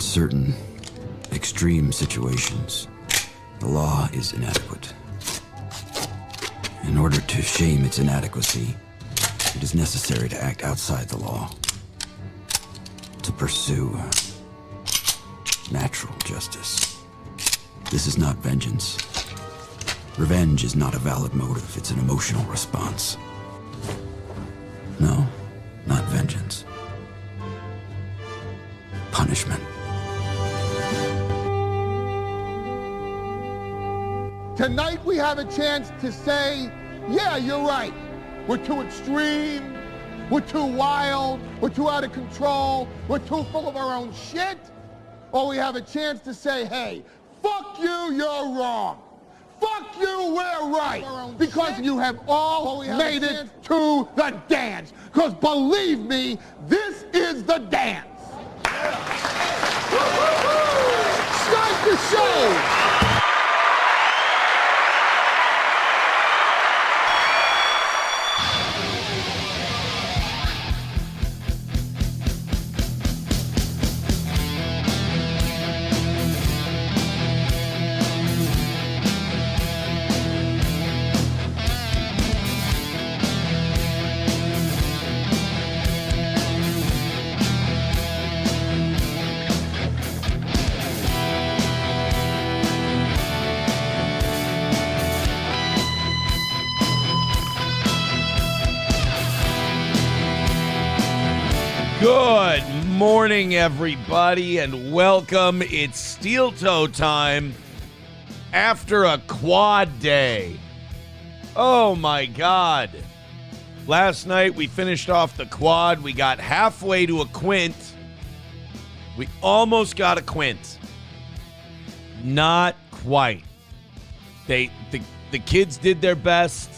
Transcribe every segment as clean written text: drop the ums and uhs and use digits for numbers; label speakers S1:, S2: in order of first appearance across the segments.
S1: certain extreme situations, the law is inadequate. In order to shame its inadequacy, it is necessary to act outside the law, to pursue natural justice. This is not vengeance. Revenge is not a valid motive, it's an emotional response. No, not vengeance. Punishment.
S2: Tonight we have a chance to say, yeah, you're right. We're too extreme, we're too wild, we're too out of control, we're too full of our own shit. Or we have a chance to say, hey, fuck you, you're wrong. Fuck you, we're right. Because you have all made it to the dance. Because believe me, this is the dance. Start the show.
S3: Good morning, everybody, and welcome. It's Steel Toe time after a quad day. Oh, my God. Last night, we finished off the quad. We got halfway to a quint. We almost got a quint. Not quite. The kids did their best.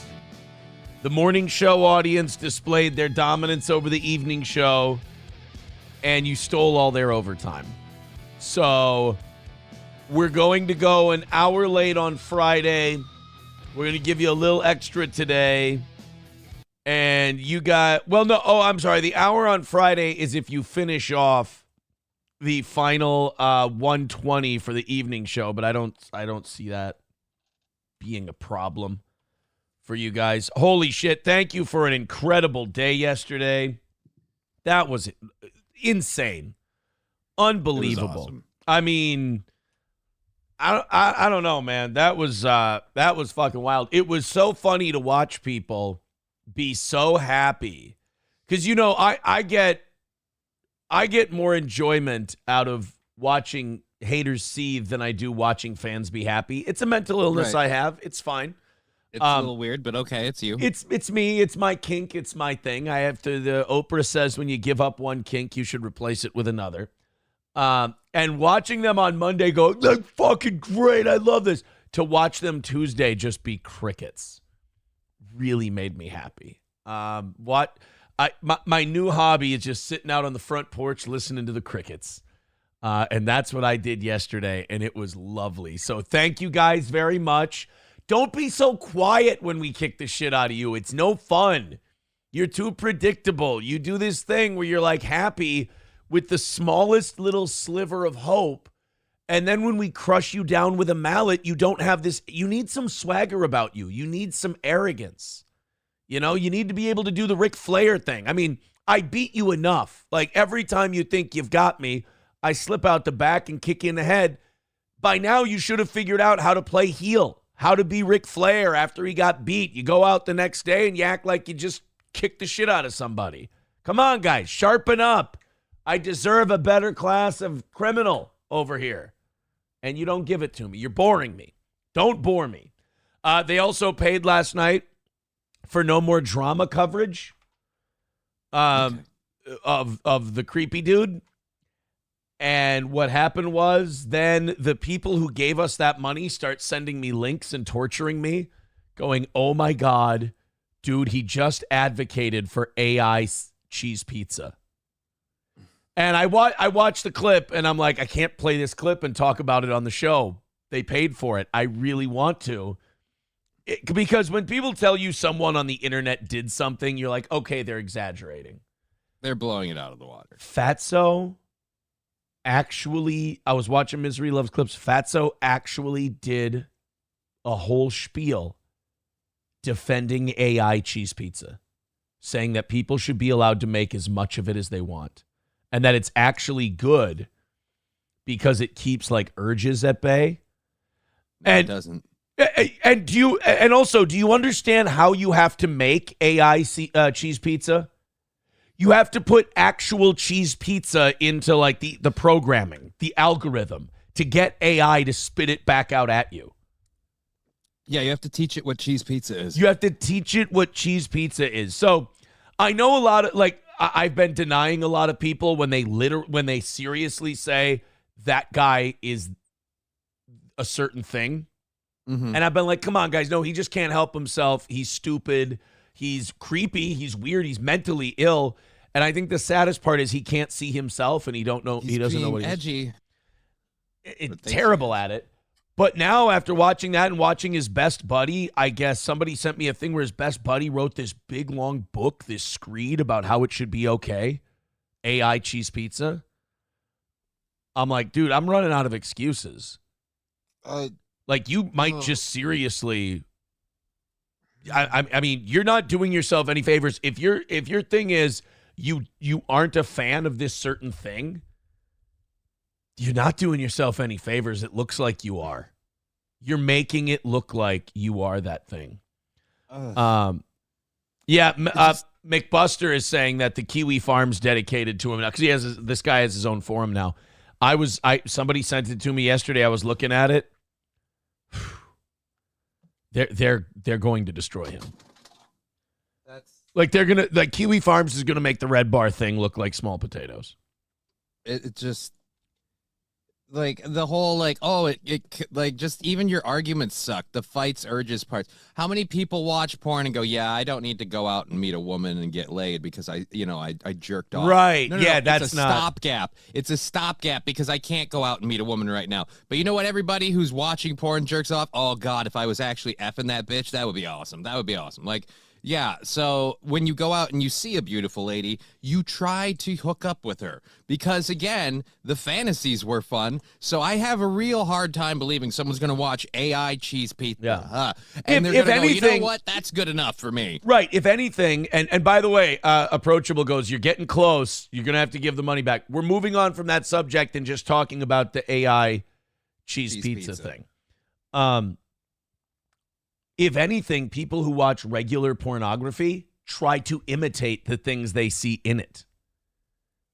S3: The morning show audience displayed their dominance over the evening show. And you stole all their overtime. So we're going to go an hour late on Friday. We're going to give you a little extra today. And you got, the hour on Friday is if you finish off the final 120 for the evening show, but I don't see that being a problem for you guys. Holy shit, thank you for an incredible day yesterday. That was insane. Unbelievable.
S4: Awesome.
S3: I mean, I don't know, man. That was fucking wild. It was so funny to watch people be so happy. Cause I get more enjoyment out of watching haters seethe than I do watching fans be happy. It's a mental illness I have. It's fine.
S4: It's a little weird, but okay, it's you.
S3: It's me. It's my kink. It's my thing. I have to. The Oprah says when you give up one kink, you should replace it with another. And watching them on Monday go, they're fucking great. I love this. To watch them Tuesday just be crickets really made me happy. My new hobby is just sitting out on the front porch listening to the crickets. And that's what I did yesterday, and it was lovely. So thank you guys very much. Don't be so quiet when we kick the shit out of you. It's no fun. You're too predictable. You do this thing where you're like happy with the smallest little sliver of hope. And then when we crush you down with a mallet, you don't have this. You need some swagger about you. You need some arrogance. You need to be able to do the Ric Flair thing. I mean, I beat you enough. Like every time you think you've got me, I slip out the back and kick you in the head. By now, you should have figured out how to play heel. How to be Ric Flair after he got beat. You go out the next day and you act like you just kicked the shit out of somebody. Come on, guys. Sharpen up. I deserve a better class of criminal over here. And you don't give it to me. You're boring me. Don't bore me. They also paid last night for no more drama coverage of the creepy dude. And what happened was then the people who gave us that money start sending me links and torturing me, going, oh, my God, dude, he just advocated for AI cheese pizza. And I watched the clip, and I'm like, I can't play this clip and talk about it on the show. They paid for it. I really want to. Because when people tell you someone on the internet did something, you're like, okay, they're exaggerating.
S4: They're blowing it out of the water.
S3: Fatso actually, I was watching Misery Loves Clips. Fatso actually did a whole spiel defending AI cheese pizza, saying that people should be allowed to make as much of it as they want, and that it's actually good because it keeps like urges at bay.
S4: No, it doesn't.
S3: And do you understand how you have to make AI cheese pizza? You have to put actual cheese pizza into like the programming, the algorithm to get AI to spit it back out at you.
S4: Yeah, you have to teach it what cheese pizza is.
S3: You have to teach it what cheese pizza is. So I know a lot of like I've been denying a lot of people when they seriously say that guy is a certain thing. Mm-hmm. And I've been like, come on, guys. No, he just can't help himself. He's stupid. He's creepy. He's weird. He's mentally ill. And I think the saddest part is he can't see himself and he doesn't know what he's
S4: edgy.
S3: It's terrible at it. But now after watching that and watching his best buddy, I guess somebody sent me a thing where his best buddy wrote this big long book, this screed about how it should be okay. AI cheese pizza. I'm like, dude, I'm running out of excuses. Like you might just seriously. I mean, you're not doing yourself any favors if your thing is you aren't a fan of this certain thing. You're not doing yourself any favors. It looks like you are. You're making it look like you are that thing. McBuster is saying that the Kiwi Farm's dedicated to him now because this guy has his own forum now. Somebody sent it to me yesterday. I was looking at it. They're going to destroy him. Kiwi Farms is gonna make the Red Bar thing look like small potatoes.
S4: It just like the whole just even your arguments suck. The fights, urges parts. How many people watch porn and go, yeah, I don't need to go out and meet a woman and get laid because I jerked off.
S3: Right.
S4: No, that's not stopgap. It's a stopgap because I can't go out and meet a woman right now. But you know what? Everybody who's watching porn jerks off. Oh God, if I was actually effing that bitch, that would be awesome. That would be awesome. Like, yeah, so when you go out and you see a beautiful lady, you try to hook up with her because, again, the fantasies were fun. So I have a real hard time believing someone's going to watch AI cheese pizza.
S3: Yeah.
S4: And they're going to go, you know what? That's good enough for me.
S3: Right. If anything, and by the way, Approachable goes, you're getting close. You're going to have to give the money back. We're moving on from that subject and just talking about the AI cheese pizza thing. If anything, people who watch regular pornography try to imitate the things they see in it.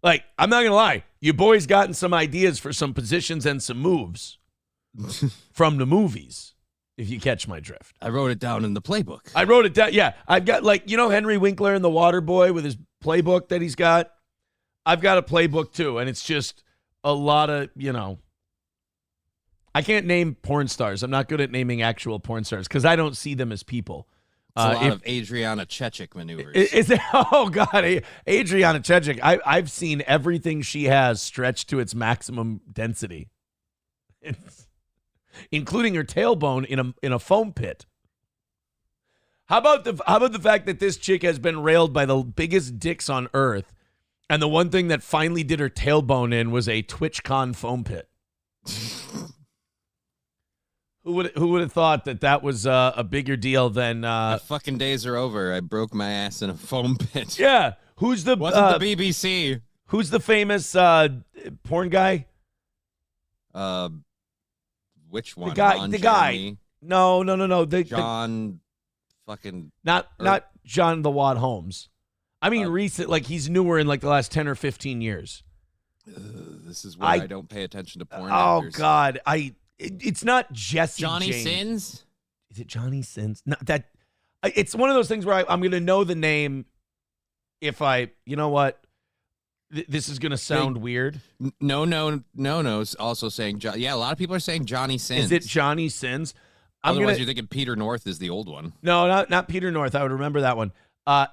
S3: Like, I'm not going to lie. You boys gotten some ideas for some positions and some moves from the movies, if you catch my drift.
S4: I wrote it down in the playbook.
S3: I wrote it down. Yeah. I've got, Henry Winkler in The Water Boy with his playbook that he's got. I've got a playbook, too, and it's just a lot of, I can't name porn stars. I'm not good at naming actual porn stars because I don't see them as people.
S4: It's a lot of Adriana Chechik maneuvers.
S3: Is it? Oh, God. Adriana Chechik. I've seen everything she has stretched to its maximum density, including her tailbone in a foam pit. How about the fact that this chick has been railed by the biggest dicks on earth, and the one thing that finally did her tailbone in was a TwitchCon foam pit? Who would have thought that was a bigger deal than
S4: the fucking days are over. I broke my ass in a foam pit.
S3: Yeah. Who's the
S4: wasn't the BBC?
S3: Who's the famous porn guy?
S4: Which one?
S3: The guy. No.
S4: John fucking
S3: not John the Wad Holmes. I mean recent, like he's newer in like the last 10 or 15 years.
S4: This is why I don't pay attention to porn.
S3: Oh
S4: actors.
S3: God. It's not Jesse
S4: Johnny
S3: James.
S4: Sins?
S3: Is it Johnny Sins? No, it's one of those things where I'm going to know the name if you know what? This is going to sound weird.
S4: No. Also saying, yeah, a lot of people are saying Johnny Sins.
S3: Is it Johnny Sins?
S4: Otherwise, you're thinking Peter North is the old one.
S3: No, not Peter North. I would remember that one.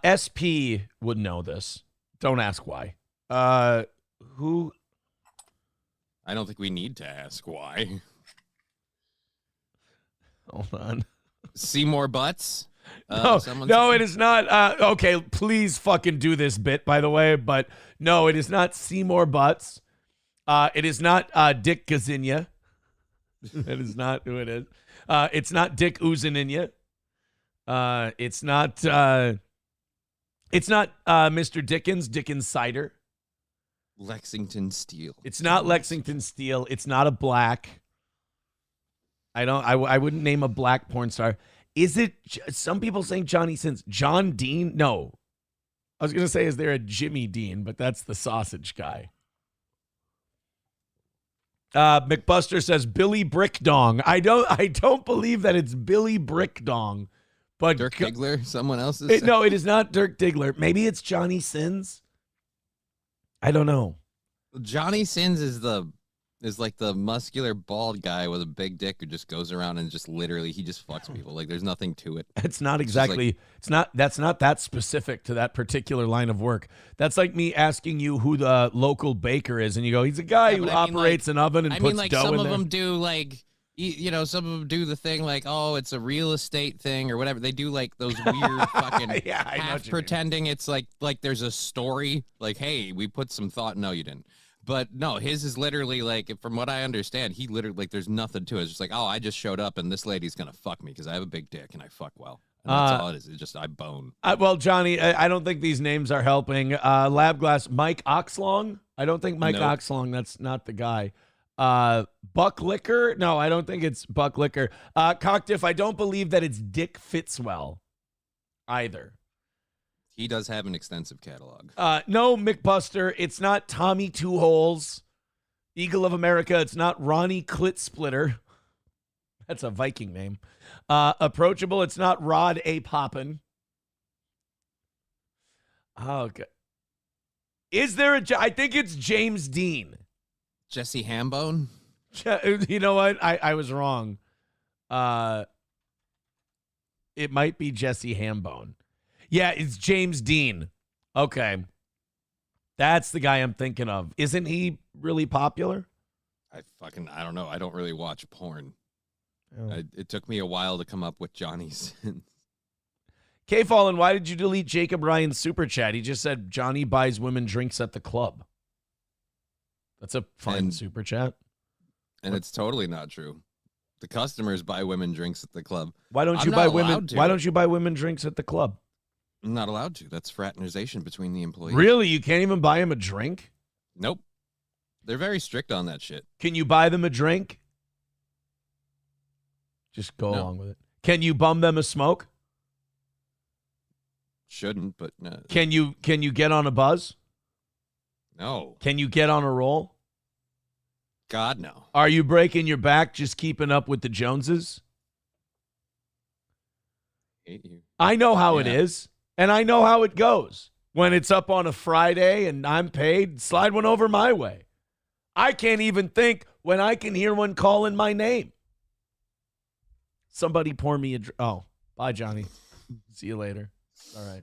S3: SP would know this. Don't ask why. Who?
S4: I don't think we need to ask why.
S3: Hold on.
S4: Seymour Butts?
S3: No, it is not. Okay, please fucking do this bit, by the way. But no, it is not Seymour Butts. It is not Dick Gazinia. That is not who it is. It's not Dick Uzaninya. It's not Mr. Dickens Cider.
S4: Lexington Steel.
S3: It's not Lexington Steel. It's not a black. I wouldn't name a black porn star. Is it some people saying Johnny Sins? John Dean? No. I was going to say, is there a Jimmy Dean? But that's the sausage guy. McBuster says Billy Brickdong. I don't believe that it's Billy Brickdong. But
S4: Dirk Diggler? Someone else's?
S3: No, it is not Dirk Diggler. Maybe it's Johnny Sins. I don't know.
S4: Johnny Sins is like the muscular bald guy with a big dick who just goes around and just literally he just fucks people. Like there's nothing to it.
S3: It's not exactly that's not that specific to that particular line of work. That's like me asking you who the local baker is and you go, he's a guy who operates an oven and puts dough in there.
S4: Some of them do like some of them do the thing like, oh, it's a real estate thing or whatever. They do like those weird fucking half pretending it's like there's a story. Like, hey, we put some thought. No, you didn't. But no, his is literally like, from what I understand, he literally like there's nothing to it. It's just like, oh, I just showed up and this lady's gonna fuck me because I have a big dick and I fuck well. And that's all it is. It's just I bone.
S3: Well, Johnny, I don't think these names are helping. Lab Glass, Mike Oxlong. I don't think Mike Oxlong. That's not the guy. Buck Liquor. No, I don't think it's Buck Liquor. Cocktiff. I don't believe that it's Dick Fitzwell either.
S4: He does have an extensive catalog.
S3: No, McBuster. It's not Tommy Two Holes, Eagle of America. It's not Ronnie Clit Splitter. That's a Viking name. Approachable. It's not Rod A. Poppin. Okay. Is there I think it's James Dean.
S4: Jesse Hambone?
S3: You know what? I was wrong. It might be Jesse Hambone. Yeah, it's James Dean. Okay. That's the guy I'm thinking of. Isn't he really popular?
S4: I don't know. I don't really watch porn.
S3: Oh.
S4: It took me a while to come up with Johnny's.
S3: K-Fallen, why did you delete Jacob Ryan's super chat? He just said Johnny buys women drinks at the club. That's a fine super chat.
S4: And it's totally not true. The customers buy women drinks at the club.
S3: Why don't you buy women drinks at the club?
S4: I'm not allowed to. That's fraternization between the employees.
S3: Really? You can't even buy them a drink?
S4: Nope. They're very strict on that shit.
S3: Can you buy them a drink? Just go along with it. Can you bum them a smoke?
S4: Shouldn't, but no.
S3: Can you get on a buzz?
S4: No.
S3: Can you get on a roll?
S4: God, no.
S3: Are you breaking your back just keeping up with the Joneses?
S4: Hate you.
S3: I know how it is, and I know how it goes. When it's up on a Friday and I'm paid, slide one over my way. I can't even think when I can hear one calling my name. Somebody pour me a drink. Oh, bye, Johnny. See you later. All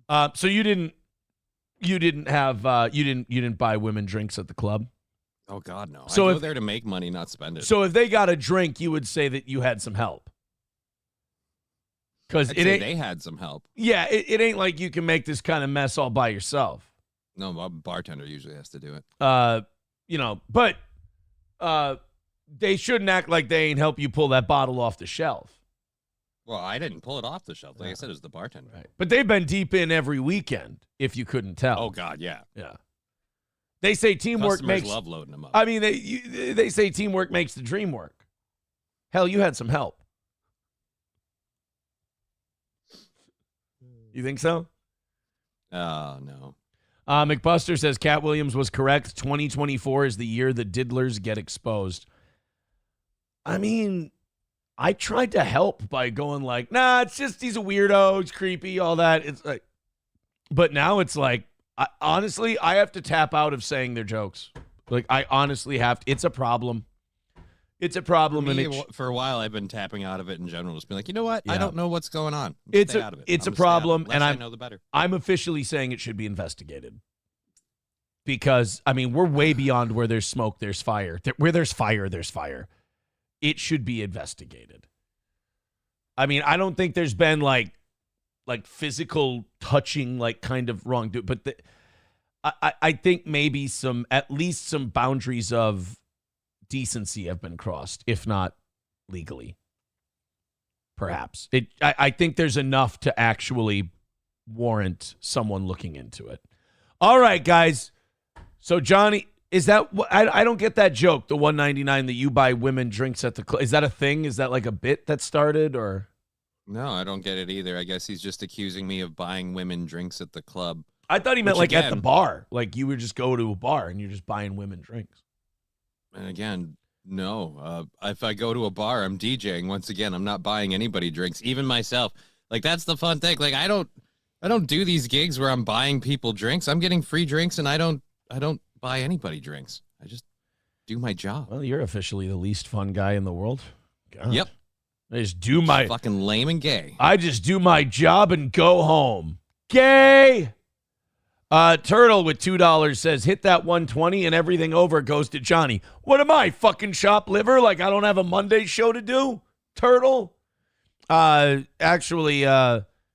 S3: right. So you didn't buy women drinks at the club?
S4: Oh God, no.
S3: So
S4: I go there to make money, not spend it.
S3: So if they got a drink, you would say that you had some help. Because
S4: they had some help.
S3: Yeah, it ain't like you can make this kind of mess all by yourself.
S4: No, a bartender usually has to do it.
S3: But they shouldn't act like they ain't help you pull that bottle off the shelf.
S4: Well, I didn't pull it off the shelf. Like I said, it was the bartender.
S3: Right. But they've been deep in every weekend, if you couldn't tell.
S4: Oh, God, yeah.
S3: Yeah. They say teamwork
S4: Customers love loading them up.
S3: I mean, they say teamwork makes the dream work. Hell, you had some help. You think so?
S4: Oh, no.
S3: McBuster says Cat Williams was correct. 2024 is the year the diddlers get exposed. I mean, I tried to help by going like, nah, it's just he's a weirdo, it's creepy, all that. It's like, but now it's like, honestly, I have to tap out of saying their jokes. Like, I honestly have to. It's a problem. It's a problem.
S4: For a while, I've been tapping out of it in general. Just being like, you know what? Yeah. I don't know what's going on.
S3: It's a problem, and
S4: I know the better.
S3: I'm officially saying it should be investigated. Because, I mean, we're way beyond where there's smoke, there's fire. Where there's fire, there's fire. It should be investigated. I mean, I don't think there's been like physical touching, like kind of wrong. But I think maybe at least some boundaries of decency have been crossed, if not legally. Perhaps. I think there's enough to actually warrant someone looking into it. All right, guys. So, Johnny, is that I don't get that joke, the $1.99 that you buy women drinks at the club. Is that a thing? Is that like a bit that started, or?
S4: No, I don't get it either. I guess he's just accusing me of buying women drinks at the club.
S3: I thought he meant like at the bar. Like you would just go to a bar and you're just buying women drinks.
S4: And again, no. If I go to a bar, I'm DJing. Once again, I'm not buying anybody drinks, even myself. Like that's the fun thing. Like I don't do these gigs where I'm buying people drinks. I'm getting free drinks, and I don't buy anybody drinks. I just do my job.
S3: Well, you're officially the least fun guy in the world. God.
S4: Yep.
S3: I just do my
S4: fucking lame and gay.
S3: I just do my job and go home. Gay. Turtle with $2 says, hit that 120 and everything over goes to Johnny. What am I, fucking shop liver? Like I don't have a Monday show to do? Turtle? Actually,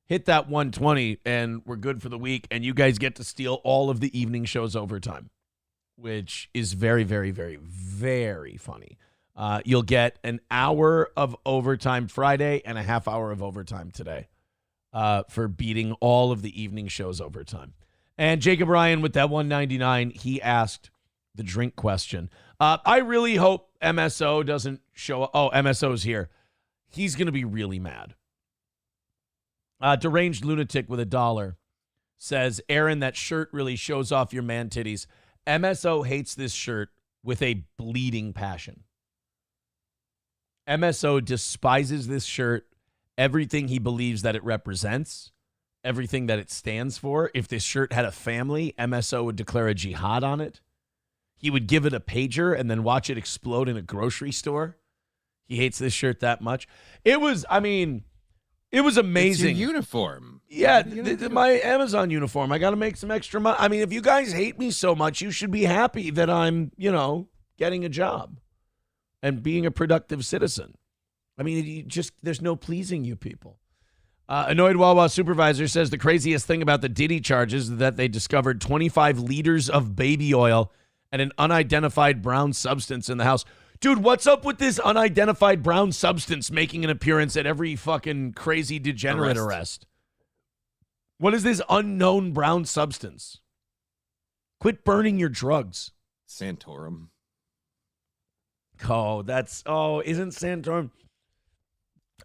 S3: hit that 120 and we're good for the week. And you guys get to steal all of the evening show's overtime, which is very, very, very, very funny. You'll get an hour of overtime Friday and a half hour of overtime today for beating all of the evening show's overtime. And Jacob Ryan with that $1.99, he asked the drink question. I really hope MSO doesn't show up. Oh, MSO's here. He's going to be really mad. Deranged Lunatic with $1 says, Aaron, that shirt really shows off your man titties. MSO hates this shirt with a bleeding passion. MSO despises this shirt, everything he believes that it represents, everything that it stands for. If this shirt had a family, MSO would declare a jihad on it. He would give it a pager and then watch it explode in a grocery store. He hates this shirt that much. It was amazing.
S4: It's your uniform.
S3: Yeah, my Amazon uniform. I got to make some extra money. I mean, if you guys hate me so much, you should be happy that I'm, getting a job and being a productive citizen. I mean, there's no pleasing you people. Annoyed Wawa supervisor says the craziest thing about the Diddy charges is that they discovered 25 liters of baby oil and an unidentified brown substance in the house. Dude, what's up with this unidentified brown substance making an appearance at every fucking crazy degenerate arrest? What is this unknown brown substance? Quit burning your drugs.
S4: Santorum.
S3: Isn't Santorum?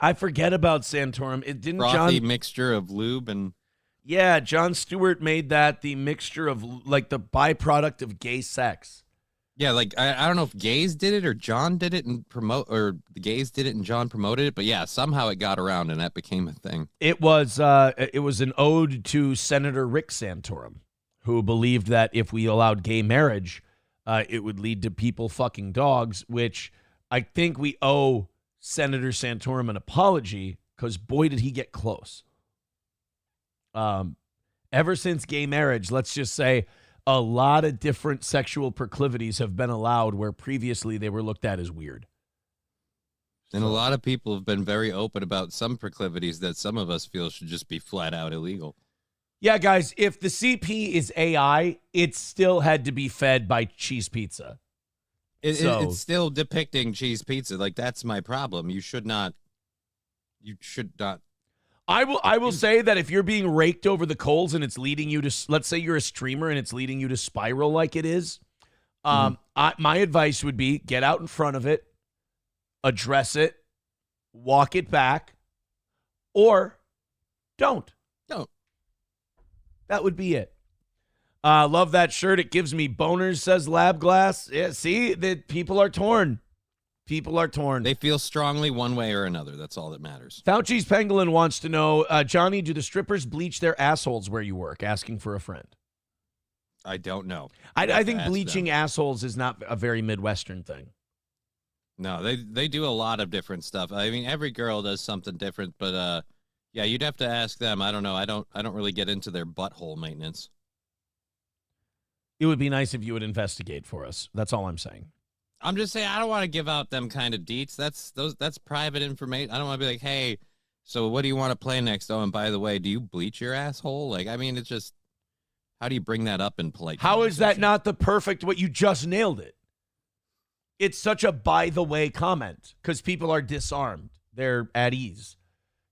S3: I forget about Santorum. It didn't
S4: frothy mixture of lube and...
S3: Yeah, Jon Stewart made that the mixture of, like, the byproduct of gay sex.
S4: Yeah, like, I don't know if gays did it or John did it and the gays did it and John promoted it, but yeah, somehow it got around and that became a thing.
S3: It was an ode to Senator Rick Santorum, who believed that if we allowed gay marriage, it would lead to people fucking dogs, which I think we owe Senator Santorum an apology, because boy, did he get close. Ever since gay marriage, let's just say a lot of different sexual proclivities have been allowed where previously they were looked at as weird.
S4: And a lot of people have been very open about some proclivities that some of us feel should just be flat out illegal.
S3: Yeah, guys, if the CP is AI, it still had to be fed by cheese pizza.
S4: It's still depicting cheese pizza. Like, that's my problem. You should not.
S3: I will say that if you're being raked over the coals and it's leading you to, let's say you're a streamer and it's leading you to spiral like it is, my advice would be get out in front of it, address it, walk it back, or don't.
S4: Don't.
S3: That would be it. Love that shirt. It gives me boners, says Lab Glass. Yeah, see, that people are torn. People are torn.
S4: They feel strongly one way or another. That's all that matters.
S3: Fauci's Pangolin wants to know, Johnny, do the strippers bleach their assholes where you work? Asking for a friend.
S4: I don't know.
S3: I think bleaching assholes is not a very Midwestern thing.
S4: No, they do a lot of different stuff. I mean, every girl does something different, but yeah, you'd have to ask them. I don't know. I don't really get into their butthole maintenance.
S3: It would be nice if you would investigate for us. That's all I'm saying.
S4: I'm just saying I don't want to give out them kind of deets. That's private information. I don't want to be like, hey, so what do you want to play next? Oh, and by the way, do you bleach your asshole? Like, I mean, it's just How do you bring that up in polite?
S3: How is that
S4: conversation?
S3: not the perfect what you just nailed it? It's such a by the way comment because people are disarmed. They're at ease.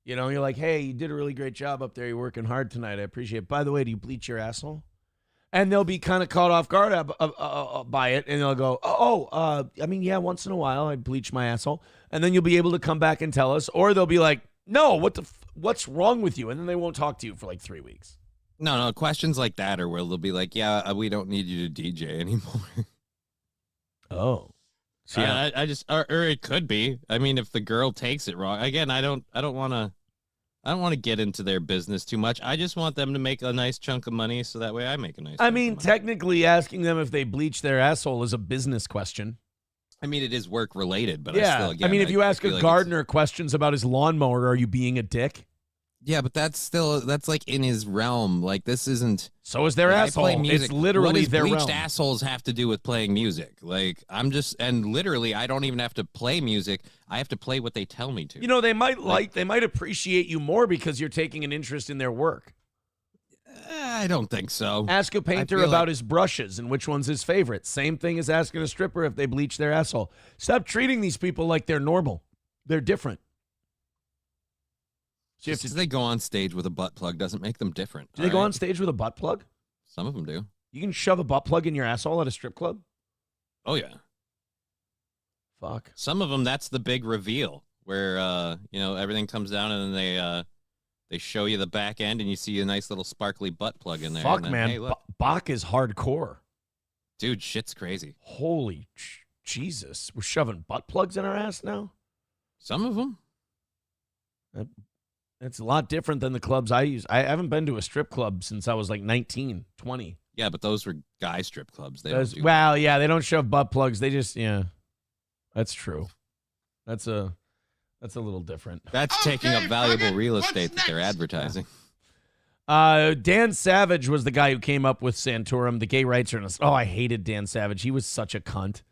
S3: You know, you're like, hey, you did a really great job up there. You're working hard tonight. I appreciate it. By the way, do you bleach your asshole? And they'll be kind of caught off guard by it. And they'll go, I mean, yeah, once in a while I bleach my asshole. And then you'll be able to come back and tell us. Or they'll be like, no, what's wrong with you? And then they won't talk to you for like 3 weeks.
S4: No, questions like that are where they'll be like, yeah, we don't need you to DJ anymore.
S3: Oh. So, yeah.
S4: I just, or it could be. I mean, if the girl takes it wrong, again, I don't want to get into their business too much. I just want them to make a nice chunk of money, so that way I make a nice.
S3: I mean, technically, asking them if they bleach their asshole is a business question.
S4: I mean, it is work related, but
S3: yeah.
S4: I still, again,
S3: I mean, if you ask
S4: feel
S3: a
S4: like
S3: gardener questions about his lawnmower, are you being a dick?
S4: yeah, but that's like in his realm. Like this isn't.
S3: So is their
S4: like, I
S3: asshole.
S4: play music.
S3: It's literally
S4: what does
S3: their
S4: bleached
S3: realm.
S4: assholes have to do with playing music? Like I'm just, and literally, I don't even have to play music. I have to play what they tell me to.
S3: You know, they might appreciate you more because you're taking an interest in their work.
S4: I don't think so.
S3: Ask a painter
S4: feel
S3: about
S4: like-
S3: his brushes and which one's his favorite. Same thing as asking a stripper if they bleach their asshole. Stop treating these people like they're normal. They're different. So you have
S4: Just
S3: to,
S4: 'cause they go on stage with a butt plug doesn't make them different.
S3: do they go
S4: all
S3: on
S4: right?
S3: stage with a butt plug?
S4: Some of them do.
S3: You can shove a butt plug in your asshole at a strip club?
S4: Oh yeah.
S3: Fuck.
S4: Some of them, that's the big reveal where everything comes down and then they show you the back end and you see a nice little sparkly butt plug in there.
S3: Fuck,
S4: and then,
S3: man.
S4: Hey, look,
S3: Bach is hardcore.
S4: dude, shit's crazy.
S3: Holy Jesus. We're shoving butt plugs in our ass now?
S4: Some of them.
S3: It's a lot different than the clubs I use. I haven't been to a strip club since I was like 19, 20.
S4: Yeah, but those were guy strip clubs. They
S3: Those-
S4: don't do
S3: well, yeah, they don't shove butt plugs. They just, yeah. That's true. That's a little different.
S4: That's taking up
S2: Okay,
S4: valuable
S2: Brennan,
S4: real
S2: what's
S4: estate that they're
S2: next?
S4: advertising.
S3: Dan Savage was the guy who came up with Santorum, the gay rights journalist. Oh, I hated Dan Savage. He was such a cunt.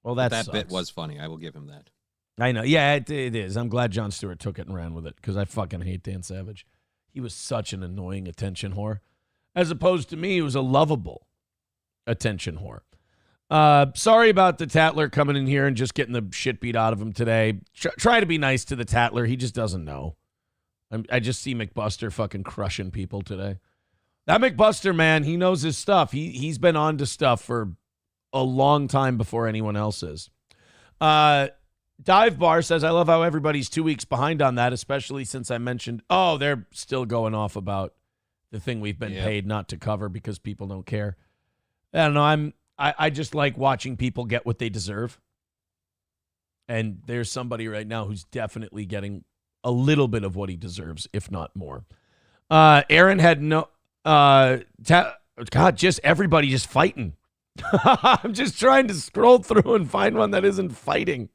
S3: Well, that
S4: That bit
S3: sucks.
S4: was funny. I will give him that.
S3: I know. Yeah, it is. I'm glad Jon Stewart took it and ran with it because I fucking hate Dan Savage. He was such an annoying attention whore. As opposed to me, he was a lovable attention whore. Sorry about the Tatler coming in here and just getting the shit beat out of him today. Try to be nice to the Tatler. He just doesn't know. I just see McBuster fucking crushing people today. That McBuster, man, he knows his stuff. He's been on to stuff for a long time before anyone else is. Dive Bar says, I love how everybody's 2 weeks behind on that, especially since I mentioned, they're still going off about the thing we've been paid not to cover because people don't care. I don't know. I just like watching people get what they deserve. And there's somebody right now who's definitely getting a little bit of what he deserves, if not more. Aaron had no, God, just everybody just fighting. I'm just trying to scroll through and find one that isn't fighting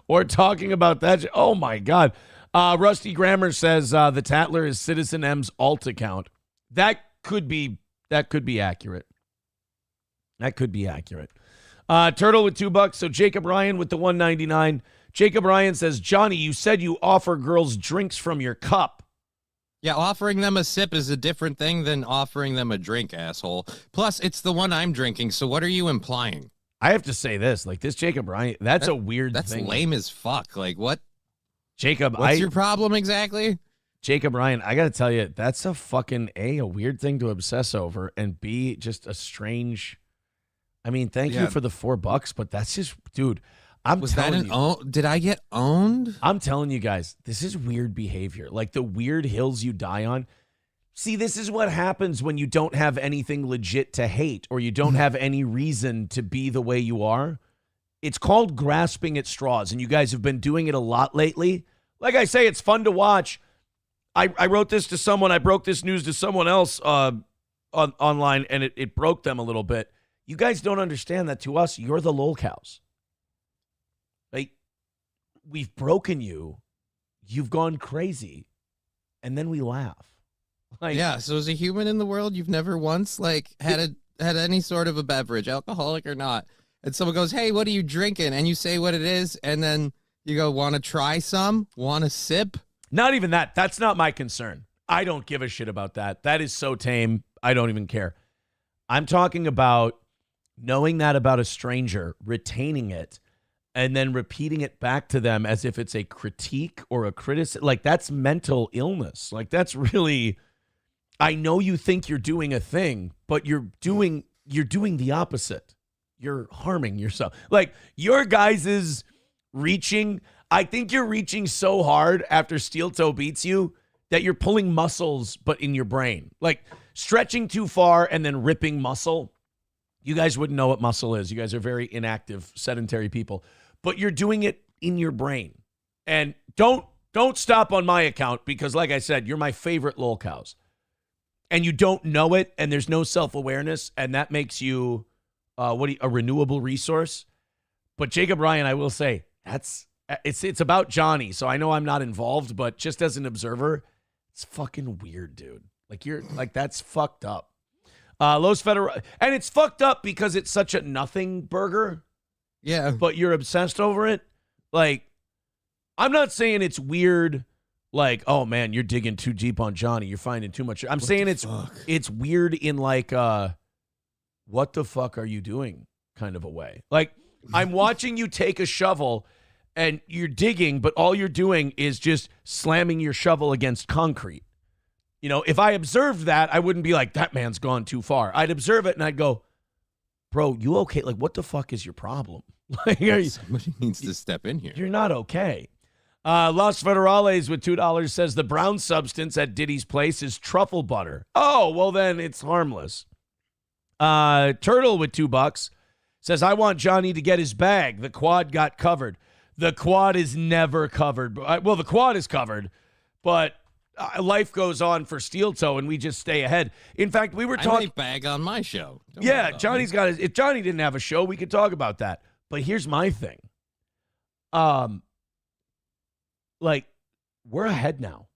S3: or talking about that. Oh my God. Rusty Grammer says the Tatler is Citizen M's alt account. That could be accurate. That could be accurate. Turtle with $2. So Jacob Ryan with the $1.99. Jacob Ryan says, Johnny, you said you offer girls drinks from your cup.
S4: Yeah, offering them a sip is a different thing than offering them a drink, asshole. Plus, it's the one I'm drinking, so what are you implying?
S3: I have to say this, like this Jacob Ryan, that's a weird
S4: That's
S3: thing.
S4: lame as fuck. Like, what?
S3: Jacob,
S4: What's your problem exactly?
S3: Jacob Ryan, I got to tell you, that's a fucking A, a weird thing to obsess over, and B, just a strange. I mean, thank you for the $4, but that's just, dude.
S4: Did I get owned?
S3: I'm telling you guys, this is weird behavior. Like the weird hills you die on. See, this is what happens when you don't have anything legit to hate or you don't have any reason to be the way you are. It's called grasping at straws, and you guys have been doing it a lot lately. Like I say, it's fun to watch. I wrote this to someone. I broke this news to someone else online, and it broke them a little bit. You guys don't understand that to us, you're the lol cows. Like, we've broken you. You've gone crazy. And then we laugh. Like,
S4: Yeah, so as a human in the world, you've never once had any sort of a beverage, alcoholic or not. And someone goes, hey, what are you drinking? And you say what it is, and then you go, want to try some? Want to sip?
S3: not even that. That's not my concern. I don't give a shit about that. That is so tame. I don't even care. I'm talking about knowing that about a stranger, retaining it, and then repeating it back to them as if it's a critique or a criticism. Like, that's mental illness. Like, that's really, I know you think you're doing a thing, but you're doing the opposite. You're harming yourself. Like, your guys is reaching, I think you're reaching so hard after Steel Toe beats you that you're pulling muscles, but in your brain. Like, stretching too far and then ripping muscle. You guys wouldn't know what muscle is. You guys are very inactive, sedentary people. But you're doing it in your brain. And don't stop on my account because, like I said, you're my favorite lol cows. And you don't know it, and there's no self-awareness, and that makes you a renewable resource. But Jacob Ryan, I will say, it's about Johnny, so I know I'm not involved, but just as an observer, it's fucking weird, dude. Like, that's fucked up. Los Federal, and it's fucked up because it's such a nothing burger.
S4: Yeah.
S3: But you're obsessed over it. Like, I'm not saying it's weird. Like, oh man, you're digging too deep on Johnny. You're finding too much. I'm saying it's weird in like, what the fuck are you doing kind of a way. Like, I'm watching you take a shovel and you're digging, but all you're doing is just slamming your shovel against concrete. You know, if I observed that, I wouldn't be like, that man's gone too far. I'd observe it and I'd go, bro, you okay? Like, what the fuck is your problem? Like,
S4: somebody needs to step in here.
S3: You're not okay. Los Federales with $2 says the brown substance at Diddy's place is truffle butter. Oh, well then it's harmless. Turtle with $2 says, I want Johnny to get his bag. The quad got covered. The quad is never covered. Well, the quad is covered, but life goes on for Steel Toe, and we just stay ahead. In fact, we were talking. I
S4: might bag on my show.
S3: Yeah, Johnny's got his. If Johnny didn't have a show, we could talk about that. But here's my thing. Like, we're ahead now.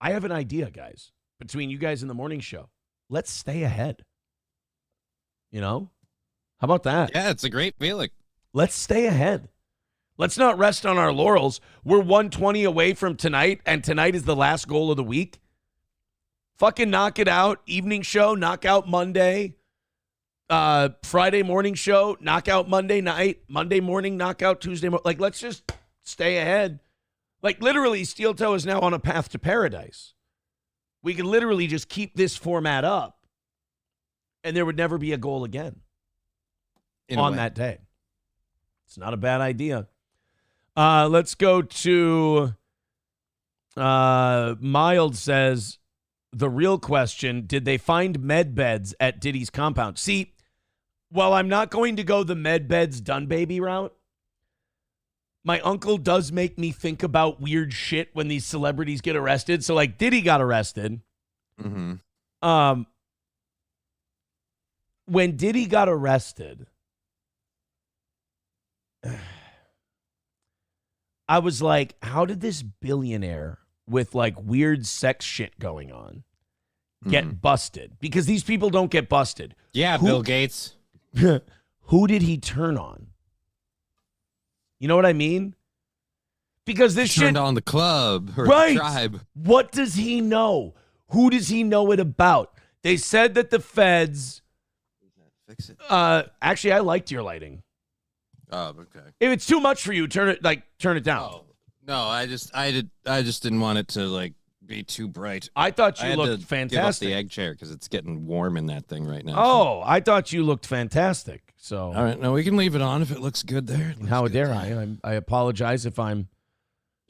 S3: I have an idea, guys. Between you guys and the morning show, let's stay ahead. You know, how about that?
S4: Yeah, it's a great feeling.
S3: Let's stay ahead. Let's not rest on our laurels. We're 120 away from tonight, and tonight is the last goal of the week. Fucking knock it out. Evening show, knockout Monday. Friday morning show, knockout Monday night. Monday morning, knockout Tuesday morning. Like, let's just stay ahead. Like, literally, Steel Toe is now on a path to paradise. We could literally just keep this format up, and there would never be a goal again on that day. It's not a bad idea. Let's go to Mild says, the real question, did they find med beds at Diddy's compound? See, while I'm not going to go the med beds done baby route, my uncle does make me think about weird shit when these celebrities get arrested. So, like, Diddy got arrested.
S4: Mm-hmm.
S3: When Diddy got arrested, I was like, how did this billionaire with like weird sex shit going on get busted? Because these people don't get busted.
S4: Yeah, Bill Gates.
S3: Who did he turn on? You know what I mean? Because this shit
S4: turned on the club or
S3: right.
S4: The tribe.
S3: What does he know? Who does he know it about? They said that the feds.
S4: Fix it.
S3: Actually, I liked your lighting.
S4: Oh, okay.
S3: If it's too much for you, turn it down.
S4: Oh, no, I just didn't want it to like be too bright.
S3: I thought you
S4: I had
S3: looked
S4: to
S3: fantastic.
S4: Give up the egg chair because it's getting warm in that thing right now.
S3: Oh, I thought you looked fantastic. So
S4: all right, no, we can leave it on if it looks good there.
S3: How dare I? I apologize if I'm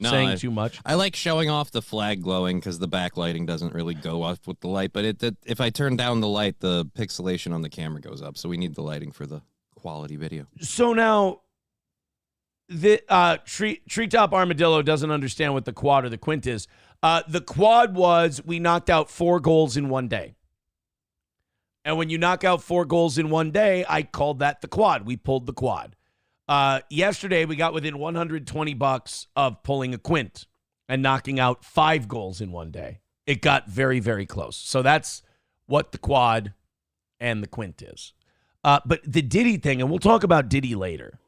S3: saying too much.
S4: I like showing off the flag glowing because the backlighting doesn't really go off with the light. But if I turn down the light, the pixelation on the camera goes up. So we need the lighting for the quality video.
S3: So now, the Treetop Armadillo doesn't understand what the quad or the quint is. The quad was we knocked out 4 goals in one day. And when you knock out 4 goals in one day, I called that the quad. We pulled the quad. Yesterday, we got within $120 of pulling a quint and knocking out 5 goals in one day. It got very, very close. So that's what the quad and the quint is. But the Diddy thing, and we'll talk about Diddy later,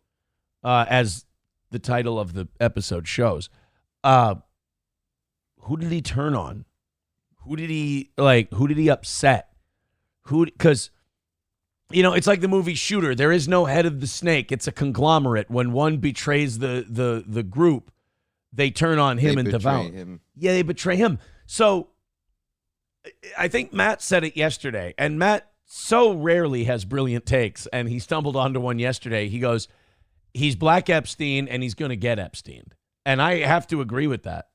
S3: as the title of the episode shows. Who did he turn on? Who did he upset? Because, it's like the movie Shooter. There is no head of the snake. It's a conglomerate. When one betrays the group, they turn on him and devour him. Yeah, they betray him. So I think Matt said it yesterday, and Matt so rarely has brilliant takes, and he stumbled onto one yesterday. He goes, he's Black Epstein, and he's going to get Epsteined. And I have to agree with that.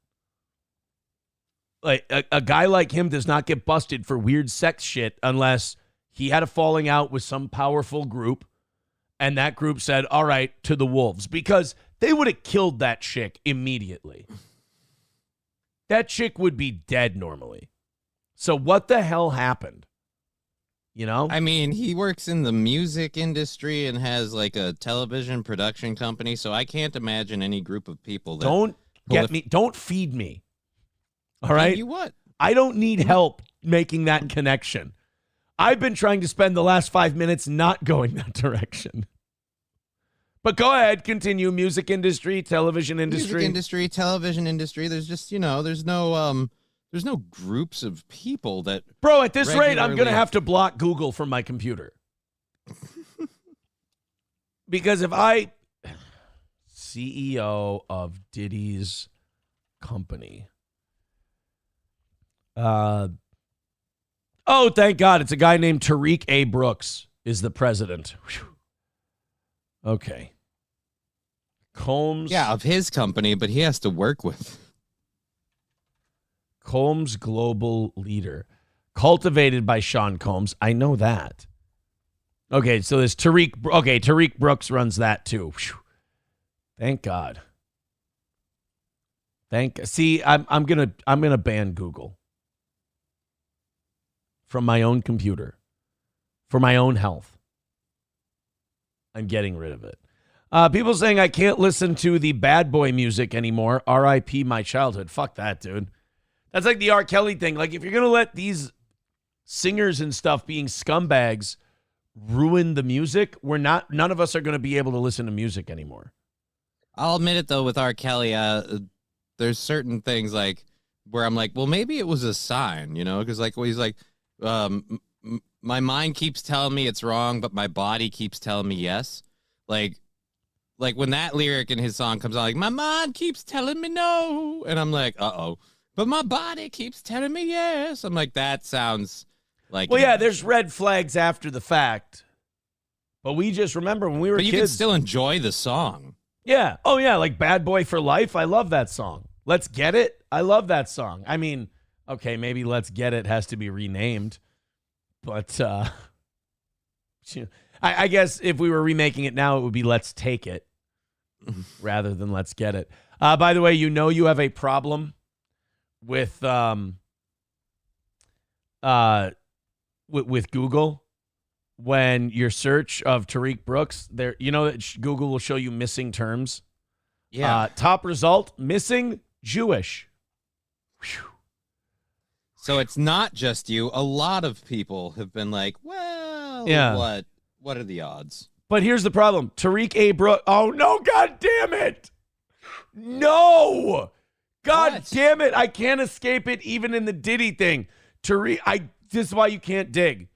S3: Like a guy like him does not get busted for weird sex shit unless he had a falling out with some powerful group, and that group said, all right, to the wolves, because they would have killed that chick immediately. That chick would be dead normally. So what the hell happened?
S4: I mean, he works in the music industry and has like a television production company, so I can't imagine any group of people that
S3: don't feed me. All right?
S4: You what?
S3: I don't need help making that connection. I've been trying to spend the last 5 minutes not going that direction. But go ahead, continue. Music industry, television industry.
S4: Music industry, television industry. There's just, there's no groups of people that.
S3: Bro, at this rate, I'm going to have to block Google from my computer. Because if CEO of Diddy's company. Oh, thank God. It's a guy named Tariq A. Brooks is the president. Whew. Okay. Combs.
S4: Yeah, of his company, but he has to work with.
S3: Combs Global Leader. Cultivated by Sean Combs. I know that. Okay, so there's Tariq. Okay, Tariq Brooks runs that too. Whew. Thank God. See, I'm gonna ban Google from my own computer for my own health. I'm getting rid of it. People saying I can't listen to the bad boy music anymore. R.I.P. my childhood. Fuck that, dude. That's like the R. Kelly thing. Like, if you're going to let these singers and stuff being scumbags ruin the music, none of us are going to be able to listen to music anymore.
S4: I'll admit it, though, with R. Kelly, there's certain things like where I'm like, well, maybe it was a sign, because like he's like, my mind keeps telling me it's wrong, but my body keeps telling me yes. Like when that lyric in his song comes out, like, my mind keeps telling me no. And I'm like, uh-oh. But my body keeps telling me yes. I'm like, that sounds like...
S3: Well, yeah, there's red flags after the fact. But we just remember when we were kids...
S4: But you can still enjoy the song.
S3: Yeah. Oh, yeah, like Bad Boy for Life. I love that song. Let's Get It. I love that song. I mean, okay, maybe Let's Get It has to be renamed. But I guess if we were remaking it now, it would be Let's Take It rather than Let's Get It. By the way, you have a problem with Google when your search of Tariq Brooks, there, that Google will show you missing terms.
S4: Yeah.
S3: Top result, missing Jewish. Whew.
S4: So it's not just you. A lot of people have been like, well,
S3: yeah.
S4: What are the odds?
S3: But here's the problem. Tariq A. Brooks. Oh, no, God damn it. No. God damn it. I can't escape it even in the Diddy thing. This is why you can't dig.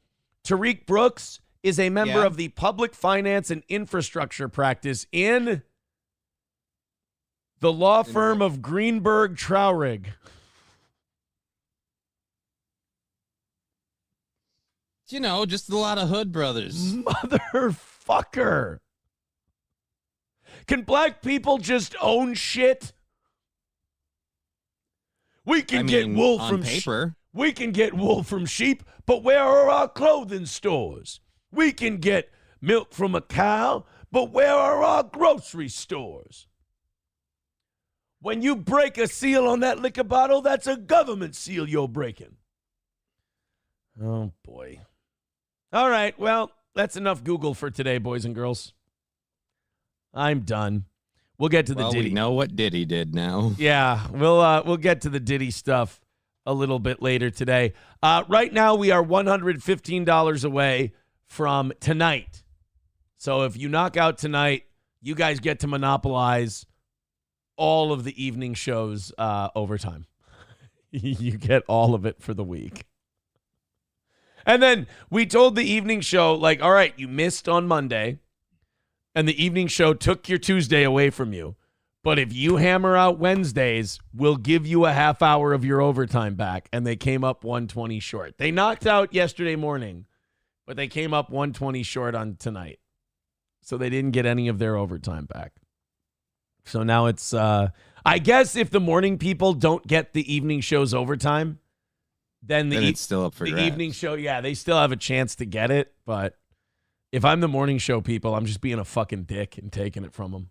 S3: Tariq Brooks is a member of the public finance and infrastructure practice in the law firm of Greenberg Traurig.
S4: Just a lot of hood brothers.
S3: Motherfucker. Can black people just own shit? We can get wool from
S4: paper.
S3: We can get wool from sheep, but where are our clothing stores? We can get milk from a cow, but where are our grocery stores? When you break a seal on that liquor bottle, that's a government seal you're breaking. Oh, boy. All right, well, that's enough Google for today, boys and girls. I'm done. We'll get to the Diddy.
S4: We know what Diddy did now.
S3: Yeah, we'll get to the Diddy stuff a little bit later today. Right now, we are $115 away from tonight. So if you knock out tonight, you guys get to monopolize all of the evening shows overtime. You get all of it for the week. And then we told the evening show, like, all right, you missed on Monday, and the evening show took your Tuesday away from you. But if you hammer out Wednesdays, we'll give you a half hour of your overtime back. And they came up 120 short. They knocked out yesterday morning, but they came up 120 short on tonight. So they didn't get any of their overtime back. So now it's, I guess if the morning people don't get the evening show's overtime, then
S4: it's still up for
S3: the
S4: grabs.
S3: evening show, yeah, they still have a chance to get it. But if I'm the morning show people, I'm just being a fucking dick and taking it from them.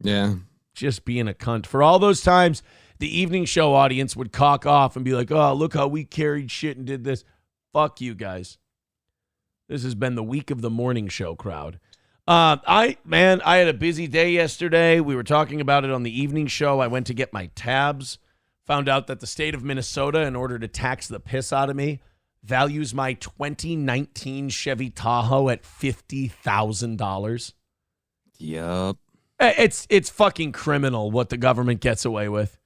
S4: Yeah.
S3: Just being a cunt. For all those times the evening show audience would cock off and be like, oh, look how we carried shit and did this. Fuck you guys. This has been the week of the morning show crowd. I had a busy day yesterday. We were talking about it on the evening show. I went to get my tabs. Found out that the state of Minnesota, in order to tax the piss out of me, values my 2019 Chevy Tahoe at $50,000.
S4: Yup.
S3: It's fucking criminal what the government gets away with.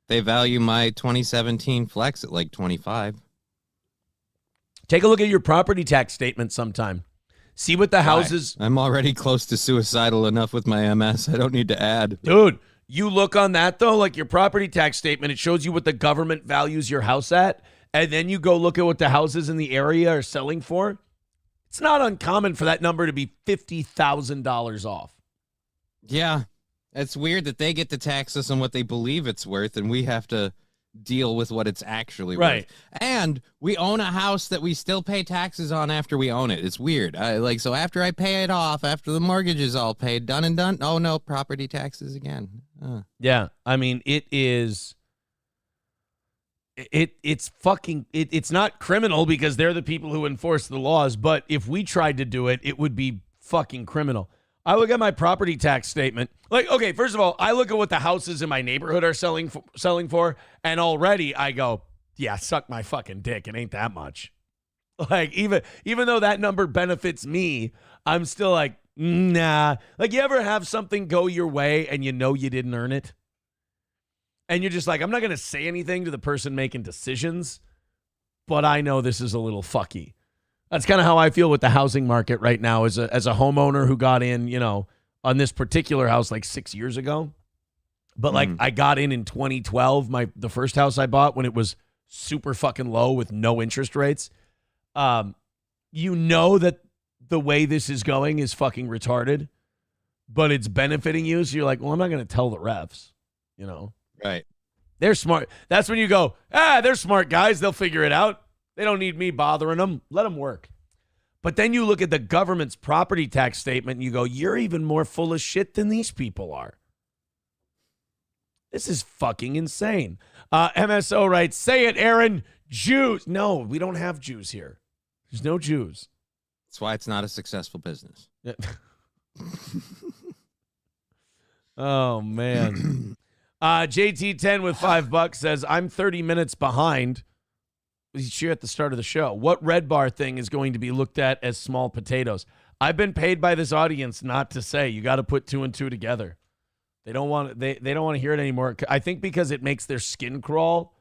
S4: They value my 2017 Flex at like 25.
S3: Take a look at your property tax statement sometime. See what the houses...
S4: I'm already close to suicidal enough with my MS. I don't need to add.
S3: Dude, you look on that, though, like your property tax statement, it shows you what the government values your house at, and then you go look at what the houses in the area are selling for. It's not uncommon for that number to be $50,000 off.
S4: Yeah. It's weird that they get to tax us on what they believe it's worth, and we have to deal with what it's actually worth. And we own a house that we still pay taxes on after we own it. It's weird. So after I pay it off, after the mortgage is all paid, done and done, oh no, property taxes again.
S3: Yeah, I mean, it's not criminal because they're the people who enforce the laws, but if we tried to do it, it would be fucking criminal. I look at my property tax statement. Like, okay, first of all, I look at what the houses in my neighborhood are selling for, and already I go, yeah, suck my fucking dick. It ain't that much. Like, even though that number benefits me, I'm still like, nah. Like, you ever have something go your way and you know you didn't earn it? And you're just like, I'm not going to say anything to the person making decisions, but I know this is a little fucky. That's kind of how I feel with the housing market right now as a homeowner who got in, on this particular house like 6 years ago. But like I got in 2012, the first house I bought when it was super fucking low with no interest rates. You know that the way this is going is fucking retarded, but it's benefiting you. So you're like, well, I'm not going to tell the refs,
S4: Right.
S3: They're smart. That's when you go, they're smart guys. They'll figure it out. They don't need me bothering them. Let them work. But then you look at the government's property tax statement and you go, you're even more full of shit than these people are. This is fucking insane. MSO writes, say it, Aaron, Jews. No, we don't have Jews here. There's no Jews.
S4: That's why it's not a successful business.
S3: Oh, man. JT10 with $5 says, I'm 30 minutes behind. He's here at the start of the show. What red bar thing is going to be looked at as small potatoes? I've been paid by this audience not to say. You got to put two and two together. They don't want they don't want to hear it anymore. I think because it makes their skin crawl.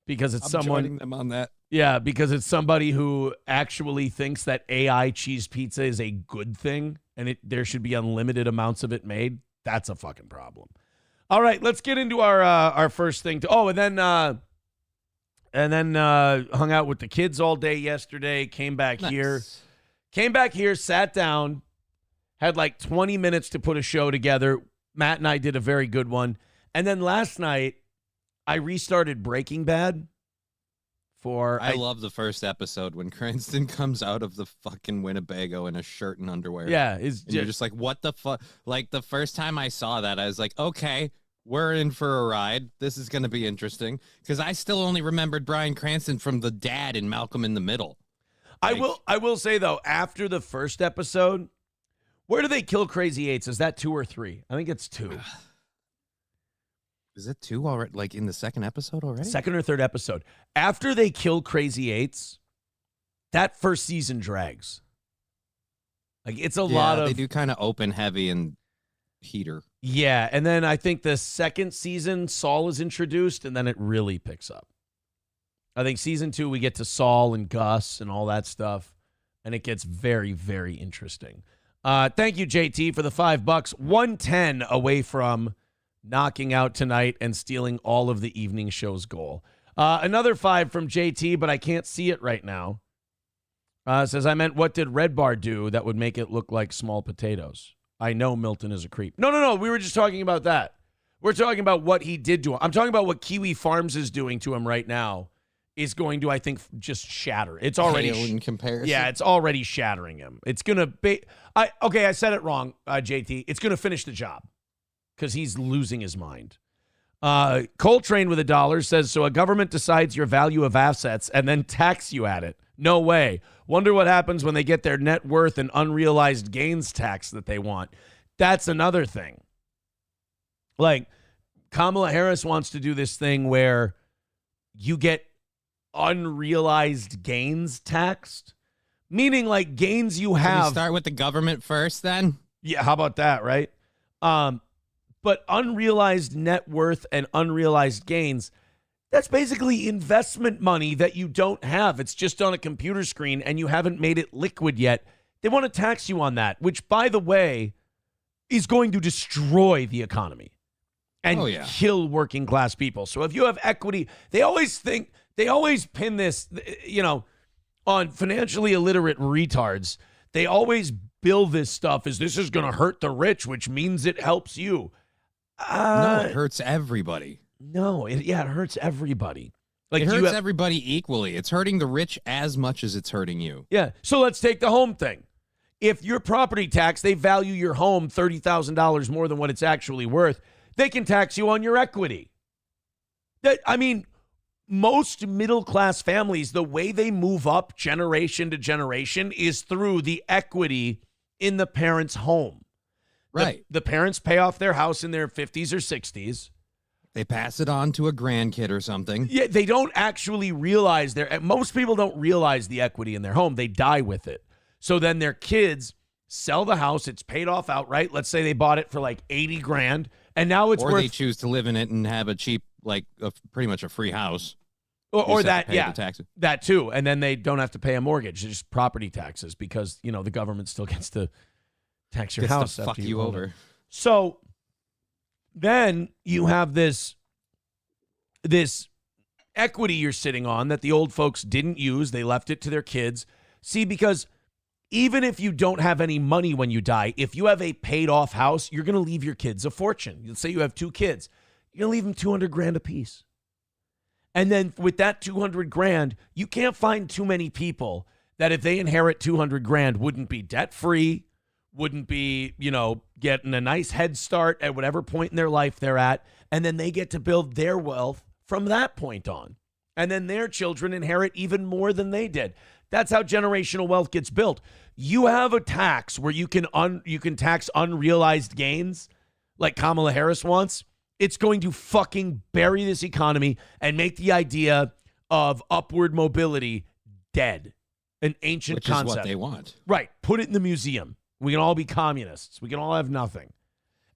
S3: Because it's
S4: joining them on that.
S3: Yeah, because it's somebody who actually thinks that AI cheese pizza is a good thing and there should be unlimited amounts of it made. That's a fucking problem. All right, let's get into our first thing. And then hung out with the kids all day yesterday, came back here, sat down, had like 20 minutes to put a show together. Matt and I did a very good one. And then last night, I restarted Breaking Bad.
S4: I love the first episode when Cranston comes out of the fucking Winnebago in a shirt and underwear.
S3: Yeah.
S4: You're just like, what the fuck? Like, the first time I saw that, I was like, okay, we're in for a ride. This is going to be interesting. Because I still only remembered Bryan Cranston from the dad in Malcolm in the Middle.
S3: I will say, though, after the first episode, where do they kill Crazy Eights? Is that 2 or 3? I think it's 2.
S4: Is it 2 already? Like in the second episode already?
S3: Second or third episode. After they kill Crazy Eights, that first season drags. Like, it's a lot of...
S4: they do kind of open heavy and Peter.
S3: Yeah, and then I think the second season, Saul is introduced, and then it really picks up. I think season 2, we get to Saul and Gus and all that stuff, and it gets very, very interesting. Thank you, JT, for the $5. 110 away from knocking out tonight and stealing all of the evening show's goal. Another 5 from JT, but I can't see it right now. Says, I meant, what did Red Bar do that would make it look like small potatoes? I know Milton is a creep. No. We were just talking about that. We're talking about what he did to him. I'm talking about what Kiwi Farms is doing to him right now is going to, I think, just shatter. It's already
S4: in comparison.
S3: Yeah, it's already shattering him. It's going to be I said it wrong, JT. It's going to finish the job because he's losing his mind. Coltrane with $1 says, so a government decides your value of assets and then tax you at it. No way. Wonder what happens when they get their net worth and unrealized gains tax that they want. That's another thing. Like, Kamala Harris wants to do this thing where you get unrealized gains taxed, meaning like gains you have.
S4: Can we start with the government first then?
S3: Yeah, how about that, right? But unrealized net worth and unrealized gains, that's basically investment money that you don't have. It's just on a computer screen and you haven't made it liquid yet. They want to tax you on that, which, by the way, is going to destroy the economy and kill working class people. So if you have equity, they always pin this, on financially illiterate retards. They always bill this stuff as this is going to hurt the rich, which means it helps you.
S4: No, it hurts everybody.
S3: No, it hurts everybody. Like,
S4: it hurts everybody equally. It's hurting the rich as much as it's hurting you.
S3: Yeah. So let's take the home thing. If your property tax, they value your home $30,000 more than what it's actually worth, they can tax you on your equity. Most middle-class families, the way they move up generation to generation is through the equity in the parents' home.
S4: Right.
S3: The parents pay off their house in their 50s or 60s.
S4: They pass it on to a grandkid or something.
S3: Yeah, they don't actually realize most people don't realize the equity in their home. They die with it. So then their kids sell the house. It's paid off outright. Let's say they bought it for like 80 grand. And now it's worth.
S4: Or they choose to live in it and have a cheap, pretty much a free house.
S3: Or that, yeah, that too. And then they don't have to pay a mortgage, just property taxes because, the government still gets to tax your house.
S4: To fuck you over.
S3: So then you have this equity you're sitting on that the old folks didn't use. They left it to their kids. See, because even if you don't have any money when you die, if you have a paid off house, you're going to leave your kids a fortune. Let's say you have 2 kids. You're going to leave them 200 grand apiece. And then with that 200 grand, you can't find too many people that if they inherit 200 grand wouldn't be debt free, wouldn't be, getting a nice head start at whatever point in their life they're at. And then they get to build their wealth from that point on. And then their children inherit even more than they did. That's how generational wealth gets built. You have a tax where you can tax unrealized gains like Kamala Harris wants. It's going to fucking bury this economy and make the idea of upward mobility dead. An ancient concept.
S4: Which is what they want.
S3: Right. Put it in the museum. We can all be communists. We can all have nothing.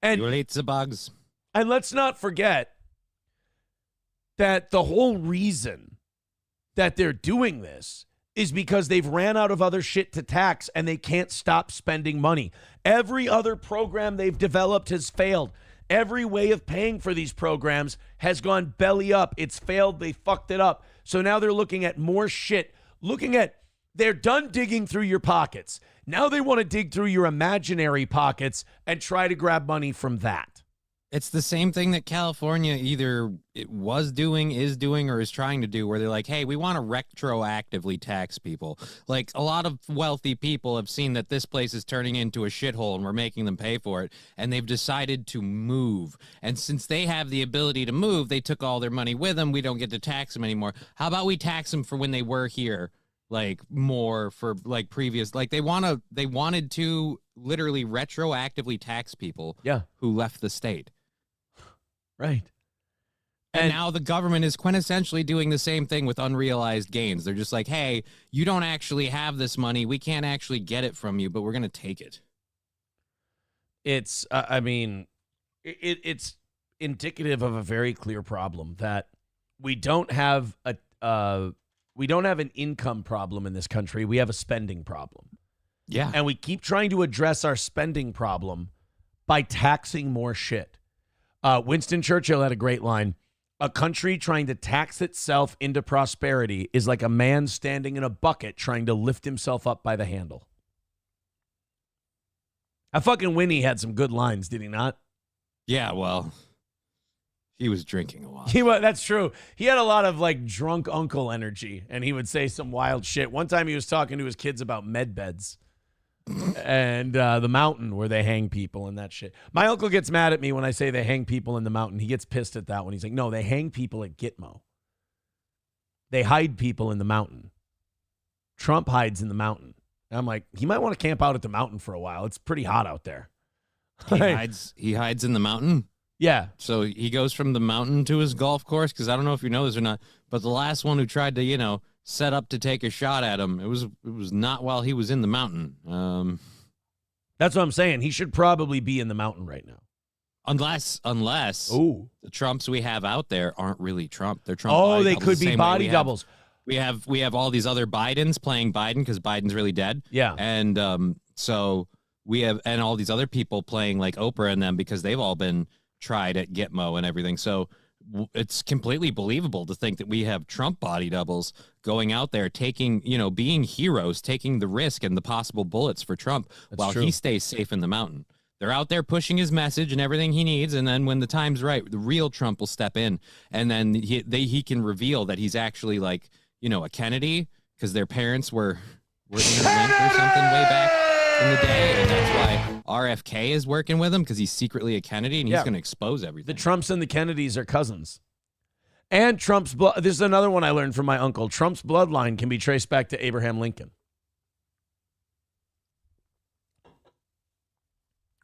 S3: And
S4: you'll eat the bugs.
S3: And let's not forget that the whole reason that they're doing this is because they've ran out of other shit to tax and they can't stop spending money. Every other program they've developed has failed. Every way of paying for these programs has gone belly up. It's failed. They fucked it up. So now they're looking at more shit. They're done digging through your pockets. Now they want to dig through your imaginary pockets and try to grab money from that.
S4: It's the same thing that California either was doing, is doing, or is trying to do, where they're like, hey, we want to retroactively tax people. Like, a lot of wealthy people have seen that this place is turning into a shithole and we're making them pay for it, and they've decided to move. And since they have the ability to move, they took all their money with them. We don't get to tax them anymore. How about we tax them for when they were here? Like, more for like previous, like they wanted to literally retroactively tax people who left the state.
S3: Right.
S4: And now the government is quintessentially doing the same thing with unrealized gains. They're just like, hey, you don't actually have this money. We can't actually get it from you, but we're going to take it.
S3: It's, it's indicative of a very clear problem that we don't have we don't have an income problem in this country. We have a spending problem.
S4: Yeah.
S3: And we keep trying to address our spending problem by taxing more shit. Winston Churchill had a great line. A country trying to tax itself into prosperity is like a man standing in a bucket trying to lift himself up by the handle. I fucking Winnie had some good lines, did he not?
S4: Yeah, well, he was drinking a lot.
S3: That's true. He had a lot of like drunk uncle energy, and he would say some wild shit. One time he was talking to his kids about med beds and the mountain where they hang people and that shit. My uncle gets mad at me when I say they hang people in the mountain. He gets pissed at that one. He's like, no, they hang people at Gitmo. They hide people in the mountain. Trump hides in the mountain. And I'm like, he might want to camp out at the mountain for a while. It's pretty hot out there.
S4: He hides in the mountain?
S3: Yeah.
S4: So he goes from the mountain to his golf course? Because I don't know if you know this or not, but the last one who tried to, set up to take a shot at him, it was not while he was in the mountain.
S3: That's what I'm saying. He should probably be in the mountain right now.
S4: Unless the Trumps we have out there aren't really Trump. They're Trump.
S3: Oh, they could be body doubles.
S4: We have all these other Bidens playing Biden because Biden's really dead.
S3: Yeah.
S4: And so we have and all these other people playing like Oprah and them because they've all been tried at Gitmo and everything. So it's completely believable to think that we have Trump body doubles going out there taking, being heroes, taking the risk and the possible bullets for Trump while he stays safe in the mountain. They're out there pushing his message and everything he needs, and then when the time's right, the real Trump will step in, and then he can reveal that he's actually like, a Kennedy, because their parents were interlinked or something way back in the day, and that's why RFK is working with him, because he's secretly a Kennedy, and he's going to expose everything.
S3: The Trumps and the Kennedys are cousins. And Trump's blood, this is another one I learned from my uncle. Trump's bloodline can be traced back to Abraham Lincoln.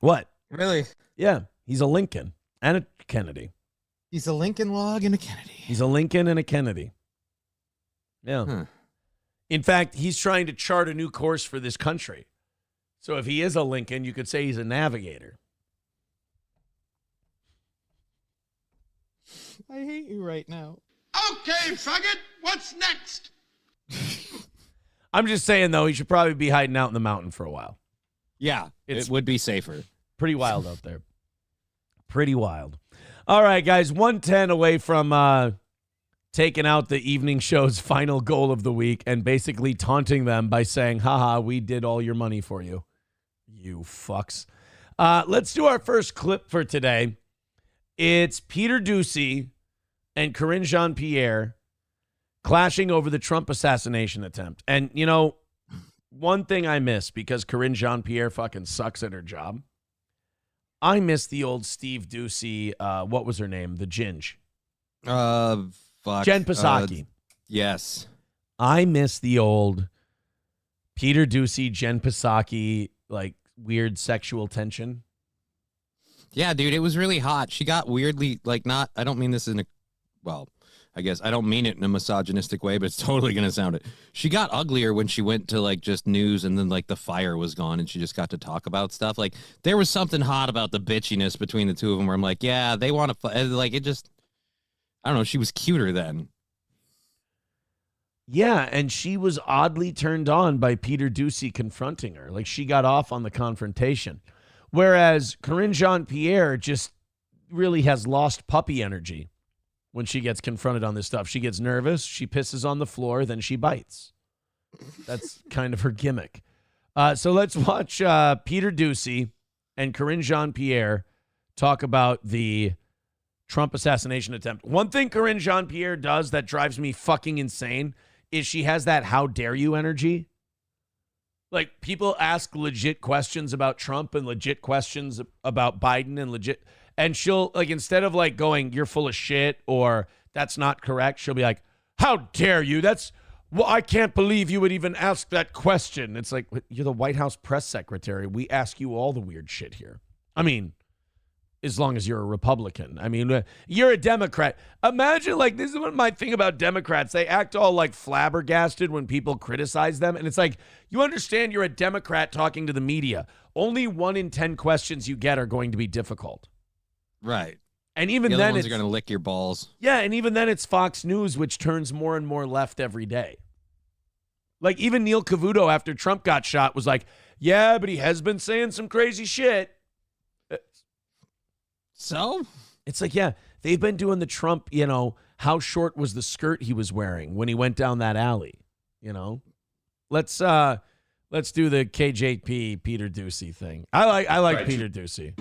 S3: What?
S4: Really?
S3: Yeah, he's a Lincoln and a Kennedy.
S4: He's a Lincoln log and a Kennedy.
S3: He's a Lincoln and a Kennedy. Yeah.
S4: Huh.
S3: In fact, he's trying to chart a new course for this country. So if he is a Lincoln, you could say he's a navigator.
S4: I hate you right now.
S2: Okay, faggot, what's next?
S3: I'm just saying, though, he should probably be hiding out in the mountain for a while.
S4: Yeah, it would be safer.
S3: Pretty wild out there. Pretty wild. All right, guys, 110 away from taking out the evening show's final goal of the week and basically taunting them by saying, haha, we did all your money for you. You fucks. Let's do our first clip for today. It's Peter Doocy and Corinne Jean-Pierre clashing over the Trump assassination attempt. And, one thing I miss, because Corinne Jean-Pierre fucking sucks at her job, I miss the old Steve Doocy, what was her name? The Ginge.
S4: Fuck.
S3: Jen Psaki.
S4: Yes.
S3: I miss the old Peter Doocy, Jen Psaki, like, weird sexual tension.
S4: Yeah, dude, it was really hot. She got weirdly, I don't mean this I guess I don't mean it in a misogynistic way, but it's totally going to sound it. She got uglier when she went to just news and then the fire was gone and she just got to talk about stuff. Like there was something hot about the bitchiness between the two of them where I'm like, yeah, they want to, it just, I don't know. She was cuter then.
S3: Yeah. And she was oddly turned on by Peter Doocy confronting her. Like she got off on the confrontation. Whereas Corinne Jean-Pierre just really has lost puppy energy. When she gets confronted on this stuff, she gets nervous, she pisses on the floor, then she bites. That's kind of her gimmick. So let's watch Peter Doocy and Corinne Jean-Pierre talk about the Trump assassination attempt. One thing Corinne Jean-Pierre does that drives me fucking insane is she has that how dare you energy. Like people ask legit questions about Trump and legit questions about Biden and legit... And she'll, instead of, going, you're full of shit or that's not correct, she'll be like, how dare you? I can't believe you would even ask that question. It's like, you're the White House press secretary. We ask you all the weird shit here. I mean, as long as you're a Republican. I mean, you're a Democrat. Imagine, this is what my thing about Democrats. They act all, flabbergasted when people criticize them. And it's like, you understand you're a Democrat talking to the media. Only 1 in 10 questions you get are going to be difficult.
S4: Right.
S3: And even
S4: The
S3: then,
S4: other ones
S3: it's
S4: are going to lick your balls.
S3: yeah, and even then, it's Fox News, which turns more and more left every day. Like even Neil Cavuto, after Trump got shot, was like, "Yeah, but he has been saying some crazy shit."
S4: So
S3: It's like, yeah, they've been doing the Trump, how short was the skirt he was wearing when he went down that alley, Let's do the KJP Peter Ducey thing. I like
S5: Right.
S3: Peter Ducey.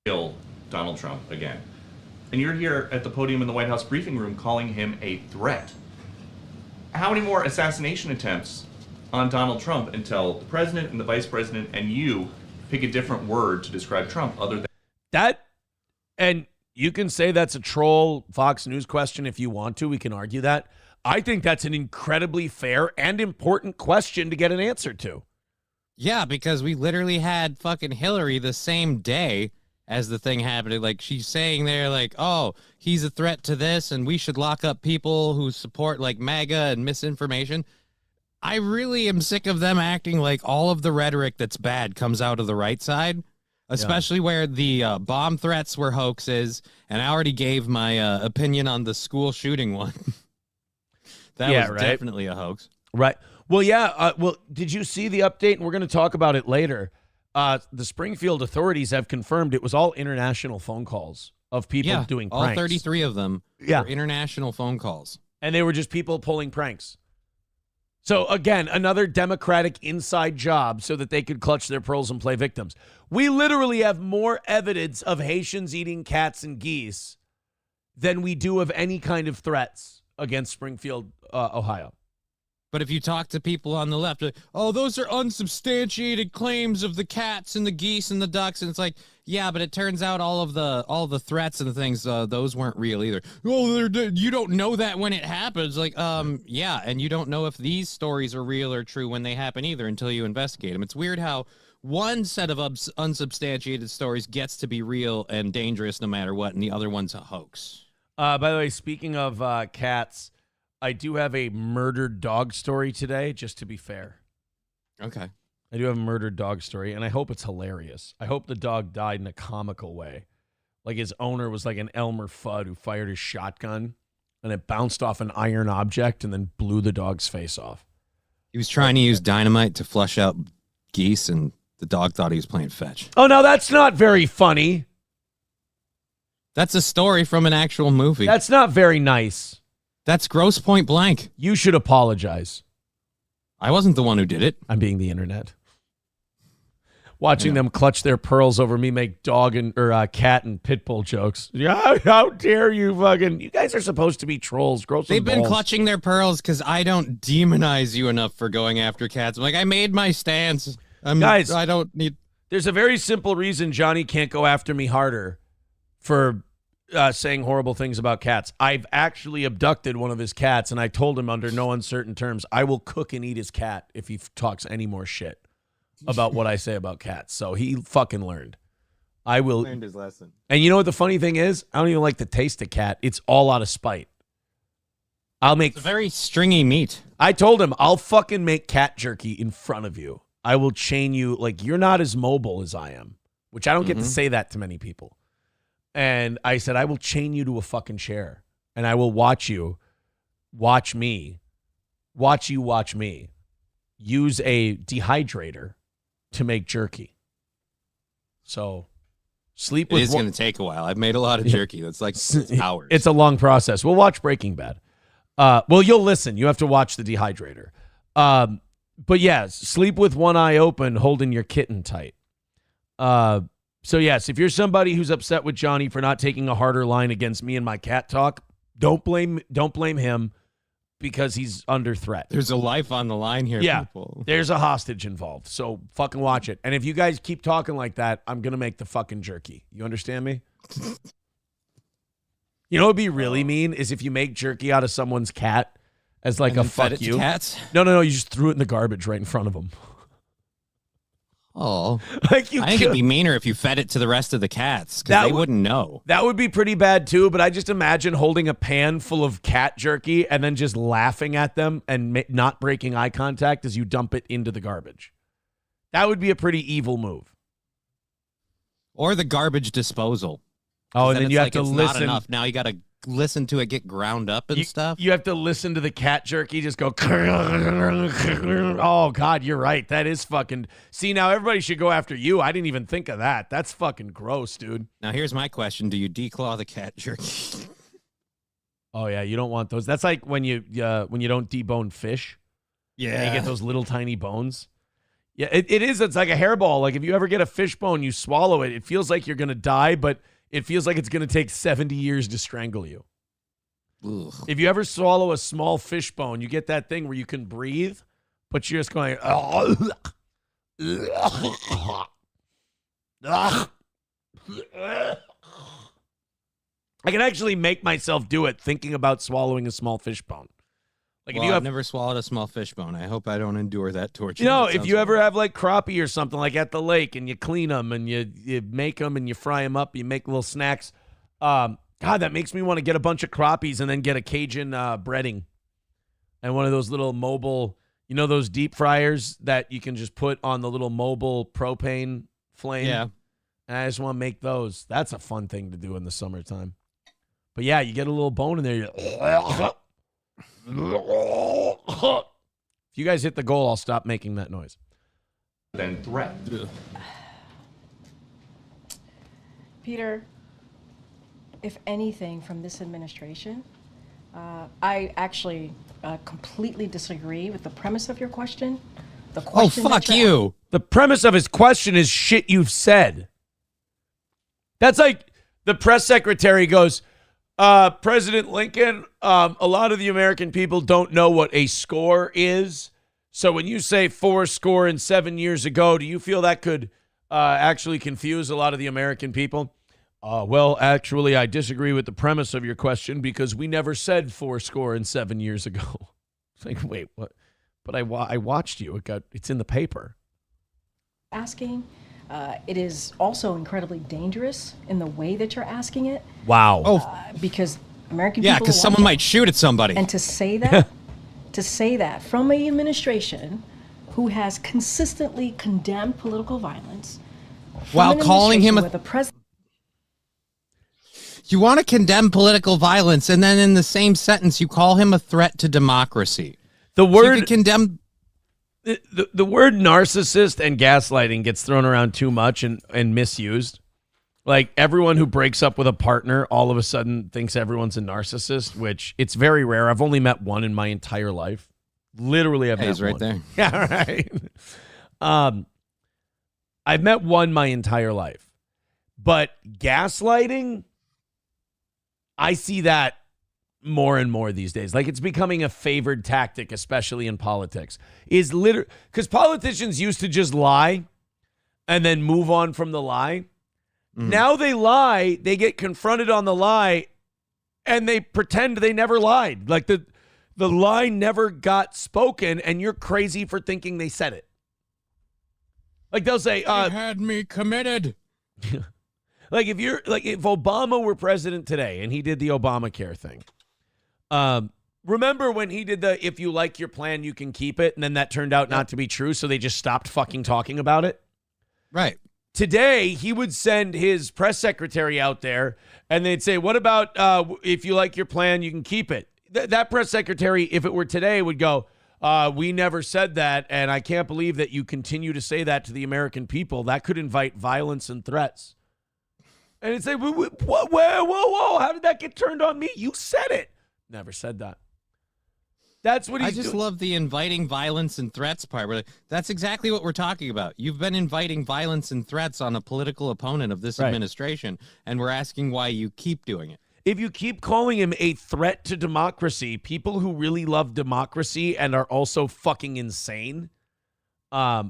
S5: Kill Donald Trump again. And you're here at the podium in the White House briefing room calling him a threat. How many more assassination attempts on Donald Trump until the president and the vice president and you pick a different word to describe Trump other than
S3: That, and you can say that's a troll Fox News question if you want to. We can argue that. I think that's an incredibly fair and important question to get an answer to.
S4: yeah, because we literally had fucking Hillary the same day as the thing happened. Like she's saying there, like, oh, he's a threat to this, and we should lock up people who support like MAGA and misinformation. I really am sick of them acting like all of the rhetoric that's bad comes out of the right side, especially where the bomb threats were hoaxes. And I already gave my opinion on the school shooting one. That
S3: Yeah,
S4: was
S3: right.
S4: definitely a hoax.
S3: Right. Well, yeah. Did you see the update? And we're going to talk about it later. The Springfield authorities have confirmed it was all international phone calls of people doing
S4: all
S3: pranks.
S4: 33 of them were international phone calls.
S3: And they were just people pulling pranks. So, again, another Democratic inside job so that they could clutch their pearls and play victims. We literally have more evidence of Haitians eating cats and geese than we do of any kind of threats against Springfield, Ohio.
S4: But if you talk to people on the left, like, oh, those are unsubstantiated claims of the cats and the geese and the ducks, and it's like, yeah, but it turns out all the threats and the things, those weren't real either. Oh, you don't know that when it happens, like, yeah, and you don't know if these stories are real or true when they happen either until you investigate them. It's weird how one set of unsubstantiated stories gets to be real and dangerous no matter what, and the other one's a hoax.
S3: By the way, speaking of cats, I do have a murdered dog story today, just to be fair.
S4: Okay.
S3: I do have a murdered dog story, and I hope it's hilarious. I hope the dog died in a comical way. Like his owner was like an Elmer Fudd who fired his shotgun, and it bounced off an iron object and then blew the dog's face off.
S4: He was trying to use dynamite to flush out geese, and the dog thought he was playing fetch.
S3: Oh, no, that's not very funny.
S4: That's a story from an actual movie.
S3: That's not very nice.
S4: That's gross point blank.
S3: You should apologize.
S4: I wasn't the one who did it.
S3: I'm being the internet. Watching them clutch their pearls over me make dog or cat and pit bull jokes. Yeah, how dare you fucking... You guys are supposed to be trolls. Grow some
S4: They've been
S3: balls.
S4: clutching their pearls because I don't demonize you enough for going after cats. I'm like, I made my stance.
S3: Guys,
S4: I don't need...
S3: There's a very simple reason Johnny can't go after me harder for saying horrible things about cats. I've actually abducted one of his cats, and I told him under no uncertain terms, I will cook and eat his cat if he talks any more shit about what I say about cats. So he fucking learned. I will.
S4: Learned his lesson.
S3: And you know what the funny thing is? I don't even like the taste of cat. It's all out of spite. I'll make...
S4: It's very stringy meat.
S3: I told him, I'll fucking make cat jerky in front of you. I will chain you. Like, you're not as mobile as I am, which I don't get to say that to many people. And I said, I will chain you to a fucking chair, and I will watch you, watch me, watch you watch me use a dehydrator to make jerky. So sleep with
S4: It's going to take a while. I've made a lot of jerky. That's like hours.
S3: It's a long process. We'll watch Breaking Bad. Well, you'll listen. You have to watch the dehydrator. But yeah, sleep with one eye open, holding your kitten tight. So yes, if you're somebody who's upset with Johnny for not taking a harder line against me and my cat talk, don't blame him because he's under threat.
S4: There's a life on the line here,
S3: Yeah,
S4: people.
S3: there's a hostage involved. So fucking watch it. And if you guys keep talking like that, I'm going to make the fucking jerky. You understand me? You know what would be really mean is if you make jerky out of someone's cat as like
S4: And
S3: a
S4: then fed
S3: fuck
S4: it to
S3: you.
S4: cats?
S3: No, you just threw it in the garbage right in front of them.
S4: Oh.
S3: Like you
S4: I think
S3: kill-
S4: it'd be meaner if you fed it to the rest of the cats
S3: That
S4: because they
S3: would-
S4: wouldn't know.
S3: That would be pretty bad too, but I just imagine holding a pan full of cat jerky and then just laughing at them and not breaking eye contact as you dump it into the garbage. That would be a pretty evil move.
S4: Or the garbage disposal.
S3: Oh, and then
S4: it's
S3: you have
S4: like
S3: to
S4: it's
S3: listen.
S4: Not enough. Now you got to listen to it get ground up and stuff.
S3: You have to listen to the cat jerky just go. Oh God, you're right. That is fucking. See, now everybody should go after you. I didn't even think of that. That's fucking gross, dude.
S4: Now here's my question: do you declaw the cat jerky?
S3: Oh yeah, you don't want those. That's like when you don't debone fish.
S4: Yeah,
S3: and you get those little tiny bones. Yeah, it is. It's like a hairball. Like if you ever get a fish bone, you swallow it. It feels like you're gonna die, but it feels like it's gonna take 70 years to strangle you.
S4: Ugh.
S3: If you ever swallow a small fish bone, you get that thing where you can breathe, but you're just going. I can actually make myself do it thinking about swallowing a small fish bone. Like
S4: Well,
S3: if you
S4: I've
S3: have,
S4: never swallowed a small fish bone. I hope I don't endure that torture.
S3: you know,
S4: That
S3: if
S4: sounds
S3: you ever
S4: horrible.
S3: have like crappie or something like at the lake and you clean them and you make them and you fry them up, you make little snacks. God, that makes me want to get a bunch of crappies and then get a Cajun breading and one of those little mobile, you know, those deep fryers that you can just put on the little mobile propane flame.
S4: Yeah.
S3: And I just want to make those. That's a fun thing to do in the summertime. But yeah, you get a little bone in there. If you guys hit the goal, I'll stop making that noise.
S5: Than threat.
S6: Peter, if anything from this administration, I actually completely disagree with the premise of your question. The
S4: Oh,
S6: question that
S4: fuck
S6: you're
S4: you.
S3: The premise of his question is shit you've said. That's like the press secretary goes, President Lincoln, a lot of the American people don't know what a score is. So when you say 7 years ago, do you feel that could actually confuse a lot of the American people? Well, actually, I disagree with the premise of your question because we never said 7 years ago. It's like, wait, what? But I watched you. It's in the paper.
S6: asking. It is also incredibly dangerous in the way that you're asking it.
S3: Wow.
S6: Because American
S4: Yeah,
S6: people
S4: because
S6: are
S4: someone
S6: watching.
S4: might shoot at somebody.
S6: And to say that from an administration who has consistently condemned political violence, from
S4: While
S6: an
S4: calling him
S6: administration where the president
S4: You want to condemn political violence, and then in the same sentence, you call him a threat to democracy.
S3: The
S4: So you
S3: word
S4: could condemn.
S3: the word narcissist and gaslighting gets thrown around too much and misused. Like everyone who breaks up with a partner all of a sudden thinks everyone's a narcissist, which it's very rare. I've only met one in my entire life. Literally, I've met
S4: He's right
S3: one.
S4: there.
S3: Yeah, right. I've met one my entire life. But gaslighting, I see that more and more these days. Like it's becoming a favored tactic, especially in politics. Is literally because politicians used to just lie and then move on from the lie. Now they lie, they get confronted on the lie, and they pretend they never lied. Like the lie never got spoken, and you're crazy for thinking they said it. Like they'll say,
S4: had me committed.
S3: like if Obama were president today and he did the Obamacare thing. Remember when he did the if you like your plan, you can keep it, and then that turned out not to be true, so they just stopped fucking talking about it?
S4: Right.
S3: Today, he would send his press secretary out there, and they'd say, what about if you like your plan, you can keep it? That press secretary, if it were today, would go, we never said that, and I can't believe that you continue to say that to the American people. That could invite violence and threats. And it'd say, whoa, how did that get turned on me? You said it. Never said that. That's what he's
S4: I just
S3: doing.
S4: love the inviting violence and threats part. We're like, that's exactly what we're talking about. You've been inviting violence and threats on a political opponent of this
S3: Right.
S4: administration, and we're asking why you keep doing it.
S3: If you keep calling him a threat to democracy, people who really love democracy and are also fucking insane,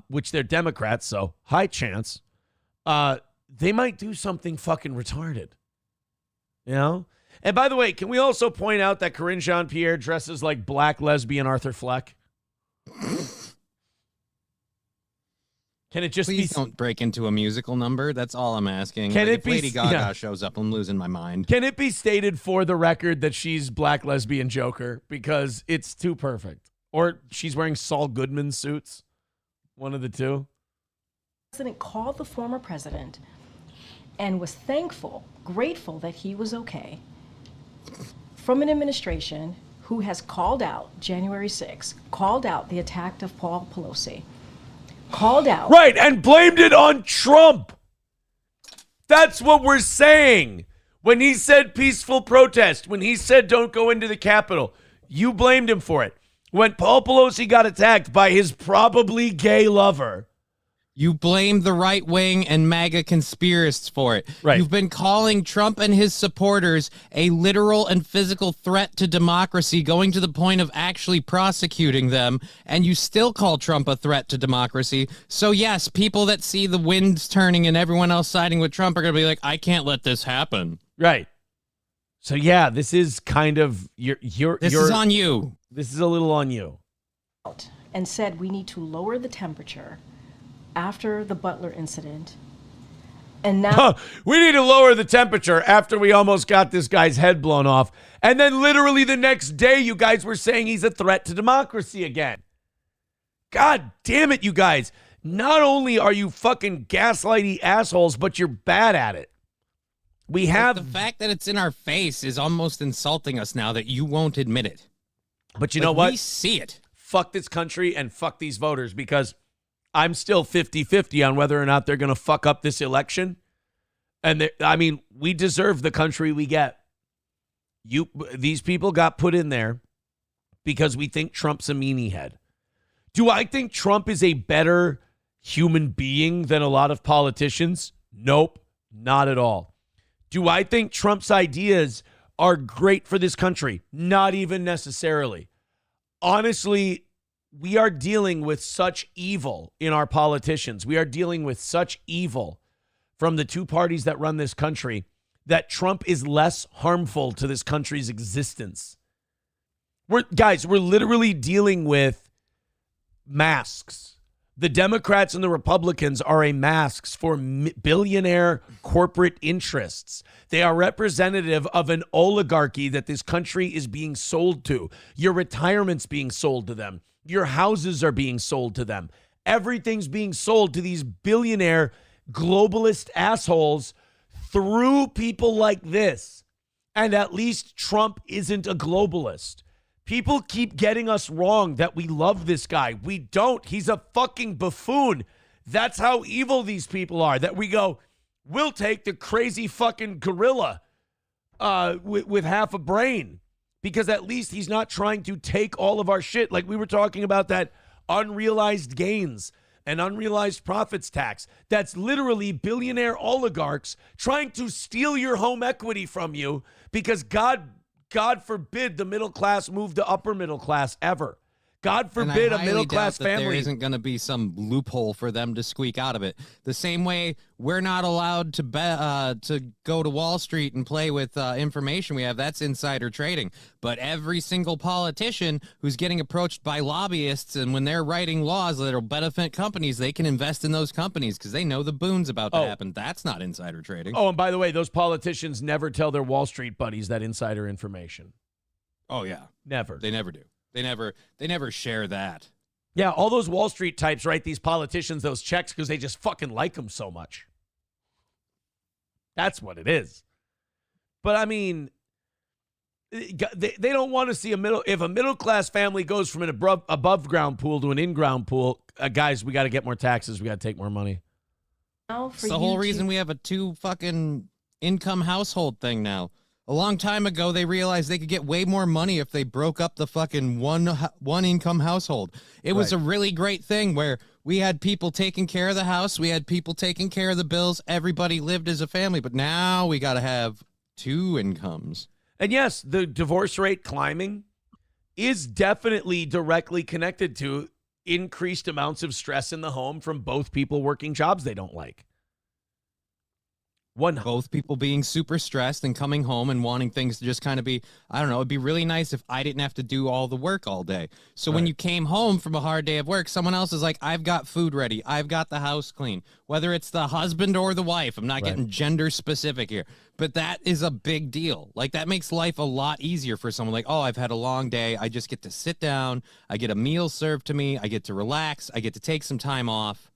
S3: which they're Democrats, so high chance, they might do something fucking retarded. You know? And by the way, can we also point out that Corinne Jean-Pierre dresses like black lesbian Arthur Fleck? Can it just
S4: Please
S3: be...
S4: don't break into a musical number. That's all I'm asking.
S3: Can
S4: Like,
S3: it
S4: if
S3: be-
S4: Lady Gaga
S3: yeah.
S4: shows up, I'm losing my mind.
S3: Can it be stated for the record that she's black lesbian Joker? Because it's too perfect. Or she's wearing Saul Goodman suits. One of the two.
S6: called the former president and was thankful, grateful that he was okay, from an administration who has called out January 6th, called out the attack of Paul Pelosi, called out.
S3: Right, and blamed it on Trump. That's what we're saying. When he said peaceful protest, when he said don't go into the Capitol, you blamed him for it. When Paul Pelosi got attacked by his probably gay lover,
S4: you blame the right wing and MAGA conspiracists for it.
S3: Right.
S4: You've been calling Trump and his supporters a literal and physical threat to democracy, going to the point of actually prosecuting them, and you still call Trump a threat to democracy. So yes, people that see the winds turning and everyone else siding with Trump are going to be like, I can't let this happen.
S3: right. So yeah, this is kind of
S4: This is on you.
S3: This is a little on you.
S6: And said we need to lower the temperature after the Butler incident. And now
S3: We need to lower the temperature after we almost got this guy's head blown off. And then literally the next day, you guys were saying he's a threat to democracy again. God damn it, you guys. Not only are you fucking gaslighty assholes, but you're bad at it. We have...
S4: The fact that it's in our face is almost insulting us now that you won't admit it.
S3: But you know what?
S4: We see it.
S3: Fuck this country and fuck these voters, because I'm still 50-50 on whether or not they're going to fuck up this election. And I mean, we deserve the country we get. These people got put in there because we think Trump's a meanie head. Do I think Trump is a better human being than a lot of politicians? Nope, not at all. Do I think Trump's ideas are great for this country? Not even necessarily. Honestly, we are dealing with such evil in our politicians. We are dealing with such evil from the two parties that run this country that Trump is less harmful to this country's existence. We're literally dealing with masks. The Democrats and the Republicans are masks for billionaire corporate interests. They are representative of an oligarchy that this country is being sold to. Your retirement's being sold to them. Your houses are being sold to them. Everything's being sold to these billionaire globalist assholes through people like this. And at least Trump isn't a globalist. People keep getting us wrong that we love this guy. We don't. He's a fucking buffoon. That's how evil these people are. That we go, we'll take the crazy fucking gorilla with half a brain, because at least he's not trying to take all of our shit. Like we were talking about that unrealized gains and unrealized profits tax. That's literally billionaire oligarchs trying to steal your home equity from you because God forbid the middle class move to upper middle class ever. God forbid a middle class family.
S4: There isn't going to be some loophole for them to squeak out of it. The same way we're not allowed to go to Wall Street and play with information we have. That's insider trading. But every single politician who's getting approached by lobbyists, and when they're writing laws that will benefit companies, they can invest in those companies because they know the boon's about to happen. That's not insider trading.
S3: Oh, and by the way, those politicians never tell their Wall Street buddies that insider information.
S4: Oh, yeah.
S3: Never.
S4: They never do. They never share that.
S3: Yeah, all those Wall Street types write these politicians those checks because they just fucking like them so much. That's what it is. But I mean, they don't want to see if a middle class family goes from an above ground pool to an in ground pool. Guys, we got to get more taxes. We got to take more money.
S4: It's the whole reason we have a 2 fucking income household thing now. A long time ago, they realized they could get way more money if they broke up the fucking one income household. It was a really great thing where we had people taking care of the house. We had people taking care of the bills. Everybody lived as a family. But now we got to have 2 incomes.
S3: And yes, the divorce rate climbing is definitely directly connected to increased amounts of stress in the home from both people working jobs they don't like.
S4: Both people being super stressed and coming home and wanting things to just kind of be, I don't know, it'd be really nice if I didn't have to do all the work all day. So when you came home from a hard day of work, someone else is like, I've got food ready. I've got the house clean. Whether it's the husband or the wife, I'm not getting gender specific here, but that is a big deal. Like that makes life a lot easier for someone like, oh, I've had a long day. I just get to sit down. I get a meal served to me. I get to relax. I get to take some time off.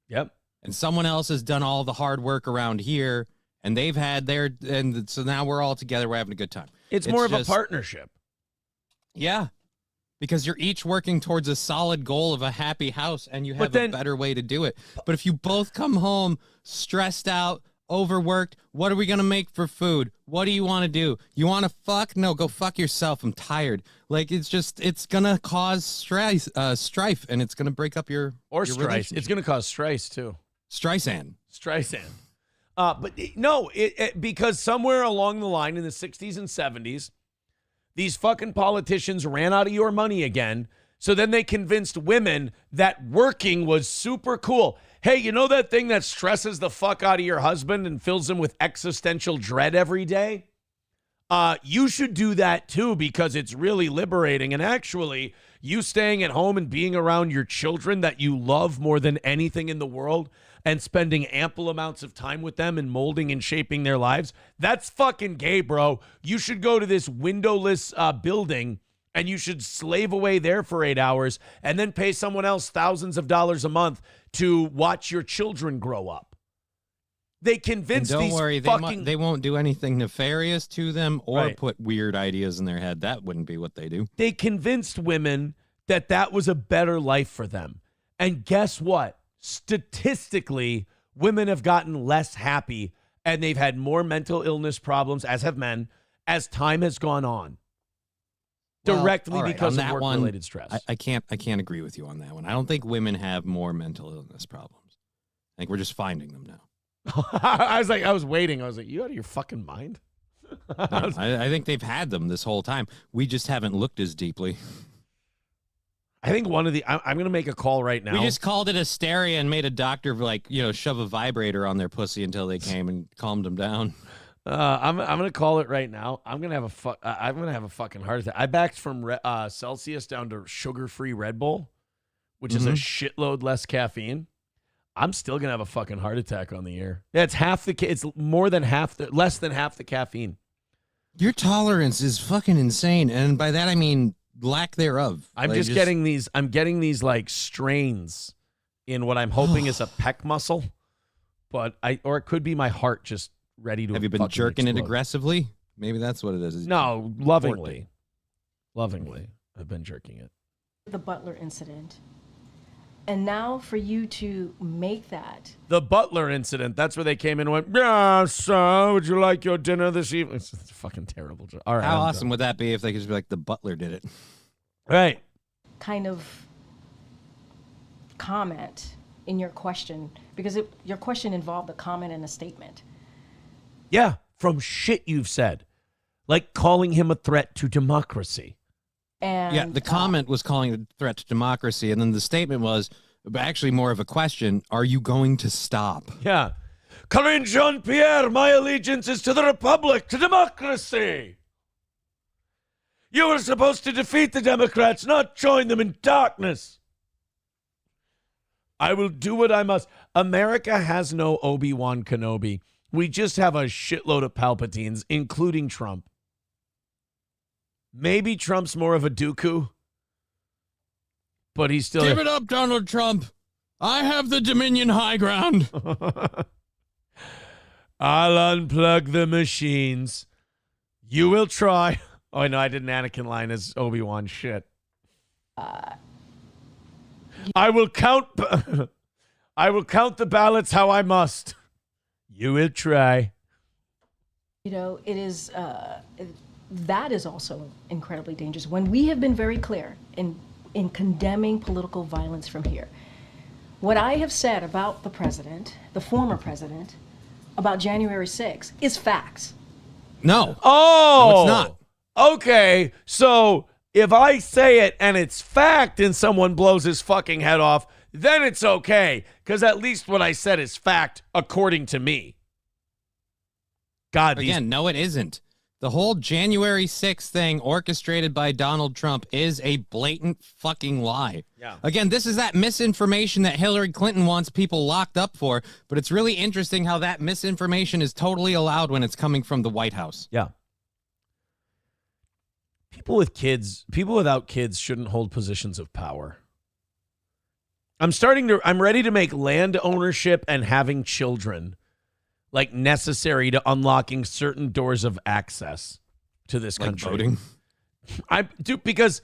S3: Yep.
S4: And someone else has done all the hard work around here, and they've had their, and so now we're all together. We're having a good time.
S3: It's more of a partnership.
S4: Yeah. Because you're each working towards a solid goal of a happy house, and you have a better way to do it. But if you both come home stressed out, overworked, what are we going to make for food? What do you want to do? You want to fuck? No, go fuck yourself. I'm tired. Like, it's going to cause strife, and it's going to break up your
S3: strife. It's going to cause strife, too.
S4: Streisand.
S3: But no, because somewhere along the line in the 60s and 70s, these fucking politicians ran out of your money again. So then they convinced women that working was super cool. Hey, you know that thing that stresses the fuck out of your husband and fills him with existential dread every day? You should do that too, because it's really liberating. And actually, you staying at home and being around your children that you love more than anything in the world and spending ample amounts of time with them and molding and shaping their lives, that's fucking gay, bro. You should go to this windowless building and you should slave away there for 8 hours and then pay someone else thousands of dollars a month to watch your children grow up. They convinced
S4: and
S3: don't
S4: these worry,
S3: fucking...
S4: they won't do anything nefarious to them or put weird ideas in their head. That wouldn't be what they do.
S3: They convinced women that that was a better life for them. And guess what? Statistically, women have gotten less happy and they've had more mental illness problems, as have men, as time has gone on. Directly because of work-related stress.
S4: I can't agree with you on that one. I don't think women have more mental illness problems. I think we're just finding them now.
S3: I was waiting. I was like, you out of your fucking mind?
S4: No, I think they've had them this whole time. We just haven't looked as deeply.
S3: I think one of the... I'm going to make a call right now.
S4: We just called it hysteria and made a doctor, shove a vibrator on their pussy until they came and calmed them down.
S3: I'm going to call it right now. I'm going to have a fucking heart attack. I backed from Celsius down to sugar-free Red Bull, which is a shitload less caffeine. I'm still going to have a fucking heart attack on the air. Yeah, it's more than less than half the caffeine.
S4: Your tolerance is fucking insane. And by that, I mean lack thereof.
S3: I'm getting these like strains in what I'm hoping is a pec muscle, or it could be my heart just ready to.
S4: Have you been jerking it aggressively? Maybe that's what it is.
S3: No, lovingly. I've been jerking it.
S6: The Butler incident. And now for you to make that.
S3: The Butler incident, that's where they came in and went, yeah, so would you like your dinner this evening? It's a fucking terrible joke. All right.
S4: How awesome would that be if they could just be like, the Butler did it?
S3: Right.
S6: Kind of comment in your question, because your question involved a comment and a statement.
S3: Yeah, from shit you've said. Like calling him a threat to democracy.
S6: And,
S4: yeah, the comment was calling it a threat to democracy, and then the statement was actually more of a question. Are you going to stop?
S3: Yeah. Corinne Jean-Pierre, my allegiance is to the Republic, to democracy. You were supposed to defeat the Democrats, not join them in darkness. I will do what I must. America has no Obi-Wan Kenobi. We just have a shitload of Palpatines, including Trump. Maybe Trump's more of a Dooku, but he's still...
S4: Give it up, Donald Trump. I have the Dominion high ground.
S3: I'll unplug the machines. You will try. Oh, no, I did an Anakin line as Obi-Wan. Shit. I will count... I will count the ballots how I must. You will try.
S6: You know, it is... that is also incredibly dangerous. When we have been very clear in condemning political violence from here, what I have said about the president, the former president, about January 6th is facts.
S4: No.
S3: Oh!
S4: No, it's not.
S3: Okay, so if I say it and it's fact and someone blows his fucking head off, then it's okay, because at least what I said is fact according to me. God,
S4: again, no, it isn't. The whole January 6th thing orchestrated by Donald Trump is a blatant fucking lie.
S3: Yeah.
S4: Again, this is that misinformation that Hillary Clinton wants people locked up for, but it's really interesting how that misinformation is totally allowed when it's coming from the White House.
S3: Yeah. People without kids shouldn't hold positions of power. I'm ready to make land ownership and having children like necessary to unlocking certain doors of access to this
S4: Like
S3: country.
S4: voting.
S3: Because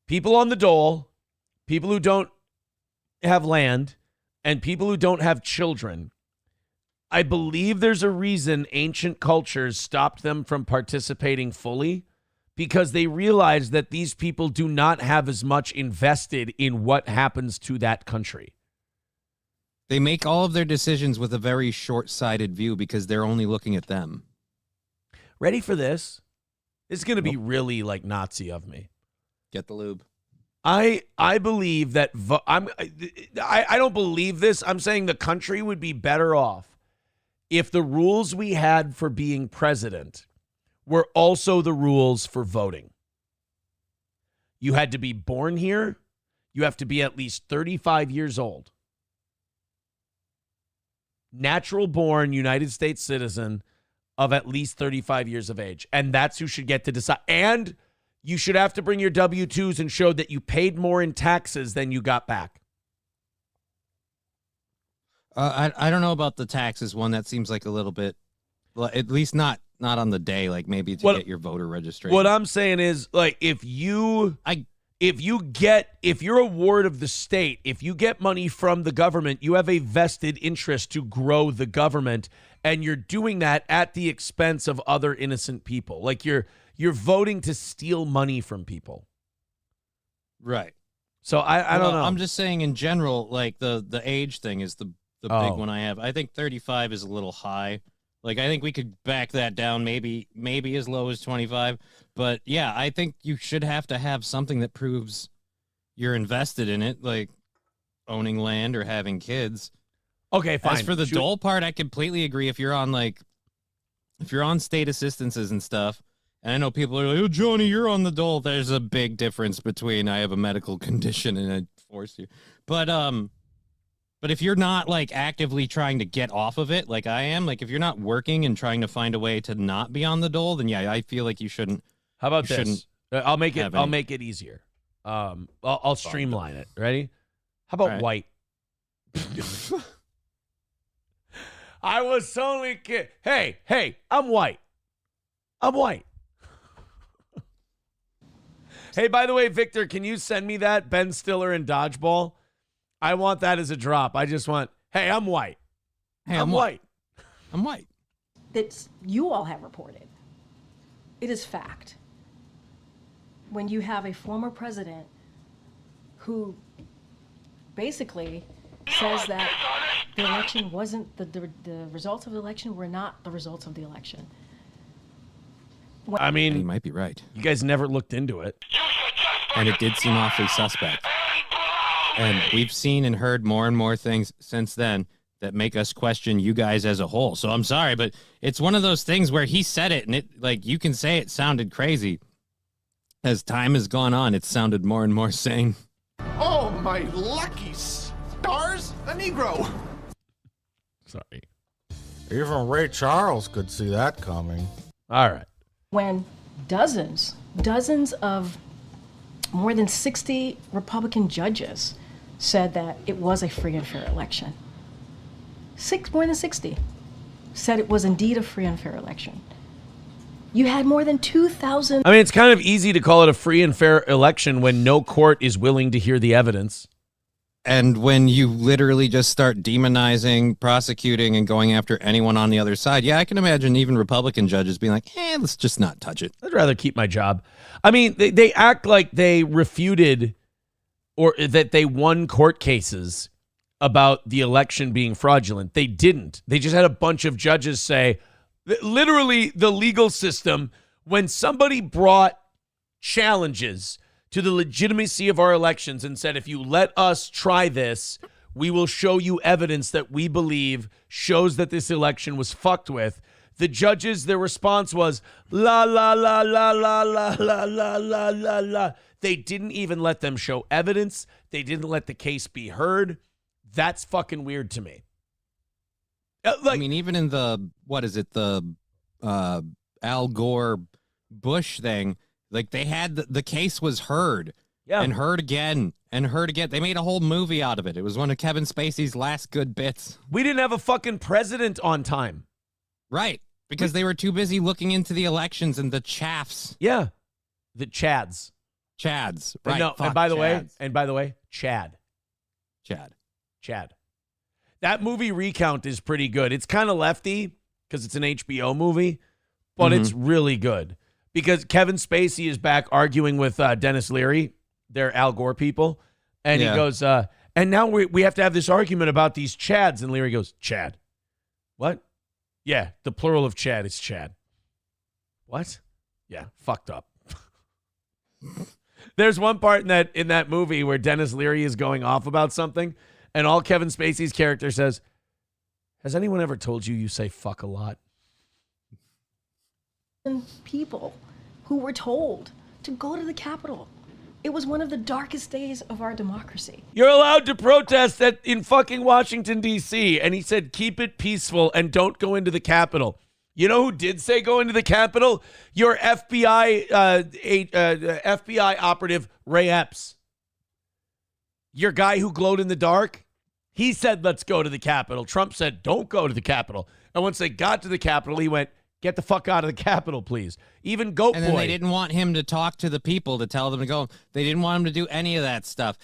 S3: people on the dole, people who don't have land, and people who don't have children, I believe there's a reason ancient cultures stopped them from participating fully, because they realized that these people do not have as much invested in what happens to that country.
S4: They make all of their decisions with a very short-sighted view because they're only looking at them.
S3: Ready for this? This is going to be really like Nazi of me.
S4: Get the lube.
S3: I believe that I don't believe this. I'm saying the country would be better off if the rules we had for being president were also the rules for voting. You had to be born here. You have to be at least 35 years old. Natural born United States citizen of at least 35 years of age. And that's who should get to decide. And you should have to bring your W-2s and show that you paid more in taxes than you got back.
S4: I don't know about the taxes one. That seems like a little bit, at least not on the day, like maybe to get your voter registration.
S3: What I'm saying is, like, if you're a ward of the state, if you get money from the government, you have a vested interest to grow the government, and you're doing that at the expense of other innocent people. Like you're voting to steal money from people.
S4: Right.
S3: So I don't know.
S4: I'm just saying in general, like the age thing is the big one I have. I think 35 is a little high. Like, I think we could back that down, maybe as low as 25. But yeah, I think you should have to have something that proves you're invested in it, like owning land or having kids.
S3: Okay, fine.
S4: As for the dole part, I completely agree. If you're on state assistances and stuff, and I know people are like, "Oh, Johnny, you're on the dole." There's a big difference between I have a medical condition and I force you. But if you're not like actively trying to get off of it, like I am, like if you're not working and trying to find a way to not be on the dole, then yeah, I feel like you shouldn't.
S3: How about this? I'll make it easier. I'll streamline it. Ready? How about white? I was only kidding. Hey, I'm white. I'm white. Hey, by the way, Victor, can you send me that Ben Stiller in Dodgeball? I want that as a drop. I just want, hey, I'm white.
S4: Hey,
S3: I'm white.
S4: I'm white.
S6: That you all have reported. It is fact. When you have a former president who basically says that the election wasn't, the results of the election were not the results of the election.
S3: I mean,
S4: you might be right.
S3: You guys never looked into it.
S4: And it did seem awfully suspect. And we've seen and heard more and more things since then that make us question you guys as a whole. So I'm sorry, but it's one of those things where he said it and it, like, you can say it sounded crazy. As time has gone on, it sounded more and more sane.
S7: Oh, my lucky stars, a Negro.
S3: Sorry.
S8: Even Ray Charles could see that coming.
S3: All right.
S6: When dozens of more than 60 Republican judges said that it was a free and fair election. More than 60 said it was indeed a free and fair election. You had more than 2,000.
S3: I mean, it's kind of easy to call it a free and fair election when no court is willing to hear the evidence.
S4: And when you literally just start demonizing, prosecuting, and going after anyone on the other side, yeah, I can imagine even Republican judges being like, let's just not touch it.
S3: I'd rather keep my job. I mean, they act like they refuted or that they won court cases about the election being fraudulent. They didn't. They just had a bunch of judges say, literally, the legal system, when somebody brought challenges to the legitimacy of our elections and said, if you let us try this, we will show you evidence that we believe shows that this election was fucked with. The judges, their response was, la, la, la, la, la, la, la, la, la, la, la. They didn't even let them show evidence. They didn't let the case be heard. That's fucking weird to me.
S4: I mean, even in the, the Al Gore Bush thing, like they had the case was heard
S3: Yeah.
S4: And Heard Again. And Heard Again. They made a whole movie out of it. It was one of Kevin Spacey's last good bits.
S3: We didn't have a fucking president on time.
S4: Right. Because they were too busy looking into the elections and the chaffs.
S3: Yeah. The Chads.
S4: Chads.
S3: And
S4: Right.
S3: no,
S4: Fuck,
S3: and by the
S4: Chads.
S3: way, Chad.
S4: Chad.
S3: That movie Recount is pretty good. It's kind of lefty because it's an HBO movie, but it's really good because Kevin Spacey is back arguing with Dennis Leary, their Al Gore people, and he goes, and now we have to have this argument about these Chads, and Leary goes, Chad, what? Yeah, the plural of Chad is Chad. What? Yeah, fucked up. There's one part in that movie where Dennis Leary is going off about something, and all Kevin Spacey's character says, has anyone ever told you say fuck a lot?
S6: People who were told to go to the Capitol. It was one of the darkest days of our democracy.
S3: You're allowed to protest in fucking Washington, D.C., and he said keep it peaceful and don't go into the Capitol. You know who did say go into the Capitol? Your FBI operative, Ray Epps. Your guy who glowed in the dark, he said, let's go to the Capitol. Trump said, don't go to the Capitol. And once they got to the Capitol, he went, get the fuck out of the Capitol, please. Even Goat
S4: And then
S3: Boy.
S4: they didn't want him to talk to the people to tell them to go. They didn't want him to do any of that stuff.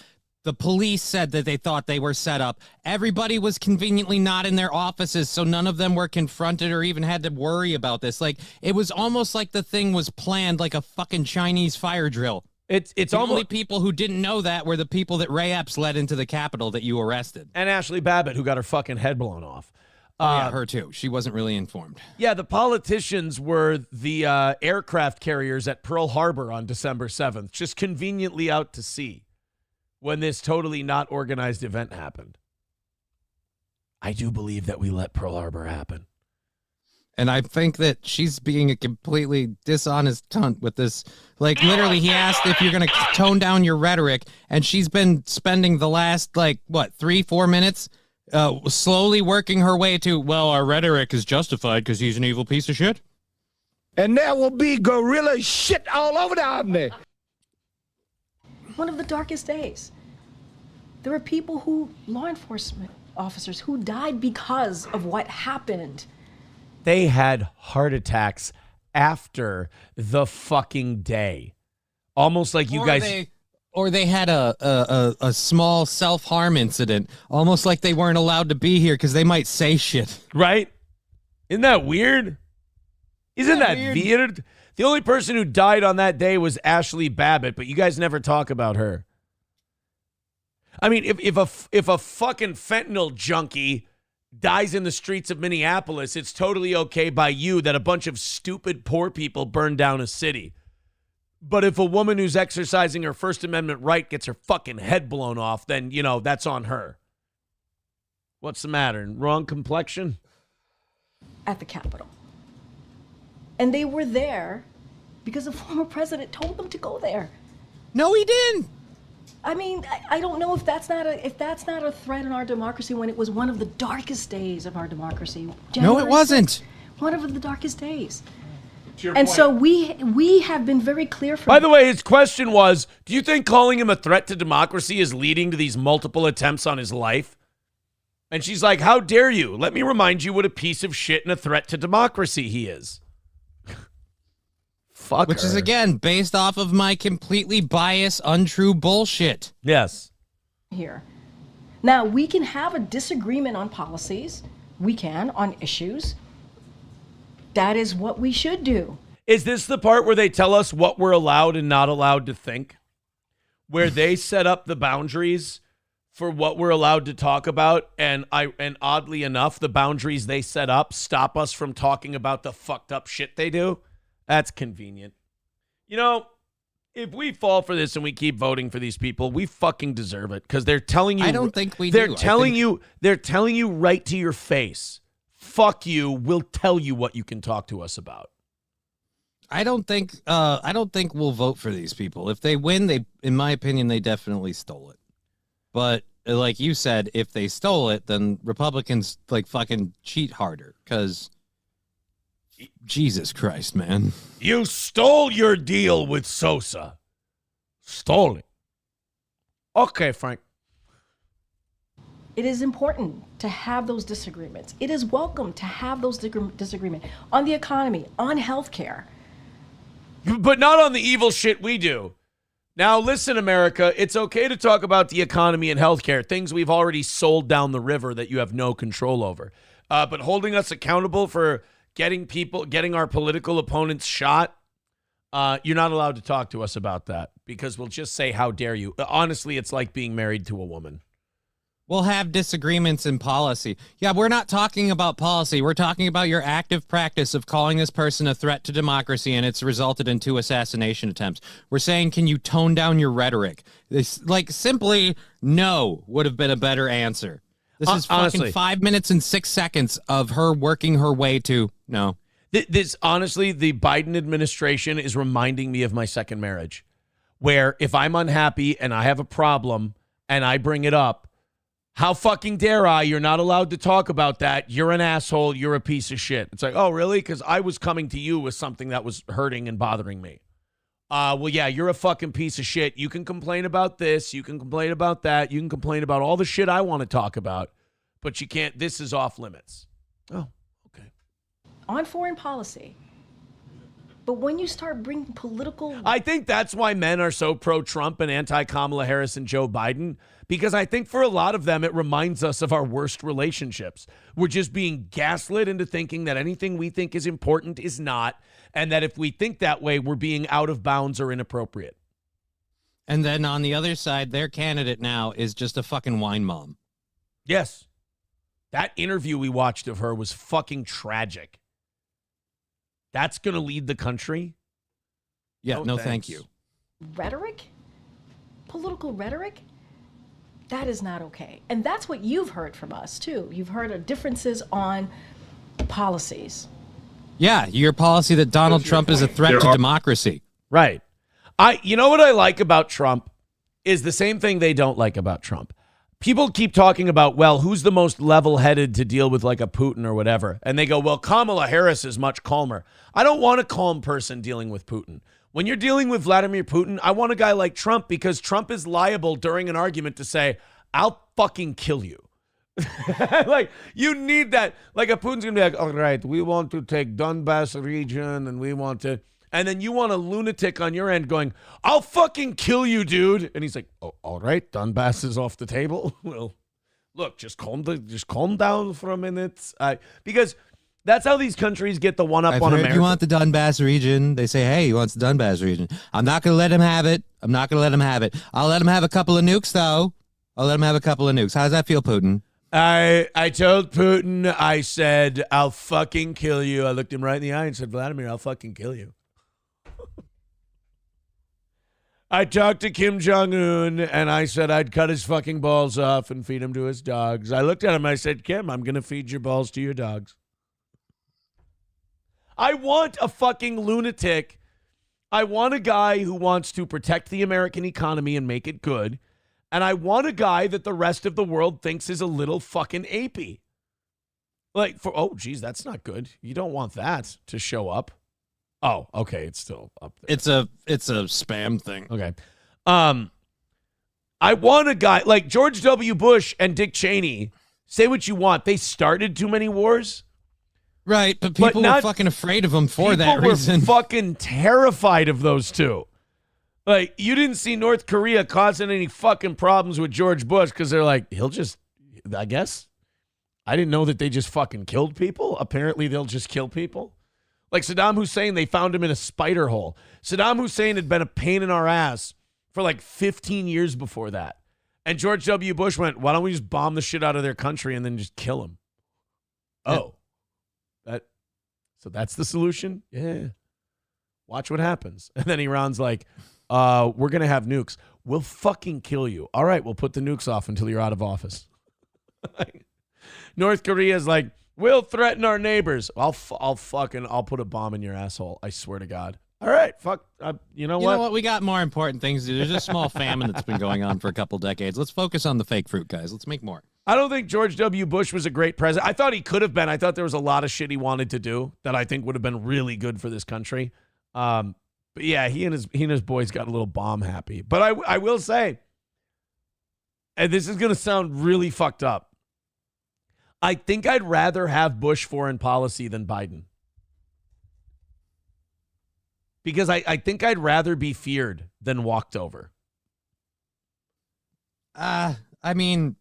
S4: The police said that they thought they were set up. Everybody was conveniently not in their offices, so none of them were confronted or even had to worry about this. Like, it was almost like the thing was planned like a fucking Chinese fire drill.
S3: It's
S4: The
S3: almost
S4: only people who didn't know that were the people that Ray Epps led into the Capitol that you arrested.
S3: and Ashley Babbitt, who got her fucking head blown off.
S4: Yeah, her too. She wasn't really informed.
S3: Yeah, the politicians were the aircraft carriers at Pearl Harbor on December 7th, just conveniently out to sea when this totally not organized event happened. I do believe that we let Pearl Harbor happen.
S4: And I think that she's being a completely dishonest cunt with this. Like, literally, he asked if you're going to tone down your rhetoric, and she's been spending the last, 3-4 minutes slowly working her way to, well, our rhetoric is justified because he's an evil piece of shit.
S9: And there will be gorilla shit all over down there.
S6: One of the darkest days. There were people law enforcement officers who died because of what happened.
S3: They had heart attacks after the fucking day. Almost like you guys...
S4: Or they had a small self-harm incident, almost like they weren't allowed to be here because they might say shit.
S3: Right? Isn't that weird? Isn't that weird? The only person who died on that day was Ashley Babbitt, but you guys never talk about her. I mean, if a fucking fentanyl junkie dies in the streets of Minneapolis, it's totally okay by you that a bunch of stupid poor people burn down a city. But if a woman who's exercising her First Amendment right gets her fucking head blown off, then, that's on her. What's the matter? Wrong complexion?
S6: At the Capitol. And they were there because the former president told them to go there.
S4: No, he didn't.
S6: I mean, I don't know if that's not a threat in our democracy when it was one of the darkest days of our democracy.
S4: No,
S6: January
S4: it wasn't.
S6: 6th, one of the darkest days.
S5: To your
S6: And
S5: point.
S6: so we have been very clear from...
S3: By the way, his question was, do you think calling him a threat to democracy is leading to these multiple attempts on his life? And she's like, how dare you? Let me remind you what a piece of shit and a threat to democracy he is. Fuck
S4: Which is,
S3: her.
S4: again, based off of my completely biased, untrue bullshit.
S3: Yes.
S6: here. Now, we can have a disagreement on policies. We can, on issues. That is what we should do.
S3: Is this the part where they tell us what we're allowed and not allowed to think? Where they set up the boundaries for what we're allowed to talk about, and oddly enough, the boundaries they set up stop us from talking about the fucked up shit they do? That's convenient. If we fall for this and we keep voting for these people, we fucking deserve it because they're telling you.
S4: I don't think we
S3: they're
S4: do.
S3: Telling you. They're telling you right to your face. Fuck you. We'll tell you what you can talk to us about.
S4: I don't think we'll vote for these people. If they win, in my opinion, they definitely stole it. But like you said, if they stole it, then Republicans fucking cheat harder because Jesus Christ, man.
S3: You stole your deal with Sosa. Stole it. Okay, Frank.
S6: It is important to have those disagreements. It is welcome to have those disagreements on the economy, on healthcare.
S3: But not on the evil shit we do. Now, listen, America, it's okay to talk about the economy and healthcare, things we've already sold down the river that you have no control over. But holding us accountable for getting our political opponents shot, you're not allowed to talk to us about that because we'll just say, how dare you? Honestly, it's like being married to a woman.
S4: We'll have disagreements in policy. Yeah, we're not talking about policy. We're talking about your active practice of calling this person a threat to democracy, and it's resulted in 2 assassination attempts. We're saying, can you tone down your rhetoric? This, simply no would have been a better answer. This is fucking
S3: honestly,
S4: 5 minutes and 6 seconds of her working her way to no.
S3: This honestly, the Biden administration is reminding me of my second marriage, where if I'm unhappy and I have a problem and I bring it up, how fucking dare I? You're not allowed to talk about that. You're an asshole. You're a piece of shit. It's like, oh, really? Because I was coming to you with something that was hurting and bothering me. Well, yeah, you're a fucking piece of shit. You can complain about this. You can complain about that. You can complain about all the shit I want to talk about. But you can't. This is off limits. Oh, okay.
S6: On foreign policy. But when you start bringing political...
S3: I think that's why men are so pro-Trump and anti-Kamala Harris and Joe Biden, because I think for a lot of them, it reminds us of our worst relationships. We're just being gaslit into thinking that anything we think is important is not, and that if we think that way, we're being out of bounds or inappropriate.
S4: And then on the other side, their candidate now is just a fucking wine mom.
S3: Yes. That interview we watched of her was fucking tragic. That's going to lead the country?
S4: Yeah, no thank you.
S6: Rhetoric? Political rhetoric? That is not okay. And that's what you've heard from us, too. You've heard of differences on policies.
S4: Yeah, your policy that Donald Trump is a threat to democracy.
S3: Right. You know what I like about Trump is the same thing they don't like about Trump. People keep talking about, well, who's the most level-headed to deal with like a Putin or whatever? And they go, well, Kamala Harris is much calmer. I don't want a calm person dealing with Putin. When you're dealing with Vladimir Putin, I want a guy like Trump because Trump is liable during an argument to say, I'll fucking kill you. Like, you need that. Like, a Putin's going to be like, all right, we want to take Donbass region and we want to... And then you want a lunatic on your end going, I'll fucking kill you, dude. And he's like, oh, all right, Donbass is off the table. Well, look, just calm down for a minute. Because that's how these countries get the one-up on America.
S4: You want the Donbass region. They say, hey, he wants the Donbass region. I'm not going to let him have it. I'll let him have a couple of nukes, though. I'll let him have a couple of nukes. How does that feel, Putin?
S3: I told Putin, I said, I'll fucking kill you. I looked him right in the eye and said, Vladimir, I'll fucking kill you. I talked to Kim Jong-un, and I said I'd cut his fucking balls off and feed him to his dogs. I looked at him, and I said, Kim, I'm going to feed your balls to your dogs. I want a fucking lunatic. I want a guy who wants to protect the American economy and make it good. And I want a guy that the rest of the world thinks is a little fucking apey. Like, oh, geez, that's not good. You don't want that to show up. Oh, okay, it's still up there.
S4: It's a spam thing.
S3: Okay. I want a guy like George W. Bush and Dick Cheney. Say what you want. They started too many wars.
S4: Right, but people were fucking afraid of them for that reason.
S3: People were fucking terrified of those two. Like, you didn't see North Korea causing any fucking problems with George Bush because they're like, he'll just, I guess. I didn't know that they just fucking killed people. Apparently, they'll just kill people. Like Saddam Hussein, they found him in a spider hole. Saddam Hussein had been a pain in our ass for like 15 years before that. And George W. Bush went, why don't we just bomb the shit out of their country and then just kill him? Oh. So that's the solution? Yeah. Watch what happens. And then Iran's like, we're going to have nukes. We'll fucking kill you. All right, we'll put the nukes off until you're out of office. North Korea's like, we'll threaten our neighbors. I'll put a bomb in your asshole. I swear to God. All right, fuck. You know what?
S4: We got more important things to do. There's a small famine that's been going on for a couple decades. Let's focus on the fake fruit, guys. Let's make more.
S3: I don't think George W. Bush was a great president. I thought he could have been. I thought there was a lot of shit he wanted to do that I think would have been really good for this country. But yeah, he and his boys got a little bomb happy. But I will say, and this is going to sound really fucked up, I think I'd rather have Bush foreign policy than Biden. Because I think I'd rather be feared than walked over.
S4: I mean,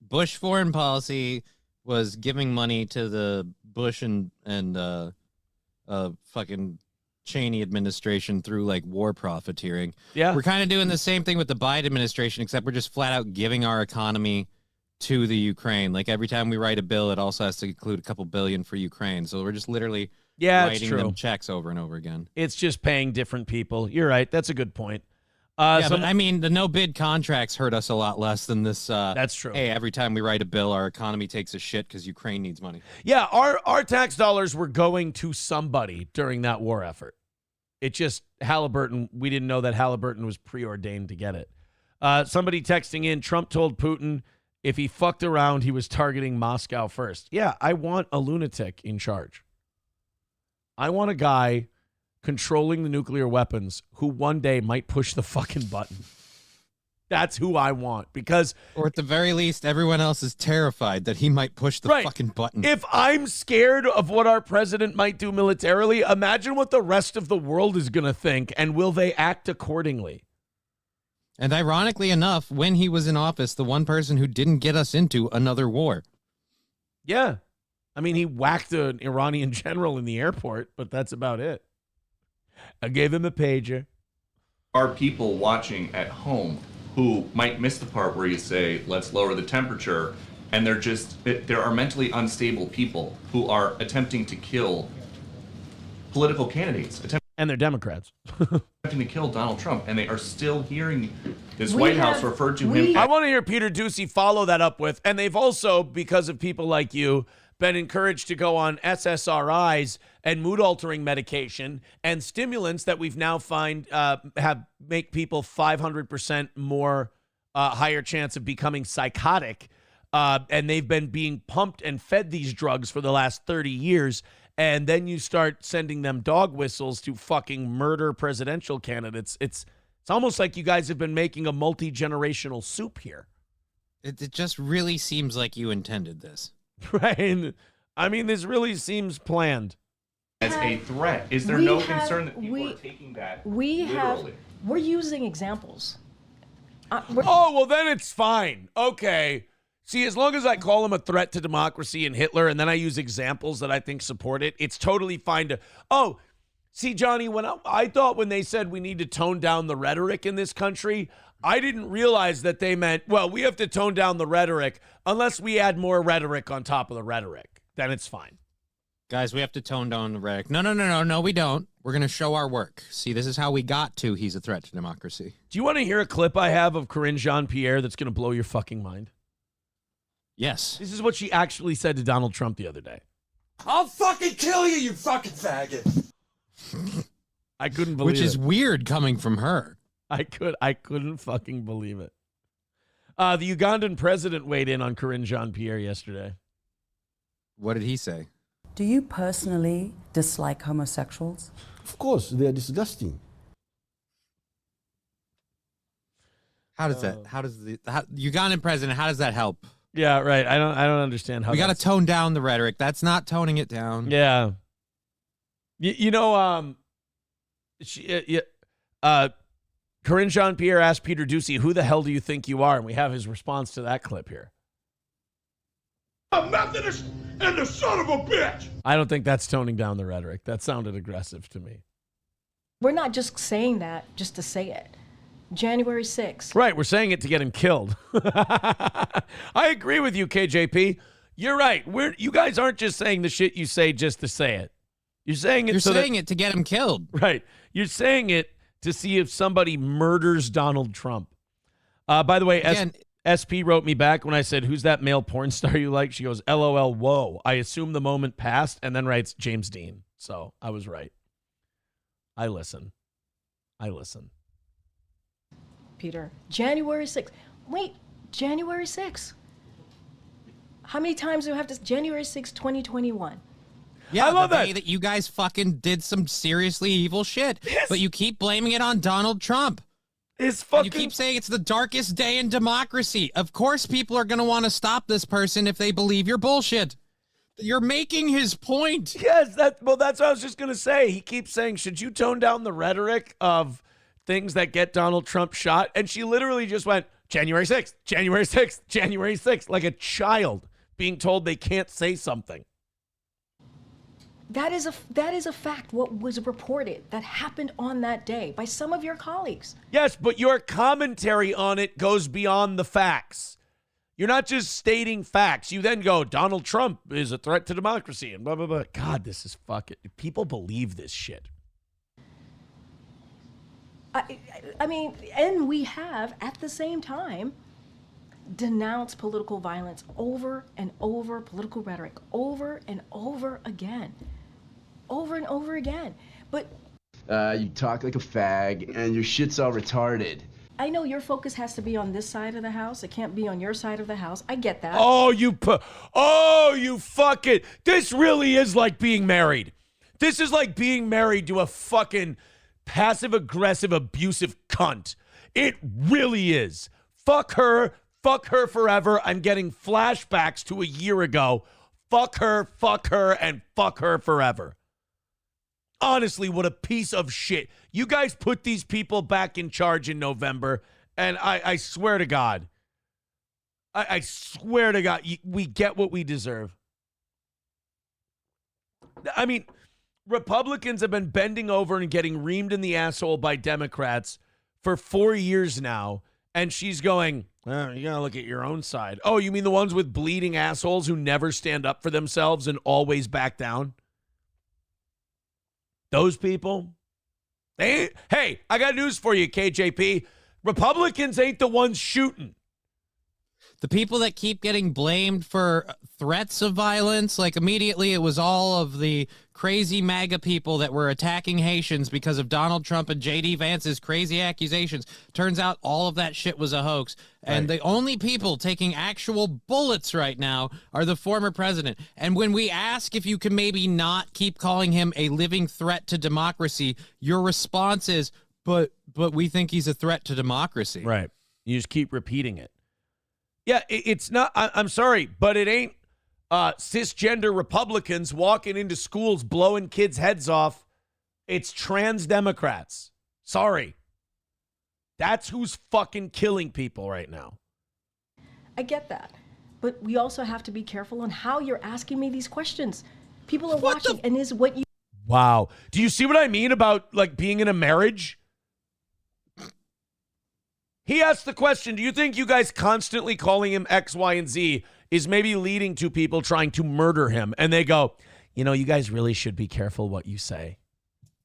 S4: Bush foreign policy was giving money to the Bush and fucking Cheney administration through like war profiteering.
S3: Yeah.
S4: We're kind of doing the same thing with the Biden administration, except we're just flat out giving our economy to the Ukraine. Like every time we write a bill, it also has to include a couple billion for Ukraine. So we're just literally writing them checks over and over again.
S3: It's just paying different people. You're right. That's a good point.
S4: But I mean, the no bid contracts hurt us a lot less than this.
S3: That's true.
S4: Hey, every time we write a bill, our economy takes a shit because Ukraine needs money.
S3: Yeah, our tax dollars were going to somebody during that war effort. It just, Halliburton, we didn't know that Halliburton was preordained to get it. Somebody texting in, Trump told Putin if he fucked around, he was targeting Moscow first. Yeah, I want a lunatic in charge. I want a guy controlling the nuclear weapons who one day might push the fucking button. That's who I want, because...
S4: Or at the very least, everyone else is terrified that he might push the fucking button.
S3: If I'm scared of what our president might do militarily, imagine what the rest of the world is going to think, and will they act accordingly?
S4: And ironically enough, when he was in office, the one person who didn't get us into another war.
S3: Yeah. I mean, he whacked an Iranian general in the airport, but that's about it. I gave him a pager.
S5: Are people watching at home who might miss the part where you say, let's lower the temperature, and there are mentally unstable people who are attempting to kill political candidates,
S3: and they're Democrats.
S5: attempting to kill Donald Trump, and they are still hearing this White House refer to him.
S3: I want to hear Peter Doocy follow that up with, and they've also, because of people like you, been encouraged to go on SSRIs and mood-altering medication and stimulants that we've now find make people 500% more higher chance of becoming psychotic. And they've been being pumped and fed these drugs for the last 30 years. And then you start sending them dog whistles to fucking murder presidential candidates. It's almost like you guys have been making a multi-generational soup here.
S4: It just really seems like you intended this.
S3: Right. I mean, this really seems planned.
S5: As a threat. Is there no concern that people are taking that literally?
S6: We're using examples.
S3: Oh, well, then it's fine. Okay. See, as long as I call him a threat to democracy and Hitler, and then I use examples that I think support it, it's totally fine to... Oh, see, Johnny, when I thought when they said we need to tone down the rhetoric in this country... I didn't realize that they meant, well, we have to tone down the rhetoric unless we add more rhetoric on top of the rhetoric. Then it's fine.
S4: Guys, we have to tone down the rhetoric. No, we don't. We're going to show our work. See, this is how we got to he's a threat to democracy.
S3: Do you want to hear a clip I have of Corinne Jean-Pierre that's going to blow your fucking mind?
S4: Yes.
S3: This is what she actually said to Donald Trump the other day.
S10: I'll fucking kill you, you fucking faggot.
S3: I couldn't believe it.
S4: Which is weird coming from her.
S3: I couldn't fucking believe it. The Ugandan president weighed in on Corinne Jean-Pierre yesterday.
S4: What did he say?
S11: Do you personally dislike homosexuals?
S10: Of course, they are disgusting.
S4: How does the Ugandan president, how does that help?
S3: Yeah, right. I don't understand how
S4: we got to tone down the rhetoric. That's not toning it down.
S3: Yeah. Corinne Jean-Pierre asked Peter Doocy, who the hell do you think you are? And we have his response to that clip here.
S9: A Methodist and the son of a bitch.
S3: I don't think that's toning down the rhetoric. That sounded aggressive to me.
S6: We're not just saying that just to say it. January 6th.
S3: Right, we're saying it to get him killed. I agree with you, KJP. You're right. You guys aren't just saying the shit you say just to say it. You're saying it
S4: to get him killed.
S3: Right. You're saying it to see if somebody murders Donald Trump. By the way, SP wrote me back when I said, who's that male porn star you like? She goes, LOL, whoa. I assume the moment passed, and then writes James Dean. So I was right. I listen.
S6: Peter, January 6th. Wait, January 6th. How many times do we have to... January 6th, 2021.
S4: Yeah,
S3: I love
S4: the day that you guys fucking did some seriously evil shit, but you keep blaming it on Donald Trump.
S3: is
S4: And
S3: fucking.
S4: you keep saying it's the darkest day in democracy. Of course, people are going to want to stop this person if they believe your bullshit. You're making his point.
S3: Yes, that's what I was just gonna say. He keeps saying, should you tone down the rhetoric of things that get Donald Trump shot? And she literally just went, January 6th, January 6th, January 6th, like a child being told they can't say something.
S6: That is a fact. What was reported that happened on that day by some of your colleagues.
S3: Yes, but your commentary on it goes beyond the facts. You're not just stating facts. You then go, Donald Trump is a threat to democracy and blah, blah, blah. God, this is fucking... People believe this shit.
S6: I mean, and we have, at the same time, denounced political violence over and over, political rhetoric over and over again. Over and over again. But...
S12: you talk like a fag, and your shit's all retarded.
S6: I know your focus has to be on this side of the house. It can't be on your side of the house. I get that.
S3: You fucking... This really is like being married. This is like being married to a fucking passive-aggressive, abusive cunt. It really is. Fuck her forever. I'm getting flashbacks to a year ago. Fuck her, and fuck her forever. Honestly, what a piece of shit. You guys put these people back in charge in November, and I swear to God, I swear to God, we get what we deserve. I mean, Republicans have been bending over and getting reamed in the asshole by Democrats for 4 years now, and she's going, oh, you gotta look at your own side. Oh, you mean the ones with bleeding assholes who never stand up for themselves and always back down? Those people, they ain't. Hey, I got news for you, KJP. Republicans ain't the ones shooting.
S4: The people that keep getting blamed for threats of violence, like immediately it was all of the crazy MAGA people that were attacking Haitians because of Donald Trump and JD Vance's crazy accusations. Turns out all of that shit was a hoax. And the only people taking actual bullets right now are the former president. And when we ask if you can maybe not keep calling him a living threat to democracy, your response is, but we think he's a threat to democracy.
S3: Right. You just keep repeating it. Yeah, it's not, I'm sorry, but it ain't cisgender Republicans walking into schools blowing kids' heads off. It's trans Democrats. Sorry. That's who's fucking killing people right now.
S6: I get that. But we also have to be careful on how you're asking me these questions. People are watching, and is what you...
S3: Wow. Do you see what I mean about, like, being in a marriage? He asked the question, do you think you guys constantly calling him X, Y, and Z is maybe leading to people trying to murder him? And they go, you know, you guys really should be careful what you say.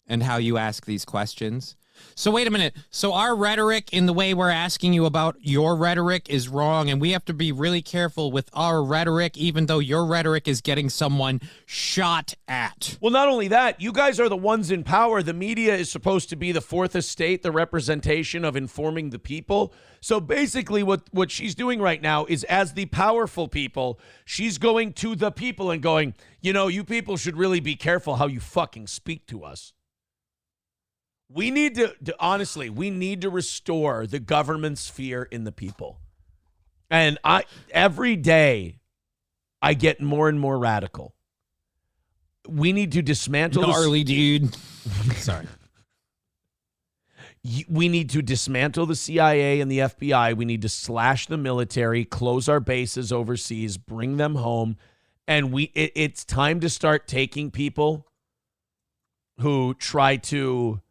S4: And how you ask these questions. So wait a minute. So our rhetoric in the way we're asking you about your rhetoric is wrong, and we have to be really careful with our rhetoric, even though your rhetoric is getting someone shot at.
S3: Well, not only that, you guys are the ones in power. The media is supposed to be the fourth estate, the representation of informing the people. So basically what she's doing right now is, as the powerful people, she's going to the people and going, you know, you people should really be careful how you fucking speak to us. We need to honestly, we need to restore the government's fear in the people. And every day I get more and more radical. We need to dismantle
S4: gnarly dude. Sorry.
S3: We need to dismantle the CIA and the FBI. We need to slash the military, close our bases overseas, bring them home. And it's time to start taking people who try to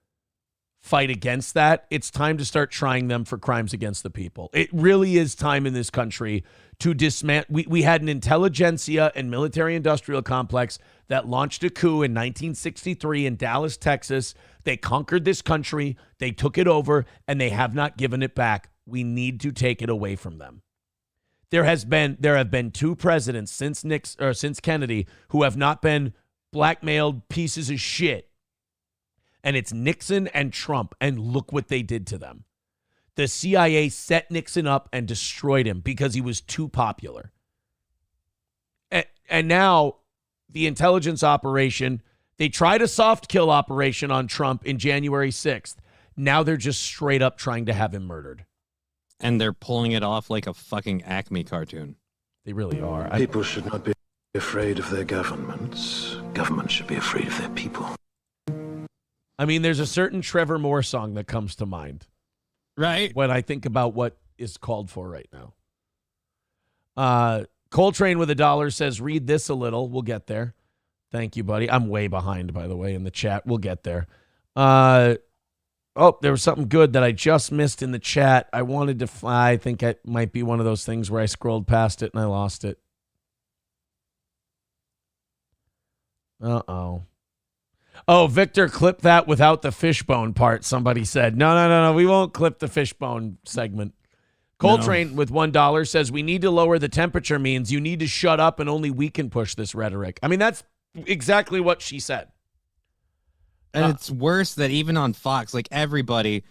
S3: fight against that. It's time to start trying them for crimes against the people. It really is time in this country to dismantle. We had an intelligentsia and military-industrial complex that launched a coup in 1963 in Dallas, Texas. They conquered this country, they took it over, and they have not given it back. We need to take it away from them. There have been two presidents since Kennedy who have not been blackmailed pieces of shit. And it's Nixon and Trump, and look what they did to them. The CIA set Nixon up and destroyed him because he was too popular. And now the intelligence operation, they tried a soft kill operation on Trump in January 6th. Now they're just straight up trying to have him murdered.
S4: And they're pulling it off like a fucking Acme cartoon.
S3: They really are.
S13: People should not be afraid of their governments. Governments should be afraid of their people.
S3: I mean, there's a certain Trevor Moore song that comes to mind.
S4: Right.
S3: When I think about what is called for right now. Coltrane with $1 says, read this a little. We'll get there. Thank you, buddy. I'm way behind, by the way, in the chat. We'll get there. There was something good that I just missed in the chat. I wanted to I think it might be one of those things where I scrolled past it and I lost it. Uh-oh. Oh, Victor, clip that without the fishbone part, somebody said. No. We won't clip the fishbone segment. Coltrane with $1 says, we need to lower the temperature means you need to shut up and only we can push this rhetoric. I mean, that's exactly what she said.
S4: And it's worse that even on Fox, like everybody,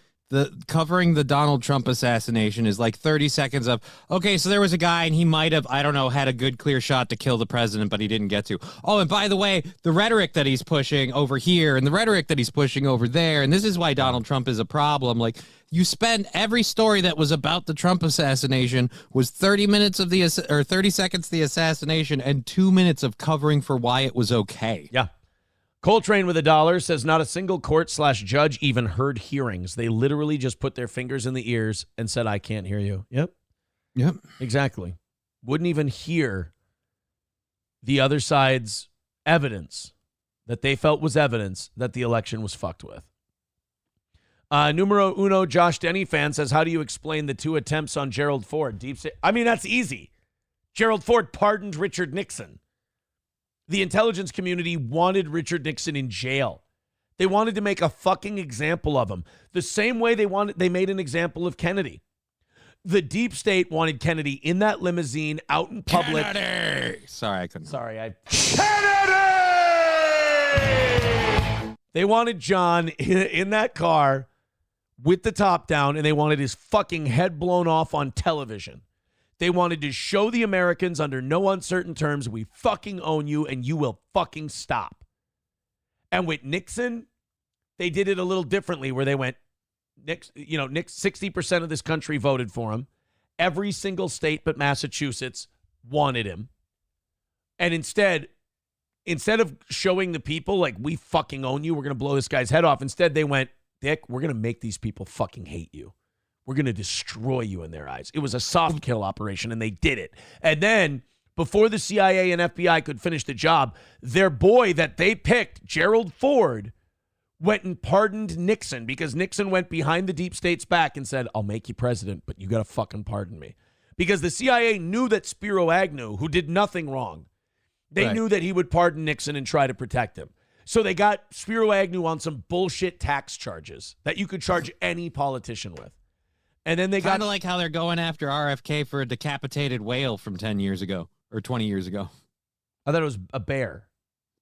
S4: covering the Donald Trump assassination is like 30 seconds of, okay, so there was a guy and he might have, I don't know, had a good clear shot to kill the president, but he didn't get to. Oh, and by the way, the rhetoric that he's pushing over here and the rhetoric that he's pushing over there, and this is why Donald Trump is a problem. Like, you spend every story that was about the Trump assassination was 30 minutes of 30 seconds of the assassination and 2 minutes of covering for why it was okay.
S3: Yeah. Coltrane with $1 says not a single court/judge even heard hearings. They literally just put their fingers in the ears and said, I can't hear you. Yep. Exactly. Wouldn't even hear the other side's evidence that they felt was evidence that the election was fucked with. Numero uno, Josh Denny fan says, how do you explain the 2 attempts on Gerald Ford? Deep state. I mean, that's easy. Gerald Ford pardoned Richard Nixon. The intelligence community wanted Richard Nixon in jail. They wanted to make a fucking example of him. The same way they made an example of Kennedy. The deep state wanted Kennedy in that limousine out in public.
S4: Kennedy! Sorry, I couldn't.
S3: Kennedy! They wanted John in that car with the top down, and they wanted his fucking head blown off on television. They wanted to show the Americans under no uncertain terms, we fucking own you and you will fucking stop. And with Nixon, they did it a little differently where they went, Nixon, 60% of this country voted for him. Every single state but Massachusetts wanted him. And instead of showing the people like we fucking own you, we're going to blow this guy's head off. Instead, they went, Dick, we're going to make these people fucking hate you. We're going to destroy you in their eyes. It was a soft kill operation, and they did it. And then, before the CIA and FBI could finish the job, their boy that they picked, Gerald Ford, went and pardoned Nixon because Nixon went behind the deep state's back and said, I'll make you president, but you got to fucking pardon me. Because the CIA knew that Spiro Agnew, who did nothing wrong, they knew that he would pardon Nixon and try to protect him. So they got Spiro Agnew on some bullshit tax charges that you could charge any politician with. And then they got
S4: kind of like how they're going after RFK for a decapitated whale from 10 years ago or 20 years ago.
S3: I thought it was a bear.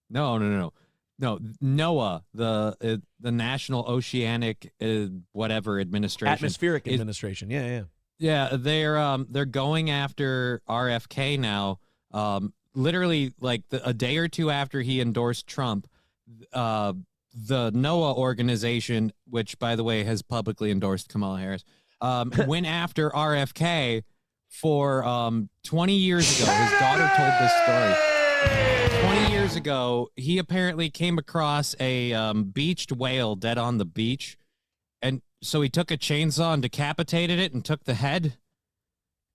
S4: No. NOAA, the National Oceanic whatever administration,
S3: atmospheric administration.
S4: Yeah. They're going after RFK now. Literally, like a day or two after he endorsed Trump, the NOAA organization, which by the way has publicly endorsed Kamala Harris. Went after RFK for 20 years ago. His daughter told this story. 20 years ago, he apparently came across a beached whale dead on the beach. And so he took a chainsaw and decapitated it and took the head.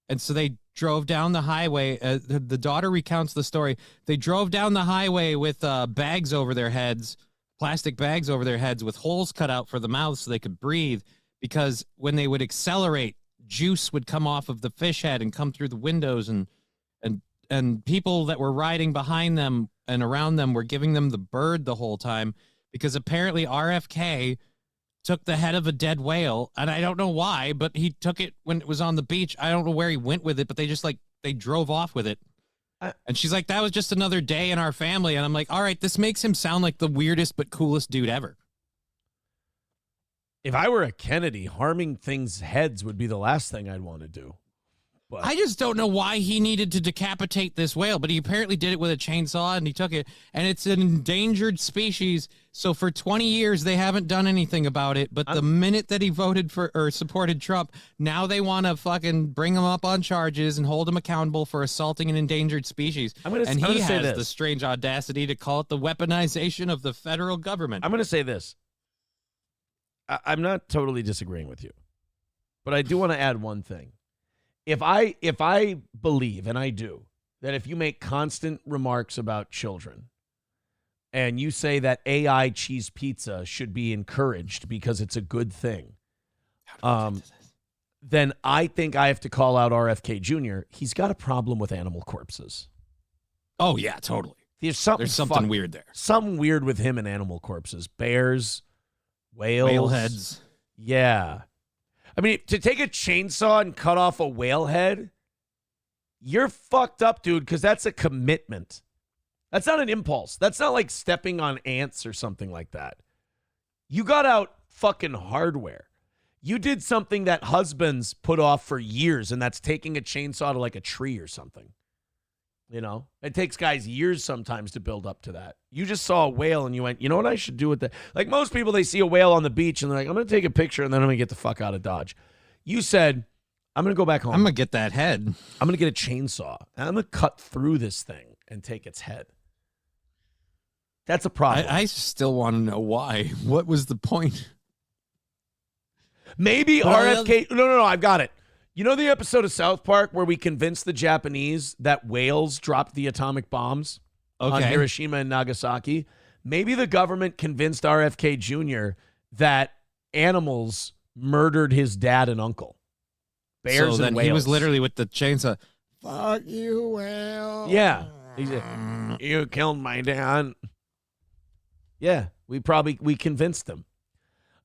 S4: And so they drove down the highway. The daughter recounts the story. They drove down the highway with bags over their heads, plastic bags over their heads with holes cut out for the mouths so they could breathe. Because when they would accelerate, juice would come off of the fish head and come through the windows, and people that were riding behind them and around them were giving them the bird the whole time because apparently RFK took the head of a dead whale, and I don't know why, but he took it when it was on the beach. I don't know where he went with it, but they drove off with it. And she's like, that was just another day in our family. And I'm like, all right, this makes him sound like the weirdest but coolest dude ever.
S3: If I were a Kennedy, harming things' heads would be the last thing I'd want to do. But
S4: I just don't know why he needed to decapitate this whale, but he apparently did it with a chainsaw, and he took it, and it's an endangered species. So for 20 years, they haven't done anything about it. But the minute that he voted for or supported Trump, now they want to fucking bring him up on charges and hold him accountable for assaulting an endangered species. And he has the strange audacity to call it the weaponization of the federal government.
S3: I'm going to say this. I'm not totally disagreeing with you, but I do want to add one thing. If I believe, and I do, that if you make constant remarks about children and you say that AI cheese pizza should be encouraged because it's a good thing, then I think I have to call out RFK Jr. He's got a problem with animal corpses.
S4: Oh, yeah, totally.
S3: There's something
S4: weird there.
S3: Something weird with him and animal corpses. Bears, whales.
S4: Whale heads.
S3: Yeah. I mean, to take a chainsaw and cut off a whale head, you're fucked up, dude, because that's a commitment. That's not an impulse. That's not like stepping on ants or something like that. You got out fucking hardware. You did something that husbands put off for years, and that's taking a chainsaw to like a tree or something. You know, it takes guys years sometimes to build up to that. You just saw a whale and you went, you know what I should do with that? Like most people, they see a whale on the beach and they're like, I'm going to take a picture and then I'm going to get the fuck out of Dodge. You said, I'm going to go back home.
S4: I'm going to get that head.
S3: I'm going to get a chainsaw and I'm going to cut through this thing and take its head. That's a problem.
S4: I still want to know why. What was the point?
S3: Maybe RFK. No, I've got it. You know the episode of South Park where we convinced the Japanese that whales dropped the atomic bombs on Hiroshima and Nagasaki? Maybe the government convinced RFK Jr. that animals murdered his dad and uncle. Bears
S4: so then
S3: and whales.
S4: He was literally with the chainsaw.
S8: Fuck you, whale.
S3: Yeah. He said, you killed my dad. Yeah, we convinced him.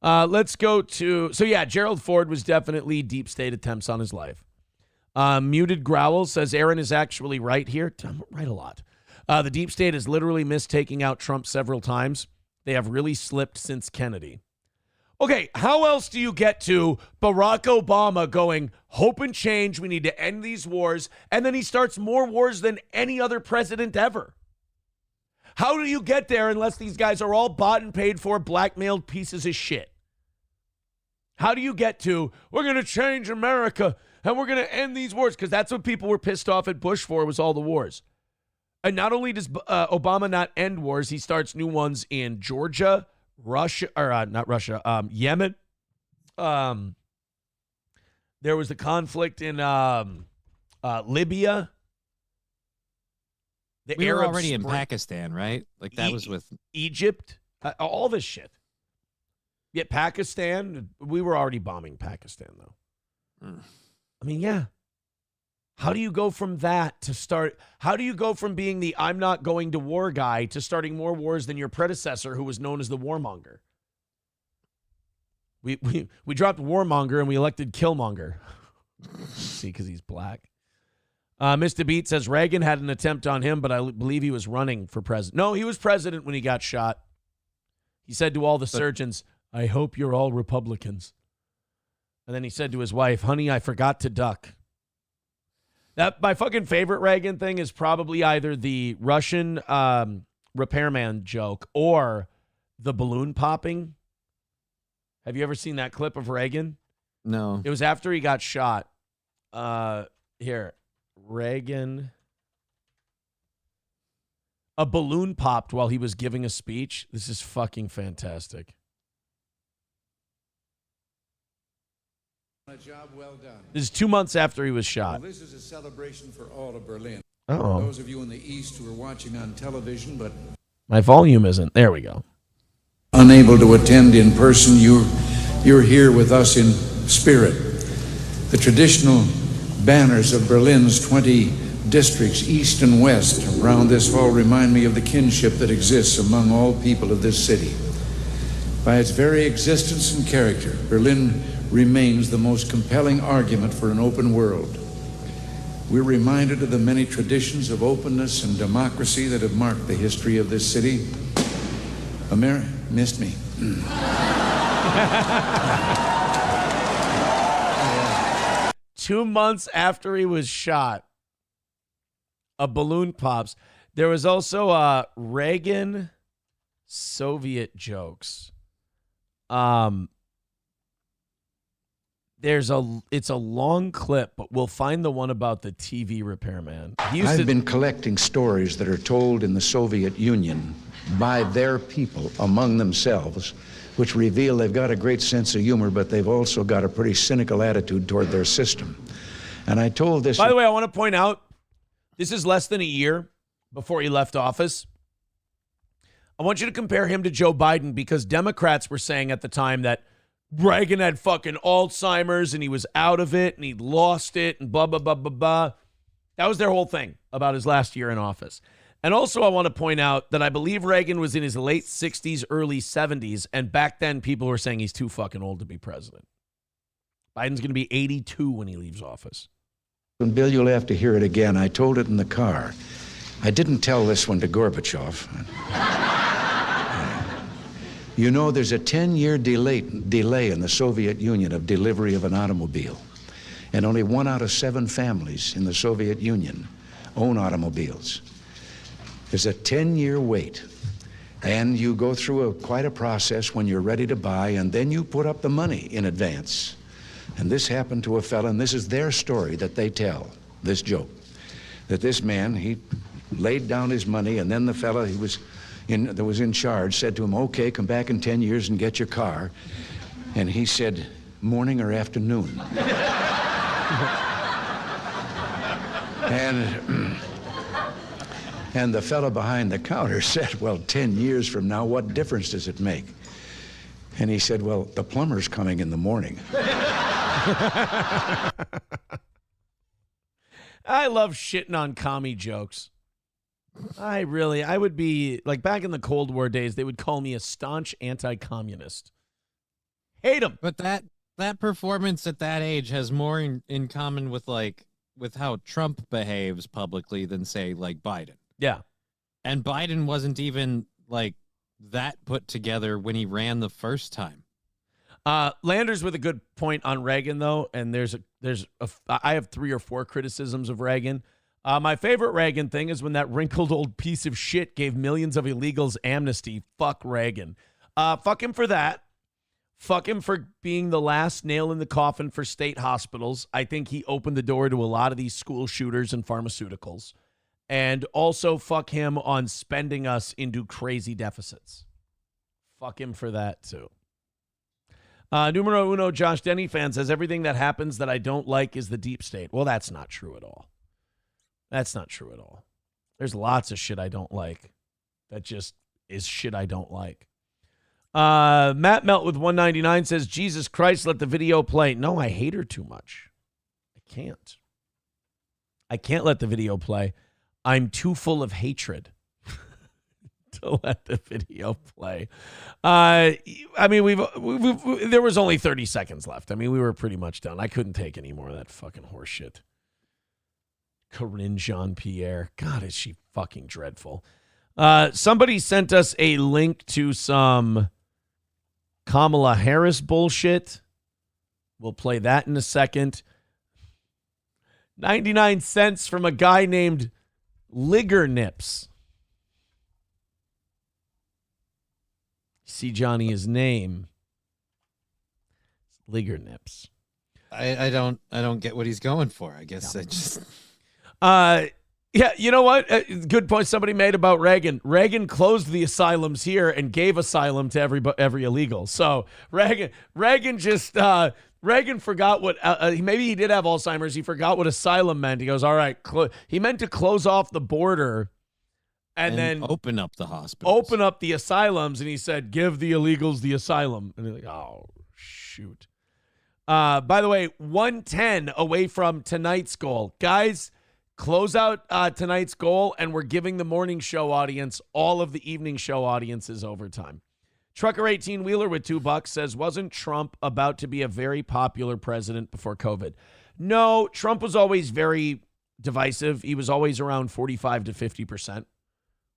S3: Let's go to, Gerald Ford was definitely deep state attempts on his life. Muted Growl says Aaron is actually right here. I'm right a lot. The deep state has literally missed taking out Trump several times. They have really slipped since Kennedy. Okay, how else do you get to Barack Obama going, hope and change, we need to end these wars, and then he starts more wars than any other president ever? How do you get there unless these guys are all bought and paid for, blackmailed pieces of shit? How do you get to, we're going to change America and we're going to end these wars? Because that's what people were pissed off at Bush for, was all the wars. And not only does Obama not end wars, he starts new ones in Georgia, Russia, or not Russia, Yemen. There was the conflict in Libya.
S4: We were already in Pakistan, right? Like that was with
S3: Egypt. All this shit. Yeah, Pakistan. We were already bombing Pakistan, though. I mean, yeah. How do you go from that to start? How do you go from being the I'm not going to war guy to starting more wars than your predecessor, who was known as the warmonger? We dropped warmonger and we elected killmonger. See, because he's black. Mr. Beat says Reagan had an attempt on him, but I believe he was running for president. No, he was president when he got shot. He said to all the surgeons, I hope you're all Republicans. And then he said to his wife, honey, I forgot to duck. My fucking favorite Reagan thing is probably either the Russian repairman joke or the balloon popping. Have you ever seen that clip of Reagan?
S4: No.
S3: It was after he got shot. Here. Reagan. A balloon popped while he was giving a speech. This is fucking fantastic.
S14: A job well done.
S3: This is 2 months after he was shot.
S14: Well, this is a celebration for all of Berlin.
S3: Uh-oh.
S14: Those of you in the East who are watching on television, but
S3: my volume isn't. There we go.
S14: Unable to attend in person, you're here with us in spirit. The traditional banners of Berlin's 20 districts, east and west, around this hall remind me of the kinship that exists among all people of this city. By its very existence and character, Berlin remains the most compelling argument for an open world. We're reminded of the many traditions of openness and democracy that have marked the history of this city. Missed me.
S3: 2 months after he was shot, a balloon pops. There was also Reagan Soviet jokes. It's a long clip, but we'll find the one about the TV repairman.
S14: I've been collecting stories that are told in the Soviet Union by their people among themselves, which reveal they've got a great sense of humor, but they've also got a pretty cynical attitude toward their system. And I told this...
S3: By the way, I want to point out, this is less than a year before he left office. I want you to compare him to Joe Biden, because Democrats were saying at the time that Reagan had fucking Alzheimer's and he was out of it and he'd lost it and blah, blah, blah, blah, blah. That was their whole thing about his last year in office. And also I want to point out that I believe Reagan was in his late 60s, early 70s, and back then people were saying he's too fucking old to be president. Biden's going to be 82 when he leaves office.
S14: And Bill, you'll have to hear it again. I told it in the car. I didn't tell this one to Gorbachev. You know, there's a 10-year delay in the Soviet Union of delivery of an automobile. And only 1 out of 7 families in the Soviet Union own automobiles. There's a 10-year wait. And you go through quite a process when you're ready to buy, and then you put up the money in advance. And this happened to a fella, and this is their story that they tell, this joke, that this man, he laid down his money, and then the fella that was in charge said to him, okay, come back in 10 years and get your car. And he said, morning or afternoon? And the fella behind the counter said, well, 10 years from now, what difference does it make? And he said, well, the plumber's coming in the morning.
S3: I love shitting on commie jokes. I would be, like back in the Cold War days, they would call me a staunch anti-communist. Hate him.
S4: But that performance at that age has more in common with how Trump behaves publicly than, say, like Biden.
S3: Yeah.
S4: And Biden wasn't even like that put together when he ran the first time.
S3: Landers with a good point on Reagan, though, and I have 3 or 4 criticisms of Reagan. My favorite Reagan thing is when that wrinkled old piece of shit gave millions of illegals amnesty. Fuck Reagan. Fuck him for that. Fuck him for being the last nail in the coffin for state hospitals. I think he opened the door to a lot of these school shooters and pharmaceuticals. And also fuck him on spending us into crazy deficits. Fuck him for that, too. Numero uno, Josh Denny fan says, everything that happens that I don't like is the deep state. Well, that's not true at all. That's not true at all. There's lots of shit I don't like. That just is shit I don't like. Matt Melt with 199 says, Jesus Christ, let the video play. No, I hate her too much. I can't let the video play. I'm too full of hatred to let the video play. I mean, there was only 30 seconds left. I mean, we were pretty much done. I couldn't take any more of that fucking horse shit. Corinne Jean-Pierre. God, is she fucking dreadful. Somebody sent us a link to some Kamala Harris bullshit. We'll play that in a second. 99 cents from a guy named Ligger Nips. See, Johnny, his name. Ligger Nips.
S4: I don't get what he's going for. I guess I just...
S3: Yeah, you know what? Good point somebody made about Reagan. Reagan closed the asylums here and gave asylum to every illegal. So Reagan just Reagan forgot what maybe he did have Alzheimer's. He forgot what asylum meant. He goes, all right, he meant to close off the border and then
S4: open up the hospitals,
S3: open up the asylums, and he said, give the illegals the asylum. And they're like, oh shoot. By the way, 110 away from tonight's goal, guys. Close out tonight's goal, and we're giving the morning show audience all of the evening show audiences overtime. Trucker 18-wheeler with $2 says, wasn't Trump about to be a very popular president before COVID? No, Trump was always very divisive. He was always around 45 to 50%.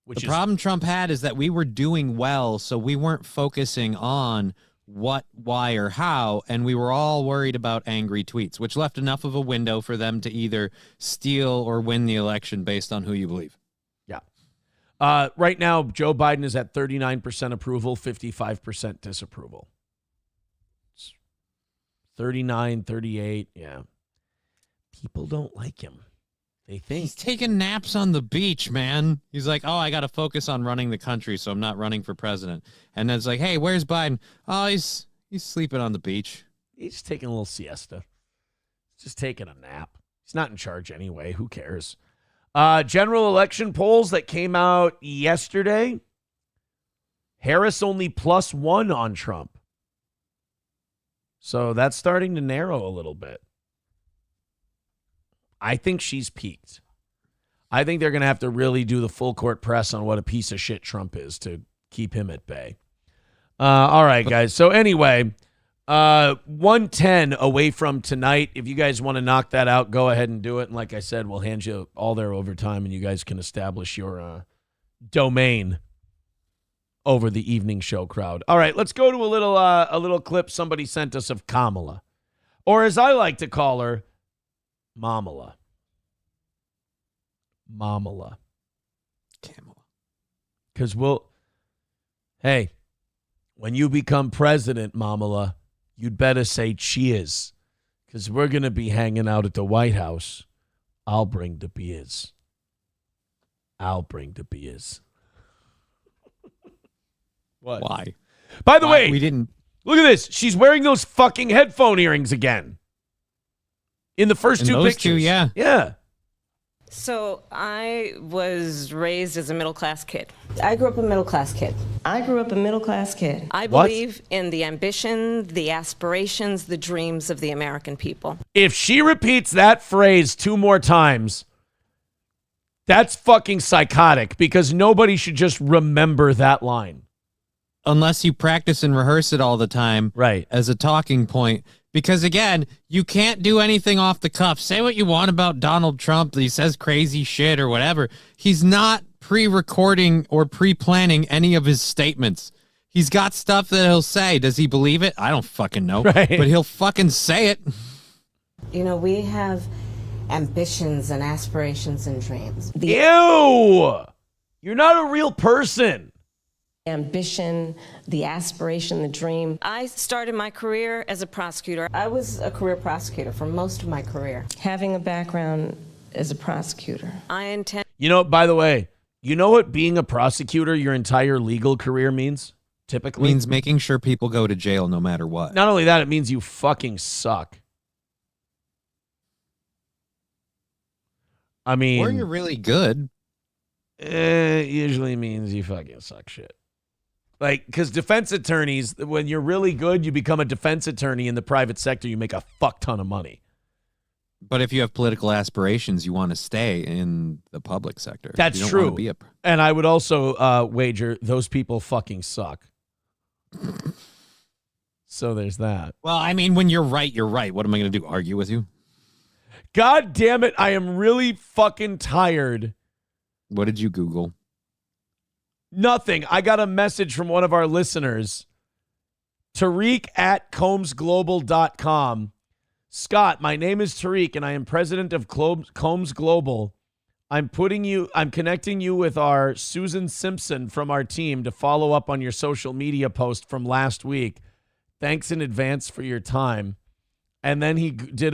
S4: The problem Trump had is that we were doing well, so we weren't focusing on what, why, or how, and we were all worried about angry tweets, which left enough of a window for them to either steal or win the election based on who you believe.
S3: Yeah. Right now, Joe Biden is at 39% approval, 55% disapproval. 39, 38, yeah. People don't like him. They think
S4: he's taking naps on the beach, man. He's like, oh, I got to focus on running the country, so I'm not running for president. And then it's like, hey, where's Biden? Oh, he's sleeping on the beach.
S3: He's just taking a little siesta. He's just taking a nap. He's not in charge anyway. Who cares? General election polls that came out yesterday. Harris only +1 on Trump. So that's starting to narrow a little bit. I think she's peaked. I think they're going to have to really do the full court press on what a piece of shit Trump is to keep him at bay. All right, guys. So anyway, 110 away from tonight. If you guys want to knock that out, go ahead and do it. And like I said, we'll hand you all their overtime, and you guys can establish your domain over the evening show crowd. All right, let's go to a little clip somebody sent us of Kamala, or as I like to call her, Mamala. Kamala. Because hey, when you become president, Mamala, you'd better say cheers. Because we're going to be hanging out at the White House. I'll bring the beers. What?
S4: Why?
S3: By the way,
S4: we didn't.
S3: Look at this. She's wearing those fucking headphone earrings again. In the first two pictures.
S4: Yeah.
S3: Yeah.
S15: So I was raised as a middle-class kid.
S16: I grew up a middle-class kid.
S15: I believe in the ambition, the aspirations, the dreams of the American people.
S3: If she repeats that phrase 2 more times, that's fucking psychotic, because nobody should just remember that line.
S4: Unless you practice and rehearse it all the time,
S3: right,
S4: as a talking point. Because, again, you can't do anything off the cuff. Say what you want about Donald Trump, that he says crazy shit or whatever. He's not pre-recording or pre-planning any of his statements. He's got stuff that he'll say. Does he believe it? I don't fucking know.
S3: Right.
S4: But he'll fucking say it.
S16: You know, we have ambitions and aspirations and dreams.
S3: Ew! You're not a real person.
S15: Ambition, the aspiration, the dream. I started my career as a prosecutor.
S16: I was a career prosecutor for most of my career.
S15: Having a background as a prosecutor, I intend.
S3: You know, by the way, you know what being a prosecutor your entire legal career means? Typically
S4: means making sure people go to jail no matter what.
S3: Not only that, it means you fucking suck. I mean,
S4: or you're really good.
S3: It usually means you fucking suck shit. Like, because defense attorneys, when you're really good, you become a defense attorney in the private sector, you make a fuck ton of money.
S4: But if you have political aspirations, you want to stay in the public sector.
S3: That's
S4: you don't
S3: true.
S4: Want to be
S3: and I would also wager those people fucking suck. So there's that.
S4: Well, I mean, when you're right, you're right. What am I going to do? Argue with you?
S3: God damn it. I am really fucking tired.
S4: What did you Google?
S3: Nothing. I got a message from one of our listeners, Tariq at combsglobal.com. Scott, my name is Tariq, and I am president of Combs Global. I'm connecting you with our Susan Simpson from our team to follow up on your social media post from last week. Thanks in advance for your time. And then he did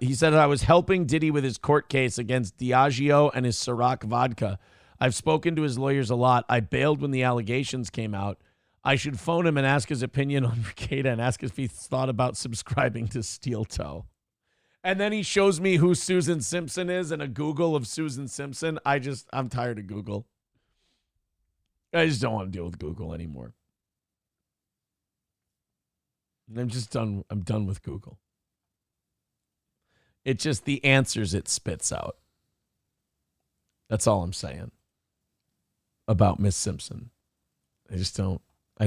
S3: he said, I was helping Diddy with his court case against Diageo and his Ciroc vodka. I've spoken to his lawyers a lot. I bailed when the allegations came out. I should phone him and ask his opinion on Ricada and ask if he's thought about subscribing to Steel Toe. And then he shows me who Susan Simpson is and a Google of Susan Simpson. I'm tired of Google. I just don't want to deal with Google anymore. I'm just done. I'm done with Google. It's just the answers it spits out. That's all I'm saying about Miss Simpson. I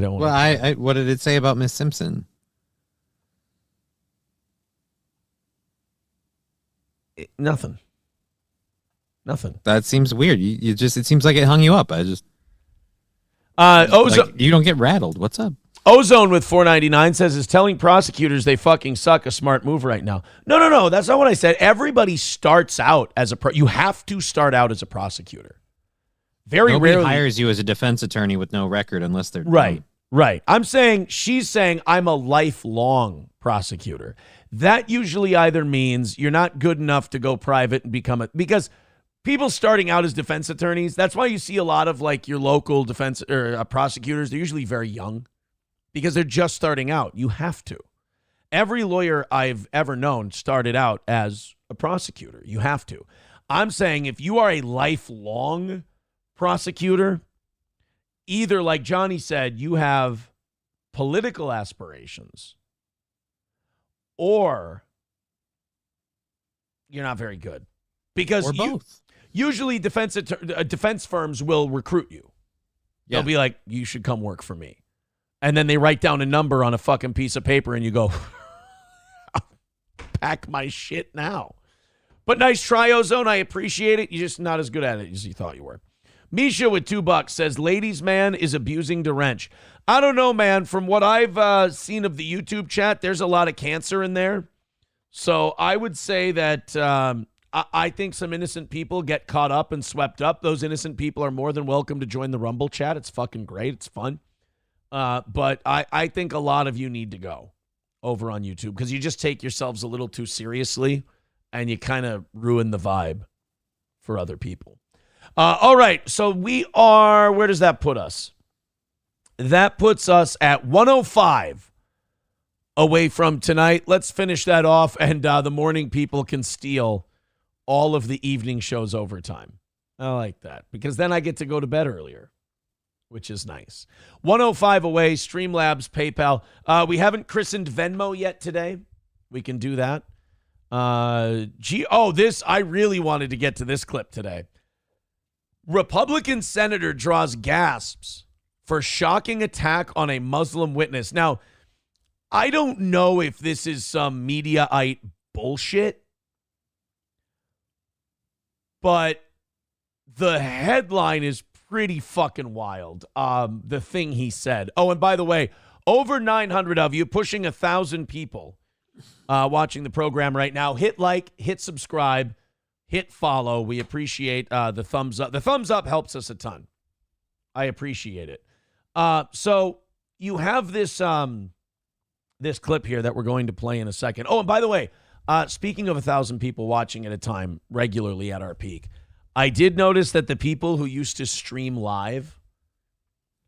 S3: don't want
S4: Well, what did it say about Miss Simpson?
S3: Nothing.
S4: That seems weird. It seems like it hung you up.
S3: So
S4: you don't get rattled. What's up?
S3: Ozone with 499 says, is telling prosecutors they fucking suck a smart move right now. No. That's not what I said. Everybody starts out as you have to start out as a prosecutor. Nobody rarely
S4: hires you as a defense attorney with no record unless they're
S3: right. She's saying I'm a lifelong prosecutor. That usually either means you're not good enough to go private and because people starting out as defense attorneys, that's why you see a lot of like your local defense or prosecutors. They're usually very young because they're just starting out. You have to. Every lawyer I've ever known started out as a prosecutor. You have to. I'm saying if you are a lifelong prosecutor, either like Johnny said, you have political aspirations or you're not very good. Because usually defense firms will recruit you. They'll be like, you should come work for me. And then they write down a number on a fucking piece of paper and you go, pack my shit now. But nice try, Ozone. I appreciate it. You're just not as good at it as you thought you were. Misha with $2 says, ladies man is abusing DeWrench. I don't know, man. From what I've seen of the YouTube chat, there's a lot of cancer in there. So I would say that I think some innocent people get caught up and swept up. Those innocent people are more than welcome to join the Rumble chat. It's fucking great. It's fun. But I think a lot of you need to go over on YouTube because you just take yourselves a little too seriously and you kind of ruin the vibe for other people. All right, so we are, where does that put us? That puts us at 105 away from tonight. Let's finish that off, and the morning people can steal all of the evening show's overtime. I like that, because then I get to go to bed earlier, which is nice. 105 away, Streamlabs, PayPal. We haven't christened Venmo yet today. We can do that. I really wanted to get to this clip today. Republican senator draws gasps for shocking attack on a Muslim witness. Now, I don't know if this is some Mediaite bullshit, but the headline is pretty fucking wild. The thing he said. Oh, and by the way, over 900 of you, pushing 1,000 people watching the program right now. Hit like, hit subscribe, hit follow. We appreciate the thumbs up. The thumbs up helps us a ton. I appreciate it. So you have this this clip here that we're going to play in a second. Oh, and by the way, speaking of 1,000 people watching at a time regularly at our peak, I did notice that the people who used to stream live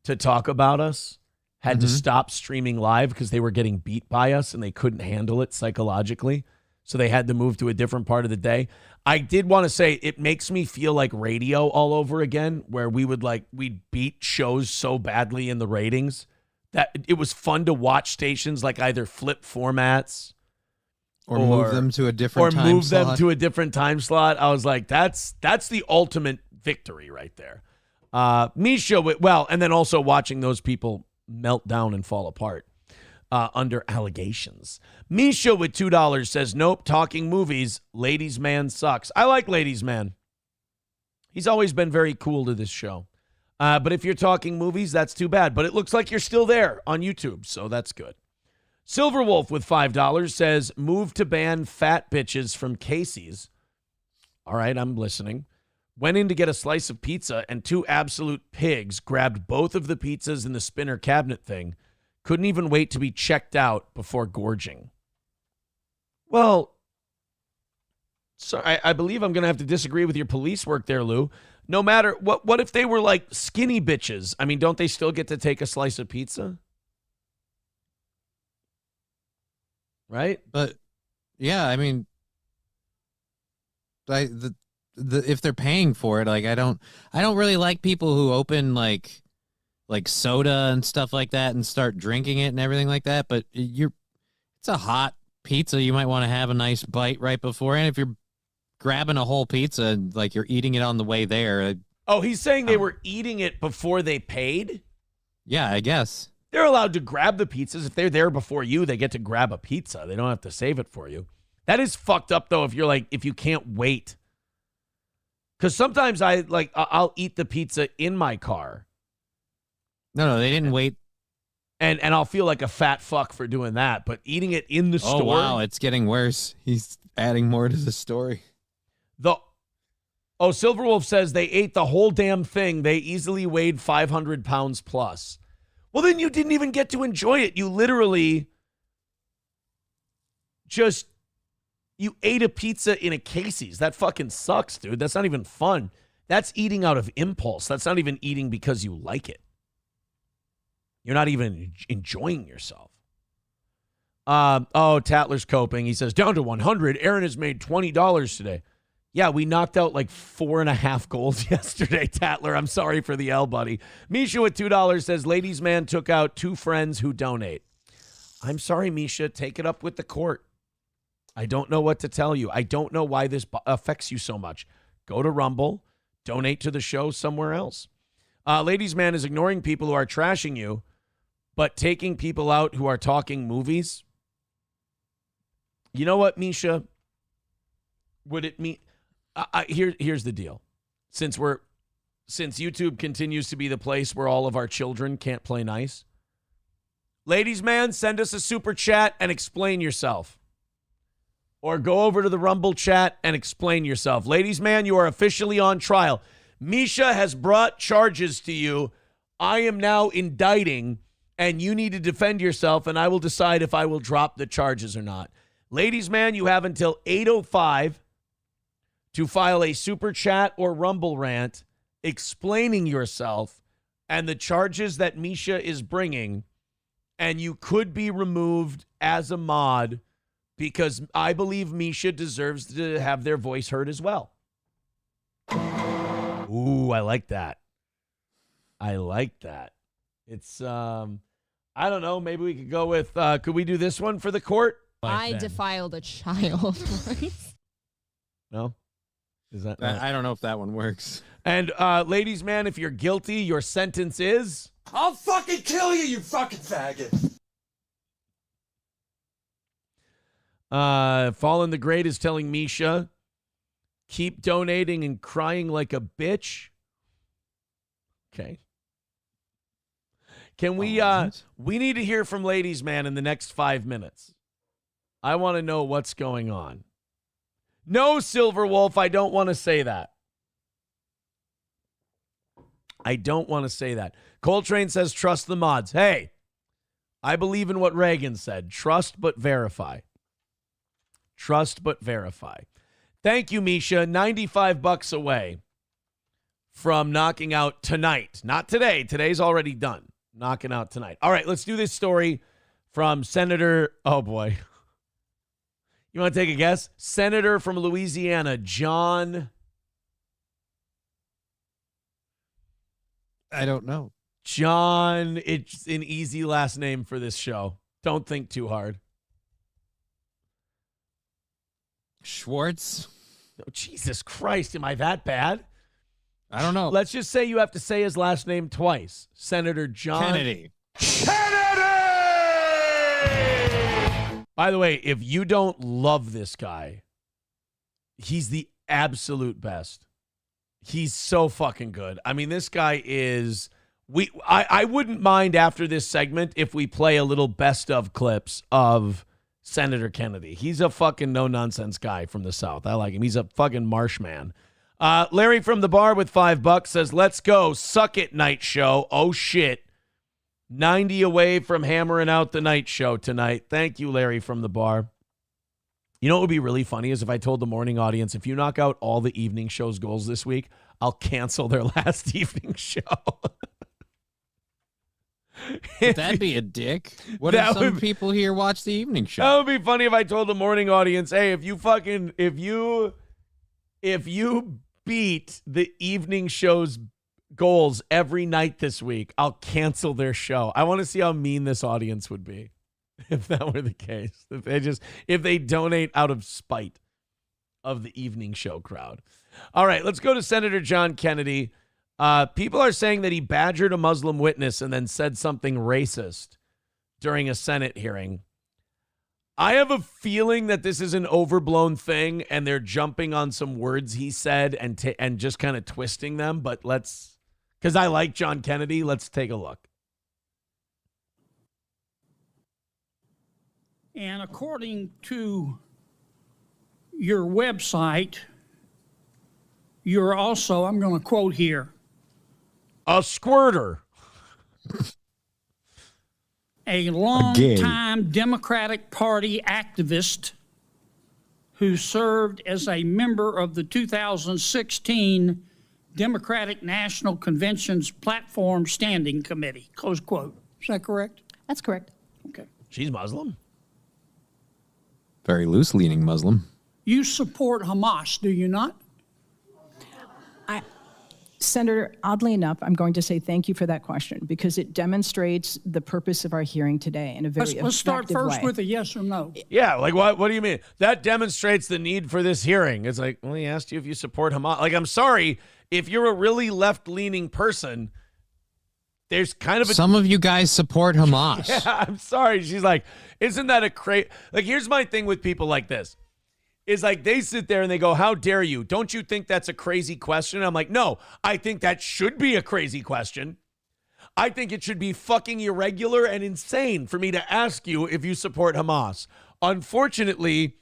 S3: to talk about us had to stop streaming live because they were getting beat by us and they couldn't handle it psychologically. So they had to move to a different part of the day. I did want to say it makes me feel like radio all over again, where we'd beat shows so badly in the ratings that it was fun to watch stations like either flip formats
S4: or move them to a different
S3: time slot. I was like, that's the ultimate victory right there. Misha, and then also watching those people melt down and fall apart under allegations. Misha with $2 says, nope, talking movies, Ladies Man sucks. I like Ladies Man. He's always been very cool to this show. But if you're talking movies, that's too bad. But it looks like you're still there on YouTube, so that's good. Silverwolf with $5 says, move to ban fat bitches from Casey's. All right, I'm listening. Went in to get a slice of pizza, and two absolute pigs grabbed both of the pizzas in the spinner cabinet thing. Couldn't even wait to be checked out before gorging. Well, sorry, I believe I'm going to have to disagree with your police work there, Lou. No matter what if they were like skinny bitches? I mean, don't they still get to take a slice of pizza? Right?
S4: But yeah, I mean, if they're paying for it, like I don't really like people who open like soda and stuff like that and start drinking it and everything like that. But it's a hot pizza. You might want to have a nice bite right before. And if you're grabbing a whole pizza and like you're eating it on the way there.
S3: Oh, he's saying they were eating it before they paid?
S4: Yeah, I guess.
S3: They're allowed to grab the pizzas. If they're there before you, they get to grab a pizza. They don't have to save it for you. That is fucked up though if you can't wait. Because sometimes I'll eat the pizza in my car.
S4: No, they didn't wait
S3: And I'll feel like a fat fuck for doing that. But eating it in the store.
S4: Oh, wow. It's getting worse. He's adding more to the story.
S3: Silverwolf says they ate the whole damn thing. They easily weighed 500 pounds plus. Well, then you didn't even get to enjoy it. You literally you ate a pizza in a Casey's. That fucking sucks, dude. That's not even fun. That's eating out of impulse. That's not even eating because you like it. You're not even enjoying yourself. Tatler's coping. He says, down to 100. Aaron has made $20 today. Yeah, we knocked out like 4.5 goals yesterday, Tatler. I'm sorry for the L, buddy. Misha with $2 says, ladies' man took out 2 friends who donate. I'm sorry, Misha. Take it up with the court. I don't know what to tell you. I don't know why this affects you so much. Go to Rumble. Donate to the show somewhere else. Ladies' man is ignoring people who are trashing you, but taking people out who are talking movies. You know what, Misha? Would it mean... here's the deal. Since YouTube continues to be the place where all of our children can't play nice, ladies' man, send us a super chat and explain yourself. Or go over to the Rumble chat and explain yourself. Ladies' man, you are officially on trial. Misha has brought charges to you. I am now indicting, and you need to defend yourself, and I will decide if I will drop the charges or not. Ladies' man, you have until 8:05 to file a super chat or Rumble rant explaining yourself and the charges that Misha is bringing, and you could be removed as a mod because I believe Misha deserves to have their voice heard as well. Ooh, I like that. I like that. It's, I don't know, maybe we could go with, could we do this one for the court?
S17: I defiled a child.
S3: No? Is that
S4: I don't know if that one works.
S3: And ladies, man, if you're guilty, your sentence is...
S10: I'll fucking kill you, you fucking faggot.
S3: Fallen the Great is telling Misha, keep donating and crying like a bitch. Okay. Can we, we need to hear from ladies, man, in the next 5 minutes. I want to know what's going on. No, Silverwolf, I don't want to say that. I don't want to say that. Coltrane says, trust the mods. Hey, I believe in what Reagan said. Trust but verify. Trust but verify. Thank you, Misha. $95 away from knocking out tonight. Not today. Today's already done. Knocking out tonight. All right, let's do this story from Senator... Oh, boy. You want to take a guess? Senator from Louisiana, John...
S4: I don't know.
S3: John, it's an easy last name for this show. Don't think too hard.
S4: Schwartz?
S3: Oh, Jesus Christ, am I that bad?
S4: I don't know.
S3: Let's just say you have to say his last name twice. Senator John...
S4: Kennedy.
S3: By the way, if you don't love this guy, he's the absolute best. He's so fucking good. I mean, this guy is... I wouldn't mind after this segment if we play a little best of clips of Senator Kennedy. He's a fucking no-nonsense guy from the South. I like him. He's a fucking marshman. Larry from the bar with $5 says, let's go. Suck it, night show. Oh, shit. 90 away from hammering out the night show tonight. Thank you, Larry from the bar. You know what would be really funny is if I told the morning audience, if you knock out all the evening show's goals this week, I'll cancel their last evening show.
S4: Would that be a dick? What if some people here watch the evening show?
S3: That would be funny if I told the morning audience, hey, if you beat the evening show's goals every night this week, I'll cancel their show. I want to see how mean this audience would be if that were the case. If they donate out of spite of the evening show crowd. All right, let's go to Senator John Kennedy. People are saying that he badgered a Muslim witness and then said something racist during a Senate hearing. I have a feeling that this is an overblown thing and they're jumping on some words he said and just kind of twisting them. But because I like John Kennedy, let's take a look.
S18: And according to your website, you're also, I'm going to quote here,
S3: a squirter.
S18: A long-time Democratic Party activist who served as a member of the 2016 Democratic National Convention's Platform Standing Committee, close quote. Is that correct?
S6: That's correct.
S18: Okay.
S3: She's Muslim.
S4: Very loose-leaning Muslim.
S18: You support Hamas, do you not?
S19: Senator, oddly enough, I'm going to say thank you for that question because it demonstrates the purpose of our hearing today in a very
S18: Let's start
S19: effective
S18: first
S19: way.
S18: with a yes or no.
S3: Yeah, like what do you mean? That demonstrates the need for this hearing. It's like, well, he asked you if you support Hamas. Like, I'm sorry, if you're a really left-leaning person, there's kind of a...
S4: Some of you guys support Hamas.
S3: Yeah, I'm sorry. She's like, isn't that a crazy... Like, here's my thing with people like this. Is like they sit there and they go, how dare you? Don't you think that's a crazy question? I'm like, no, I think that should be a crazy question. I think it should be fucking irregular and insane for me to ask you if you support Hamas. Unfortunately,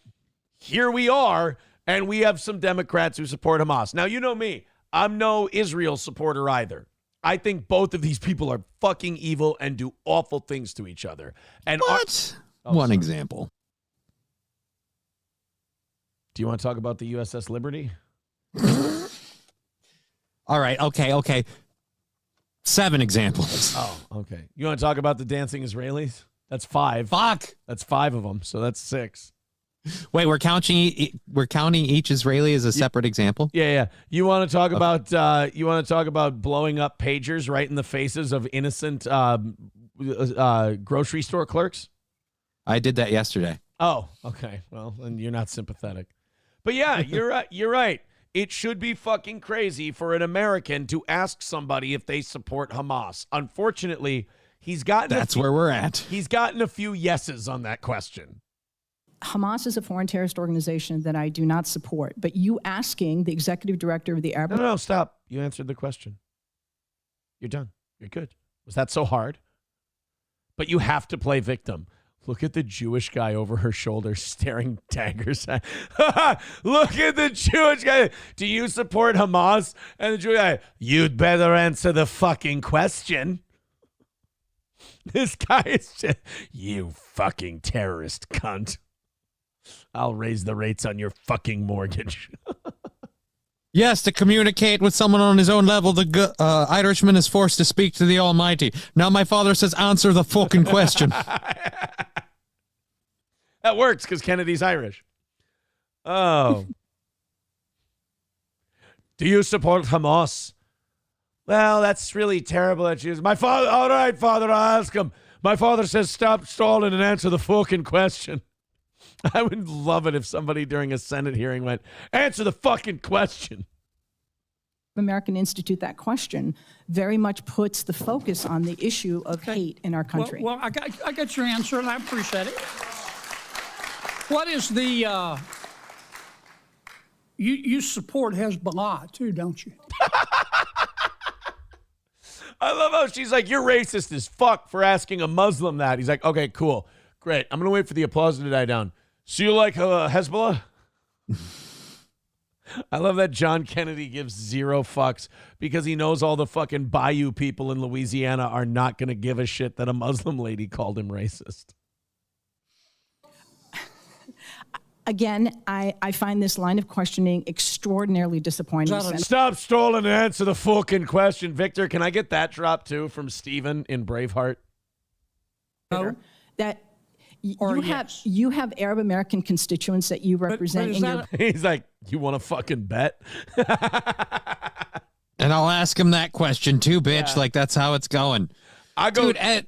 S3: here we are, and we have some Democrats who support Hamas. Now, you know me. I'm no Israel supporter either. I think both of these people are fucking evil and do awful things to each other. And
S4: what? One example.
S3: Do you want to talk about the USS Liberty?
S4: All right. Okay. 7 examples.
S3: Oh, okay. You want to talk about the dancing Israelis? That's 5.
S4: Fuck.
S3: That's 5 of them. So that's 6.
S4: Wait, we're counting each Israeli as a separate example?
S3: Yeah. You want to talk about blowing up pagers right in the faces of innocent grocery store clerks?
S4: I did that yesterday.
S3: Oh, okay. Well, then you're not sympathetic. But yeah, you're right. You're right. It should be fucking crazy for an American to ask somebody if they support Hamas. Unfortunately,
S4: That's where we're at.
S3: He's gotten a few yeses on that question.
S19: Hamas is a foreign terrorist organization that I do not support. But you asking the executive director of the Arab...
S3: No, stop. You answered the question. You're done. You're good. Was that so hard? But you have to play victim. Look at the Jewish guy over her shoulder staring daggers at. Look at the Jewish guy. Do you support Hamas? And the Jewish guy, you'd better answer the fucking question. This guy is just, you fucking terrorist cunt. I'll raise the rates on your fucking mortgage.
S4: Yes, to communicate with someone on his own level, the Irishman is forced to speak to the Almighty. Now my father says, answer the fucking question.
S3: That works because Kennedy's Irish. Oh. Do you support Hamas? Well, that's really terrible that you... My father... All right, father, I'll ask him. My father says stop stalling and answer the fucking question. I would love it if somebody during a Senate hearing went, answer the fucking question.
S19: American Institute, that question very much puts the focus on the issue of hate in our country.
S18: Well, I got your answer, and I appreciate it. What is the... You support Hezbollah, too, don't you?
S3: I love how she's like, you're racist as fuck for asking a Muslim that. He's like, okay, cool. Great. I'm going to wait for the applause to die down. So you like Hezbollah? I love that John Kennedy gives 0 fucks because he knows all the fucking Bayou people in Louisiana are not going to give a shit that a Muslim lady called him racist.
S19: Again, I find this line of questioning extraordinarily disappointing.
S3: Stop stalling and answer the fucking question. Victor, can I get that drop too from Steven in Braveheart?
S19: No. That you have Arab American constituents that you represent in your...
S3: He's like, you want to fucking bet?
S4: And I'll ask him that question too, bitch. Yeah. Like, that's how it's going.
S3: Dude,
S4: go ahead.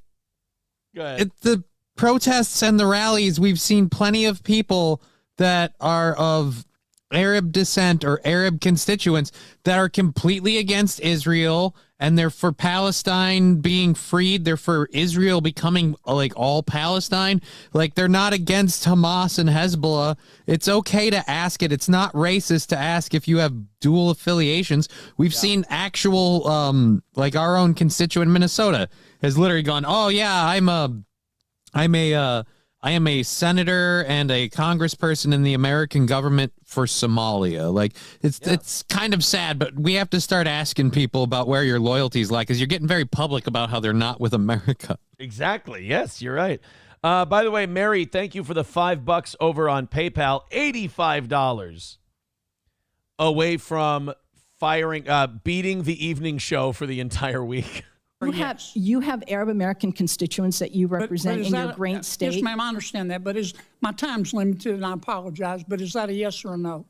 S4: The protests and the rallies, we've seen plenty of people that are of Arab descent or Arab constituents that are completely against Israel, and they're for Palestine being freed. They're for Israel becoming like all Palestine. Like, they're not against Hamas and Hezbollah. It's okay to ask it. It's not racist to ask if you have dual affiliations. We've seen actual, like our own constituent in Minnesota has literally gone, oh yeah, I'm a I am a senator and a congressperson in the American government for Somalia. Like, it's kind of sad, but we have to start asking people about where your loyalties lie, because you're getting very public about how they're not with America.
S3: Exactly. Yes, you're right. By the way, Mary, thank you for the $5 over on PayPal. $85 away from beating the evening show for the entire week.
S19: You have Arab American constituents that you represent in your great state.
S18: Yes, ma'am, I understand that, but my time's limited, and I apologize, but is that a yes or a no?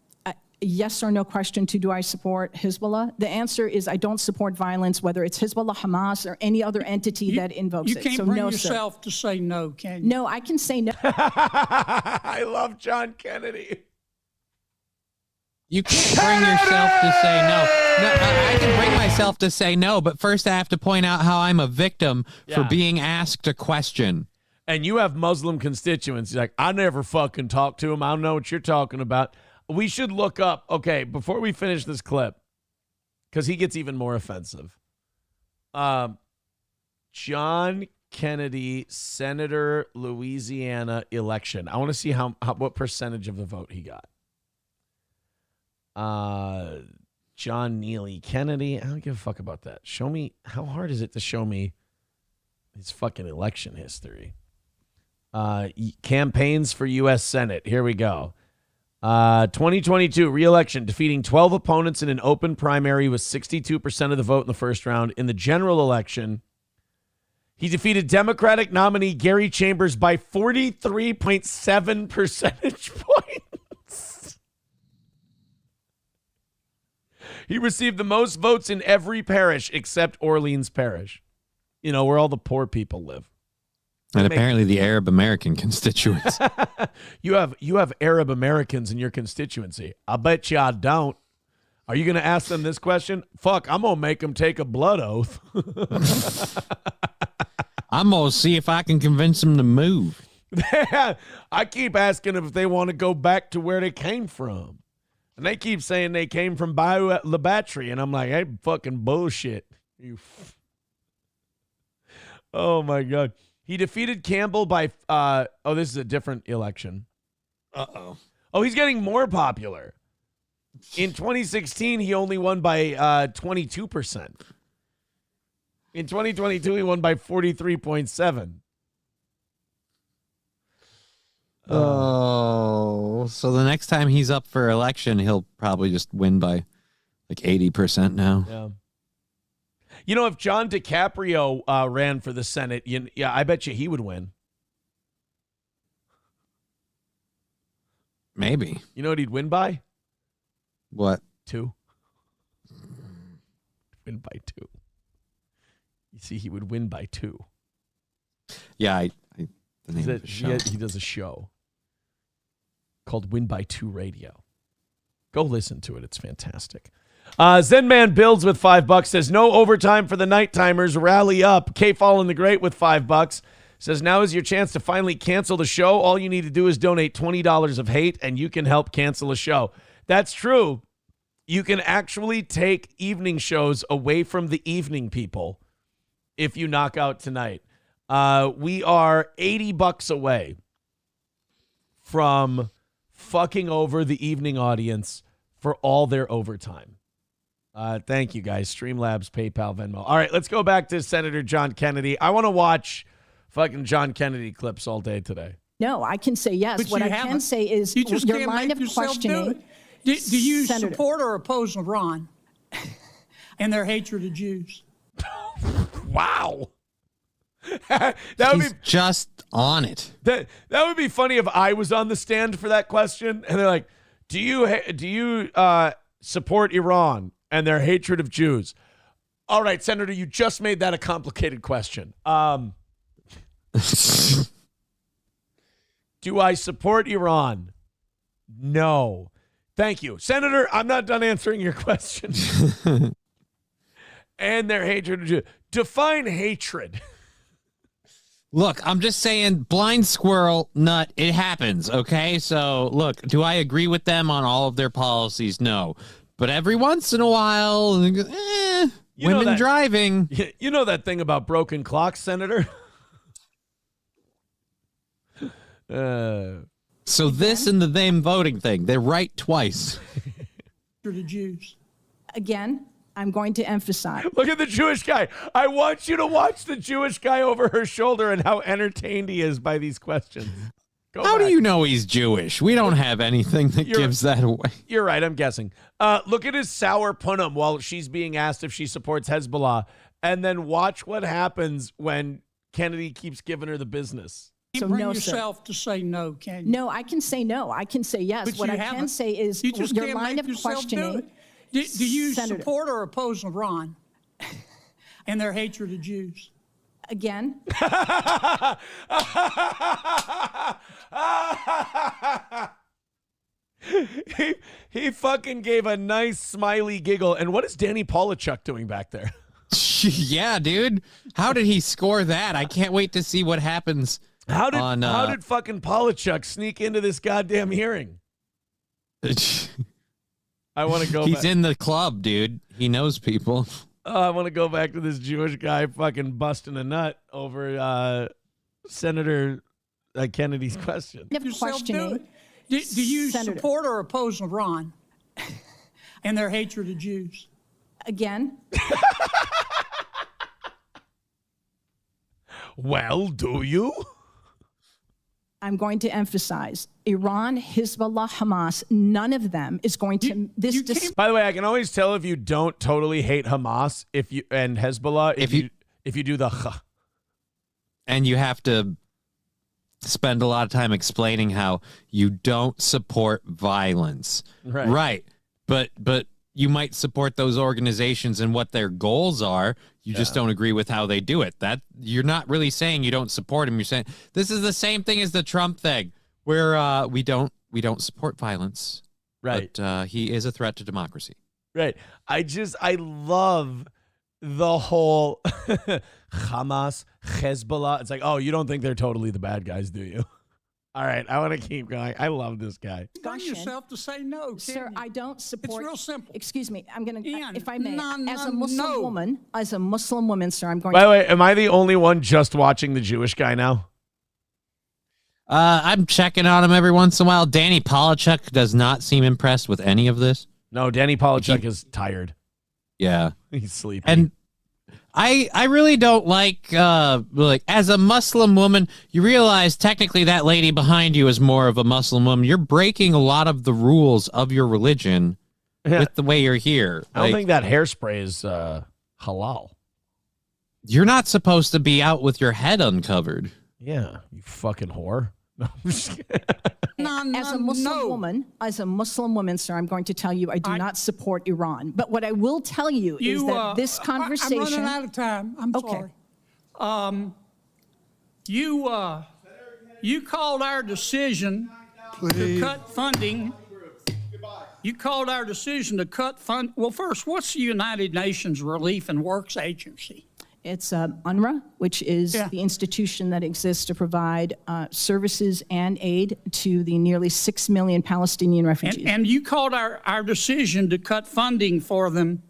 S19: Yes or no question to do I support Hezbollah? The answer is I don't support violence, whether it's Hezbollah, Hamas, or any other entity that invokes it.
S18: You can't bring yourself to say no, can you?
S19: No, I can say no.
S3: I love John Kennedy.
S4: You can't bring yourself to say no. No, I can bring myself to say no, but first I have to point out how I'm a victim for being asked a question.
S3: And you have Muslim constituents. Like, I never fucking talk to them. I don't know what you're talking about. We should look up, okay, before we finish this clip, because he gets even more offensive. John Kennedy, Senator, Louisiana election. I want to see what percentage of the vote he got. John Neely Kennedy. I don't give a fuck about that. Show me, how hard is it to show me his fucking election history? Campaigns for U.S. Senate. Here we go. 2022 re-election, defeating 12 opponents in an open primary with 62% of the vote in the first round. In the general election, he defeated Democratic nominee Gary Chambers by 43.7 percentage points. He received the most votes in every parish except Orleans Parish, where all the poor people live.
S4: And apparently the Arab American constituents.
S3: You have Arab Americans in your constituency. I bet you I don't. Are you going to ask them this question? Fuck, I'm going to make them take a blood oath.
S4: I'm going to see if I can convince them to move.
S3: I keep asking them if they want to go back to where they came from. And they keep saying they came from Bayou La Battery. And I'm like, hey, fucking bullshit. Oh, my God. He defeated Campbell by, this is a different election.
S4: Uh-oh.
S3: Oh, he's getting more popular. In 2016, he only won by 22%. In 2022, he won by 43.7%.
S4: Oh, so the next time he's up for election, he'll probably just win by like 80% now.
S3: Yeah. If John DiCaprio ran for the Senate, I bet you he would win.
S4: Maybe.
S3: You know what he'd win by?
S4: What?
S3: 2. Win by 2. You see, he would win by 2.
S4: Yeah, the name of the show.
S3: He does a show called Win by 2 Radio. Go listen to it. It's fantastic. Zen Man builds with $5. Says no overtime for the night timers. Rally up. K Fallen the Great with $5. Says now is your chance to finally cancel the show. All you need to do is donate $20 of hate, and you can help cancel a show. That's true. You can actually take evening shows away from the evening people if you knock out tonight. We are $80 away from fucking over the evening audience for all their overtime. Thank you, guys. Streamlabs, PayPal, Venmo. All right, let's go back to Senator John Kennedy. I want to watch fucking John Kennedy clips all day today.
S19: No, I can say yes.
S18: But
S19: what I can say is your line of questioning.
S18: Do you support or oppose Iran and their hatred of Jews?
S3: Wow.
S4: He's just on it.
S3: That would be funny if I was on the stand for that question, and they're like, "Do you support Iran and their hatred of Jews?" All right, Senator, you just made that a complicated question. Do I support Iran? No. Thank you, Senator. I'm not done answering your question. And their hatred of Jews. Define hatred.
S4: Look, I'm just saying, blind squirrel nut, it happens, okay? So, look, do I agree with them on all of their policies? No. But every once in a while, women driving.
S3: You know that thing about broken clocks, Senator?
S4: So this and the them voting thing, they're right twice.
S18: To the Jews.
S19: Again, I'm going to emphasize.
S3: Look at the Jewish guy. I want you to watch the Jewish guy over her shoulder and how entertained he is by these questions.
S4: How do you know he's Jewish? We don't have anything that gives that away.
S3: You're right, I'm guessing. Look at his sour punum while she's being asked if she supports Hezbollah, and then watch what happens when Kennedy keeps giving her the business.
S18: You bring yourself to say no, can you?
S19: No, I can say no. I can say yes.
S18: But
S19: What
S18: you
S19: I
S18: haven't.
S19: can say is
S18: You just
S19: your
S18: can't
S19: line
S18: make
S19: of
S18: yourself do
S19: questioning.
S18: it. Do you
S19: Senator.
S18: support or oppose Iran and their hatred of Jews?
S19: Again,
S3: he fucking gave a nice smiley giggle. And what is Danny Polachuk doing back there?
S4: Yeah, dude. How did he score that? I can't wait to see what happens.
S3: How did fucking Polachuk sneak into this goddamn hearing? I want to go
S4: He's
S3: back.
S4: in the club, dude. He knows people.
S3: I want to go back to this Jewish guy fucking busting a nut over Senator Kennedy's question.
S19: you have questioning.
S18: Do you
S19: Senator.
S18: support or oppose Iran and their hatred of Jews?
S19: Again,
S3: Well, do you?
S19: I'm going to emphasize Iran, Hezbollah, Hamas, none of them is going to
S3: By the way, I can always tell if you don't totally hate Hamas and Hezbollah if you do the
S4: And you have to spend a lot of time explaining how you don't support violence.
S3: Right.
S4: But you might support those organizations and what their goals are. You just don't agree with how they do it. That you're not really saying you don't support them. You're saying this is the same thing as the Trump thing, where we don't support violence.
S3: Right.
S4: But he is a threat to democracy.
S3: Right. I love the whole Hamas, Hezbollah. It's like, oh, you don't think they're totally the bad guys, do you? All right, I want to keep going. I love this guy.
S18: Bring yourself to say no,
S19: Sir, I don't support.
S18: It's real simple.
S19: Excuse me. I'm going to,
S18: Ian,
S19: if I may,
S18: no,
S19: as a Muslim woman, sir, I'm going
S3: By
S19: to.
S3: the way, am I the only one just watching the Jewish guy now?
S4: I'm checking on him every once in a while. Danny Polachuk does not seem impressed with any of this.
S3: No, Danny Polachuk is tired.
S4: Yeah.
S3: He's sleeping.
S4: And I really don't like as a Muslim woman, you realize technically that lady behind you is more of a Muslim woman. You're breaking a lot of the rules of your religion with the way you're here.
S3: I don't think that hairspray is halal.
S4: You're not supposed to be out with your head uncovered.
S3: Yeah, you fucking whore. No, I'm just kidding.
S19: As a Muslim woman, sir, I'm going to tell you I do not support Iran. But what I will tell you is that this conversation.
S18: I'm running out of time. I'm sorry. You called our decision to cut funding. You called our decision to cut fund. Well, first, what's the United Nations Relief and Works Agency?
S19: It's UNRWA, which is the institution that exists to provide services and aid to the nearly 6 million Palestinian refugees.
S18: And you called our decision to cut funding for them,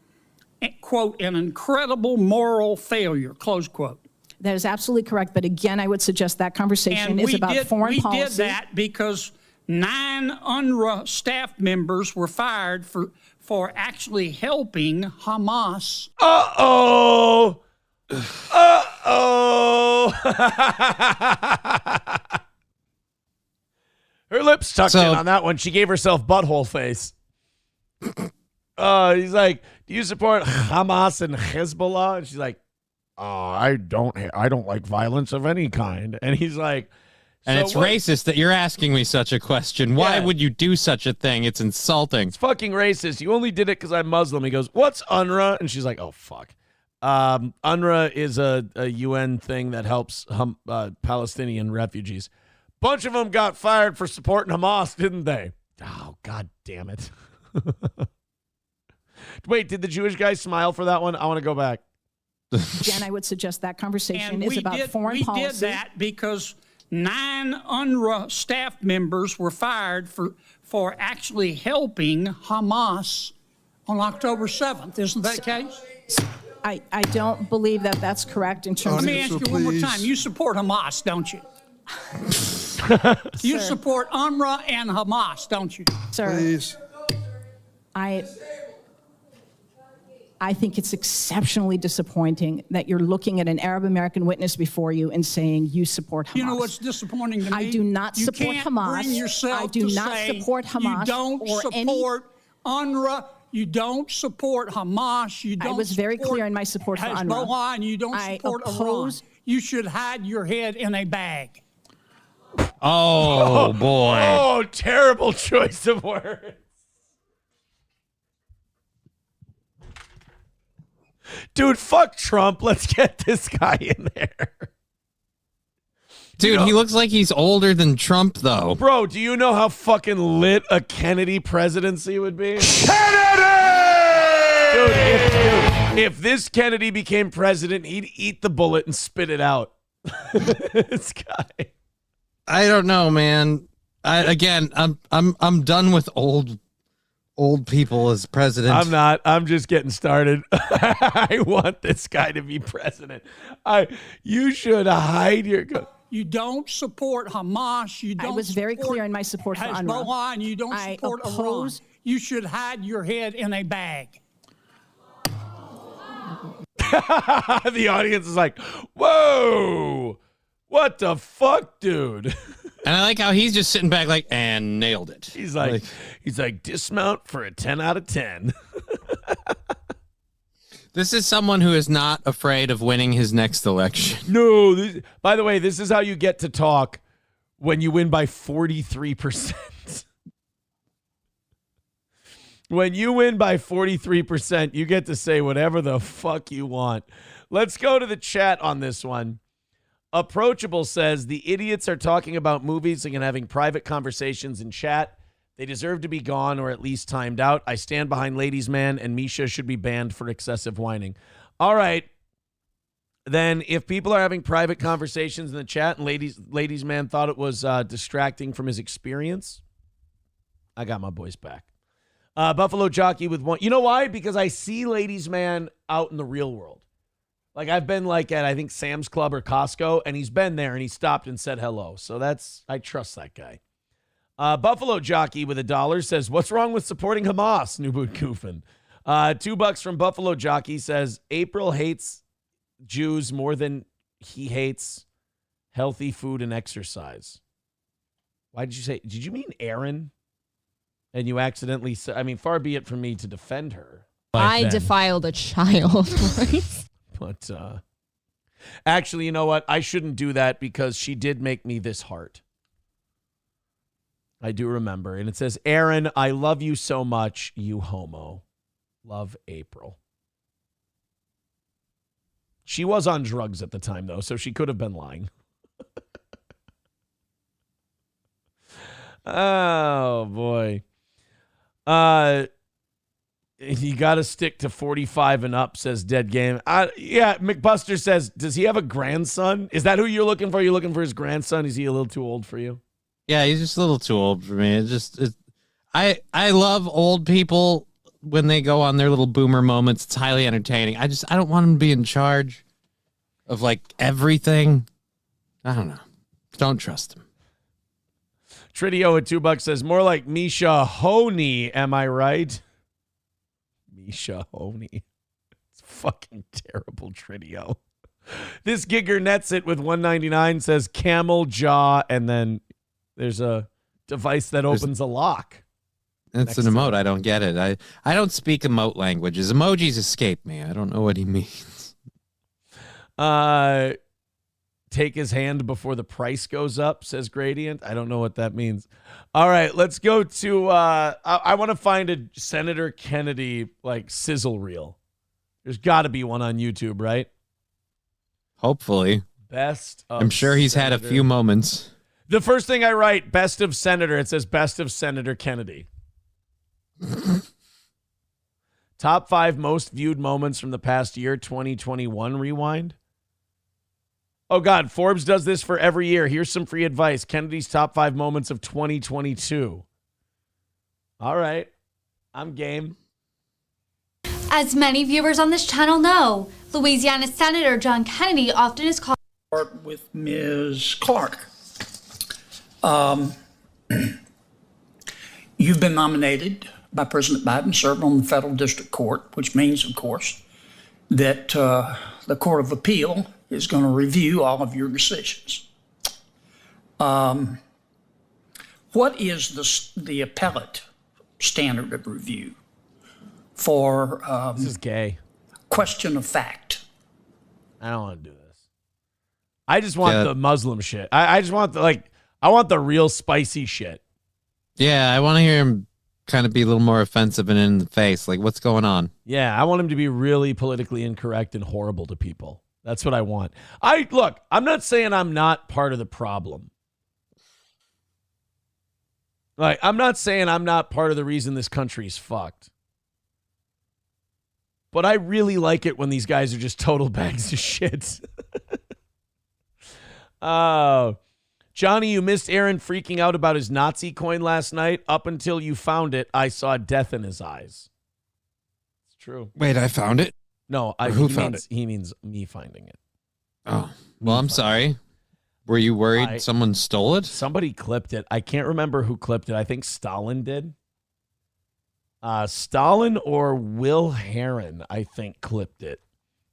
S18: quote, an incredible moral failure, close quote.
S19: That is absolutely correct. But again, I would suggest that conversation is about foreign policy.
S18: We did that because 9 UNRWA staff members were fired for actually helping Hamas.
S3: Uh-oh! Uh-oh! Her lips tucked in on that one. She gave herself butthole face. He's like, do you support Hamas and Hezbollah? And she's like, I don't like violence of any kind. And he's like,
S4: and it's racist that you're asking me such a question. Why would you do such a thing? It's insulting.
S3: It's fucking racist. You only did it because I'm Muslim. He goes, what's UNRWA? And she's like, oh, fuck. UNRWA is a UN thing that helps Palestinian refugees. Bunch of them got fired for supporting Hamas, didn't they? Oh, God damn it. Wait, did the Jewish guy smile for that one? I want to go back.
S19: Again, I would suggest that conversation is about foreign policy.
S18: We did that because 9 UNRWA staff members were fired for actually helping Hamas on October 7th. Isn't that the case?
S19: I don't believe that that's correct in terms of...
S18: Let me ask you one more time. You support Hamas, don't you? You support UNRWA and Hamas, don't you?
S19: Sir,
S10: Please.
S19: I think it's exceptionally disappointing that you're looking at an Arab American witness before you and saying you support Hamas.
S18: You know what's disappointing to me?
S19: I do not
S18: You
S19: support
S18: can't
S19: Hamas.
S18: Bring yourself
S19: I do
S18: to
S19: not
S18: say
S19: support Hamas
S18: You don't
S19: or
S18: support UNRWA. You don't support Hamas. You don't.
S19: I was very clear in my support for UNRWA.
S18: Hezbollah, and you don't support Iran. You should hide your head in a bag.
S4: Oh, boy.
S3: Oh, terrible choice of words. Dude, fuck Trump. Let's get this guy in there.
S4: Dude, he looks like he's older than Trump, though.
S3: Bro, do you know how fucking lit a Kennedy presidency would be? Dude, if this Kennedy became president, he'd eat the bullet and spit it out. This guy.
S4: I don't know, man. I'm done with old people as president.
S3: I'm not. I'm just getting started. I want this guy to be president. You should hide your.
S18: You don't support Hamas. You don't.
S19: I was very clear in my support for
S18: Hezbollah,
S19: UNRWA.
S18: and you don't support Iran. You should hide your head in a bag.
S3: The audience is like, "Whoa, what the fuck, dude?"
S4: And I like how he's just sitting back like, and nailed it.
S3: He's like dismount for a 10 out of 10.
S4: This is someone who is not afraid of winning his next election.
S3: No, by the way, this is how you get to talk when you win by 43%. When you win by 43%, you get to say whatever the fuck you want. Let's go to the chat on this one. Approachable says, the idiots are talking about movies and having private conversations in chat. They deserve to be gone or at least timed out. I stand behind Ladies Man, and Misha should be banned for excessive whining. All right. Then if people are having private conversations in the chat and Ladies Man thought it was distracting from his experience, I got my boys back. Buffalo Jockey with one. You know why? Because I see Ladies Man out in the real world. Like, I've been like at, I think, Sam's Club or Costco, and he's been there, and he stopped and said hello. So I trust that guy. Buffalo Jockey with $1 says, what's wrong with supporting Hamas? New Boot Goofin. $2 from Buffalo Jockey says, April hates Jews more than he hates healthy food and exercise. Why did you say, did you mean Aaron? And you accidentally said, I mean, far be it from me to defend her.
S17: I defiled a child.
S3: But actually, you know what? I shouldn't do that because she did make me this heart. I do remember. And it says, Aaron, I love you so much, you homo. Love, April. She was on drugs at the time, though, so she could have been lying. Oh, boy. You got to stick to 45 and up, says Dead Game. Yeah, McBuster says, does he have a grandson? Is that who you're looking for? You're looking for his grandson? Is he a little too old for you?
S4: Yeah, he's just a little too old for me. I love old people when they go on their little boomer moments. It's highly entertaining. I don't want him to be in charge of like everything. I don't know. Don't trust him.
S3: Tridio at $2 says, more like Misha Honey, am I right? Misha Honey. It's fucking terrible, Tridio. This Gigger nets it with $1.99, says camel jaw, and then there's a device that opens a lock.
S4: That's an emote. I don't get it. I don't speak emote languages. Emojis escape me. I don't know what he means.
S3: Take his hand before the price goes up, says Gradient. I don't know what that means. All right, let's go to, I want to find a Senator Kennedy, like, sizzle reel. There's got to be one on YouTube, right?
S4: Hopefully.
S3: Best of
S4: I'm sure he's
S3: Senator.
S4: had a few moments.
S3: The first thing I write, best of Senator, it says best of Senator Kennedy. Top 5 most viewed moments from the past year, 2021 rewind. Oh, God, Forbes does this for every year. Here's some free advice. Kennedy's top 5 moments of 2022. All right. I'm game.
S20: As many viewers on this channel know, Louisiana Senator John Kennedy often is called
S18: With Ms. Clark. You've been nominated by President Biden, served on the federal district court, which means, of course, that the Court of Appeal is going to review all of your decisions. What is the appellate standard of review for
S3: this is gay.
S18: Question of fact?
S3: I don't want to do this. I just want the Muslim shit. I just want I want the real spicy shit.
S4: Yeah, I want to hear him kind of be a little more offensive and in the face. Like, what's going on?
S3: Yeah, I want him to be really politically incorrect and horrible to people. That's what I want. Look, I'm not saying I'm not part of the problem. Like, I'm not saying I'm not part of the reason this country's fucked. But I really like it when these guys are just total bags of shit. Oh, Johnny, you missed Aaron freaking out about his Nazi coin last night. Up until you found it, I saw death in his eyes. It's true.
S4: Wait, I found it?
S3: No,
S4: who found it?
S3: He means me finding it.
S4: Oh, well, I'm sorry. Were you worried someone stole it?
S3: Somebody clipped it. I can't remember who clipped it. I think Stalin did. Stalin or Will Heron, I think, clipped it.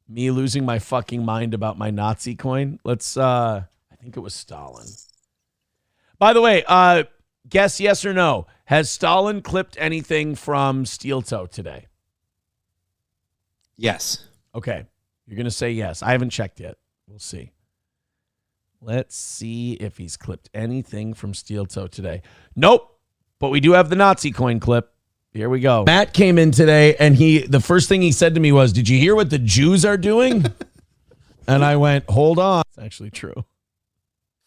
S3: Me losing my fucking mind about my Nazi coin. I think it was Stalin. By the way, guess yes or no. Has Stalin clipped anything from Steel Toe today?
S4: Yes.
S3: Okay. You're going to say yes. I haven't checked yet. We'll see. Let's see if he's clipped anything from Steel Toe today. Nope. But we do have the Nazi coin clip. Here we go. Matt came in today, and the first thing he said to me was, "Did you hear what the Jews are doing?" And I went, "Hold on." It's actually true.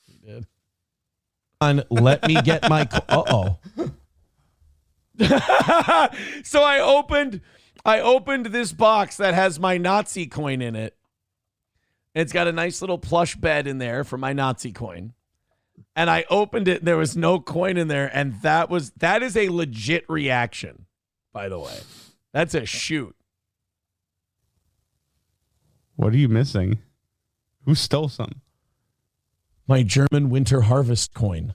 S3: He did. Let me get my... Uh-oh. So I opened this box that has my Nazi coin in it. It's got a nice little plush bed in there for my Nazi coin. And I opened it, there was no coin in there, and that is a legit reaction, by the way. That's a shoot.
S21: What are you missing? Who stole some?
S3: My German winter harvest coin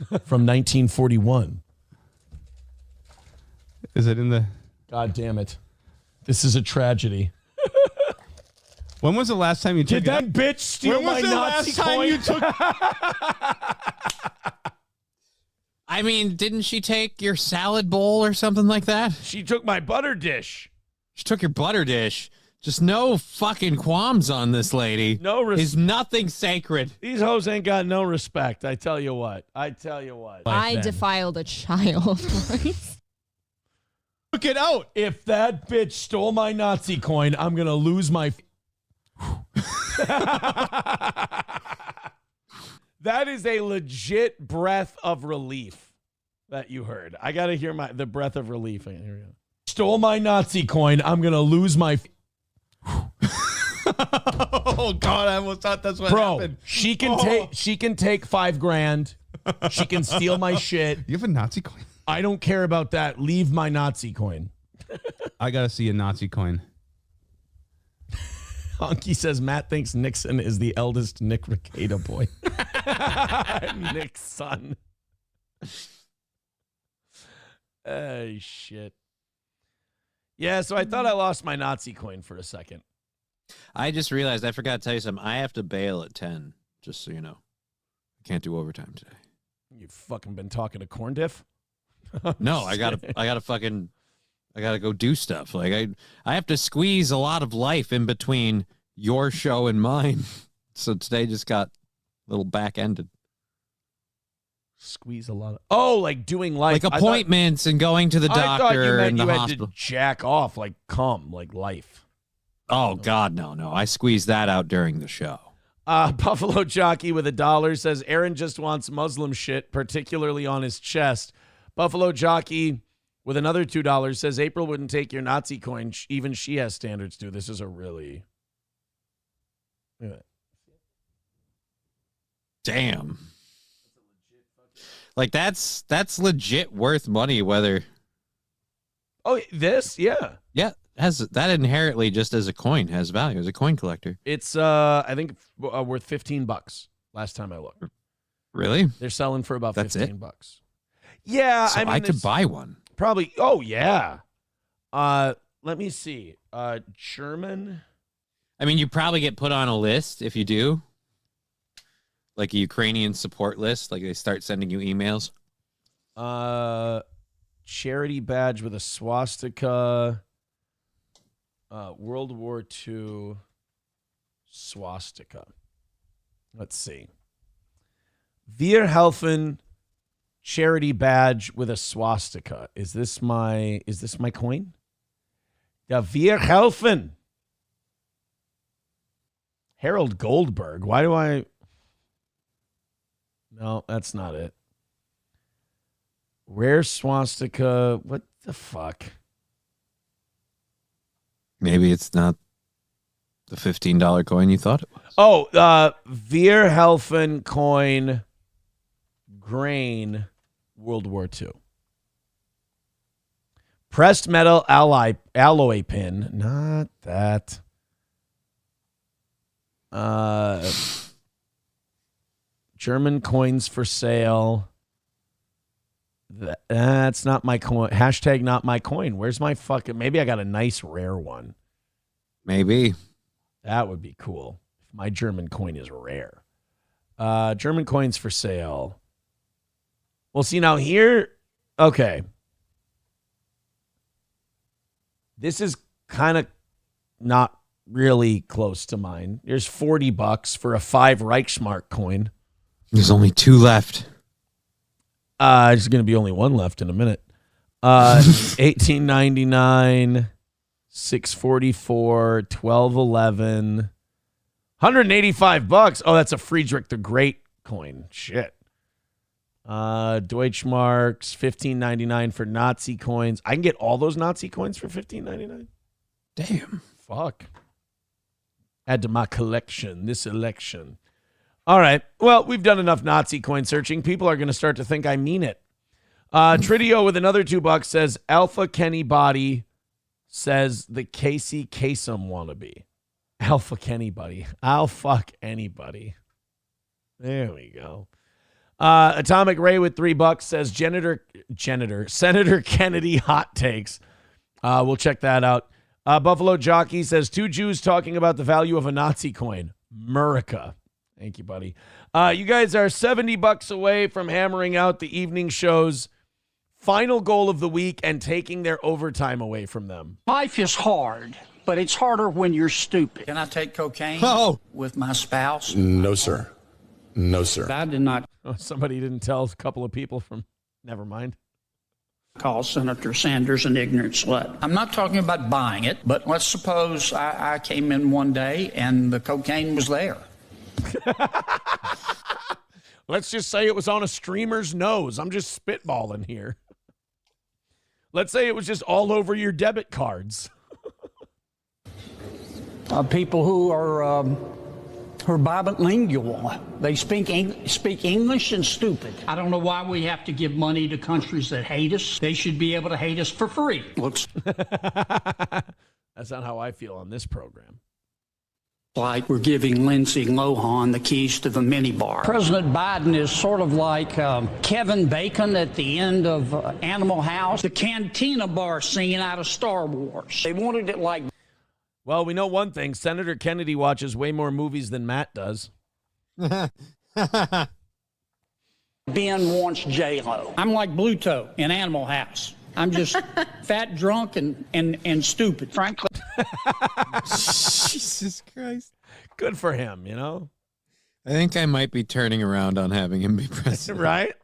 S3: from 1941.
S21: Is it in the...
S3: God damn it. This is a tragedy.
S21: When was the last time you took
S3: Did that bitch steal my Nazi coin?
S4: I mean, didn't she take your salad bowl or something like that?
S3: She took my butter dish.
S4: She took your butter dish. Just no fucking qualms on this lady.
S3: No respect.
S4: Is nothing sacred.
S3: These hoes ain't got no respect. I tell you what.
S17: I defiled a child.
S3: Look it out. If that bitch stole my Nazi coin, I'm going to lose my... That is a legit breath of relief that you heard. I got to hear the breath of relief. Here we go. Stole my Nazi coin. I'm going to lose my...
S21: Oh, God, I almost thought that's what happened.
S3: She can take $5,000. She can steal my shit.
S21: You have a Nazi coin?
S3: I don't care about that. Leave my Nazi coin.
S21: I got to see a Nazi coin.
S3: Honky says Matt thinks Nixon is the eldest Nick Rekieta boy. Nick's son. Oh, shit. Yeah, so I thought I lost my Nazi coin for a second.
S4: I just realized I forgot to tell you something. I have to bail at 10, just so you know. I can't do overtime today.
S3: You fucking been talking to Corn Diff?
S4: No, I gotta go do stuff. Like I have to squeeze a lot of life in between your show and mine. So today just got a little back-ended.
S3: Squeeze a lot of... like doing life.
S4: Like appointments and going to the doctor.
S3: I thought you meant
S4: and the
S3: you had
S4: hospital.
S3: to jack off, like cum, like life.
S4: Oh, God, no. I squeezed that out during the show.
S3: Buffalo Jockey with $1 says, Aaron just wants Muslim shit, particularly on his chest. Buffalo Jockey with another $2 says, April wouldn't take your Nazi coin. Even she has standards, too. This is a really...
S4: Damn. Like, that's legit worth money, whether...
S3: Oh, this? Yeah.
S4: Yeah. That inherently, just as a coin, has value as a coin collector.
S3: It's, I think, worth $15 last time I looked.
S4: Really?
S3: They're selling for about
S4: That's
S3: $15.
S4: it?
S3: Yeah,
S4: So I could buy one.
S3: Probably. Oh yeah. Let me see. German.
S4: I mean, you probably get put on a list if you do. Like a Ukrainian support list. Like they start sending you emails.
S3: Charity badge with a swastika. World War II swastika. Let's see. Wir helfen charity badge with a swastika. Is this my coin? Ja, wir helfen. Harold Goldberg. Why do I? No, that's not it. Rare swastika. What the fuck?
S4: Maybe it's not the $15 coin you thought it was.
S3: Oh, Wir helfen coin grain World War II. Pressed metal alloy pin. Not that. German coins for sale. That's not my coin. Hashtag not my coin. Where's my fucking... Maybe I got a nice rare one.
S4: Maybe.
S3: That would be cool. If my German coin is rare. German coins for sale. Well, see now here... Okay. This is kind of not really close to mine. There's $40 for a 5 Reichsmark coin.
S4: There's only 2 left.
S3: There's going to be only one left in a minute. 1899, 644, 1211, $185. Oh, that's a Friedrich the Great coin. Shit. Deutschmarks, $15.99 for Nazi coins. I can get all those Nazi coins for $15.99.
S4: Damn.
S3: Fuck. Add to my collection this election. All right. Well, we've done enough Nazi coin searching. People are going to start to think I mean it. Tridio with another $2 says Alpha Kenny Body says the Casey Kasem wannabe. Alpha Kenny Buddy. I'll fuck anybody. There we go. Atomic Ray with $3 says Senator Kennedy hot takes. We'll check that out. Buffalo Jockey says 2 Jews talking about the value of a Nazi coin. Murica. Thank you, buddy. You guys are $70 away from hammering out the evening show's final goal of the week and taking their overtime away from them.
S18: Life is hard, but it's harder when you're stupid. Can I take cocaine with my spouse?
S7: No, sir. No, sir.
S18: I did not
S3: Oh, somebody didn't tell a couple of people from... Never mind.
S18: call Senator Sanders an ignorant slut. I'm not talking about buying it, but let's suppose I came in one day and the cocaine was there.
S3: Let's just say it was on a streamer's nose. I'm just spitballing here. Let's say it was just all over your debit cards.
S18: People who are bilingual. They speak English and stupid. I don't know why we have to give money to countries that hate us. They should be able to hate us for free. Looks
S3: That's not how I feel on this program.
S18: like we're giving Lindsay Lohan the keys to the minibar. President Biden is sort of like Kevin Bacon at the end of Animal House, the cantina bar scene out of Star Wars. They wanted it like...
S3: Well, we know one thing. Senator Kennedy watches way more movies than Matt does.
S18: Ben wants J-Lo. I'm like Bluto in Animal House. I'm just fat, drunk, and stupid, frankly.
S4: Jesus Christ.
S3: Good for him, you know?
S4: I think I might be turning around on having him be president.
S3: Right?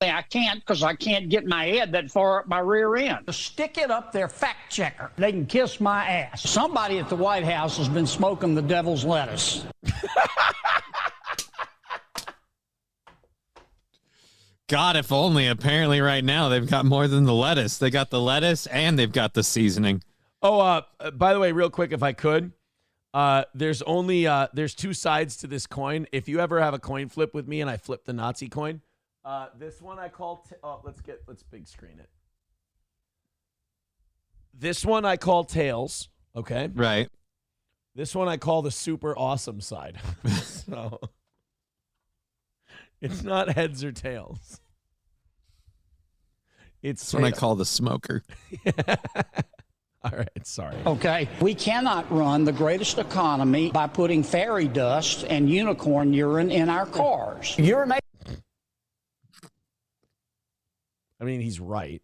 S18: I can't because I can't get my head that far up my rear end. Stick it up there, fact checker. They can kiss my ass. Somebody at the White House has been smoking the devil's lettuce.
S4: God, if only. Apparently right now they've got more than the lettuce. They got the lettuce and they've got the seasoning.
S3: Oh, by the way, real quick, if I could, there's 2 sides to this coin. If you ever have a coin flip with me and I flip the Nazi coin, this one I call, let's big screen it. This one I call tails. Okay.
S4: Right.
S3: This one I call the super awesome side. So It's not heads or tails.
S4: That's what I call the smoker.
S3: All right, sorry.
S18: Okay, we cannot run the greatest economy by putting fairy dust and unicorn urine in our cars. Urinate.
S3: I mean, he's right.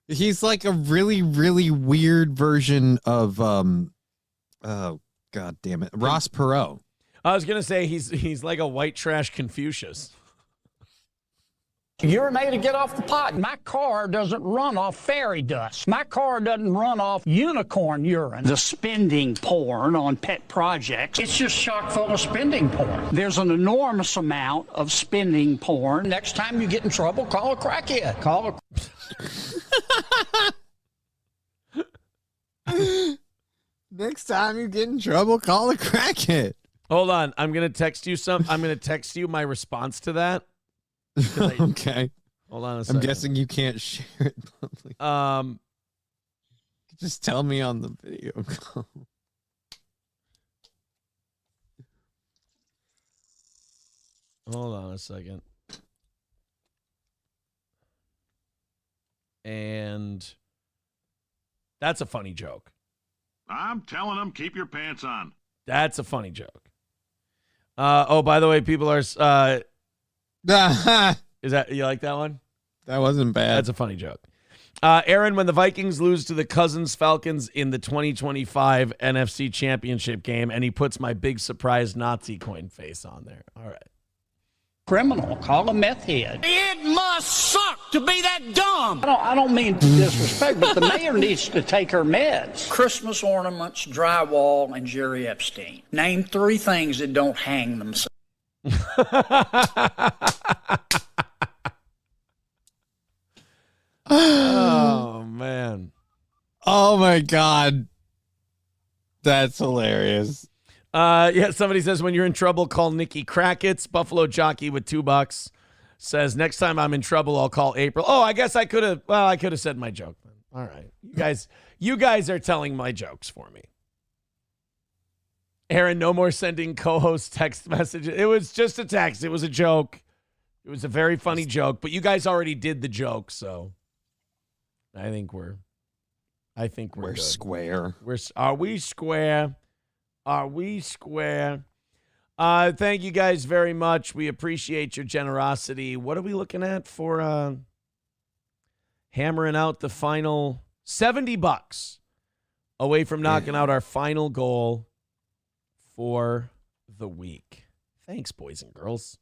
S4: He's like a really, really weird version of oh god damn it, Ross Perot.
S3: I was gonna say he's like a white trash Confucius.
S18: Urinate to get off the pot. My car doesn't run off fairy dust. My car doesn't run off unicorn urine. The spending porn on pet projects, it's just chock full of spending porn. There's an enormous amount of spending porn. Next time you get in trouble, call a crackhead. Call
S4: a... Next time you get in trouble, call a crackhead.
S3: Hold on. I'm going to text you I'm going to text you my response to that.
S4: Okay.
S3: Hold on a second.
S4: I'm guessing you can't share it publicly. Just tell me on the video call.
S3: Hold on a second. And that's a funny joke.
S9: I'm telling them, keep your pants on.
S3: That's a funny joke. Oh, by the way, people are... Is that, you like that one?
S4: That wasn't bad.
S3: That's a funny joke. Aaron, when the Vikings lose to the Cousins Falcons in the 2025 NFC Championship game, and he puts my big surprise Nazi coin face on there. All right.
S18: criminal. Call a meth head. It must suck to be that dumb. I don't mean disrespect, but the mayor needs to take her meds. Christmas ornaments, drywall, and Jerry Epstein. Name 3 things that don't hang themselves.
S3: Oh, man.
S4: Oh, my God. That's hilarious.
S3: Yeah, somebody says, when you're in trouble, call Nikki Crackett's. Buffalo Jockey with $2 says, next time I'm in trouble, I'll call April. Oh, I guess I could have said my joke then. All right. You guys are telling my jokes for me. Aaron, no more sending co-host text messages. It was just a text. It was a joke. It was a very funny joke, but you guys already did the joke, so I think we're good.
S4: Square.
S3: Are we square? Are we square? Thank you guys very much. We appreciate your generosity. What are we looking at for hammering out the final $70 away from knocking out our final goal for the week? Thanks, boys and girls.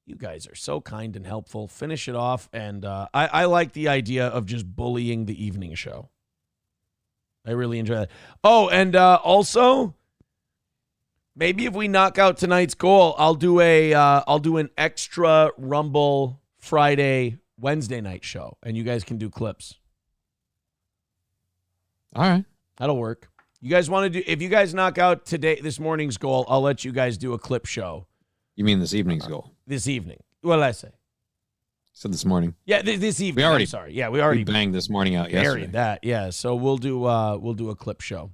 S3: You guys are so kind and helpful. Finish it off. And I like the idea of just bullying the evening show. I really enjoy that. Oh, and also, maybe if we knock out tonight's goal, I'll do an extra Rumble Friday, Wednesday night show, and you guys can do clips.
S4: All right.
S3: That'll work. You guys want to do, if you guys knock out this morning's goal, I'll let you guys do a clip show.
S4: You mean this evening's goal?
S3: This evening. What did I say?
S4: So this morning.
S3: Yeah, this evening.
S4: I'm
S3: sorry. Yeah, we already
S4: banged this morning out yesterday.
S3: Buried that. Yeah, so we'll do a clip show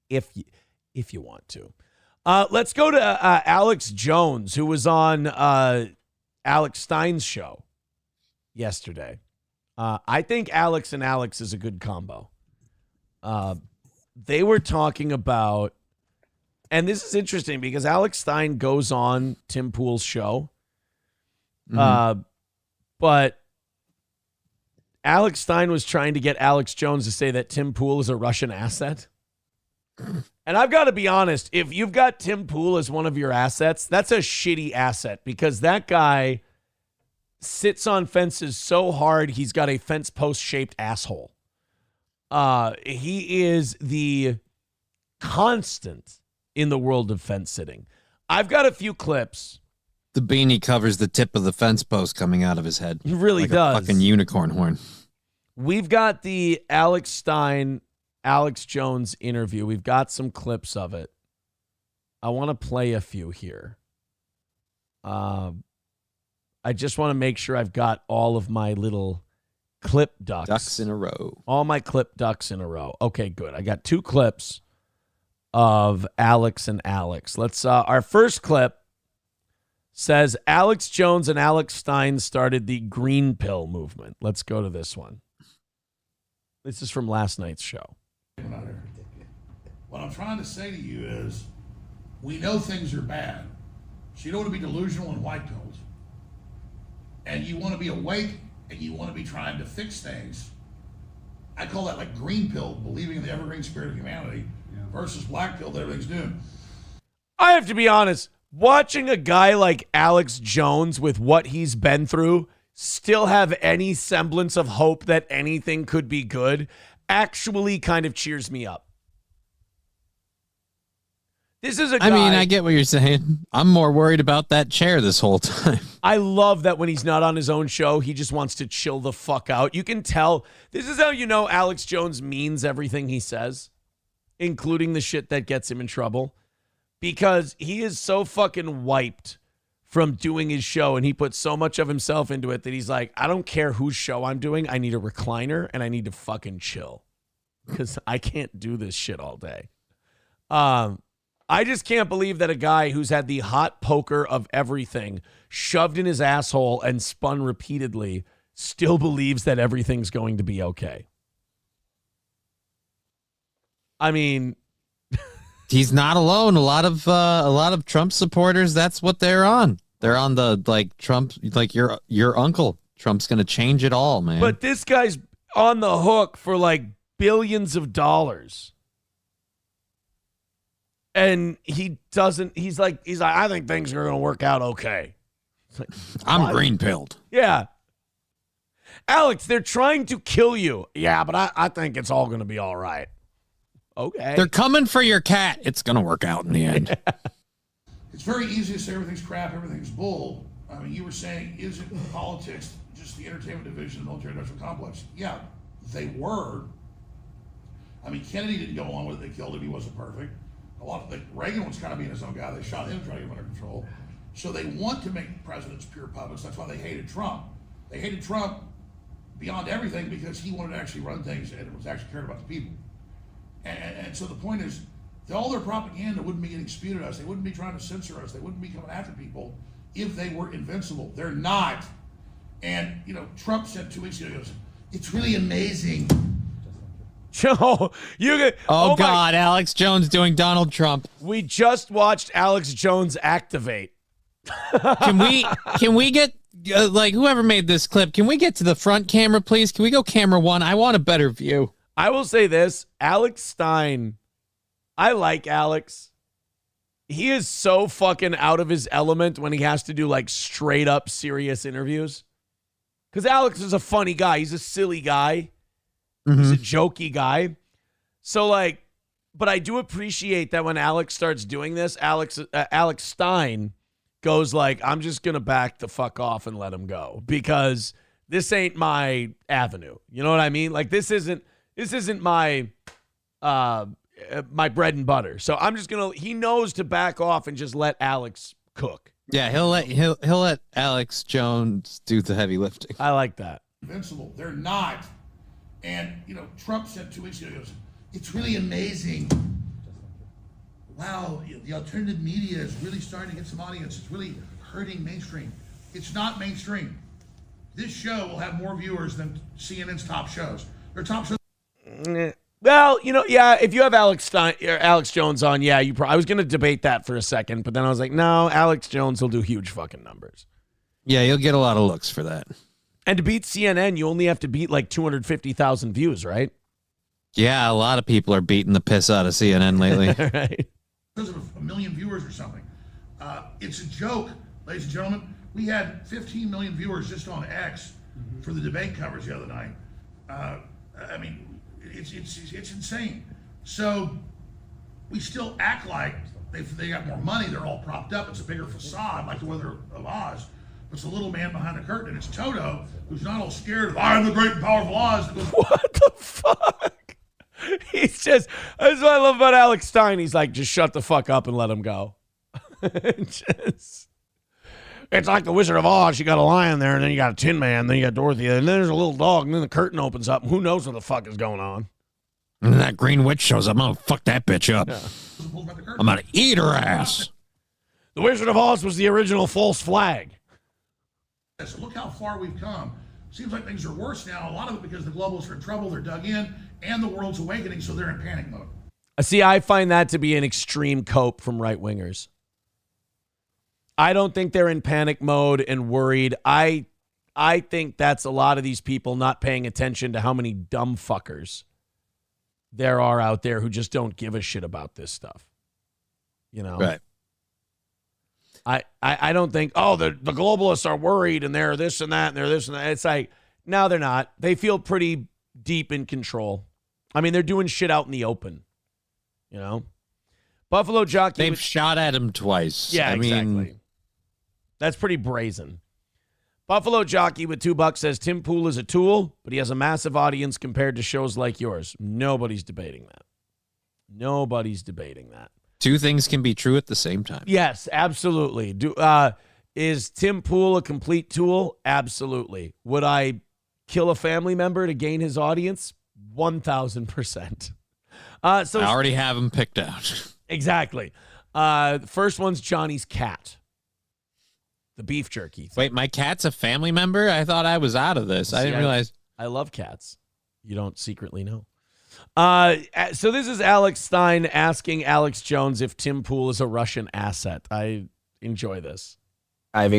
S3: if you want to. Let's go to Alex Jones, who was on Alex Stein's show yesterday. I think Alex and Alex is a good combo. They were talking about, and this is interesting because Alex Stein goes on Tim Pool's show. But Alex Stein was trying to get Alex Jones to say that Tim Pool is a Russian asset. And I've got to be honest, if you've got Tim Pool as one of your assets, that's a shitty asset because that guy sits on fences so hard he's got a fence post shaped asshole. He is the constant in the world of fence sitting. I've got a few clips.
S4: The beanie covers the tip of the fence post coming out of his head.
S3: He really
S4: like
S3: does.
S4: A fucking unicorn horn.
S3: We've got the Alex Stein, Alex Jones interview. We've got some clips of it. I want to play a few here. I just want to make sure I've got all of my little clip ducks.
S4: Ducks in a row.
S3: All my clip ducks in a row. Okay, good. I got 2 clips of Alex and Alex. Let's our first clip says Alex Jones and Alex Stein started the green pill movement. Let's go to this one. This is from last night's show.
S9: What I'm trying to say to you is, we know things are bad. So you don't want to be delusional and white pills. And you want to be awake and you want to be trying to fix things. I call that like green pill, believing in the evergreen spirit of humanity, versus black pill that everything's doomed.
S3: I have to be honest, watching a guy like Alex Jones with what he's been through still have any semblance of hope that anything could be good actually kind of cheers me up. This is a guy.
S4: I mean, I get what you're saying. I'm more worried about that chair this whole time.
S3: I love that when he's not on his own show, he just wants to chill the fuck out. You can tell. This is how you know Alex Jones means everything he says, including the shit that gets him in trouble, because he is so fucking wiped from doing his show, and he puts so much of himself into it that he's like, I don't care whose show I'm doing. I need a recliner, and I need to fucking chill because I can't do this shit all day. I just can't believe that a guy who's had the hot poker of everything shoved in his asshole and spun repeatedly still believes that everything's going to be okay. I mean,
S4: he's not alone. A lot of Trump supporters, that's what they're on. They're on the like Trump, like your uncle. Trump's going to change it all, man.
S3: But this guy's on the hook for like billions of dollars. And he's like, I think things are going to work out okay. It's like,
S4: I'm green pilled.
S3: Yeah. Alex, they're trying to kill you. Yeah, but I think it's all going to be all right. Okay.
S4: They're coming for your cat. It's going to work out in the end.
S9: It's very easy to say everything's crap, everything's bull. I mean, you were saying, isn't politics just the entertainment division of the military-industrial complex? Yeah, they were. I mean, Kennedy didn't go along with it. They killed him. He wasn't perfect. Reagan was kind of being his own guy. They shot him, trying to get him under control. So they want to make presidents pure puppets. That's why they hated Trump. They hated Trump beyond everything because he wanted to actually run things and was actually cared about the people. And so the point is, all their propaganda wouldn't be getting spewed at us. They wouldn't be trying to censor us. They wouldn't be coming after people if they were invincible. They're not. And, Trump said 2 weeks ago, he goes, it's really amazing.
S3: Joe,
S4: oh God, Alex Jones doing Donald Trump.
S3: We just watched Alex Jones activate.
S4: Can we get like whoever made this clip? Can we get to the front camera, please? Can we go camera one? I want a better view.
S3: I will say this, Alex Stein. I like Alex. He is so fucking out of his element when he has to do like straight up serious interviews. Because Alex is a funny guy. He's a silly guy. He's a jokey guy. So but I do appreciate that when Alex starts doing this, Alex Stein goes like, I'm just going to back the fuck off and let him go because this ain't my avenue. You know what I mean? Like this isn't my my bread and butter. So I'm just going to, he knows to back off and just let Alex cook.
S4: Yeah, he'll let Alex Jones do the heavy lifting.
S3: I like that.
S9: Invincible. They're not. And, Trump said 2 weeks ago, he goes, it's really amazing. Wow, the alternative media is really starting to get some audience. It's really hurting mainstream. It's not mainstream. This show will have more viewers than CNN's top shows. Their top shows.
S3: Well, yeah, if you have Alex Jones on, yeah, I was going to debate that for a second, but then I was like, no, Alex Jones will do huge fucking numbers.
S4: Yeah, you'll get a lot of looks for that.
S3: And to beat CNN, you only have to beat like 250,000 views, right?
S4: Yeah, a lot of people are beating the piss out of CNN lately.
S3: Right.
S9: Because of a million viewers or something. It's a joke, ladies and gentlemen. We had 15 million viewers just on X for the debate coverage the other night. I mean, it's insane. So we still act like they got more money. They're all propped up. It's a bigger facade, like the Wizard of Oz. It's a little man behind the curtain, and it's Toto, who's not all scared of, I am the great and powerful Oz. That goes,
S3: what the fuck? He's just, that's what I love about Alex Stein. He's like, just shut the fuck up and let him go. It's like the Wizard of Oz. You got a lion there, and then you got a Tin Man, then you got Dorothy, and then there's a little dog, and then the curtain opens up, and who knows what the fuck is going on.
S4: And then that green witch shows up. I'm going to fuck that bitch up.
S3: Yeah.
S4: I'm going to eat her ass.
S3: The Wizard of Oz was the original false flag.
S9: So look how far we've come. Seems like things are worse now. A lot of it because the globalists are in trouble, they're dug in, and the world's awakening, so they're in panic mode.
S3: See, I find that to be an extreme cope from right-wingers. I don't think they're in panic mode and worried. I think that's a lot of these people not paying attention to how many dumb fuckers there are out there who just don't give a shit about this stuff. You know?
S4: Right.
S3: I don't think, the globalists are worried and they're this and that and they're this and that. It's like, no, they're not. They feel pretty deep in control. I mean, they're doing shit out in the open. You know? Buffalo Jockey.
S4: They've shot at him twice.
S3: Yeah, exactly. That's pretty brazen. Buffalo Jockey with $2 says Tim Pool is a tool, but he has a massive audience compared to shows like yours. Nobody's debating that. Nobody's debating that.
S4: Two things can be true at the same time.
S3: Yes, absolutely. Is Tim Pool a complete tool? Absolutely. Would I kill a family member to gain his audience? 1,000%. So
S4: I already have him picked out.
S3: Exactly. First one's Johnny's cat. The beef jerky thing.
S4: Wait, my cat's a family member? I thought I was out of this. I didn't realize.
S3: I love cats. You don't secretly know. So this is Alex Stein asking Alex Jones if Tim Pool is a Russian asset. I enjoy this.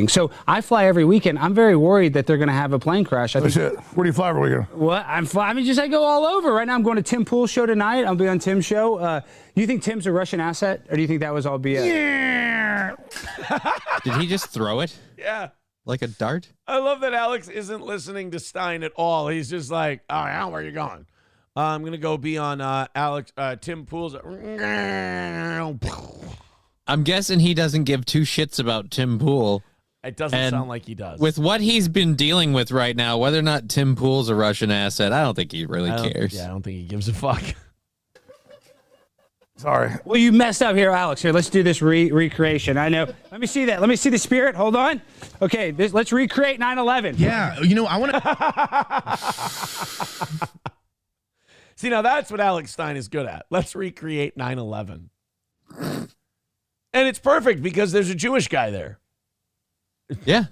S1: So I fly every weekend. I'm very worried that they're going to have a plane crash.
S9: Where do you fly every weekend?
S1: What? I go all over. Right now I'm going to Tim Pool's show tonight. I'll be on Tim's show. Do you think Tim's a Russian asset, or do you think that was all BS?
S3: Yeah.
S4: Did he just throw it?
S3: Yeah.
S4: Like a dart?
S3: I love that Alex isn't listening to Stein at all. He's just like, oh, yeah, where are you going? I'm going to go be on Tim Pool's.
S4: I'm guessing he doesn't give two shits about Tim Pool.
S3: It doesn't sound like he does.
S4: With what he's been dealing with right now, whether or not Tim Pool's a Russian asset, I don't think he really cares.
S3: Yeah, I don't think he gives a fuck.
S9: Sorry.
S1: Well, you messed up here, Alex. Here, let's do this recreation. I know. Let me see that. Let me see the spirit. Hold on. Okay, let's recreate 9/11.
S22: Yeah, I want to.
S3: See, now that's what Alex Stein is good at. Let's recreate 9/11. And it's perfect because there's a Jewish guy there.
S4: Yeah.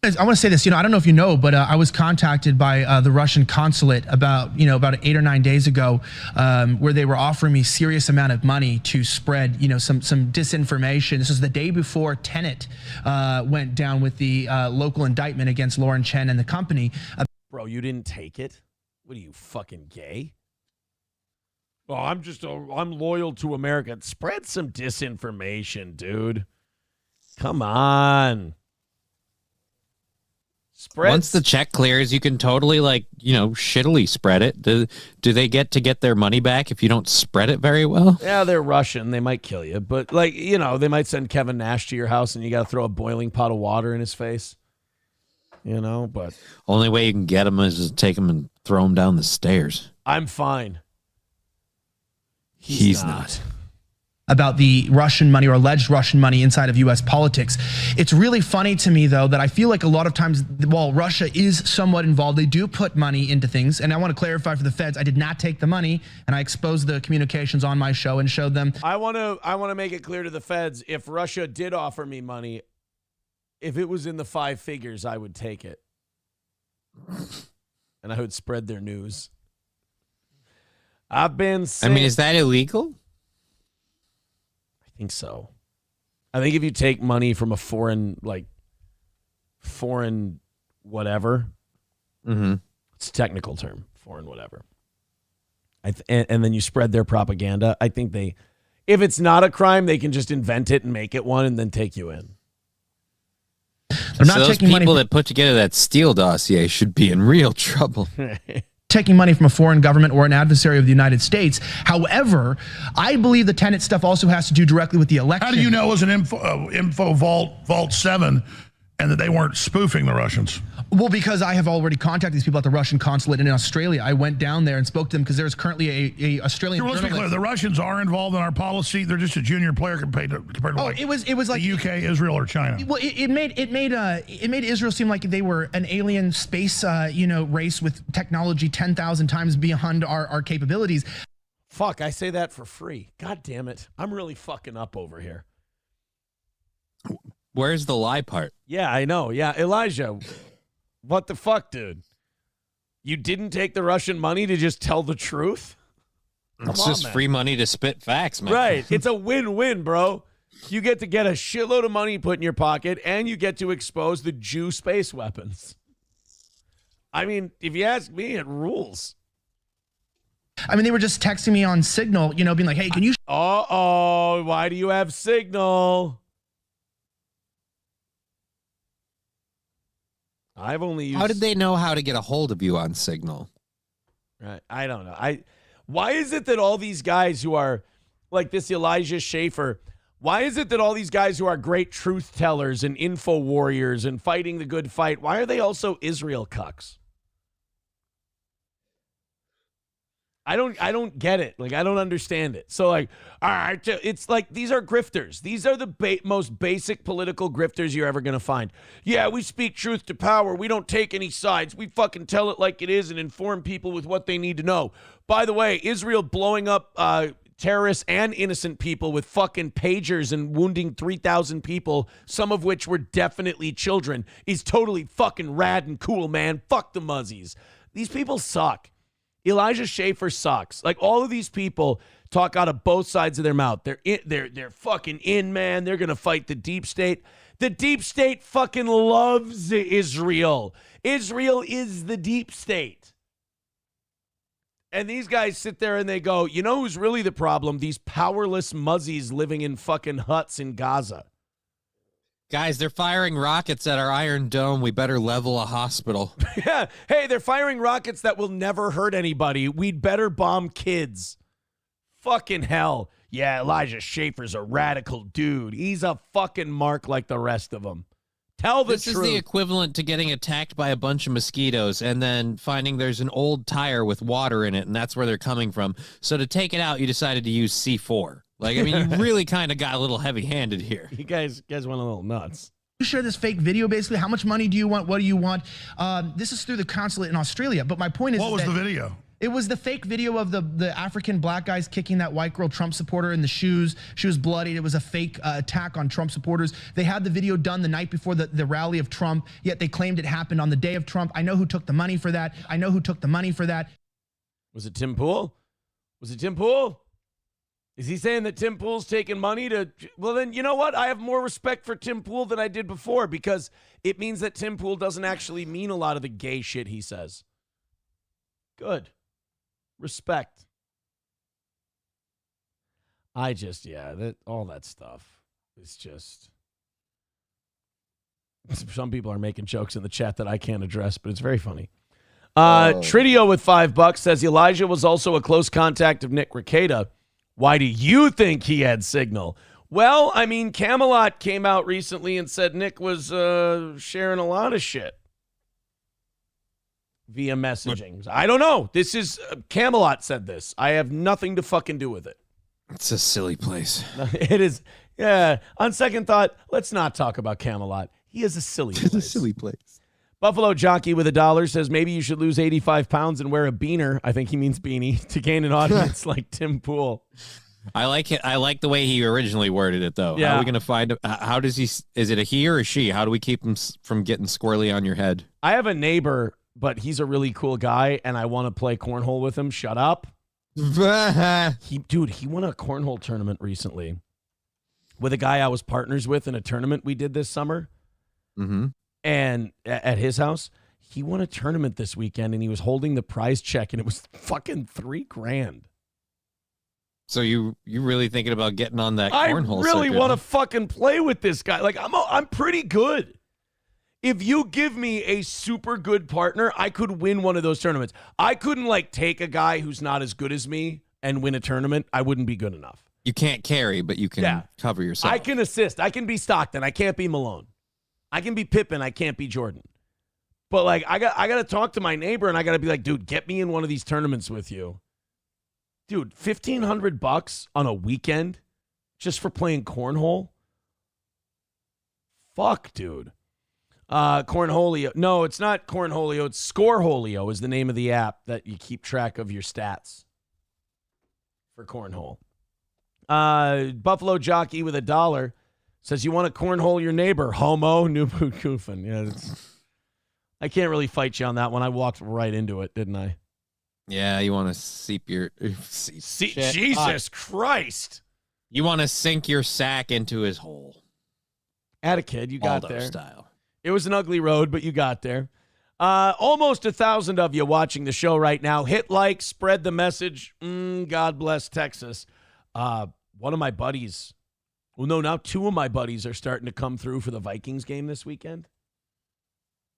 S22: I want to say this, I don't know if you know, but I was contacted by the Russian consulate about 8 or 9 days ago, where they were offering me serious amount of money to spread, some disinformation. This was the day before Tenet went down with the local indictment against Lauren Chen and the company.
S3: Bro, you didn't take it? What are you, fucking gay? Oh, I'm loyal to America. Spread some disinformation, dude. Come on.
S4: Once the check clears, you can totally shittily spread it. Do they get their money back if you don't spread it very well?
S3: Yeah, they're Russian. They might kill you, but they might send Kevin Nash to your house and you got to throw a boiling pot of water in his face. But
S4: only way you can get him is to take him and throw him down the stairs.
S3: I'm fine.
S4: He's not.
S22: About the Russian money or alleged Russian money inside of U.S. politics. It's really funny to me, though, that I feel like a lot of times, while Russia is somewhat involved, they do put money into things. And I want to clarify for the feds, I did not take the money, and I exposed the communications on my show and showed them.
S3: I want to make it clear to the feds, if Russia did offer me money, if it was in the 5 figures, I would take it. And I would spread their news. I've been saying,
S4: is that illegal?
S3: I think so. I think if you take money from a foreign whatever, it's a technical term, foreign whatever. And then you spread their propaganda. I think if it's not a crime, they can just invent it and make it one and then take you in.
S22: I'm not
S4: those
S22: taking
S4: people
S22: money
S4: that put together that Steele dossier should be in real trouble.
S22: Taking money from a foreign government or an adversary of the United States. However, I believe the Tenet stuff also has to do directly with the election.
S9: How do you know it was an info vault 7 and that they weren't spoofing the Russians?
S22: Well, because I have already contacted these people at the Russian consulate in Australia. I went down there and spoke to them because there's currently a Australian
S9: Let's be clear, the Russians are involved in our policy. They're just a junior player compared to
S22: it was like
S9: the UK, Israel, or China.
S22: Well, it made Israel seem like they were an alien space race with technology 10,000 times beyond our capabilities.
S3: Fuck, I say that for free. God damn it. I'm really fucking up over here.
S4: Where's the lie part?
S3: Yeah, I know. Yeah, Elijah, what the fuck, dude? You didn't take the Russian money to just tell the truth?
S4: It's just free money to spit facts, man.
S3: Right. It's a win-win, bro. You get to get a shitload of money put in your pocket, and you get to expose the Jew space weapons. I mean, if you ask me, it rules.
S22: I mean, they were just texting me on Signal, you know, being like, hey, can you...
S3: Uh-oh, why do you have Signal? I've only used...
S4: How did they know how to get a hold of you on Signal?
S3: Right. I don't know. Why is it that all these guys who are like this Elijah Schaffer, why is it that all these guys who are great truth tellers and info warriors and fighting the good fight, why are they also Israel cucks? I don't get it. Like, I don't understand it. So, like, all right, it's like these are grifters. These are the most basic political grifters you're ever going to find. Yeah, we speak truth to power. We don't take any sides. We fucking tell it like it is and inform people with what they need to know. By the way, Israel blowing up terrorists and innocent people with fucking pagers and wounding 3,000 people, some of which were definitely children, is totally fucking rad and cool, man. Fuck the muzzies. These people suck. Elijah Schaffer sucks. Like, all of these people talk out of both sides of their mouth. They're fucking in, man. They're going to fight the deep state. The deep state fucking loves Israel. Israel is the deep state. And these guys sit there and they go, you know who's really the problem? These powerless muzzies living in fucking huts in Gaza.
S4: Guys, they're firing rockets at our Iron Dome. We better level a hospital.
S3: Yeah. Hey, they're firing rockets that will never hurt anybody. We'd better bomb kids. Fucking hell. Yeah, Elijah Schaffer's a radical dude. He's a fucking mark like the rest of them. Tell the truth.
S4: This is the equivalent to getting attacked by a bunch of mosquitoes and then finding there's an old tire with water in it, and that's where they're coming from. So to take it out, you decided to use C4. Like, I mean, you really kind of got a little heavy-handed here.
S3: You guys went a little nuts.
S22: You share this fake video, basically. How much money do you want? What do you want? This is through the consulate in Australia. But my point is,
S9: what was the video?
S22: It was the fake video of the African black guys kicking that white girl Trump supporter in the shoes. She was bloodied. It was a fake attack on Trump supporters. They had the video done the night before the rally of Trump, yet they claimed it happened on the day of Trump. I know who took the money for that. I know who took the money for that.
S3: Was it Tim Pool? Was it Tim Pool? Is he saying that Tim Pool's taking money to... Well, then, you know what? I have more respect for Tim Pool than I did before, because it means that Tim Pool doesn't actually mean a lot of the gay shit he says. Good. Respect. All that stuff is just... Some people are making jokes in the chat that I can't address, but it's very funny. Tridio with $5 says Elijah was also a close contact of Nick Rekieta. Why do you think he had Signal? Well, I mean, Camelot came out recently and said Nick was sharing a lot of shit via messaging. I don't know. This is Camelot said this. I have nothing to fucking do with it.
S4: It's a silly place.
S3: It is. Yeah. On second thought, let's not talk about Camelot. He is a silly place.
S4: It's a silly place.
S3: Buffalo Jockey with $1 says maybe you should lose 85 pounds and wear a beaner. I think he means beanie to gain an audience like Tim Pool.
S4: I like it. I like the way he originally worded it, though.
S3: Yeah.
S4: How are we going to find? How does he? Is it a he or a she? How do we keep him from getting squirrely on your head?
S3: I have a neighbor, but he's a really cool guy, and I want to play cornhole with him. Shut up. He won a cornhole tournament recently with a guy I was partners with in a tournament we did this summer.
S4: Mm-hmm.
S3: And at his house, he won a tournament this weekend, and he was holding the prize check, and it was fucking $3,000.
S4: So you really thinking about getting on that cornhole?
S3: I really
S4: circuit,
S3: want to fucking play with this guy. Like, I'm pretty good. If you give me a super good partner, I could win one of those tournaments. I couldn't like take a guy who's not as good as me and win a tournament. I wouldn't be good enough.
S4: You can't carry, but you can cover yourself.
S3: I can assist. I can be Stockton. I can't be Malone. I can be Pippen. I can't be Jordan. But like, I got to talk to my neighbor, and I got to be like, dude, get me in one of these tournaments with you. Dude, $1,500 on a weekend just for playing cornhole? Fuck, dude. Cornholio. No, it's not Cornholio. It's Scoreholio is the name of the app that you keep track of your stats for cornhole. Buffalo Jockey with $1 Says, you want to cornhole your neighbor. Homo, new boot goofing. Yeah, I can't really fight you on that one. I walked right into it, didn't I?
S4: Yeah, you want to seep your...
S3: Jesus Christ.
S4: You want to sink your sack into his hole.
S3: At a kid, you got
S4: Waldo
S3: there.
S4: style.
S3: It was an ugly road, but you got there. Almost 1,000 of you watching the show right now. Hit like, spread the message. God bless Texas. One of my buddies, well, no, now two of my buddies are starting to come through for the Vikings game this weekend.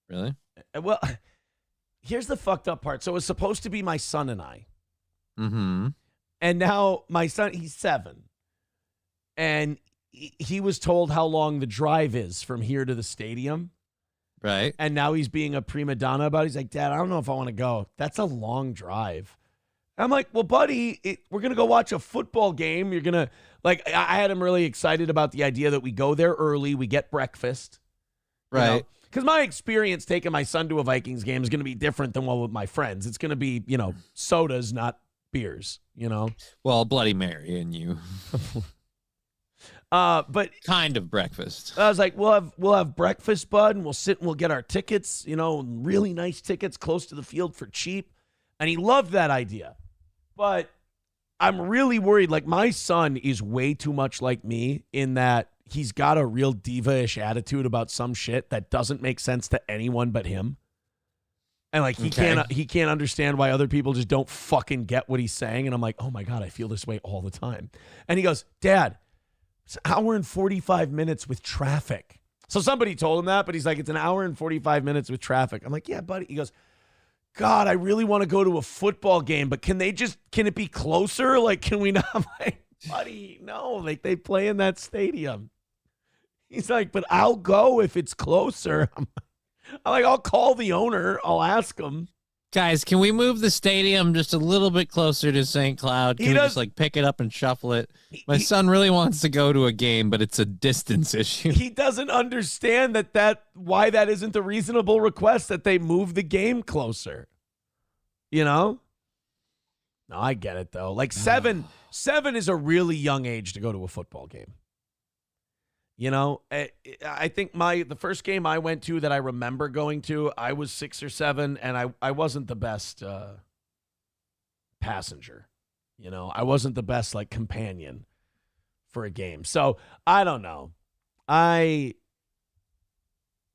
S4: Really?
S3: Well, here's the fucked up part. So it was supposed to be my son and I.
S4: Mm-hmm.
S3: And now my son, he's 7. And he was told how long the drive is from here to the stadium.
S4: Right.
S3: And now he's being a prima donna about it. He's like, Dad, I don't know if I want to go. That's a long drive. I'm like, well, buddy, we're going to go watch a football game. You're going to, like, I had him really excited about the idea that we go there early, we get breakfast.
S4: Right.
S3: Because my experience taking my son to a Vikings game is going to be different than one with my friends. It's going to be, sodas, not beers,
S4: Well, Bloody Mary and you.
S3: But
S4: kind of breakfast.
S3: I was like, we'll have breakfast, bud, and we'll sit and we'll get our tickets, really nice tickets close to the field for cheap. And he loved that idea. But I'm really worried. Like, my son is way too much like me in that he's got a real diva-ish attitude about some shit that doesn't make sense to anyone but him. And like he can't understand why other people just don't fucking get what he's saying. And I'm like, oh my God, I feel this way all the time. And he goes, Dad, it's an hour and 45 minutes with traffic. So somebody told him that, but he's like, it's an hour and 45 minutes with traffic. I'm like, yeah, buddy. He goes, God, I really want to go to a football game, but can it be closer? Like, can we not? I'm like, buddy, no, like they play in that stadium. He's like, but I'll go if it's closer. I'm like, I'll call the owner. I'll ask him.
S4: Guys, can we move the stadium just a little bit closer to St. Cloud? Can we just pick it up and shuffle it? My son really wants to go to a game, but it's a distance issue.
S3: He doesn't understand why that isn't a reasonable request that they move the game closer. No, I get it though. Like 7 is a really young age to go to a football game. I think the first game I went to that I remember going to, I was 6 or 7, and I wasn't the best passenger. I wasn't the best companion for a game. So I don't know.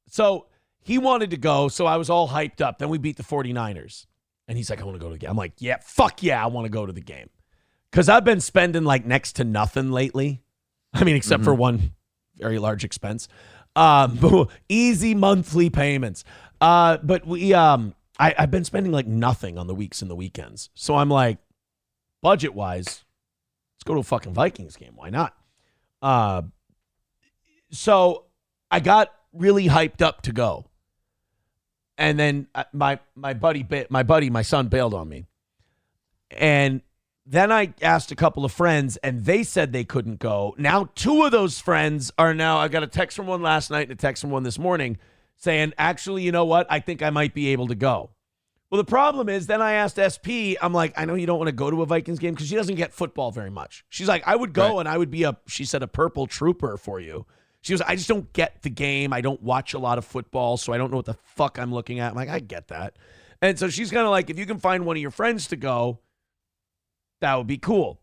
S3: So he wanted to go, so I was all hyped up. Then we beat the 49ers, and he's like, I want to go to the game. I'm like, yeah, fuck yeah, I want to go to the game. Because I've been spending next to nothing lately. I mean, except for one very large expense. Easy monthly payments. But I've been spending nothing on the weeks and the weekends. So I'm like, budget-wise, let's go to a fucking Vikings game. Why not? So I got really hyped up to go. And then my son bailed on me. And then I asked a couple of friends, and they said they couldn't go. Now, 2 of those friends I got a text from one last night and a text from one this morning saying, actually, you know what? I think I might be able to go. Well, the problem is then I asked SP, I'm like, I know you don't want to go to a Vikings game because she doesn't get football very much. She's like, I would go and I would be she said, a purple trooper for you. She was, I just don't get the game. I don't watch a lot of football, so I don't know what the fuck I'm looking at. I'm like, I get that. And so she's kind of like, if you can find one of your friends to go, that would be cool.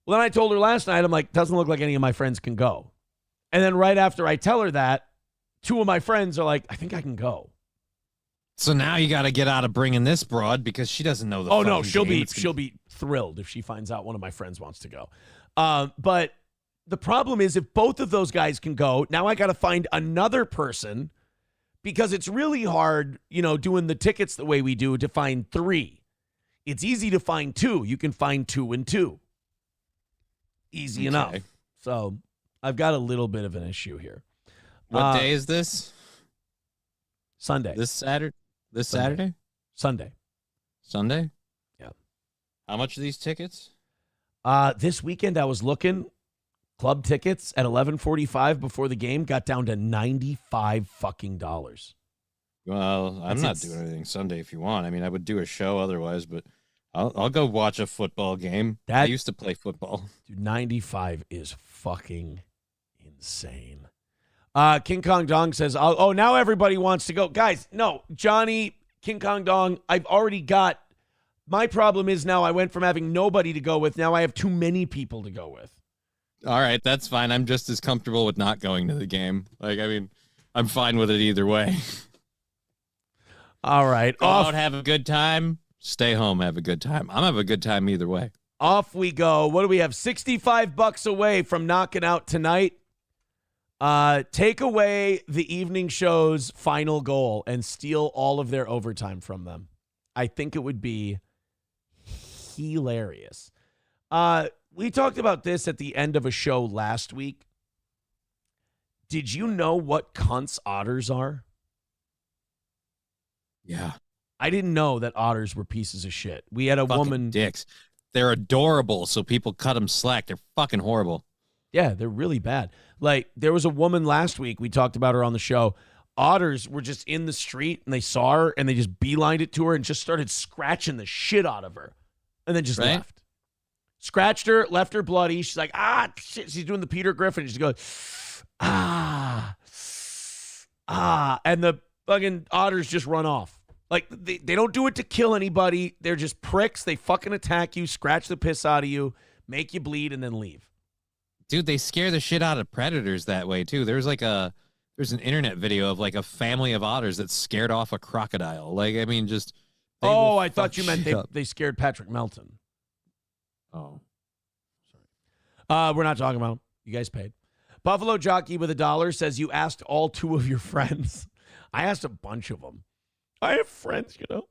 S3: Well, then I told her last night, I'm like, doesn't look like any of my friends can go. And then right after I tell her that, 2 of my friends are like, I think I can go.
S4: So now you got to get out of bringing this broad because she doesn't know the
S3: Oh, no, she'll be thrilled if she finds out one of my friends wants to go. But the problem is if both of those guys can go, now I got to find another person because it's really hard, doing the tickets the way we do to find 3. It's easy to find 2. You can find 2 and 2. Easy enough. So I've got a little bit of an issue here.
S4: What day is this?
S3: Sunday.
S4: This Saturday? Saturday?
S3: Sunday.
S4: Sunday?
S3: Yeah.
S4: How much are these tickets?
S3: This weekend I was looking. Club tickets at $11.45 before the game got down to $95 fucking dollars.
S4: Well, I'm not doing anything Sunday if you want. I mean, I would do a show otherwise, but I'll go watch a football game. I used to play football.
S3: Dude, $95 is fucking insane. King Kong Dong says, oh, now everybody wants to go. Guys, no, Johnny, King Kong Dong, I've already got. My problem is now I went from having nobody to go with. Now I have too many people to go with.
S4: All right, that's fine. I'm just as comfortable with not going to the game. Like, I mean, I'm fine with it either way.
S3: All right.
S4: Go out, have a good time. Stay home, have a good time. I'm having a good time either way.
S3: Off we go. What do we have? $65 away from knocking out tonight. Take away the evening show's final goal and steal all of their overtime from them. I think it would be hilarious. We talked about this at the end of a show last week. Did you know what cunts otters are?
S4: Yeah.
S3: I didn't know that otters were pieces of shit. We had a
S4: Fucking
S3: woman.
S4: dicks. They're adorable, so people cut them slack. They're fucking horrible.
S3: Yeah, they're really bad. Like, there was a woman last week, we talked about her on the show. Otters were just in the street, and they saw her, and they just beelined it to her and just started scratching the shit out of her, and then just left. Scratched her, left her bloody. She's like, shit. She's doing the Peter Griffin. She goes, and the fucking otters just run off. Like, they don't do it to kill anybody. They're just pricks. They fucking attack you, scratch the piss out of you, make you bleed, and then leave.
S4: Dude, they scare the shit out of predators that way, too. There's an internet video of, like, a family of otters that scared off a crocodile. Like, I mean, just...
S3: Oh, I thought you meant they scared Patrick Melton.
S4: Oh.
S3: Sorry. We're not talking about him. You guys paid. Buffalo Jockey with $1 says, you asked all 2 of your friends. I asked a bunch of them. I have friends, you know.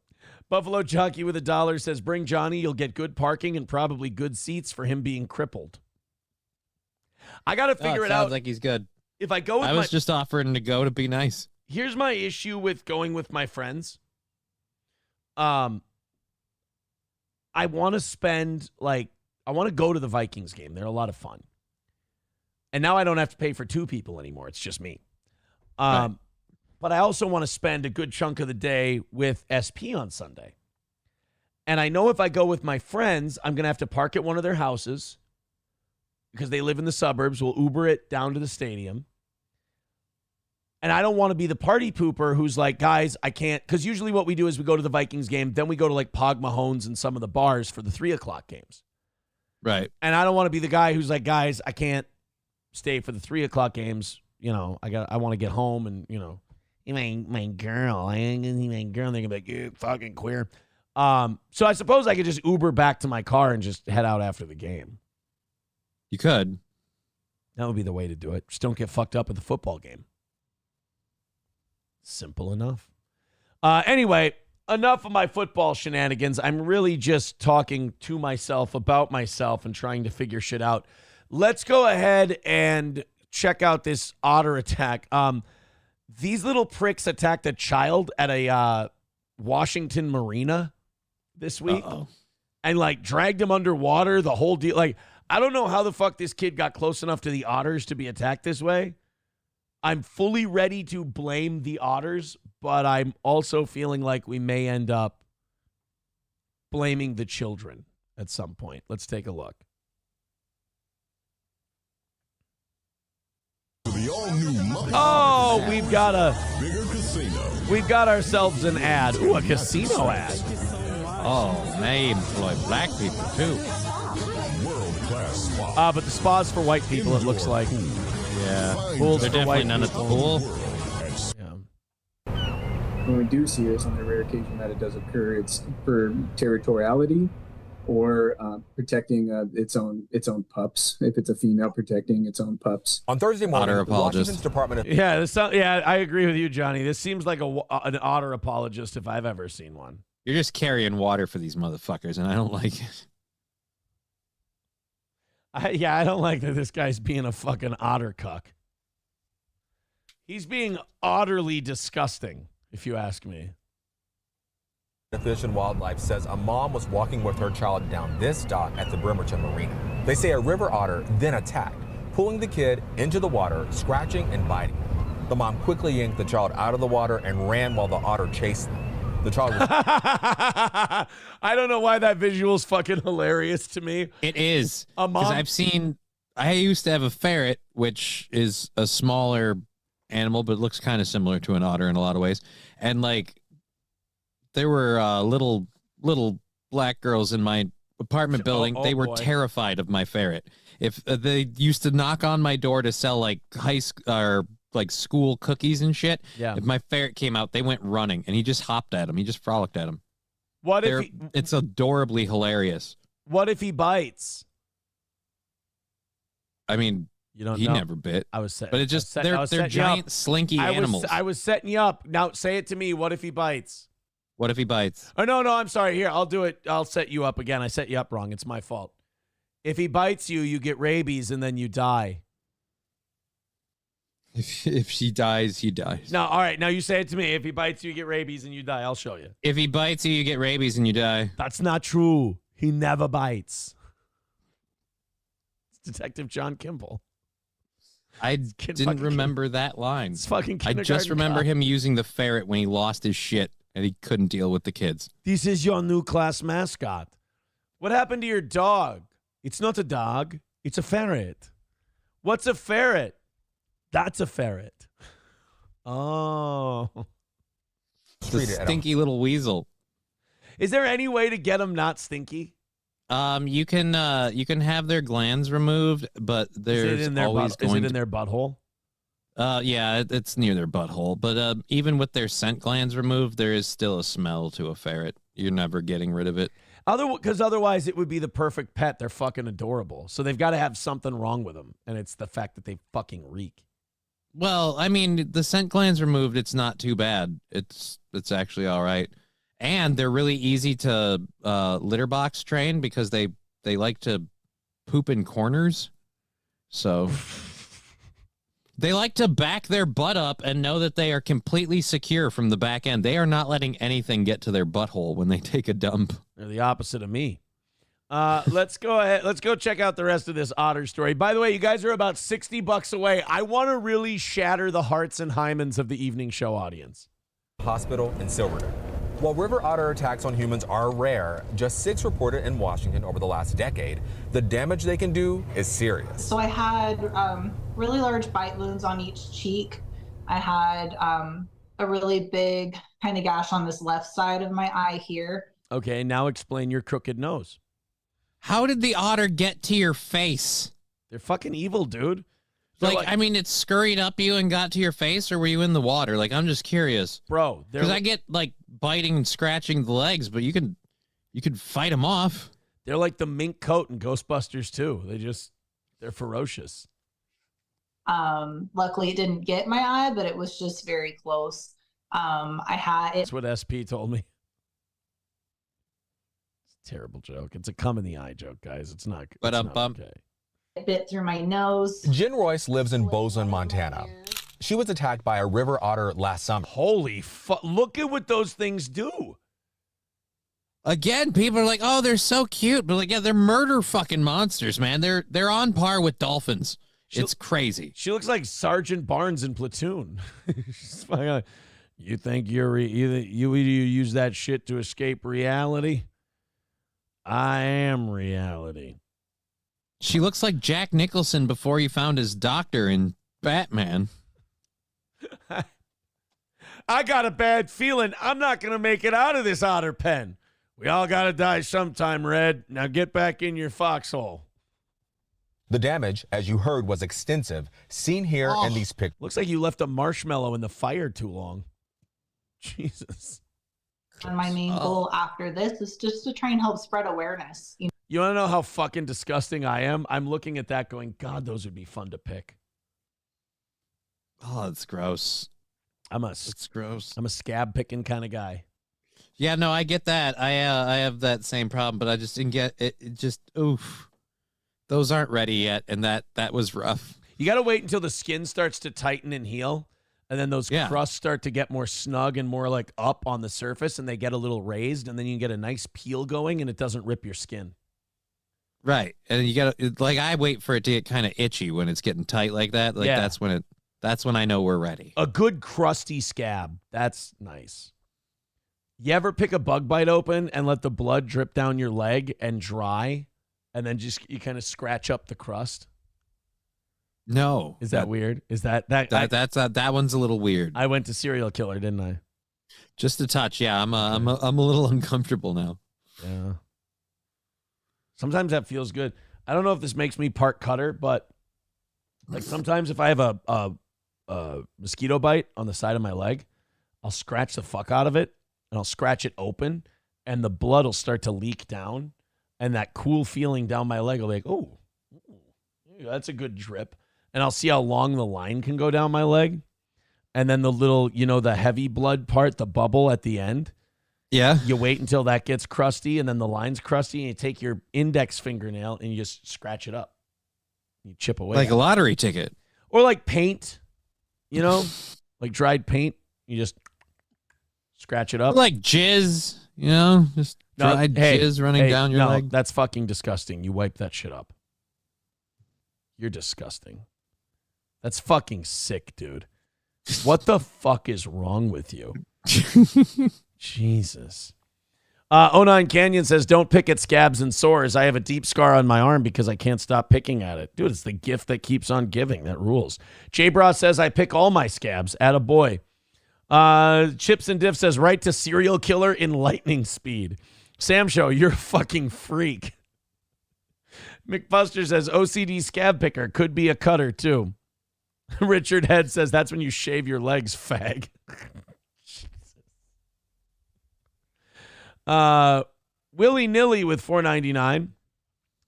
S3: Buffalo Jockey with $1 says, bring Johnny. You'll get good parking and probably good seats for him being crippled. I got to figure it out.
S4: Sounds like he's good.
S3: If I go with
S4: I was just offering to go to be nice.
S3: Here's my issue with going with my friends. I want to spend, I want to go to the Vikings game. They're a lot of fun. And now I don't have to pay for 2 people anymore. It's just me.
S4: Right.
S3: But I also want to spend a good chunk of the day with SP on Sunday. And I know if I go with my friends, I'm going to have to park at one of their houses because they live in the suburbs. We'll Uber it down to the stadium. And I don't want to be the party pooper who's like, guys, I can't. Because usually what we do is we go to the Vikings game. Then we go to like Pog Mahone's and some of the bars for the 3:00 games.
S4: Right.
S3: And I don't want to be the guy who's like, guys, I can't stay for the 3:00 games. You know, I want to get home and, you know. My girl. I ain't gonna see my girl. They're gonna be like, you fucking queer. So I suppose I could just Uber back to my car and just head out after the game.
S4: You could.
S3: That would be the way to do it. Just don't get fucked up at the football game. Simple enough. Anyway, enough of my football shenanigans. I'm really just talking to myself about myself and trying to figure shit out. Let's go ahead and check out this otter attack. These little pricks attacked a child at a Washington marina this week. And like dragged him underwater, the whole deal. Like, I don't know how the fuck this kid got close enough to the otters to be attacked this way. I'm fully ready to blame the otters, but I'm also feeling like we may end up blaming the children at some point. Let's take a look. Oh, we've got ourselves an ad. Ooh, a casino ad.
S4: Oh, they employ black people too.
S3: But the spa's for white people, it looks like.
S4: Yeah.
S3: Pools
S4: They're
S3: for
S4: definitely
S3: white
S4: none at the pool.
S2: When we do see this on the rare occasion that it does occur, it's for territoriality or protecting its own pups. If it's a female protecting its own pups.
S10: On Thursday morning, Washington's Department of
S3: Yeah, I agree with you, Johnny. This seems like an otter apologist if I've ever seen one.
S4: You're just carrying water for these motherfuckers, and I don't like it.
S3: I don't like that this guy's being a fucking otter cuck. He's being utterly disgusting, if you ask me.
S10: Fish and Wildlife says a mom was walking with her child down this dock at the Bremerton Marina. They say a river otter then attacked, pulling the kid into the water, scratching and biting. The mom quickly yanked the child out of the water and ran while the otter chased them. The child was...
S3: I don't know why that visual is fucking hilarious to me.
S4: It is.
S3: A mom...
S4: Because I used to have a ferret which is a smaller animal, but looks kind of similar to an otter in a lot of ways. And like, there were little black girls in my apartment building. They were terrified of my ferret. If they used to knock on my door to sell like school cookies and shit.
S3: Yeah.
S4: If my ferret came out, they went running, and he just hopped at him. He just frolicked at him. It's adorably hilarious.
S3: What if he bites?
S4: I mean,
S3: You don't
S4: he
S3: know.
S4: never bit.
S3: I was set,
S4: But it just
S3: I was
S4: they're
S3: setting you up.
S4: giant slinky
S3: I
S4: animals.
S3: I was setting you up. Now say it to me. What if he bites?
S4: What if he bites?
S3: Oh no, I'm sorry. Here, I'll do it. I'll set you up again. I set you up wrong. It's my fault. If he bites you, you get rabies and then you die.
S4: If she dies, he dies.
S3: No, all right. Now you say it to me. If he bites you, you get rabies and you die. I'll show you.
S4: If he bites you, you get rabies and you die.
S3: That's not true. He never bites. It's Detective John Kimball.
S4: I didn't remember that line.
S3: It's fucking
S4: I just
S3: kindergarten
S4: remember
S3: cop.
S4: him using the ferret when he lost his shit and he couldn't deal with the kids.
S3: This is your new class mascot. What happened to your dog? It's not a dog. It's a ferret. What's a ferret? That's a ferret. Oh.
S4: The stinky little weasel.
S3: Is there any way to get them not stinky?
S4: You can have their glands removed, but there's always
S3: is it in their butthole?
S4: Yeah, it's near their butthole. But even with their scent glands removed, there is still a smell to a ferret. You're never getting rid of it.
S3: Because otherwise it would be the perfect pet. They're fucking adorable. So they've got to have something wrong with them, and it's the fact that they fucking reek.
S4: Well, I mean, the scent glands removed, it's not too bad. It's actually all right. And they're really easy to litter box train because they like to poop in corners. So they like to back their butt up and know that they are completely secure from the back end. They are not letting anything get to their butthole when they take a dump.
S3: They're the opposite of me. Let's go ahead. Let's go check out the rest of this otter story. By the way, you guys are about $60 away. I want to really shatter the hearts and hymens of the evening show audience.
S10: Hospital in Silverton. While river otter attacks on humans are rare, just 6 reported in Washington over the last decade, the damage they can do is serious.
S5: So I had really large bite wounds on each cheek. I had a really big kind of gash on this left side of my eye here.
S3: Okay, now explain your crooked nose.
S4: How did the otter get to your face?
S3: They're fucking evil, dude.
S4: I mean, it scurried up you and got to your face, or were you in the water? Like, I'm just curious.
S3: Bro,
S4: because I get, like, biting and scratching the legs, but you can fight them off.
S3: They're like the mink coat in Ghostbusters, too. They're ferocious.
S5: Luckily, it didn't get my eye, but it was just very close.
S3: That's what SP told me. It's a terrible joke. It's a cum in the eye joke, guys. It's not okay.
S5: It bit through my nose.
S10: Jen Royce lives in Bozeman, Montana. She was attacked by a river otter last summer.
S3: Holy fuck. Look at what those things do.
S4: Again, people are like, oh, they're so cute. But like, yeah, they're murder fucking monsters, man. They're on par with dolphins. It's crazy.
S3: She looks like Sergeant Barnes in Platoon. She's like, you think you use that shit to escape reality? I am reality.
S4: She looks like Jack Nicholson before he found his doctor in Batman.
S3: I got a bad feeling I'm not going to make it out of this otter pen. We all got to die sometime, Red. Now get back in your foxhole.
S10: The damage, as you heard, was extensive. Seen here in these pictures.
S3: Looks like you left a marshmallow in the fire too long. Jesus.
S5: And my main goal after this is just to try and help spread awareness.
S3: You want to know how fucking disgusting I am? I'm looking at that going, God, those would be fun to pick.
S4: Oh, it's gross.
S3: It's
S4: gross.
S3: I'm a scab picking kind of guy.
S4: Yeah, no, I get that. I have that same problem, but I just didn't get it. It just, oof. Those aren't ready yet, and that was rough.
S3: You got to wait until the skin starts to tighten and heal, and then those crusts start to get more snug and more like up on the surface, and they get a little raised, and then you can get a nice peel going, and it doesn't rip your skin.
S4: Right, and you got to like I wait for it to get kind of itchy when it's getting tight like that. Like that's when I know we're ready.
S3: A good crusty scab, that's nice. You ever pick a bug bite open and let the blood drip down your leg and dry, and then just you kind of scratch up the crust?
S4: No.
S3: Is that weird? Is that
S4: that one's a little weird.
S3: I went to serial killer, didn't I?
S4: Just a touch. Yeah, I'm a little uncomfortable now.
S3: Yeah. Sometimes that feels good. I don't know if this makes me part cutter, but like sometimes if I have a mosquito bite on the side of my leg, I'll scratch the fuck out of it and I'll scratch it open and the blood will start to leak down and that cool feeling down my leg will be like, oh, that's a good drip. And I'll see how long the line can go down my leg. And then the little, the heavy blood part, the bubble at the end.
S4: Yeah.
S3: You wait until that gets crusty and then the line's crusty and you take your index fingernail and you just scratch it up. You chip away.
S4: Like a lottery ticket.
S3: Or like paint, like dried paint. You just scratch it up.
S4: Or like jizz, just dried jizz running down your leg.
S3: That's fucking disgusting. You wipe that shit up. You're disgusting. That's fucking sick, dude. What the fuck is wrong with you? Jesus. 09 Canyon says, don't pick at scabs and sores. I have a deep scar on my arm because I can't stop picking at it. Dude, it's the gift that keeps on giving. That rules. J-Bra says, I pick all my scabs. Attaboy. Chips and Diff says, right to serial killer in lightning speed. Sam Show, you're a fucking freak. McBuster says, OCD scab picker. Could be a cutter, too. Richard Head says, that's when you shave your legs, fag. Willy Nilly with $4.99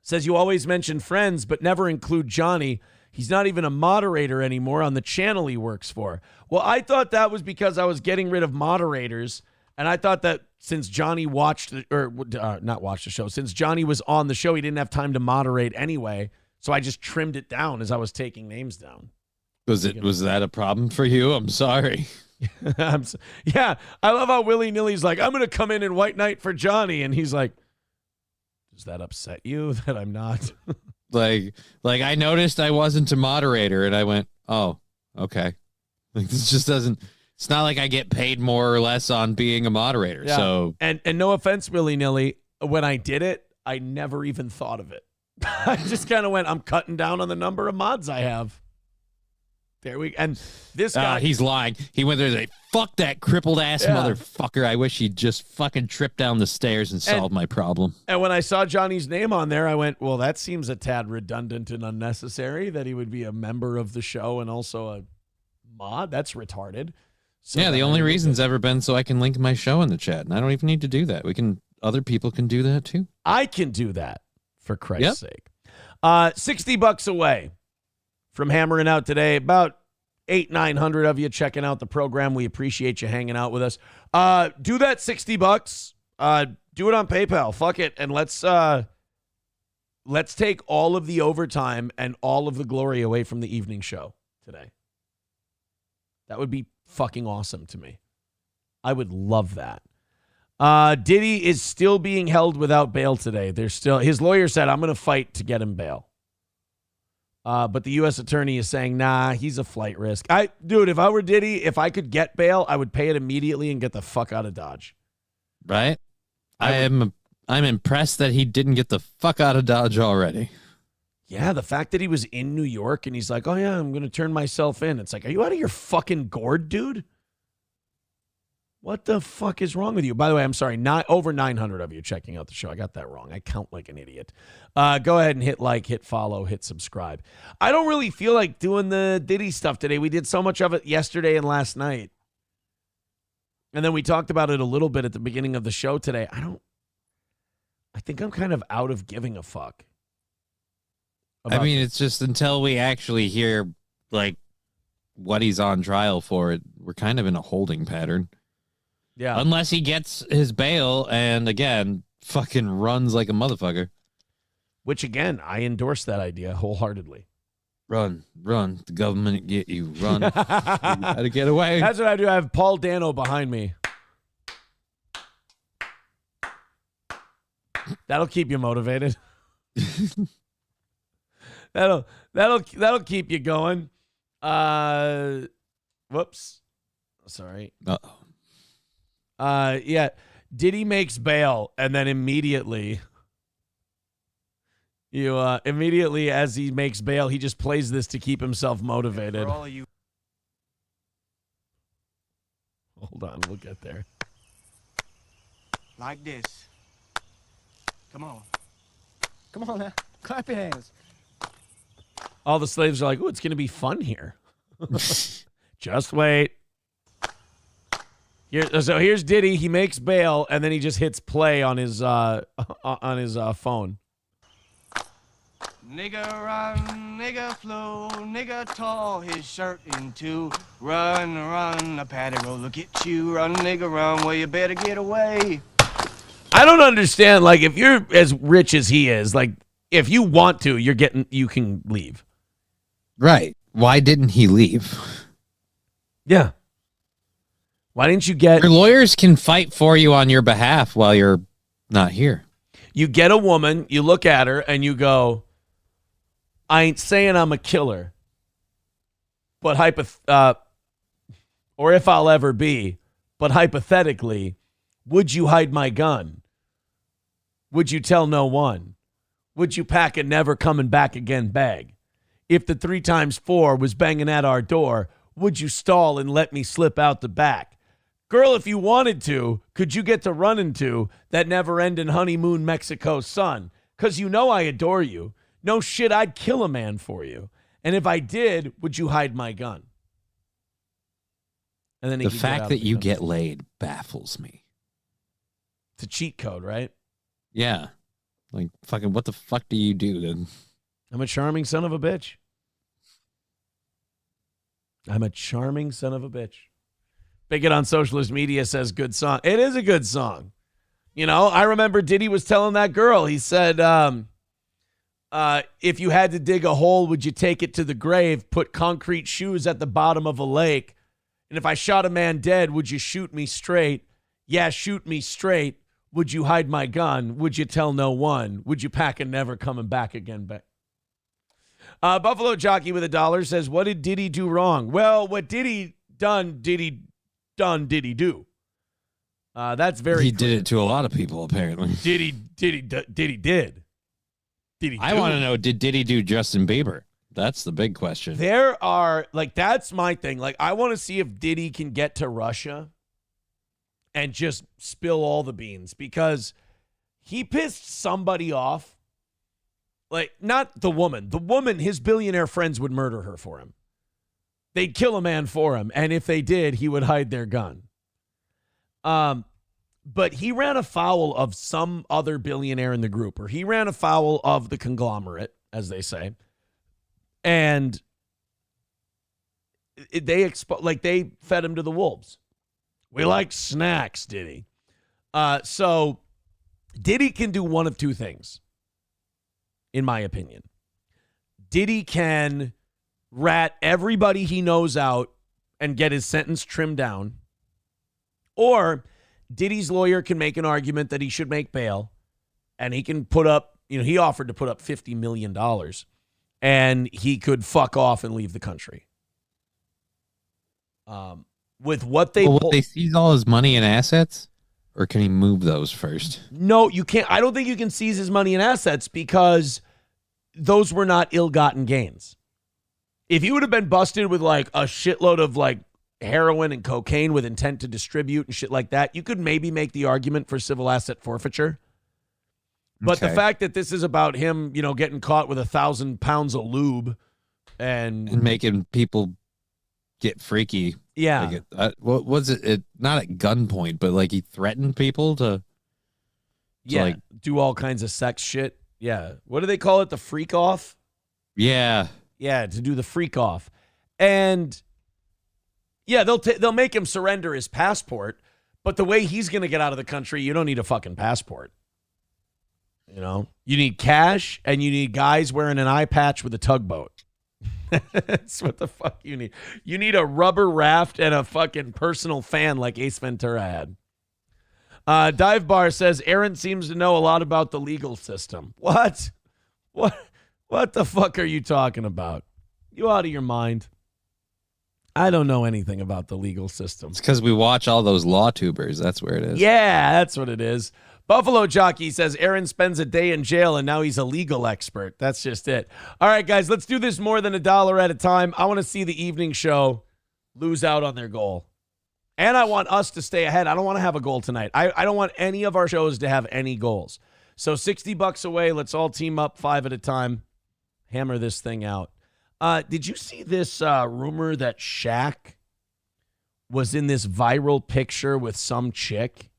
S3: says, you always mention friends, but never include Johnny. He's not even a moderator anymore on the channel he works for. Well, I thought that was because I was getting rid of moderators, and I thought that since Johnny since Johnny was on the show, he didn't have time to moderate anyway, so I just trimmed it down as I was taking names down.
S4: Was that a problem for you? I'm sorry.
S3: Yeah, I love how Willy Nilly's like, I'm going to come in and white knight for Johnny, and he's like, does that upset you that I'm not?
S4: like I noticed I wasn't a moderator, and I went, oh, okay. Like this just doesn't. It's not like I get paid more or less on being a moderator.
S3: Yeah.
S4: So
S3: and no offense, Willy Nilly, when I did it, I never even thought of it. I just kind of went, I'm cutting down on the number of mods I have. There we and this guy
S4: he's lying. He went there and said, fuck that crippled ass motherfucker. I wish he'd just fucking tripped down the stairs and solved my problem.
S3: And when I saw Johnny's name on there, I went, well, that seems a tad redundant and unnecessary that he would be a member of the show and also a mod. That's retarded. So
S4: yeah, the only reason's ever been so I can link my show in the chat, and I don't even need to do that. Other people can do that too.
S3: I can do that, for Christ's sake. $60 away from hammering out today. About 900 of you checking out the program. We appreciate you hanging out with us. Do that $60. Do it on PayPal. Fuck it, and let's take all of the overtime and all of the glory away from the evening show today. That would be fucking awesome to me. I would love that. Diddy is still being held without bail today. His lawyer said, I'm going to fight to get him bail. But the U.S. attorney is saying, nah, he's a flight risk. Dude, if I were Diddy, if I could get bail, I would pay it immediately and get the fuck out of Dodge.
S4: Right? I'm impressed that he didn't get the fuck out of Dodge already.
S3: Yeah, the fact that he was in New York and he's like, oh, yeah, I'm going to turn myself in. It's like, are you out of your fucking gourd, dude? What the fuck is wrong with you? By the way, I'm sorry, not over 900 of you checking out the show. I got that wrong. I count like an idiot. Go ahead and hit like, hit follow, hit subscribe. I don't really feel like doing the Diddy stuff today. We did so much of it yesterday and last night. And then we talked about it a little bit at the beginning of the show today. I think I'm kind of out of giving a fuck.
S4: I mean, it's just until we actually hear, like, what he's on trial for, we're kind of in a holding pattern.
S3: Yeah.
S4: Unless he gets his bail and, again, fucking runs like a motherfucker.
S3: Which, again, I endorse that idea wholeheartedly.
S4: Run. The government get you. Run. You gotta get away.
S3: That's what I do. I have Paul Dano behind me. That'll keep you motivated. That'll keep you going. Whoops. Sorry. Yeah. Diddy makes bail and then immediately You immediately, as he makes bail, he just plays this to keep himself motivated.
S11: For all of you.
S3: Hold on, we'll get there.
S11: Like this. Come on. Come on now. Clap your hands.
S3: All the slaves are like, "Ooh, it's going to be fun here." Just wait. So here's Diddy. He makes bail, and then he just hits play on his phone.
S11: Nigga run, nigga flow, nigga tore his shirt in two. Run, run, a patty roller get you. Run, nigga, run, well, you better get away.
S3: I don't understand. Like, if you're as rich as he is, like, if you want to, you can leave.
S4: Right. Why didn't he leave?
S3: Yeah. Why didn't you get...
S4: Your lawyers can fight for you on your behalf while you're not here.
S3: You get a woman, you look at her, and you go, I ain't saying I'm a killer, but or if I'll ever be, but hypothetically, would you hide my gun? Would you tell no one? Would you pack a never coming back again bag? If the 3x4 was banging at our door, would you stall and let me slip out the back? Girl, if you wanted to, could you get to run into that never-ending honeymoon Mexico sun? Because you know I adore you. No shit, I'd kill a man for you. And if I did, would you hide my gun? And then
S4: the fact that you get laid baffles me.
S3: It's a cheat code, right?
S4: Yeah. Like, fucking, what the fuck do you do then?
S3: I'm a charming son of a bitch. I'm a charming son of a bitch. Bigot on socialist media says good song. It is a good song. You know, I remember Diddy was telling that girl, he said, if you had to dig a hole, would you take it to the grave, put concrete shoes at the bottom of a lake? And if I shot a man dead, would you shoot me straight? Yeah, shoot me straight. Would you hide my gun? Would you tell no one? Would you pack a never coming back again? Buffalo Jockey with $1 says, what did Diddy do wrong? Well, what Diddy do? That's very
S4: He
S3: clear.
S4: did it to a lot of people, apparently.
S3: Diddy did.
S4: I want to know, did Diddy do Justin Bieber? That's the big question.
S3: There are, like, that's my thing. Like, I want to see if Diddy can get to Russia and just spill all the beans, because he pissed somebody off. Like, not the woman. The woman, his billionaire friends would murder her for him. They'd kill a man for him. And if they did, he would hide their gun. But he ran afoul of some other billionaire in the group, or he ran afoul of the conglomerate, as they say. And they fed him to the wolves. We like snacks, Diddy. So Diddy can do one of two things, in my opinion. Diddy can rat everybody he knows out and get his sentence trimmed down, or Diddy's lawyer can make an argument that he should make bail, and he can put up, he offered to put up $50 million, and he could fuck off and leave the country. With what they
S4: will they seize all his money and assets, or can he move those first?
S3: No, you can't. I don't think you can seize his money and assets, because those were not ill-gotten gains. If he would have been busted with like a shitload of like heroin and cocaine with intent to distribute and shit like that, you could maybe make the argument for civil asset forfeiture. But the fact that this is about him, getting caught with 1,000 pounds of lube and
S4: making people get freaky.
S3: Yeah.
S4: Like what was it? Not at gunpoint, but like he threatened people to like
S3: do all kinds of sex shit. Yeah. What do they call it? The freak off?
S4: Yeah.
S3: Yeah, to do the freak off. And yeah, they'll make him surrender his passport, but the way he's going to get out of the country, you don't need a fucking passport. You need cash, and you need guys wearing an eye patch with a tugboat. That's what the fuck you need. You need a rubber raft and a fucking personal fan like Ace Ventura had. Dive Bar says, Aaron seems to know a lot about the legal system. What the fuck are you talking about? You out of your mind? I don't know anything about the legal system.
S4: It's because we watch all those law tubers. That's where it is.
S3: Yeah, that's what it is. Buffalo Jockey says Aaron spends a day in jail and now he's a legal expert. That's just it. All right, guys, let's do this more than $1 at a time. I want to see the evening show lose out on their goal. And I want us to stay ahead. I don't want to have a goal tonight. I don't want any of our shows to have any goals. So $60 away. Let's all team up 5 at a time. Hammer this thing out. Did you see this rumor that Shaq was in this viral picture with some chick?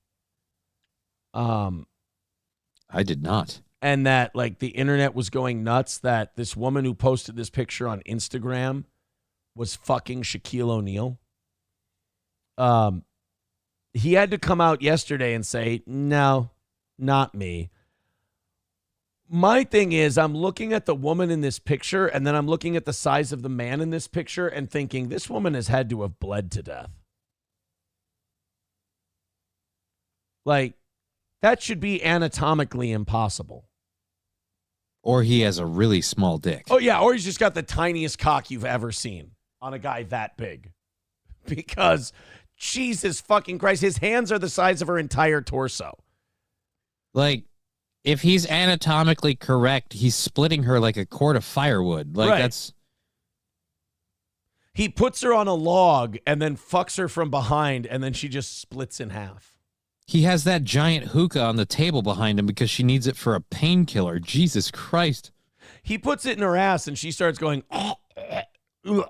S4: I did not.
S3: And that like the internet was going nuts that this woman who posted this picture on Instagram was fucking Shaquille O'Neal. He had to come out yesterday and say, no, not me. My thing is, I'm looking at the woman in this picture, and then I'm looking at the size of the man in this picture and thinking, this woman has had to have bled to death. Like, that should be anatomically impossible.
S4: Or he has a really small dick.
S3: Oh, yeah, or he's just got the tiniest cock you've ever seen on a guy that big. Because, Jesus fucking Christ, his hands are the size of her entire torso.
S4: Like, if he's anatomically correct, he's splitting her like a cord of firewood. Like,
S3: Right.
S4: that's...
S3: He puts her on a log and then fucks her from behind, and then she just splits in half.
S4: He has that giant hookah on the table behind him because she needs it for a painkiller. Jesus Christ.
S3: He puts it in her ass, and she starts going...
S4: No,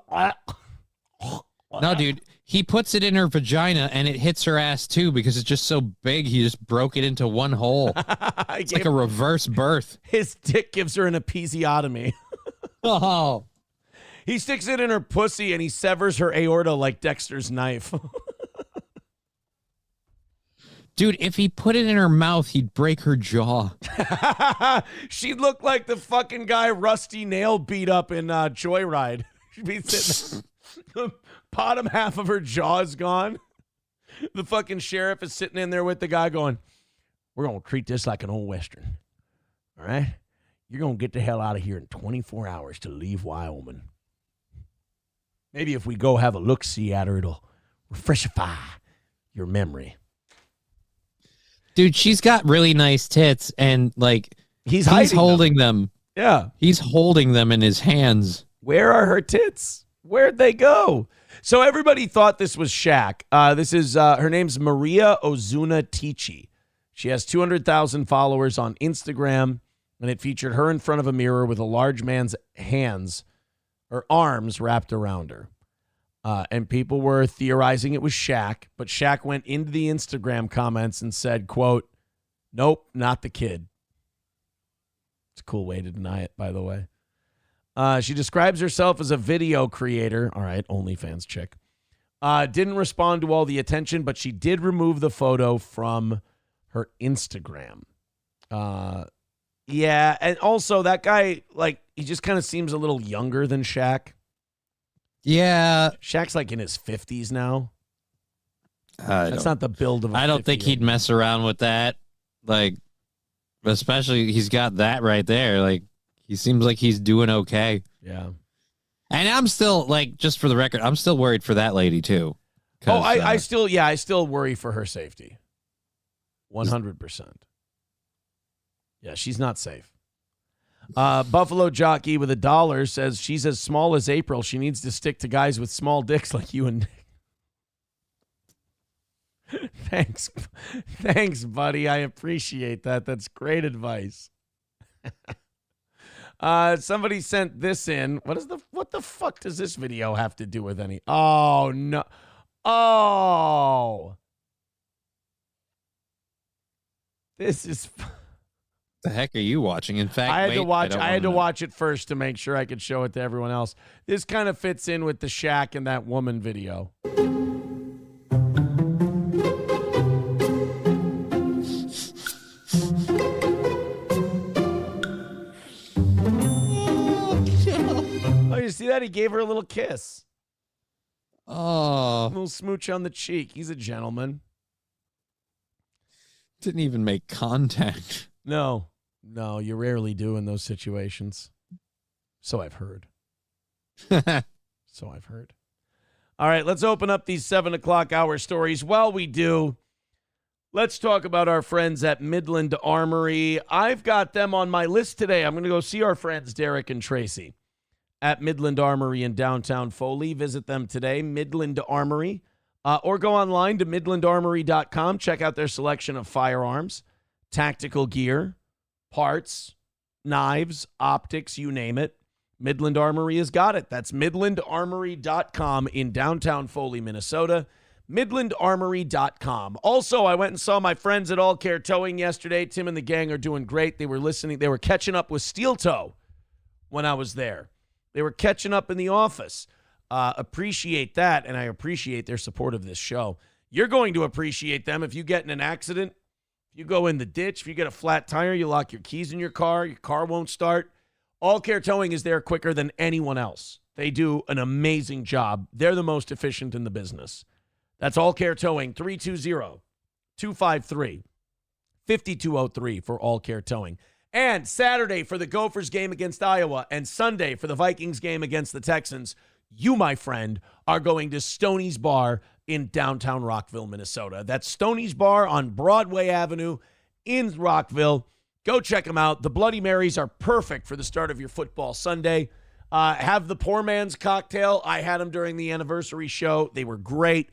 S4: dude, he puts it in her vagina, and it hits her ass, too, because it's just so big, he just broke it into one hole. It's like a reverse birth.
S3: His dick gives her an episiotomy.
S4: Oh.
S3: He sticks it in her pussy, and he severs her aorta like Dexter's knife.
S4: Dude, if he put it in her mouth, he'd break her jaw.
S3: She'd look like the fucking guy Rusty Nail beat up in Joyride. She'd be sitting the bottom half of her jaw is gone. The fucking sheriff is sitting in there with the guy going, we're going to treat this like an old Western. All right? You're going to get the hell out of here in 24 hours to leave Wyoming. Maybe if we go have a look-see at her, it'll refreshify your memory.
S4: Dude, she's got really nice tits, and, like,
S3: he's
S4: holding them.
S3: Yeah.
S4: He's holding them in his hands.
S3: Where are her tits? Where'd they go? So everybody thought this was Shaq. This is her name's Maria Ozuna Tichi. She has 200,000 followers on Instagram, and it featured her in front of a mirror with a large man's hands or arms wrapped around her. And people were theorizing it was Shaq, but Shaq went into the Instagram comments and said, quote, nope, not the kid. It's a cool way to deny it, by the way. She describes herself as a video creator. All right, OnlyFans chick. Didn't respond to all the attention, but she did remove the photo from her Instagram. Yeah, and also that guy, like, he just kind of seems a little younger than Shaq.
S4: Yeah.
S3: Shaq's like in his 50s now.
S4: That's
S3: not the build of a
S4: I don't think
S3: 50-year-old.
S4: he'd mess around with that. Like, especially he's got that right there. Like, he seems like he's doing okay.
S3: Yeah.
S4: And I'm still, like, just for the record, I'm still worried for that lady, too.
S3: Oh, I still worry for her safety. 100%. Yeah, she's not safe. Buffalo Jockey with $1 says she's as small as April. She needs to stick to guys with small dicks like you and Nick. Thanks, buddy. I appreciate that. That's great advice. Somebody sent this in. What the fuck does this video have to do with any? Oh no. Oh. This is
S4: The heck are you watching? In fact,
S3: I had to
S4: know.
S3: watch it first to make sure I could show it to everyone else. This kind of fits in with the Shaq and that woman video. Oh, you see that? He gave her a little kiss.
S4: Oh.
S3: A little smooch on the cheek. He's a gentleman.
S4: Didn't even make contact.
S3: No, you rarely do in those situations. So I've heard. All right, let's open up these 7 o'clock hour stories. While we do, Let's talk about our friends at Midland Armory. I've got them on my list today. I'm going to go see our friends Derek and Tracy at Midland Armory in downtown Foley. Visit them today, Midland Armory, or go online to midlandarmory.com. Check out their selection of firearms, tactical gear, parts, knives, optics, you name it. Midland Armory has got it. That's midlandarmory.com in downtown Foley, Minnesota. midlandarmory.com. Also, I went and saw my friends at All Care Towing yesterday. Tim and the gang are doing great. They were catching up with Steel Toe when I was there. They were catching up in the office. Appreciate that, and I appreciate their support of this show. You're going to appreciate them if you get in an accident, if you go in the ditch, if you get a flat tire, you lock your keys in your car won't start. All Care Towing is there quicker than anyone else. They do an amazing job. They're the most efficient in the business. That's All Care Towing, 320-253-5203 for All Care Towing. And Saturday for the Gophers game against Iowa and Sunday for the Vikings game against the Texans, you, my friend, are going to Stoney's Bar in downtown Rockville, Minnesota. That's Stoney's Bar on Broadway Avenue in Rockville. Go check them out. The Bloody Marys are perfect for the start of your football Sunday. Have the poor man's cocktail. I had them during the anniversary show. They were great.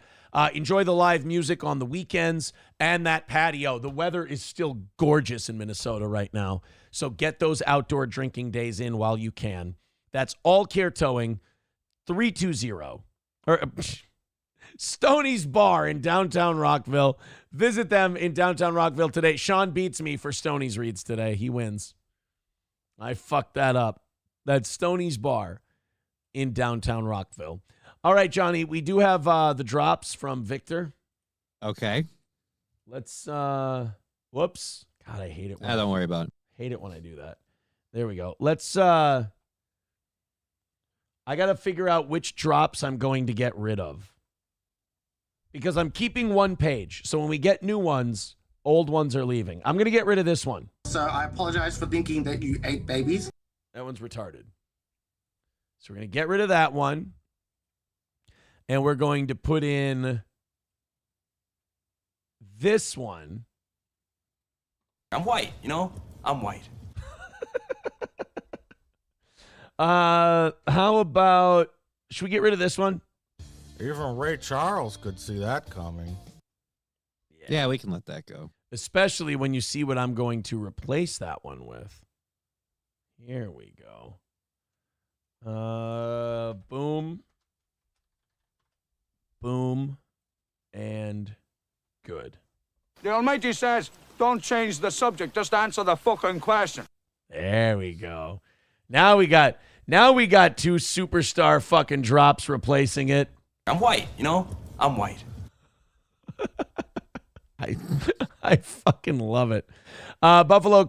S3: Enjoy the live music on the weekends and that patio. The weather is still gorgeous in Minnesota right now, so get those outdoor drinking days in while you can. That's All Care Towing, 320 Stoney's Bar in downtown Rockville. Visit them in downtown Rockville today. Sean beats me for Stoney's reads today. He wins. I fucked that up. That's Stoney's Bar in downtown Rockville. All right, Johnny, we do have the drops from Victor.
S4: Okay.
S3: Let's, whoops. God, I hate it.
S4: Don't worry about it.
S3: Hate it when I do that. There we go. Let's, I got to figure out which drops I'm going to get rid of. Because I'm keeping one page. So when we get new ones, old ones are leaving. I'm going to get rid of this one.
S7: So I apologize for thinking that you ate babies.
S3: That one's retarded. So we're going to get rid of that one. And we're going to put in this one.
S11: I'm white, I'm white.
S3: How about, should we get rid of this one?
S8: Even Ray Charles could see that coming.
S4: Yeah, we can let that go.
S3: Especially when you see what I'm going to replace that one with. Here we go. Boom. Boom. And good.
S12: The Almighty says, don't change the subject, just answer the fucking question.
S3: There we go. Now we got two superstar fucking drops replacing it.
S11: I'm white, I'm white.
S3: I fucking love it. Buffalo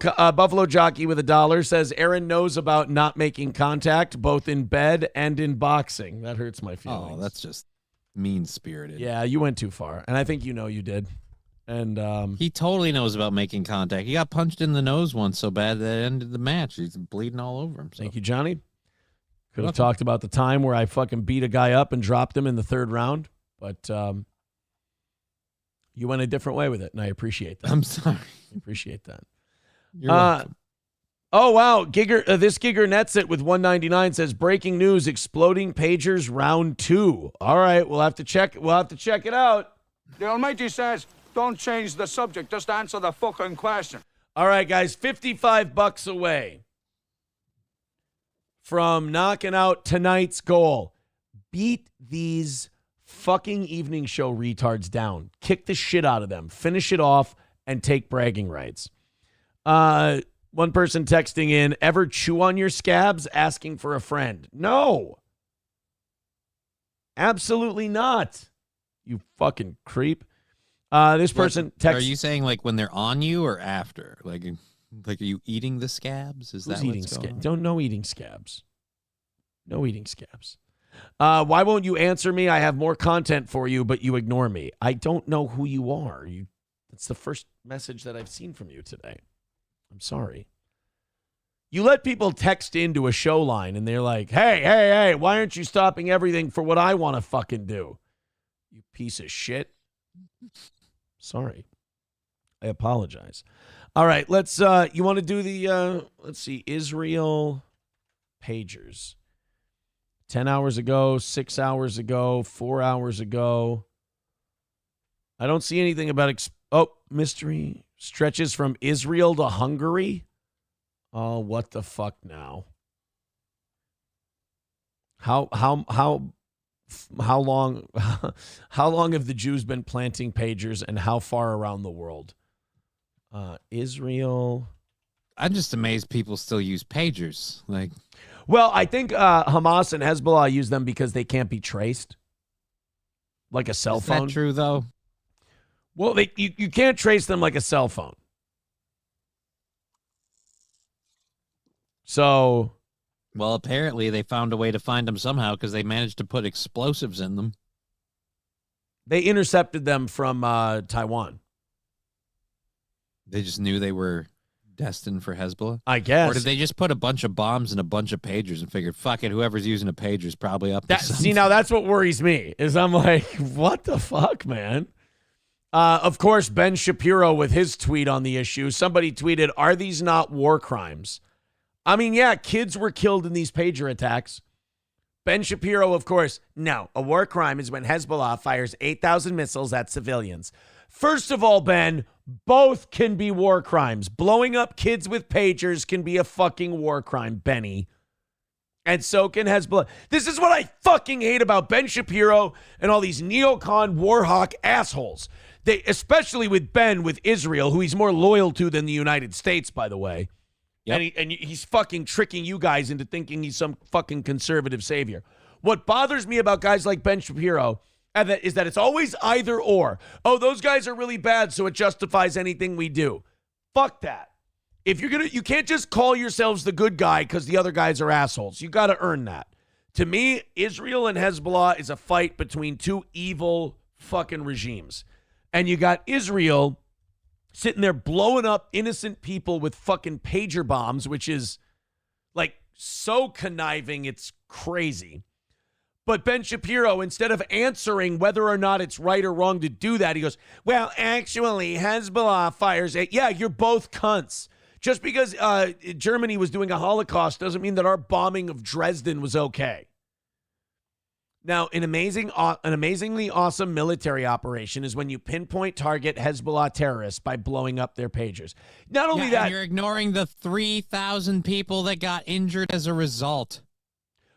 S3: Jockey with $1 says Aaron knows about not making contact both in bed and in boxing. That hurts my feelings.
S4: Oh, that's just mean-spirited.
S3: Yeah, you went too far, and I think you know you did. And
S4: he totally knows about making contact. He got punched in the nose once so bad that it ended the match. He's bleeding all over him. So.
S3: Thank you, Johnny. Could have talked about the time where I fucking beat a guy up and dropped him in the third round, but you went a different way with it, and I appreciate that.
S4: I'm sorry.
S3: I appreciate that.
S4: You're welcome.
S3: Oh, wow. This Gigger nets it with $1.99 says, breaking news, exploding pagers round 2. All right, we'll have to check it out.
S12: The Almighty says, don't change the subject, just answer the fucking question.
S3: All right, guys, $55 away from knocking out tonight's goal. Beat these fucking evening show retards down. Kick the shit out of them. Finish it off and take bragging rights. One person texting in, ever chew on your scabs asking for a friend? No. Absolutely not. You fucking creep. This person texts.
S4: Are you saying like when they're on you or after? Like are you eating the scabs? Is
S3: Who's
S4: that
S3: eating
S4: what's going on?
S3: Don't know eating scabs. No eating scabs. Why won't you answer me? I have more content for you, but you ignore me. I don't know who you are. That's the first message that I've seen from you today. I'm sorry. You let people text into a show line and they're like, hey, why aren't you stopping everything for what I want to fucking do? You piece of shit. Sorry. I apologize. All right, let's you want to do the let's see, Israel pagers. 10 hours ago, 6 hours ago, 4 hours ago. I don't see anything about mystery stretches from Israel to Hungary. Oh, what the fuck now? How long how long have the Jews been planting pagers, and how far around the world? Israel.
S4: I'm just amazed people still use pagers. Like,
S3: well, I think Hamas and Hezbollah use them because they can't be traced, like a cell phone.
S4: Is that true though?
S3: Well, you can't trace them like a cell phone. So,
S4: well, apparently they found a way to find them somehow because they managed to put explosives in them.
S3: They intercepted them from Taiwan.
S4: They just knew they were destined for Hezbollah?
S3: I guess.
S4: Or did they just put a bunch of bombs and a bunch of pagers and figured, fuck it, whoever's using a pager is probably up to something?
S3: See, now that's what worries me, is I'm like, what the fuck, man? Of course, Ben Shapiro with his tweet on the issue. Somebody tweeted, are these not war crimes? I mean, yeah, kids were killed in these pager attacks. Ben Shapiro, of course, no. A war crime is when Hezbollah fires 8,000 missiles at civilians. First of all, Ben, both can be war crimes. Blowing up kids with pagers can be a fucking war crime, Benny. And so can Hezbollah. This is what I fucking hate about Ben Shapiro and all these neocon war hawk assholes. They, especially with Ben, with Israel, who he's more loyal to than the United States, by the way. Yep. And he's fucking tricking you guys into thinking he's some fucking conservative savior. What bothers me about guys like Ben Shapiro is that it's always either or. Oh, those guys are really bad, so it justifies anything we do. Fuck that. If you're you can't just call yourselves the good guy because the other guys are assholes. You got to earn that. To me, Israel and Hezbollah is a fight between two evil fucking regimes. And you got Israel sitting there blowing up innocent people with fucking pager bombs, which is like so conniving, it's crazy. But Ben Shapiro, instead of answering whether or not it's right or wrong to do that, he goes, well, actually, Hezbollah fires it. Yeah, you're both cunts. Just because Germany was doing a Holocaust doesn't mean that our bombing of Dresden was okay. Now, an amazingly awesome military operation is when you pinpoint target Hezbollah terrorists by blowing up their pagers. Not only that,
S4: and you're ignoring the 3,000 people that got injured as a result.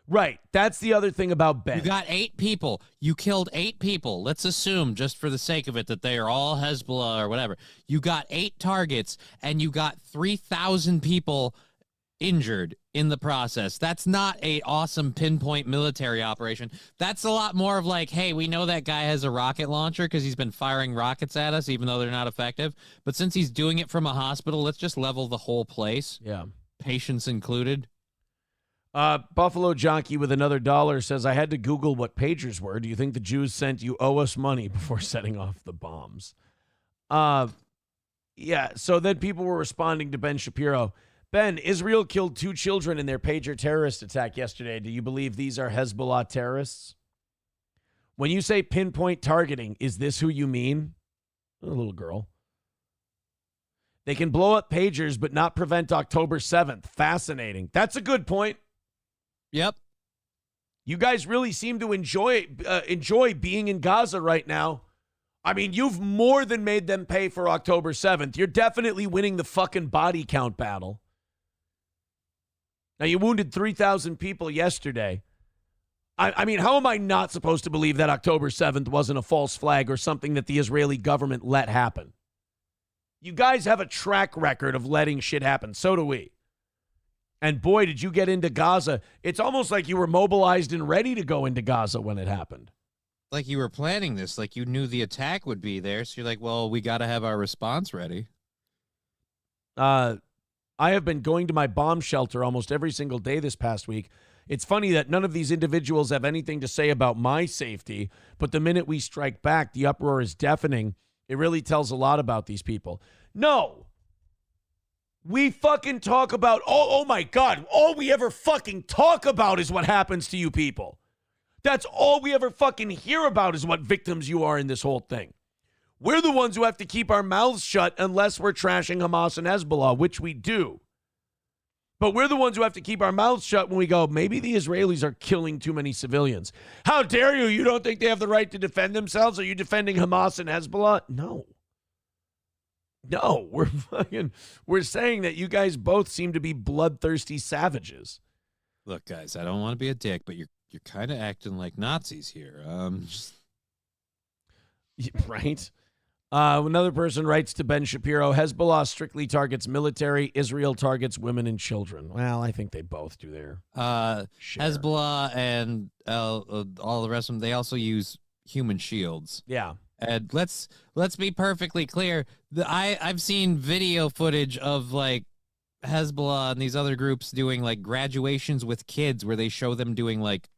S3: Right. That's the other thing about Ben.
S4: You got 8 people. You killed 8 people. Let's assume, just for the sake of it, that they are all Hezbollah or whatever. You got 8 targets, and you got 3,000 people injured in the process. That's not a awesome pinpoint military operation. That's a lot more of like, hey, we know that guy has a rocket launcher because he's been firing rockets at us, even though they're not effective. But since he's doing it from a hospital, let's just level the whole place.
S3: Yeah.
S4: Patients included.
S3: Buffalo Jockey with another $1 says, I had to Google what pagers were. Do you think the Jews sent you owe us money before setting off the bombs? Yeah, so then people were responding to Ben Shapiro. Ben, Israel killed 2 children in their pager terrorist attack yesterday. Do you believe these are Hezbollah terrorists? When you say pinpoint targeting, is this who you mean? A little girl. They can blow up pagers but not prevent October 7th. Fascinating. That's a good point.
S4: Yep.
S3: You guys really seem to enjoy being in Gaza right now. I mean, you've more than made them pay for October 7th. You're definitely winning the fucking body count battle. Now, you wounded 3,000 people yesterday. I mean, how am I not supposed to believe that October 7th wasn't a false flag or something that the Israeli government let happen? You guys have a track record of letting shit happen. So do we. And boy, did you get into Gaza. It's almost like you were mobilized and ready to go into Gaza when it happened.
S4: Like you were planning this, like you knew the attack would be there. So you're like, well, we got to have our response ready.
S3: I have been going to my bomb shelter almost every single day this past week. It's funny that none of these individuals have anything to say about my safety, but the minute we strike back, the uproar is deafening. It really tells a lot about these people. No. We fucking talk about, oh my God, all we ever fucking talk about is what happens to you people. That's all we ever fucking hear about is what victims you are in this whole thing. We're the ones who have to keep our mouths shut unless we're trashing Hamas and Hezbollah, which we do. But we're the ones who have to keep our mouths shut when we go, maybe the Israelis are killing too many civilians. How dare you? You don't think they have the right to defend themselves? Are you defending Hamas and Hezbollah? No. No, we're saying that you guys both seem to be bloodthirsty savages.
S4: Look, guys, I don't want to be a dick, but you're kind of acting like Nazis here.
S3: Right? Another person writes to Ben Shapiro, Hezbollah strictly targets military, Israel targets women and children. Well, I think they both do their share.
S4: Hezbollah and all the rest of them, they also use human shields.
S3: Yeah.
S4: And let's be perfectly clear. I've seen video footage of like Hezbollah and these other groups doing like graduations with kids where they show them doing like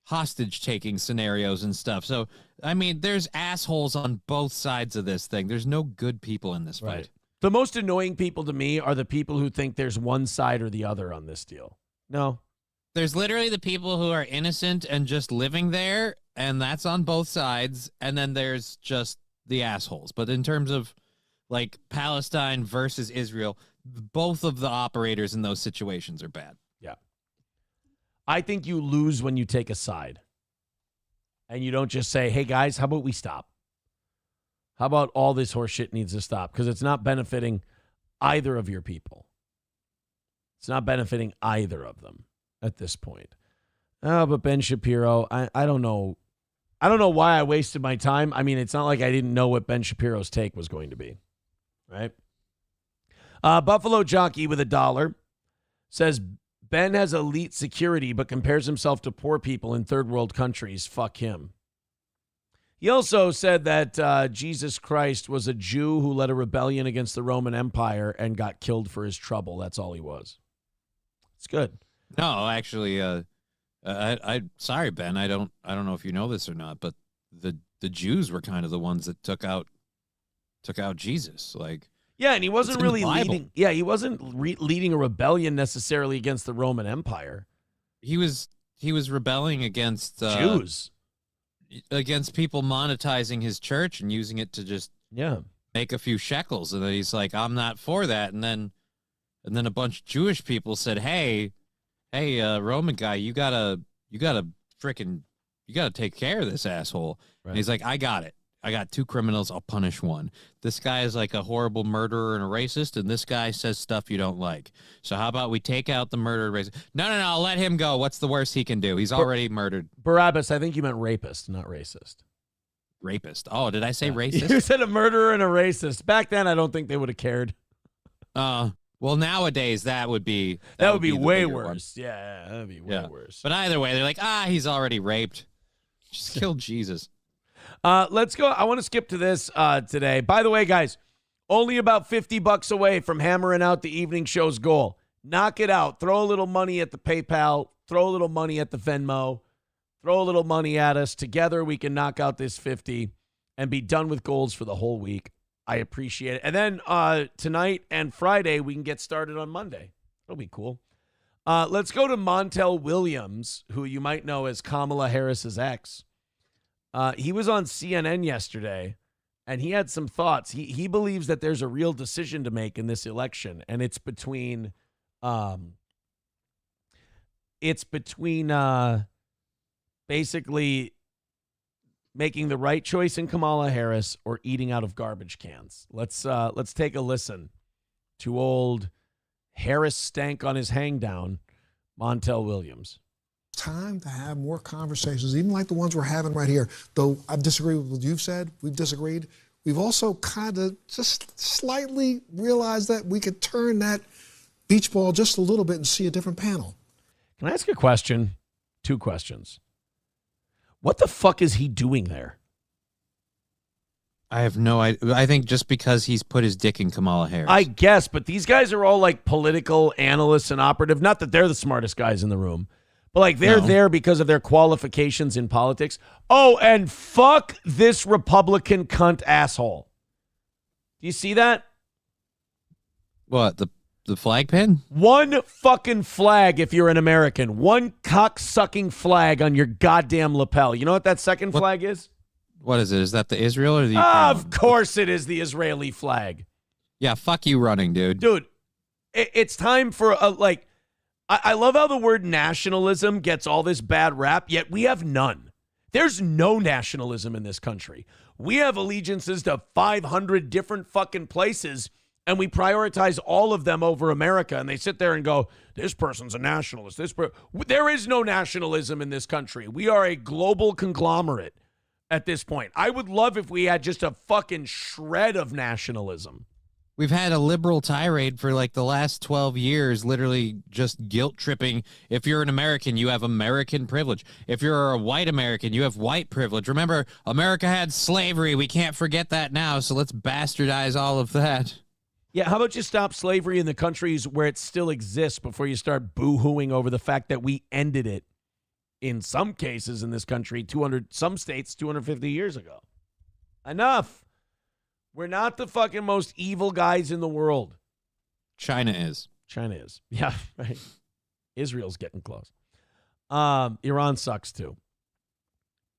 S4: hostage taking scenarios and stuff. So, I mean, there's assholes on both sides of this thing. There's no good people in this fight.
S3: The most annoying people to me are the people who think there's one side or the other on this deal. No.
S4: There's literally the people who are innocent and just living there, and that's on both sides. And then there's just the assholes. But in terms of like Palestine versus Israel, both of the operators in those situations are bad.
S3: Yeah. I think you lose when you take a side. And you don't just say, hey, guys, how about we stop? How about all this horse shit needs to stop? Because it's not benefiting either of your people. It's not benefiting either of them at this point. Oh, but Ben Shapiro, I don't know. I don't know why I wasted my time. I mean, it's not like I didn't know what Ben Shapiro's take was going to be. Right? Buffalo Jockey with $1 says, Ben has elite security but compares himself to poor people in third world countries. Fuck him. He also said that Jesus Christ was a Jew who led a rebellion against the Roman Empire and got killed for his trouble. That's all he was. It's good.
S4: No, actually, I sorry, Ben. I don't know if you know this or not, but the Jews were kind of the ones that took out Jesus. Like,
S3: yeah, and he wasn't really leading. Yeah, he wasn't leading a rebellion necessarily against the Roman Empire.
S4: He was rebelling against
S3: Jews,
S4: against people monetizing his church and using it to just make a few shekels. And then he's like, I'm not for that. And then a bunch of Jewish people said, Hey, Roman guy, you gotta take care of this asshole. Right. And he's like, I got it. I got 2 criminals. I'll punish one. This guy is like a horrible murderer and a racist, and this guy says stuff you don't like. So how about we take out the murderer racist? No, I'll let him go. What's the worst he can do? He's already murdered.
S3: Barabbas, I think you meant rapist, not racist.
S4: Rapist. Oh, did I say racist?
S3: You said a murderer and a racist. Back then, I don't think they would have cared.
S4: Well, nowadays, that would be
S3: way worse. Yeah, that would be way worse.
S4: But either way, they're like, he's already raped. Just kill Jesus.
S3: Let's go. I want to skip to this today. By the way, guys, only about $50 away from hammering out the evening show's goal. Knock it out. Throw a little money at the PayPal. Throw a little money at the Venmo. Throw a little money at us. Together, we can knock out this 50 and be done with goals for the whole week. I appreciate it. And then tonight and Friday, we can get started on Monday. It'll be cool. Let's go to Montel Williams, who you might know as Kamala Harris's ex. He was on CNN yesterday, and he had some thoughts. He believes that there's a real decision to make in this election, and it's between basically making the right choice in Kamala Harris or eating out of garbage cans. Let's take a listen to old Harris stank on his hang down, Montel Williams.
S13: Time to have more conversations, even like the ones we're having right here. Though I disagree with what you've said, we've disagreed. We've also kind of just slightly realized that we could turn that beach ball just a little bit and see a different panel.
S3: Can I ask a question? 2 questions. What the fuck is he doing there?
S4: I have no idea. I think just because he's put his dick in Kamala Harris.
S3: I guess, but these guys are all like political analysts and operative. Not that they're the smartest guys in the room. But like they're there because of their qualifications in politics. Oh, and fuck this Republican cunt asshole. Do you see that?
S4: What, the flag pin?
S3: One fucking flag if you're an American. One cock-sucking flag on your goddamn lapel. You know what that second flag is?
S4: What is it? Is that the Israel or the Ukraine?
S3: Of course it is the Israeli flag.
S4: Yeah, fuck you running, dude.
S3: Dude, it's time for I love how the word nationalism gets all this bad rap, yet we have none. There's no nationalism in this country. We have allegiances to 500 different fucking places, and we prioritize all of them over America. And they sit there and go, this person's a nationalist. There is no nationalism in this country. We are a global conglomerate at this point. I would love if we had just a fucking shred of nationalism.
S4: We've had a liberal tirade for like the last 12 years, literally just guilt tripping. If you're an American, you have American privilege. If you're a white American, you have white privilege. Remember, America had slavery. We can't forget that now. So let's bastardize all of that.
S3: Yeah, how about you stop slavery in the countries where it still exists before you start boo-hooing over the fact that we ended it in some cases in this country, some states 250 years ago. Enough. We're not the fucking most evil guys in the world.
S4: China is.
S3: Yeah, right. Israel's getting close. Iran sucks too.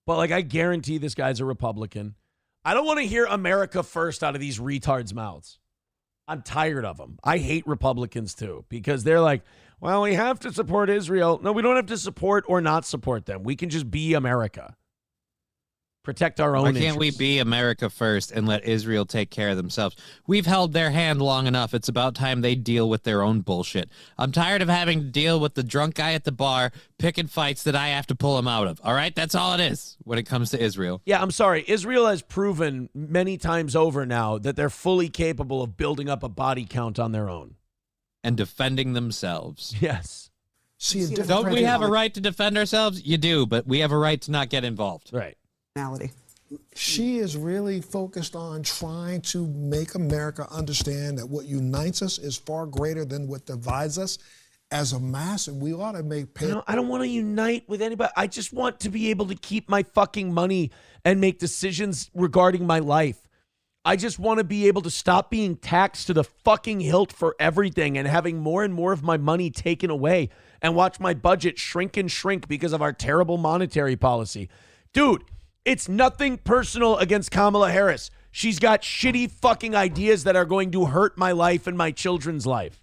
S3: But I guarantee this guy's a Republican. I don't want to hear America first out of these retards' mouths. I'm tired of them. I hate Republicans too because they're like, well, we have to support Israel. No, we don't have to support or not support them. We can just be America. Protect our own
S4: Why can't we
S3: interests.
S4: be America first and let Israel take care of themselves? We've held their hand long enough. It's about time they deal with their own bullshit. I'm tired of having to deal with the drunk guy at the bar picking fights that I have to pull him out of. All right? That's all it is when it comes to Israel.
S3: Yeah, I'm sorry. Israel has proven many times over now that they're fully capable of building up a body count on their own.
S4: And defending themselves.
S3: Yes.
S13: See,
S4: don't we have a right to defend ourselves? You do, but we have a right to not get involved.
S3: Right.
S13: She is really focused on trying to make America understand that what unites us is far greater than what divides us as a mass, and we ought to make
S3: I don't want to unite with anybody. I just want to be able to keep my fucking money and make decisions regarding my life. I just want to be able to stop being taxed to the fucking hilt for everything and having more and more of my money taken away and watch my budget shrink and shrink because of our terrible monetary policy. Dude, it's nothing personal against Kamala Harris. She's got shitty fucking ideas that are going to hurt my life and my children's life.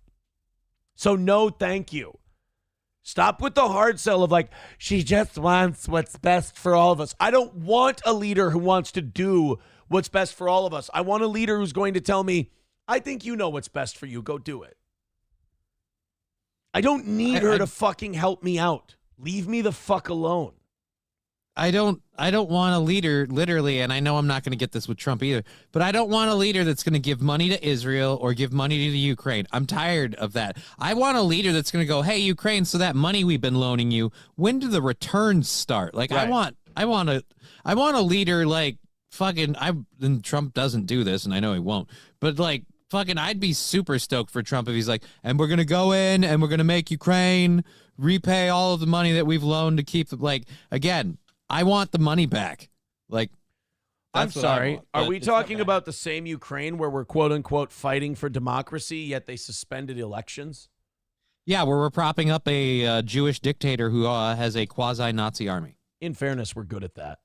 S3: So no, thank you. Stop with the hard sell of she just wants what's best for all of us. I don't want a leader who wants to do what's best for all of us. I want a leader who's going to tell me, I think you know what's best for you. Go do it. I don't need her to fucking help me out. Leave me the fuck alone.
S4: I don't want a leader, literally, and I know I'm not going to get this with Trump either, but I don't want a leader that's going to give money to Israel or give money to the Ukraine. I'm tired of that. I want a leader that's going to go, hey, Ukraine, so that money we've been loaning you, when do the returns start? Right. I want a leader and Trump doesn't do this, and I know he won't, but I'd be super stoked for Trump if he's and we're going to go in and we're going to make Ukraine repay all of the money that we've loaned to keep again, I want the money back.
S3: I'm sorry. Are we talking about the same Ukraine where we're quote unquote fighting for democracy, yet they suspended elections?
S4: Yeah, where we're propping up a Jewish dictator who has a quasi-Nazi army.
S3: In fairness, we're good at that.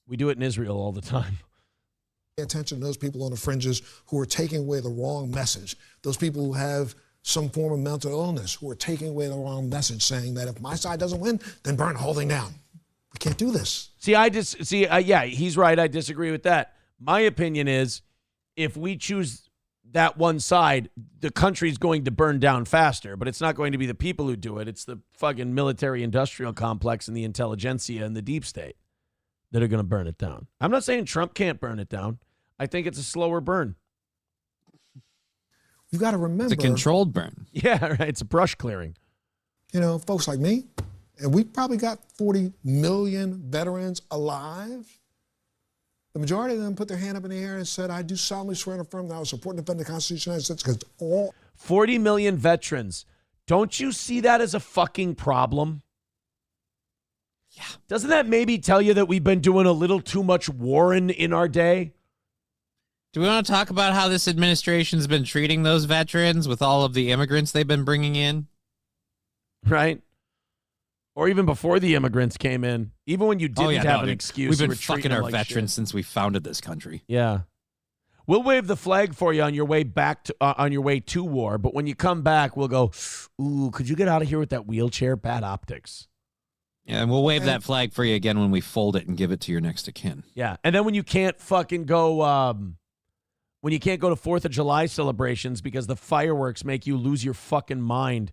S3: We do it in Israel all the time.
S13: Pay attention to those people on the fringes who are taking away the wrong message. Those people who have some form of mental illness who are taking away the wrong message, saying that if my side doesn't win, then burn the whole thing down. We can't do this.
S3: Yeah, he's right. I disagree with that. My opinion is if we choose that one side, the country's going to burn down faster, but it's not going to be the people who do it. It's the fucking military industrial complex and the intelligentsia and the deep state that are going to burn it down. I'm not saying Trump can't burn it down. I think it's a slower burn.
S13: You've got to remember.
S4: It's a controlled burn.
S3: Yeah, right. It's a brush clearing.
S13: Folks like me, and we probably got 40 million veterans alive. The majority of them put their hand up in the air and said, I do solemnly swear and affirm that I will support and defend the Constitution of the United States, because
S3: 40 million veterans. Don't you see that as a fucking problem? Yeah. Doesn't that maybe tell you that we've been doing a little too much warring in our day?
S4: Do we want to talk about how this administration's been treating those veterans with all of the immigrants they've been bringing in?
S3: Right. Or even before the immigrants came in. Even when you didn't have an excuse.
S4: We've been
S3: you were treating
S4: fucking
S3: them
S4: our
S3: like
S4: veterans
S3: shit.
S4: since we founded this country.
S3: Yeah. We'll wave the flag for you on your way back to on your way to war, but when you come back, we'll go, ooh, could you get out of here with that wheelchair? Bad optics.
S4: Yeah, and we'll wave that flag for you again when we fold it and give it to your next of kin.
S3: Yeah. And then when you can't fucking go when you can't go to 4th of July celebrations because the fireworks make you lose your fucking mind,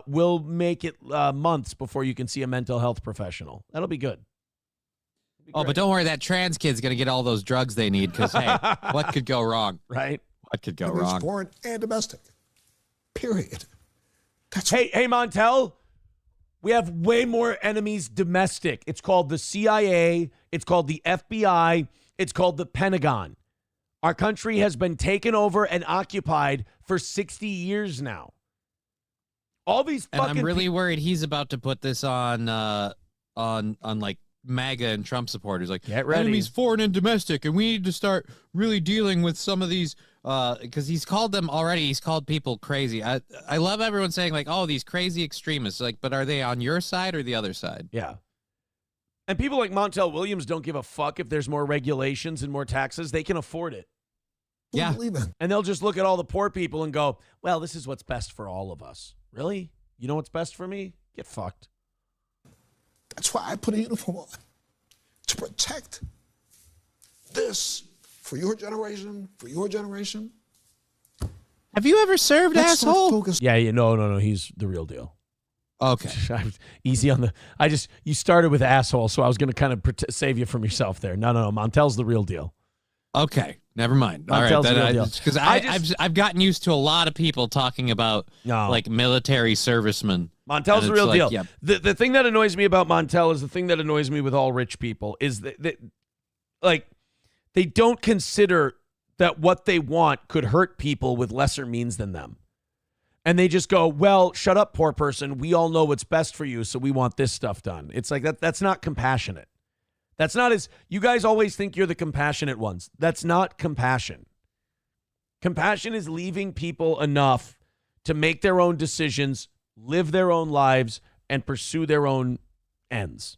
S3: we'll make it months before you can see a mental health professional. That'll be good.
S4: Oh, but don't worry, that trans kid's going to get all those drugs they need because, hey, what could go wrong?
S3: Right?
S4: What could go
S13: It's
S4: wrong?
S13: foreign and domestic. Period.
S3: Hey, Montel, we have way more enemies domestic. It's called the CIA. It's called the FBI. It's called the Pentagon. Our country has been taken over and occupied for 60 years now. All these fucking
S4: And I'm really worried he's about to put this on like MAGA and Trump supporters. Like,
S3: get ready.
S4: Enemies foreign and domestic, and we need to start really dealing with some of these because he's called them already. He's called people crazy. I love everyone saying like, oh, these crazy extremists. Like, but are they on your side or the other side?
S3: Yeah. And people like Montel Williams don't give a fuck if there's more regulations and more taxes. They can afford it.
S4: Yeah.
S3: And they'll just look at all the poor people and go, well, this is what's best for all of us. Really? You know what's best for me? Get fucked.
S13: That's why I put a uniform on, to protect this for your generation, for your generation.
S4: Have you ever served,
S13: Let's not
S4: asshole?
S13: focus-
S3: Yeah, no. He's the real deal.
S4: Okay.
S3: Easy on the. You started with asshole, so I was going to kind of save you from yourself there. No. Montel's the real deal.
S4: Okay, never mind.
S3: Montel's
S4: All
S3: the real
S4: right,
S3: deal.
S4: because I've gotten used to a lot of people talking about like military servicemen.
S3: Montel's the real
S4: like,
S3: deal.
S4: yeah.
S3: The thing that annoys me about Montel is the thing that annoys me with all rich people is that like they don't consider that what they want could hurt people with lesser means than them. And they just go, well, shut up, poor person. We all know what's best for you, so we want this stuff done. It's like that's not compassionate. That's not as you guys always think you're the compassionate ones. That's not compassion. Compassion is leaving people enough to make their own decisions, live their own lives, and pursue their own ends.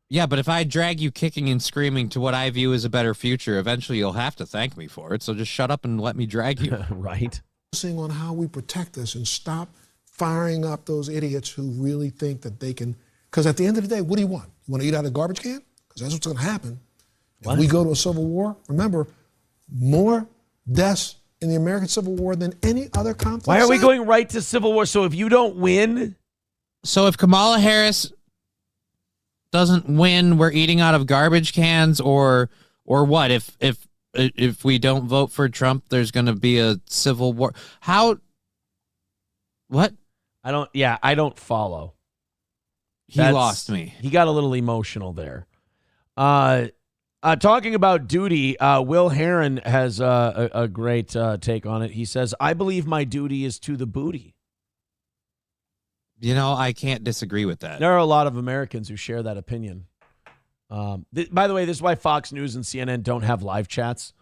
S4: Yeah, but if I drag you kicking and screaming to what I view as a better future, eventually you'll have to thank me for it. So just shut up and let me drag you.
S3: Right.
S13: Focusing on how we protect this and stop firing up those idiots who really think that they can. Because at the end of the day, what do you want? You want to eat out of a garbage can? Because that's what's going to happen. If we go to a civil war, remember, more deaths in the American Civil War than any other conflict.
S3: Why are we going right to civil war? So if you don't win.
S4: So if Kamala Harris doesn't win, we're eating out of garbage cans, or what? If we don't vote for Trump, there's going to be a civil war. How? What?
S3: I don't follow.
S4: He lost me.
S3: He got a little emotional there. Talking about duty, Will Heron has a great take on it. He says, I believe my duty is to the booty.
S4: You know, I can't disagree with that.
S3: There are a lot of Americans who share that opinion. By the way, this is why Fox News and CNN don't have live chats,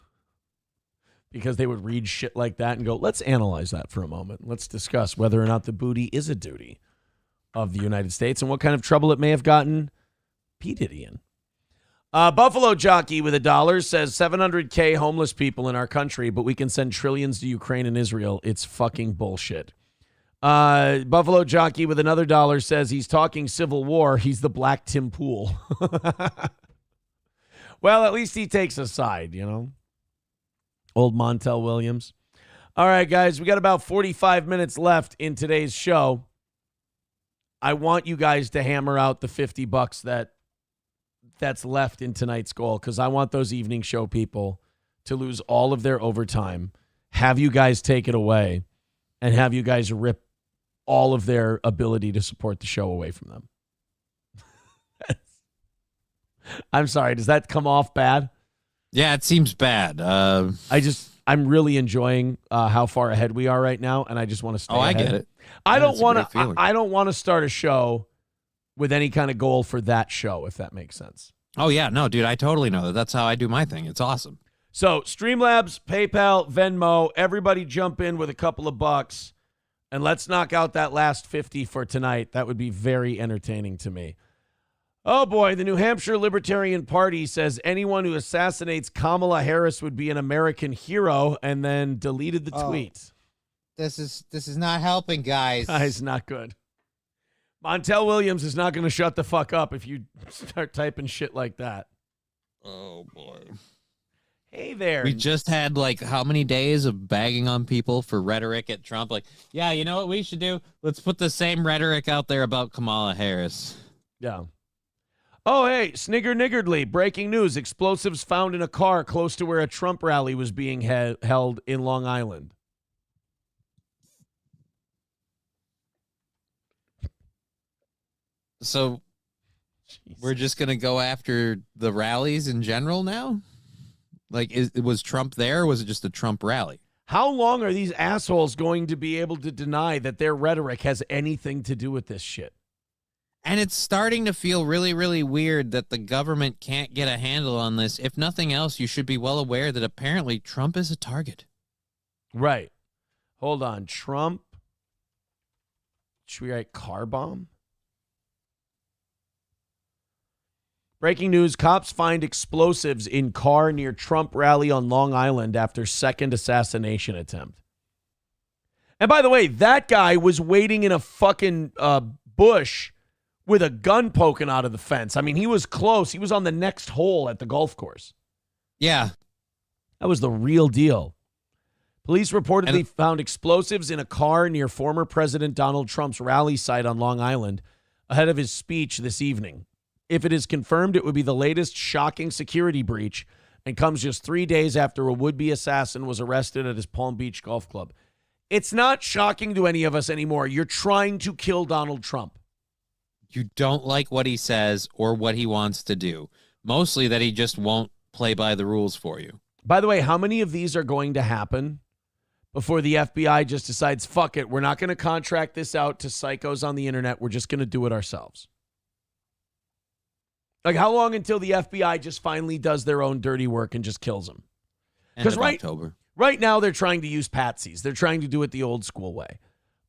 S3: because they would read shit like that and go, let's analyze that for a moment. Let's discuss whether or not the booty is a duty of the United States and what kind of trouble it may have gotten P. Diddy in. Buffalo Jockey with $1 says 700K homeless people in our country, but we can send trillions to Ukraine and Israel. It's fucking bullshit. Buffalo Jockey with another $1 says he's talking Civil War. He's the Black Tim Pool. Well, at least he takes a side, you know. Old Montel Williams. All right, guys, we got about 45 minutes left in today's show. I want you guys to hammer out the $50 that's left in tonight's goal, because I want those evening show people to lose all of their overtime, have you guys take it away, and have you guys rip all of their ability to support the show away from them. I'm sorry. Does that come off bad?
S4: Yeah, it seems bad.
S3: I'm really enjoying how far ahead we are right now, and I just want to stay ahead.
S4: I get it.
S3: I don't want to start a show with any kind of goal for that show, if that makes sense.
S4: Oh, yeah. No, dude, I totally know that. That's how I do my thing. It's awesome.
S3: So Streamlabs, PayPal, Venmo, everybody jump in with a couple of bucks. And let's knock out that last 50 for tonight. That would be very entertaining to me. Oh, boy. The New Hampshire Libertarian Party says anyone who assassinates Kamala Harris would be an American hero, and then deleted the tweet.
S14: This is not helping, guys.
S3: It's not good. Montel Williams is not going to shut the fuck up if you start typing shit like that.
S4: Oh, boy.
S3: Hey there.
S4: We just had, like, how many days of bagging on people for rhetoric at Trump? Like, yeah, you know what we should do? Let's put the same rhetoric out there about Kamala Harris.
S3: Yeah. Oh, hey, Snigger Niggardly. Breaking news. Explosives found in a car close to where a Trump rally was being held in Long Island.
S4: So we're just going to go after the rallies in general now? Like, was Trump there, or was it just a Trump rally?
S3: How long are these assholes going to be able to deny that their rhetoric has anything to do with this shit?
S4: And it's starting to feel really, really weird that the government can't get a handle on this. If nothing else, you should be well aware that apparently Trump is a target.
S3: Right. Hold on. Trump. Should we write car bomb? Breaking news, cops find explosives in car near Trump rally on Long Island after second assassination attempt. And by the way, that guy was waiting in a fucking bush with a gun poking out of the fence. I mean, he was close. He was on the next hole at the golf course.
S4: Yeah.
S3: That was the real deal. Police reportedly found explosives in a car near former President Donald Trump's rally site on Long Island ahead of his speech this evening. If it is confirmed, it would be the latest shocking security breach and comes just 3 days after a would-be assassin was arrested at his Palm Beach golf club. It's not shocking to any of us anymore. You're trying to kill Donald Trump.
S4: You don't like what he says or what he wants to do. Mostly that he just won't play by the rules for you.
S3: By the way, how many of these are going to happen before the FBI just decides, fuck it, we're not going to contract this out to psychos on the internet. We're just going to do it ourselves. Like, how long until the FBI just finally does their own dirty work and just kills them? Because right now they're trying to use patsies. They're trying to do it the old school way.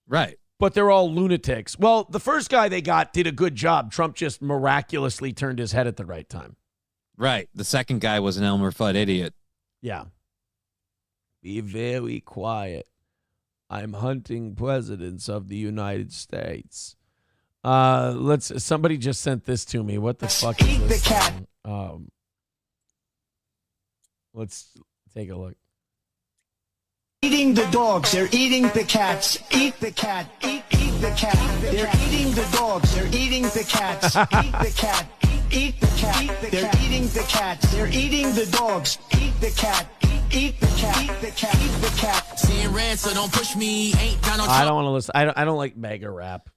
S4: Right.
S3: But they're all lunatics. Well, the first guy they got did a good job. Trump just miraculously turned his head at the right time.
S4: Right. The second guy was an Elmer Fudd idiot.
S3: Yeah. Be very quiet. I'm hunting presidents of the United States. Somebody just sent this to me. What the fuck is this? Let's take a look.
S16: Eating the dogs, they're eating the cats. Eat the cat, eat the cat. They're eating the dogs, they're eating the cats. Eat the cat, eat the cat. They're eating the cats, they're eating the dogs. Eat the cat, eat the cat. Eat the cat, eat the cat. Seeing red, so don't push me. Ain't Donald Trump.
S3: I don't want to listen. I don't like MAGA rap.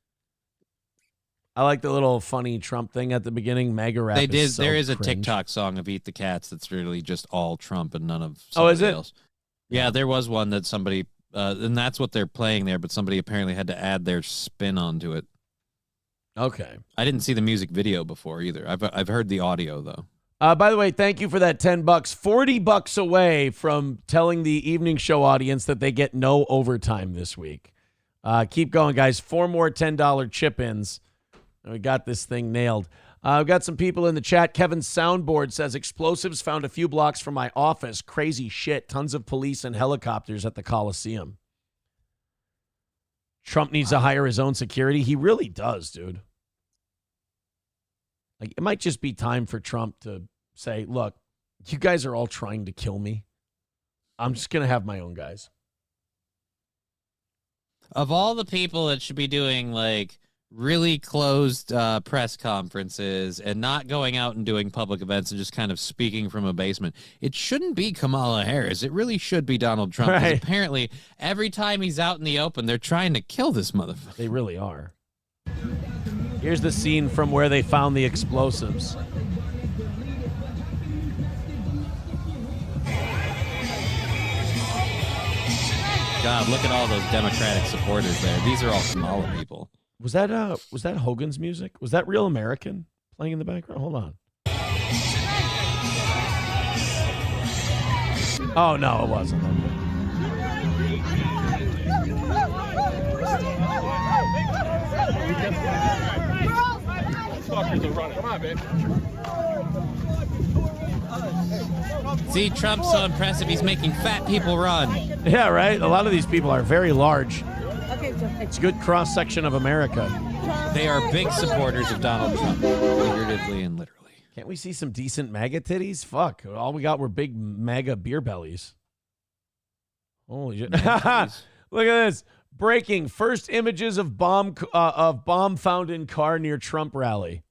S3: I like the little funny Trump thing at the beginning. MAGA rap.
S4: They did.
S3: So
S4: there is a
S3: cringe.
S4: TikTok song of "Eat the Cats" that's really just all Trump and none of somebody
S3: is it?
S4: else. Yeah, there was one that somebody, and that's what they're playing there. But somebody apparently had to add their spin onto it.
S3: Okay.
S4: I didn't see the music video before either. I've heard the audio though.
S3: By the way, thank you for that $10. $40 away from telling the evening show audience that they get no overtime this week. Keep going, guys. 4 more $10 chip-ins. We got this thing nailed. We've got some people in the chat. Kevin Soundboard says, explosives found a few blocks from my office. Crazy shit. Tons of police and helicopters at the Coliseum. Trump needs to hire his own security. He really does, dude. Like, it might just be time for Trump to say, look, you guys are all trying to kill me. I'm just going to have my own guys.
S4: Of all the people that should be doing, like, really closed press conferences and not going out and doing public events and just kind of speaking from a basement, it shouldn't be Kamala Harris. It really should be Donald Trump. Because
S3: Right.
S4: apparently, every time he's out in the open, they're trying to kill this motherfucker.
S3: They really are. Here's the scene from where they found the explosives.
S4: God, look at all those Democratic supporters there. These are all Kamala people.
S3: Was that Hogan's music? Was that Real American playing in the background? Hold on. Oh, no, it wasn't.
S7: Fuckers are running. Come on, babe.
S4: See, Trump's so impressive. He's making fat people run.
S3: Yeah, right? A lot of these people are very large. It's a good cross-section of America.
S4: They are big supporters of Donald Trump, figuratively and literally.
S3: Can't we see some decent MAGA titties? Fuck. All we got were big MAGA beer bellies. Holy shit. Look at this. Breaking. First images of bomb found in car near Trump rally.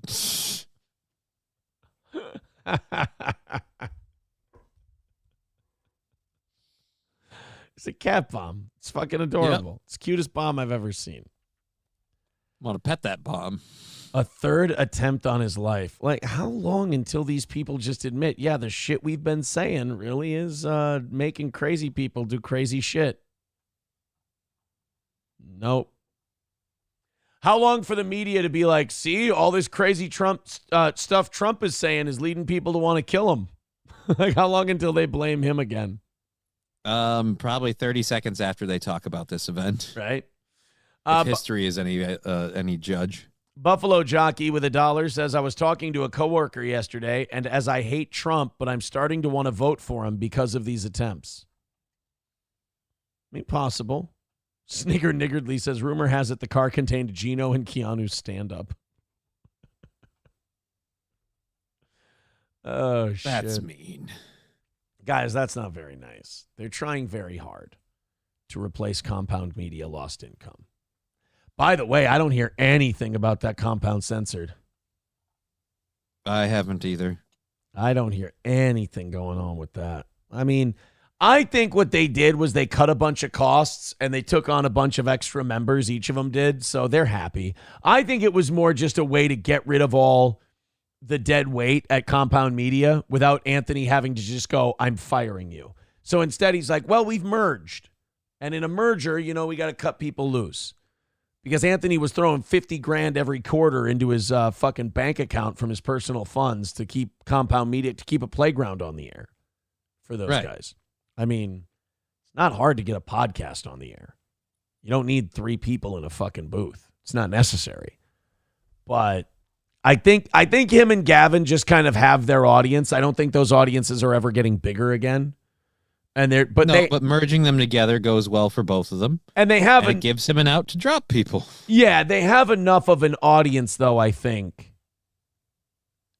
S3: It's a cat bomb. It's fucking adorable. Yep. It's the cutest bomb I've ever seen.
S4: I want to pet that bomb.
S3: A third attempt on his life. Like, how long until these people just admit, yeah, the shit we've been saying really is making crazy people do crazy shit? Nope. How long for the media to be like, see, all this crazy Trump stuff Trump is saying is leading people to want to kill him? Like, how long until they blame him again?
S4: Probably 30 seconds after they talk about this event.
S3: Right.
S4: If history is any judge.
S3: Buffalo Jockey with $1 says, I was talking to a coworker yesterday, and as I hate Trump, but I'm starting to want to vote for him because of these attempts. I mean, possible. Snigger Niggardly says, rumor has it the car contained Gino and Keanu's stand-up. Oh, shit.
S4: That's mean.
S3: Guys, that's not very nice. They're trying very hard to replace compound media lost income. By the way, I don't hear anything about that compound censored.
S4: I haven't either.
S3: I don't hear anything going on with that. I mean, I think what they did was they cut a bunch of costs and they took on a bunch of extra members. Each of them did. So they're happy. I think it was more just a way to get rid of all the dead weight at compound media without Anthony having to just go, I'm firing you. So instead he's like, well, we've merged. And in a merger, you know, we got to cut people loose. Because Anthony was throwing $50,000 every quarter into his fucking bank account from his personal funds to keep compound media, to keep a playground on the air for those guys. I mean, it's not hard to get a podcast on the air. You don't need 3 people in a fucking booth. It's not necessary. But I think him and Gavin just kind of have their audience. I don't think those audiences are ever getting bigger again. And but
S4: merging them together goes well for both of them.
S3: And
S4: it gives him an out to drop people.
S3: Yeah, they have enough of an audience, though, I think,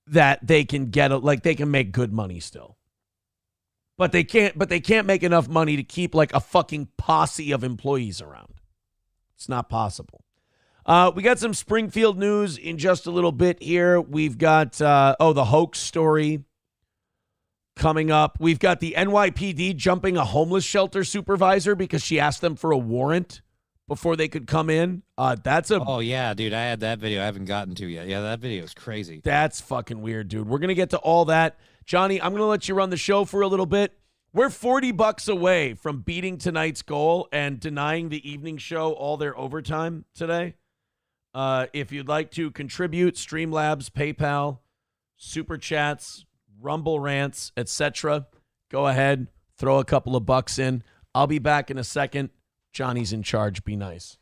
S3: that they can they can make good money still. But they can't make enough money to keep like a fucking posse of employees around. It's not possible. We got some Springfield news in just a little bit here. We've got the hoax story coming up. We've got the NYPD jumping a homeless shelter supervisor because she asked them for a warrant before they could come in.
S4: Oh, yeah, dude. I had that video I haven't gotten to yet. Yeah, that video is crazy.
S3: That's fucking weird, dude. We're going to get to all that. Johnny, I'm going to let you run the show for a little bit. We're $40 away from beating tonight's goal and denying the evening show all their overtime today. If you'd like to contribute, Streamlabs, PayPal, Super Chats, Rumble Rants, etc., go ahead, throw a couple of bucks in. I'll be back in a second. Johnny's in charge. Be nice.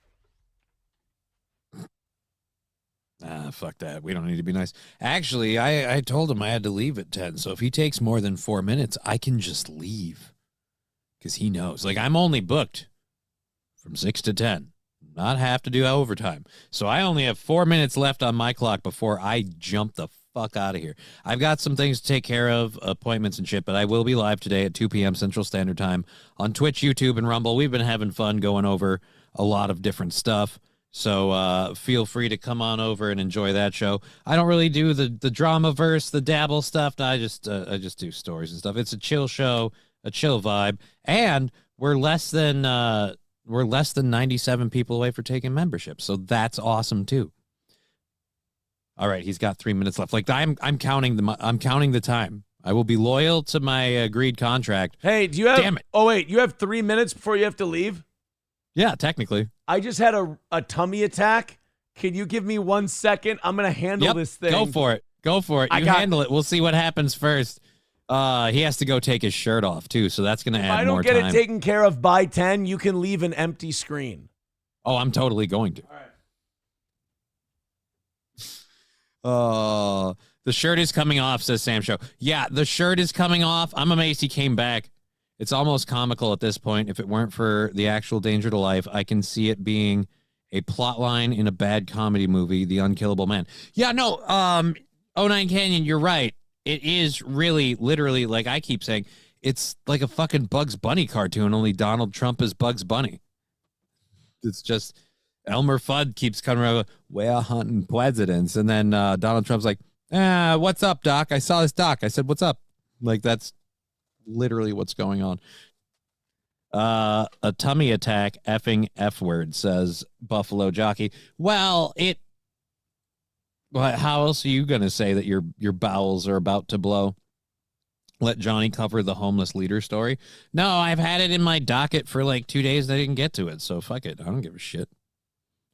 S4: Fuck that. We don't need to be nice. Actually, I told him I had to leave at 10, so if he takes more than 4 minutes, I can just leave. Because he knows. Like, I'm only booked from 6 to 10. Not have to do overtime. So I only have 4 minutes left on my clock before I jump the fuck out of here. I've got some things to take care of, appointments and shit, but I will be live today at 2 p.m. Central Standard Time on Twitch, YouTube, and Rumble. We've been having fun going over a lot of different stuff. So feel free to come on over and enjoy that show. I don't really do the drama verse, the dabble stuff. I just do stories and stuff. It's a chill show, a chill vibe, and we're less than 97 people away for taking membership. So that's awesome too. All right, he's got 3 minutes left. Like I'm counting the time. I will be loyal to my agreed contract.
S3: Hey, do you have?
S4: Damn it!
S3: Oh wait, you have 3 minutes before you have to leave.
S4: Yeah, technically.
S3: I just had a tummy attack. Can you give me 1 second? I'm gonna handle this thing.
S4: Go for it. Handle it. We'll see what happens first. He has to go take his shirt off too, so that's gonna add more time.
S3: If I don't get it taken care of by 10, you can leave an empty screen.
S4: Oh, I'm totally going to. All right. The shirt is coming off, says Sam Show. Yeah, the shirt is coming off. I'm amazed he came back. It's almost comical at this point. If it weren't for the actual danger to life, I can see it being a plot line in a bad comedy movie, The Unkillable Man. Yeah, no, 09 Canyon, you're right. It is really, literally, like I keep saying, it's like a fucking Bugs Bunny cartoon, only Donald Trump is Bugs Bunny. It's just Elmer Fudd keeps coming around, we're hunting presidents. And then Donald Trump's like, what's up, Doc? I saw this doc. I said, what's up? Like, that's literally what's going on. A tummy attack effing F word, says Buffalo Jockey. Well, how else are you going to say that your bowels are about to blow? Let Johnny cover the homeless leader story. No, I've had it in my docket for like 2 days and I didn't get to it. So fuck it. I don't give a shit.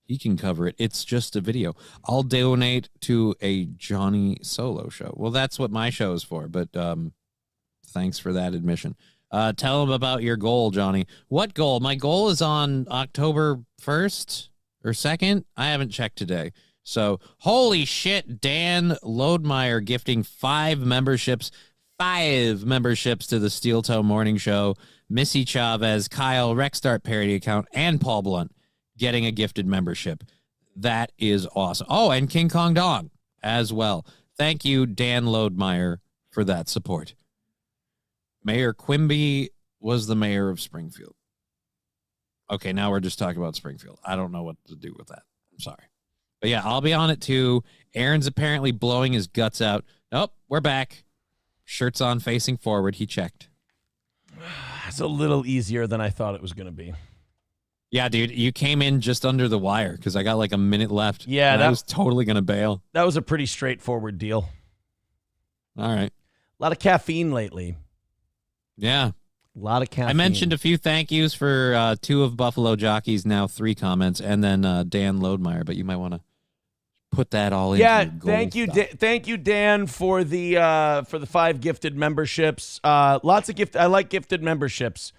S4: He can cover it. It's just a video. I'll donate to a Johnny solo show. Well, that's what my show is for, but thanks for that admission. Tell him about your goal, Johnny. What goal? My goal is on October 1st or 2nd. I haven't checked today. So, holy shit, Dan Lodemeyer gifting 5 memberships to the Steel Toe Morning Show. Missy Chavez, Kyle, Rexstart parody account, and Paul Blunt getting a gifted membership. That is awesome. Oh, and King Kong Dong as well. Thank you, Dan Lodemeyer, for that support. Mayor Quimby was the mayor of Springfield. Okay, now we're just talking about Springfield. I don't know what to do with that. I'm sorry. But yeah, I'll be on it too. Aaron's apparently blowing his guts out. Nope, we're back. Shirts on, facing forward. He checked.
S3: It's a little easier than I thought it was going to be.
S4: Yeah, dude, you came in just under the wire because I got like a minute left.
S3: Yeah,
S4: I was totally going to bail.
S3: That was a pretty straightforward deal.
S4: All right.
S3: A lot of caffeine lately.
S4: Yeah.
S3: A lot of caffeine.
S4: I mentioned a few thank yous for 2 of Buffalo Jockey's now 3 comments, and then Dan Lodemeyer, but you might want to put that all in.
S3: Yeah, thank you, thank you, Dan, for the 5 gifted memberships. Lots of I like gifted memberships.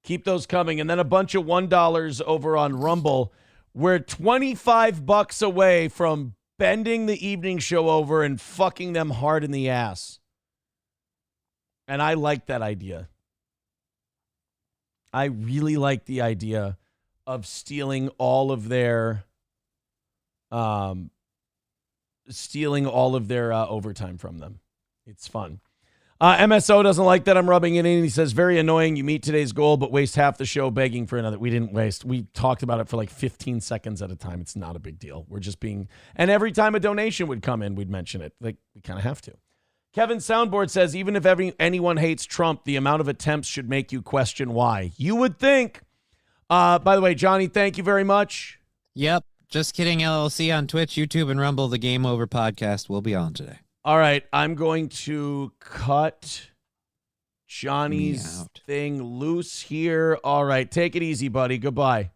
S3: Keep those coming, and then a bunch of $1 over on Rumble. We're $25 away from bending the evening show over and fucking them hard in the ass. And I like that idea. I really like the idea of stealing all of their overtime from them. It's fun. MSO doesn't like that I'm rubbing it in. He says, very annoying. You meet today's goal, but waste half the show begging for another. We didn't waste. We talked about it for like 15 seconds at a time. It's not a big deal. We're just being, and every time a donation would come in, we'd mention it. Like, we kind of have to. Kevin Soundboard says, even if anyone hates Trump, the amount of attempts should make you question why. You would think. By the way, Johnny, thank you very much.
S4: Yep. Just Kidding LLC on Twitch, YouTube, and Rumble. The Game Over podcast will be on today.
S3: All right. I'm going to cut Johnny's thing loose here. All right. Take it easy, buddy. Goodbye.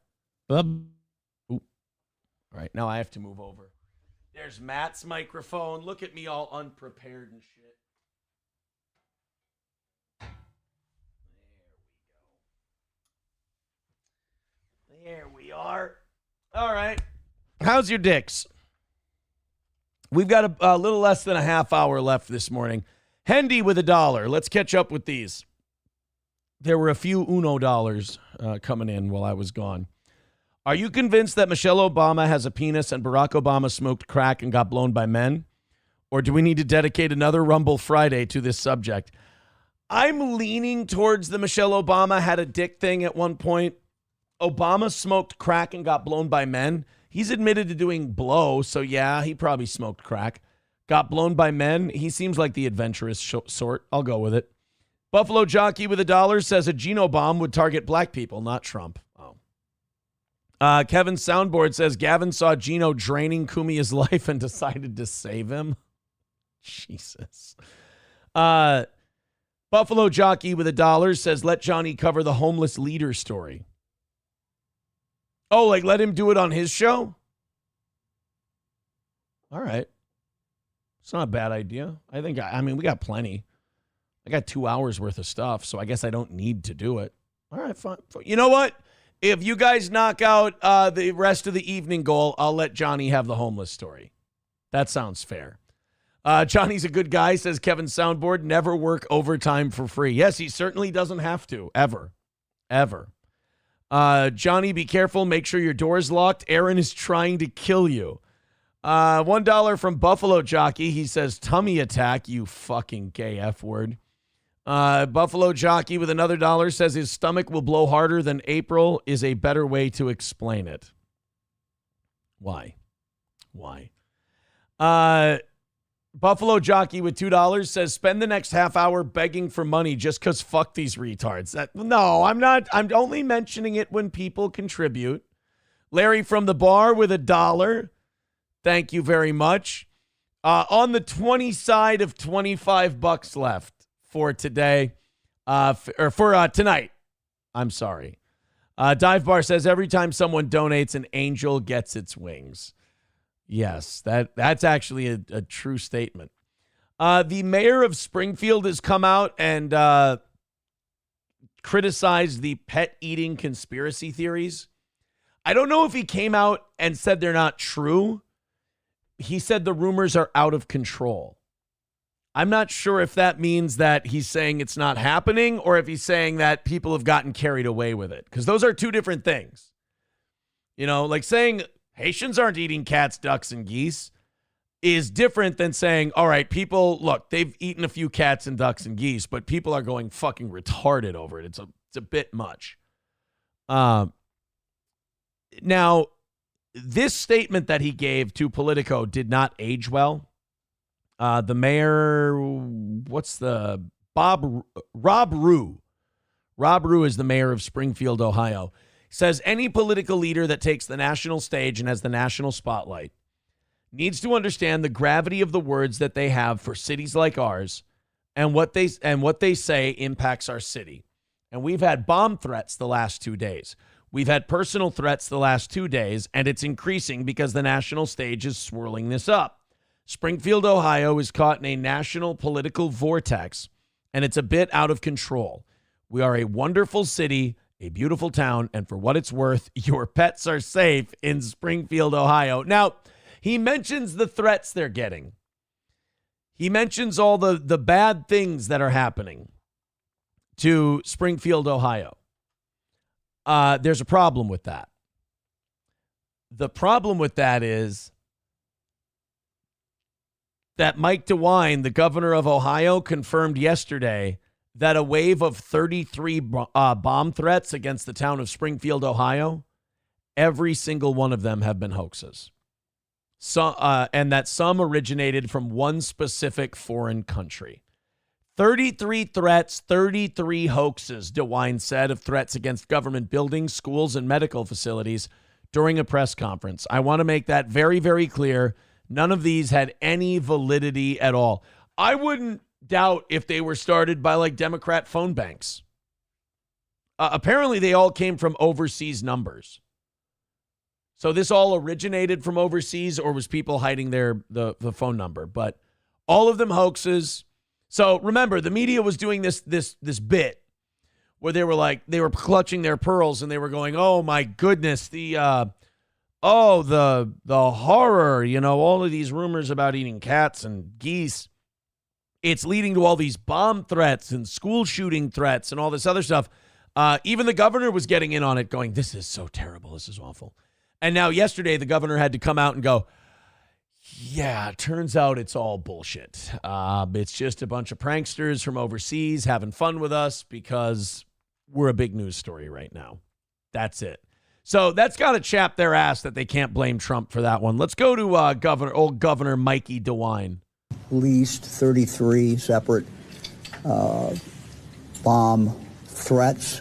S3: All right. Now I have to move over. There's Matt's microphone. Look at me all unprepared and shit. There we are. All right. How's your dicks? We've got a little less than a half hour left this morning. Hendy with $1. Let's catch up with these. There were a few Uno dollars coming in while I was gone. Are you convinced that Michelle Obama has a penis and Barack Obama smoked crack and got blown by men? Or do we need to dedicate another Rumble Friday to this subject? I'm leaning towards the Michelle Obama had a dick thing at one point. Obama smoked crack and got blown by men. He's admitted to doing blow, so yeah, he probably smoked crack. Got blown by men. He seems like the adventurous sort. I'll go with it. Buffalo Jockey with $1 says a genobomb would target black people, not Trump. Oh. Kevin Soundboard says Gavin saw Gino draining Kumia's life and decided to save him. Jesus. Buffalo Jockey with $1 says let Johnny cover the homeless leader story. Oh, like let him do it on his show? All right. It's not a bad idea. I mean, we got plenty. I got 2 hours worth of stuff, so I guess I don't need to do it. All right, fine. You know what? if you guys knock out the rest of the evening goal, I'll let Johnny have the homeless story. That sounds fair. Johnny's a good guy, says Kevin Soundboard. Never work overtime for free. Yes, he certainly doesn't have to, ever. Johnny, be careful. Make sure your door's locked. Aaron is trying to kill you. $1 from Buffalo Jockey. He says, tummy attack, you fucking gay F word. Buffalo Jockey with another $1 says his stomach will blow harder than April is a better way to explain it. Why? Buffalo Jockey with $2 says, spend the next half hour begging for money just because fuck these retards. No, I'm not. I'm only mentioning it when people contribute. Larry from the bar with $1. Thank you very much. On the 20 side of $25 left for today, for tonight. I'm sorry. Dive Bar says, every time someone donates, an angel gets its wings. Yes, that's actually a true statement. The mayor of Springfield has come out and criticized the pet eating conspiracy theories. I don't know if he came out and said they're not true. He said the rumors are out of control. I'm not sure if that means that he's saying it's not happening or if he's saying that people have gotten carried away with it, because those are two different things. You know, like saying Haitians aren't eating cats, ducks, and geese is different than saying, all right, people, look, they've eaten a few cats and ducks and geese, but people are going fucking retarded over it. It's a bit much. Now, this statement that he gave to Politico did not age well. The mayor, Rob Rue. Rob Rue is the mayor of Springfield, Ohio. Says any political leader that takes the national stage and has the national spotlight needs to understand the gravity of the words that they have for cities like ours and what they say impacts our city. And we've had bomb threats the last 2 days. We've had personal threats the last 2 days, and it's increasing because the national stage is swirling this up. Springfield, Ohio is caught in a national political vortex, and it's a bit out of control. We are a wonderful city, a beautiful town, and for what it's worth, your pets are safe in Springfield, Ohio. Now, he mentions the threats they're getting. He mentions all the bad things that are happening to Springfield, Ohio. There's a problem with that. The problem with that is that Mike DeWine, the governor of Ohio, confirmed yesterday that a wave of 33 bomb threats against the town of Springfield, Ohio, every single one of them have been hoaxes. And that some originated from one specific foreign country. 33 threats, 33 hoaxes, DeWine said, of threats against government buildings, schools, and medical facilities during a press conference. I want to make that very, very clear. None of these had any validity at all. I wouldn't doubt if they were started by like Democrat phone banks. Apparently, they all came from overseas numbers. So this all originated from overseas, or was people hiding the phone number? But all of them hoaxes. So remember, the media was doing this bit where they were clutching their pearls and they were going, "Oh my goodness, the horror, all of these rumors about eating cats and geese. It's leading to all these bomb threats and school shooting threats and all this other stuff." Even the governor was getting in on it, going, "This is so terrible. This is awful." And now yesterday, the governor had to come out and go, "Yeah, it turns out it's all bullshit. It's just a bunch of pranksters from overseas having fun with us because we're a big news story right now." That's it. So that's got to chap their ass that they can't blame Trump for that one. Let's go to old Governor Mikey DeWine.
S6: At least 33 separate bomb threats,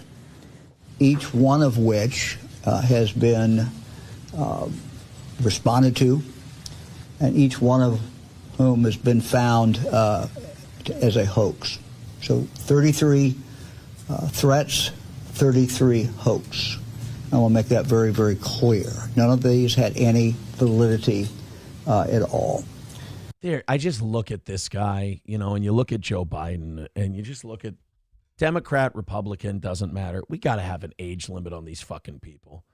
S6: each one of which has been responded to, and each one of whom has been found as a hoax. So 33 threats, 33 hoax. I want to make that very, very clear. None of these had any validity at all.
S3: There, I just look at this guy, and you look at Joe Biden, and you just look at Democrat, Republican, doesn't matter. We got to have an age limit on these fucking people.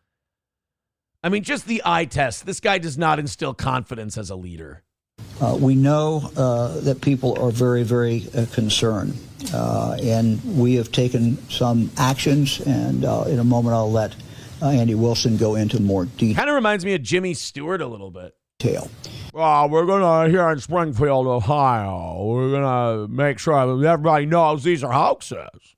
S3: I mean, just the eye test. This guy does not instill confidence as a leader.
S6: We know that people are very, very concerned, and we have taken some actions, and in a moment I'll let Andy Wilson go into more detail.
S3: Kind of reminds me of Jimmy Stewart a little bit.
S15: We're going to, here in Springfield, Ohio, we're going to make sure that everybody knows these are hoaxes.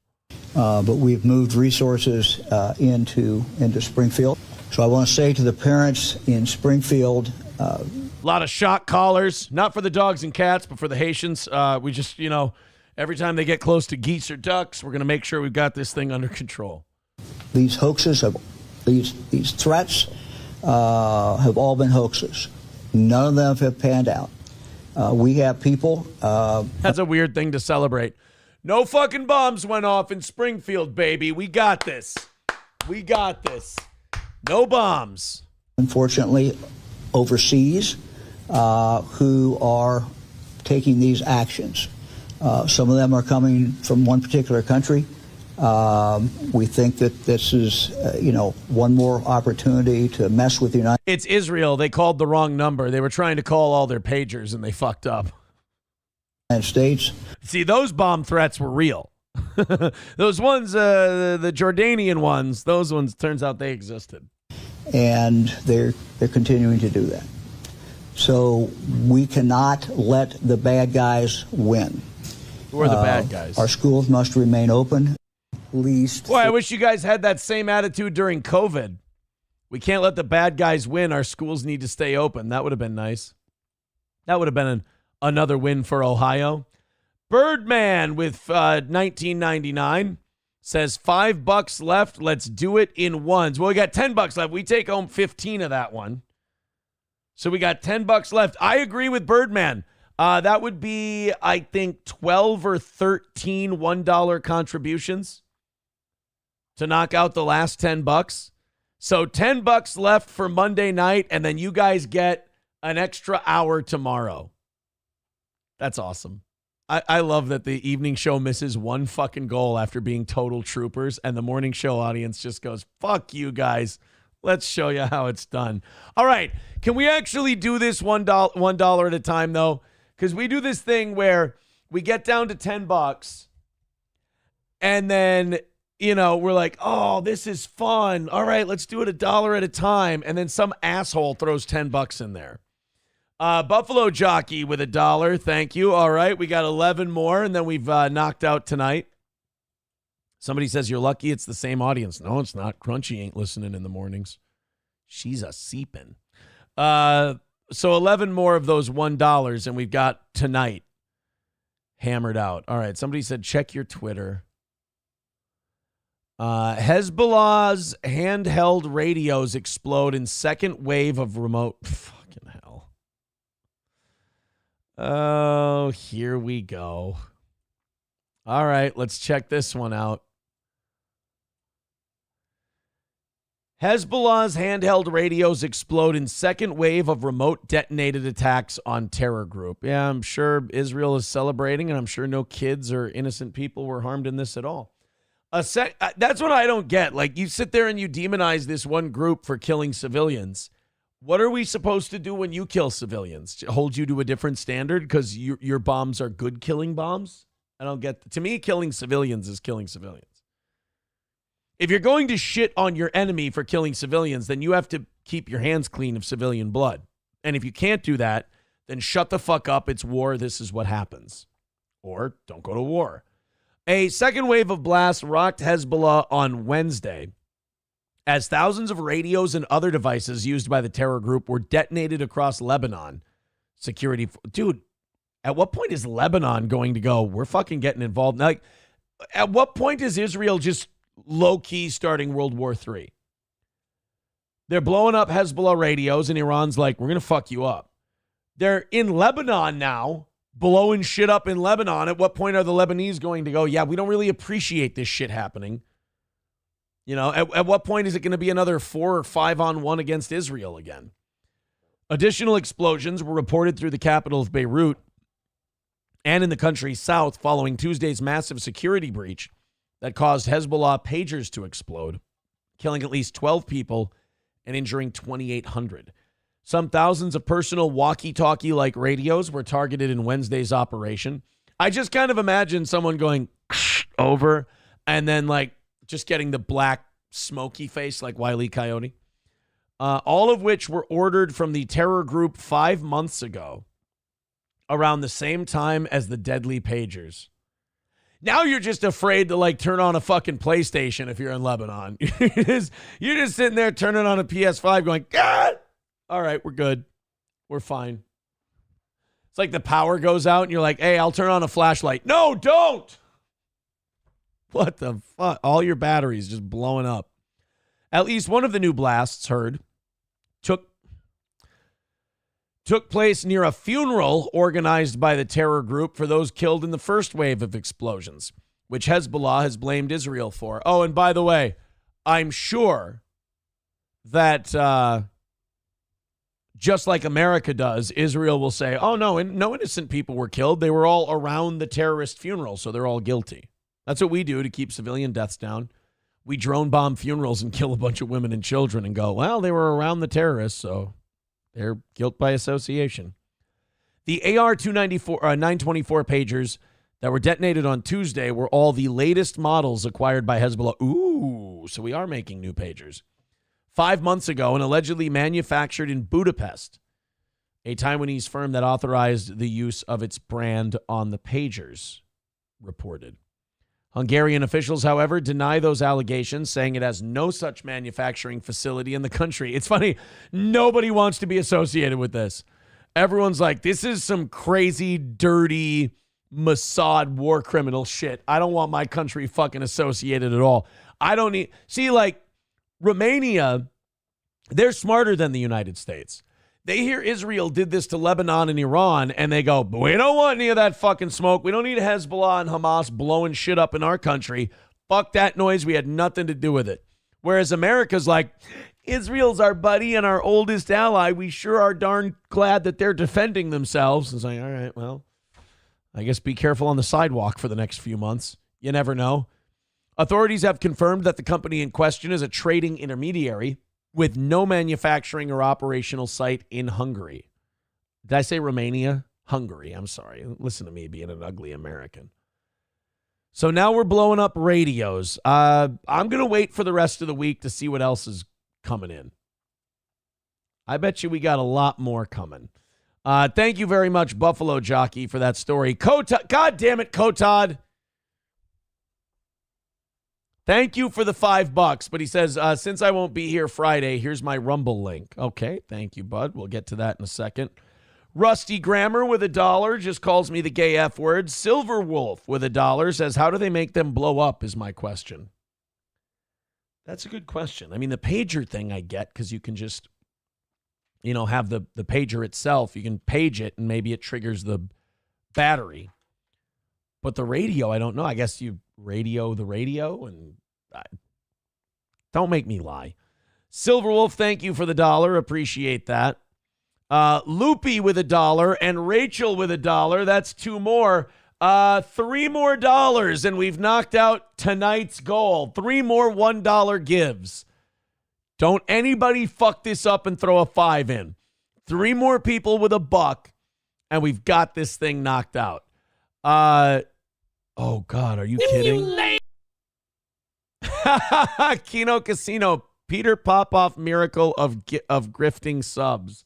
S6: But we've moved resources into Springfield. So I want to say to the parents in Springfield,
S3: a lot of shock collars, not for the dogs and cats, but for the Haitians. We just, every time they get close to geese or ducks, we're going to make sure we've got this thing under control.
S6: These hoaxes, these threats have all been hoaxes. None of them have panned out. We have people.
S3: That's a weird thing to celebrate. No fucking bombs went off in Springfield, baby. We got this. We got this. No bombs.
S6: Unfortunately, overseas, who are taking these actions. Some of them are coming from one particular country. We think that this is, one more opportunity to mess with the United
S3: States. It's Israel. They called the wrong number. They were trying to call all their pagers, and they fucked up.
S6: States.
S3: See, those bomb threats were real. Those ones, the Jordanian ones, those ones, turns out they existed.
S6: And they're continuing to do that. So we cannot let the bad guys win.
S3: Who are the bad guys?
S6: Our schools must remain open.
S3: Boy, I wish you guys had that same attitude during COVID. We can't let the bad guys win. Our schools need to stay open. That would have been nice. That would have been another win for Ohio. Birdman with $19.99 says $5 left. Let's do it in ones. Well, we got $10 left. We take home 15 of that one. So we got $10 left. I agree with Birdman. That would be, I think, 12 or 13 $1 contributions to knock out the last $10. So $10 left for Monday night, and then you guys get an extra hour tomorrow. That's awesome. I love that the evening show misses one fucking goal after being total troopers, and the morning show audience just goes, fuck you guys. Let's show you how it's done. All right. Can we actually do this $1 at a time, though? Because we do this thing where we get down to $10, and then, we're like, oh, this is fun. All right, let's do it $1 at a time. And then some asshole throws $10 in there. Buffalo Jockey with $1. Thank you. All right, we got 11 more, and then we've knocked out tonight. Somebody says, you're lucky it's the same audience. No, it's not. Crunchy ain't listening in the mornings. She's a seepin'. So 11 more of those $1, and we've got tonight hammered out. All right, somebody said, check your Twitter. Hezbollah's handheld radios explode in second wave of remote. Fucking hell. Oh, here we go. All right, let's check this one out. Hezbollah's handheld radios explode in second wave of remote detonated attacks on terror group. Yeah, I'm sure Israel is celebrating, and I'm sure no kids or innocent people were harmed in this at all. That's what I don't get. Like, you sit there and you demonize this one group for killing civilians. What are we supposed to do when you kill civilians? Hold you to a different standard because your bombs are good killing bombs? I don't get. To me, killing civilians is killing civilians. If you're going to shit on your enemy for killing civilians, then you have to keep your hands clean of civilian blood. And if you can't do that, then shut the fuck up. It's war. This is what happens. Or don't go to war. A second wave of blasts rocked Hezbollah on Wednesday as thousands of radios and other devices used by the terror group were detonated across Lebanon. Dude, at what point is Lebanon going to go, we're fucking getting involved? Like, at what point is Israel just low-key starting World War III? They're blowing up Hezbollah radios, and Iran's like, we're going to fuck you up. They're in Lebanon now, blowing shit up in Lebanon. At what point are the Lebanese going to go, yeah, we don't really appreciate this shit happening? At what point is it going to be another 4 or 5 on 1 against Israel again? Additional explosions were reported through the capital of Beirut and in the country's south following Tuesday's massive security breach that caused Hezbollah pagers to explode, killing at least 12 people and injuring 2,800. Some thousands of personal walkie-talkie-like radios were targeted in Wednesday's operation. I just kind of imagine someone going over and then like just getting the black smoky face like Wile E. Coyote. All of which were ordered from the terror group 5 months ago, around the same time as the deadly pagers. Now you're just afraid to like turn on a fucking PlayStation if you're in Lebanon. You're just sitting there turning on a PS5 going, God! All right, we're good. We're fine. It's like the power goes out and you're like, hey, I'll turn on a flashlight. No, don't! What the fuck? All your batteries just blowing up. At least one of the new blasts heard took place near a funeral organized by the terror group for those killed in the first wave of explosions, which Hezbollah has blamed Israel for. Oh, and by the way, I'm sure that just like America does, Israel will say, oh, no innocent people were killed. They were all around the terrorist funeral, so they're all guilty. That's what we do to keep civilian deaths down. We drone bomb funerals and kill a bunch of women and children and go, well, they were around the terrorists, so they're guilt by association. The AR-924 pagers that were detonated on Tuesday were all the latest models acquired by Hezbollah. Ooh, so we are making new pagers. 5 months ago and allegedly manufactured in Budapest, a Taiwanese firm that authorized the use of its brand on the pagers, reported. Hungarian officials, however, deny those allegations, saying it has no such manufacturing facility in the country. It's funny. Nobody wants to be associated with this. Everyone's like, this is some crazy, dirty Mossad war criminal shit. I don't want my country fucking associated at all. I don't need... See, like, Romania, they're smarter than the United States. They hear Israel did this to Lebanon and Iran, and they go, we don't want any of that fucking smoke. We don't need Hezbollah and Hamas blowing shit up in our country. Fuck that noise. We had nothing to do with it. Whereas America's like, Israel's our buddy and our oldest ally. We sure are darn glad that they're defending themselves. It's like, all right, well, I guess be careful on the sidewalk for the next few months. You never know. Authorities have confirmed that the company in question is a trading intermediary with no manufacturing or operational site in Hungary. Did I say Romania? Hungary. I'm sorry. Listen to me being an ugly American. So now we're blowing up radios. I'm going to wait for the rest of the week to see what else is coming in. I bet you we got a lot more coming. Thank you very much, Buffalo Jockey, for that story. God damn it, Kotod. Thank you for the $5, but he says, since I won't be here Friday, here's my Rumble link. Okay, thank you, bud. We'll get to that in a second. Rusty Grammar with $1 just calls me the gay F word. Silver Wolf with $1 says, how do they make them blow up is my question. That's a good question. I mean, the pager thing I get because you can just, have the pager itself. You can page it and maybe it triggers the battery. But the radio, I don't know. I guess you radio the radio and don't make me lie. Silverwolf, thank you for the $1. Appreciate that. Loopy with $1 and Rachel with $1. That's 2 more. 3 more dollars and we've knocked out tonight's goal. 3 more $1 gives. Don't anybody fuck this up and throw a 5 in. 3 more people with $1 and we've got this thing knocked out. Oh, God, are you kidding? Kino Casino, Peter Popoff miracle of grifting subs.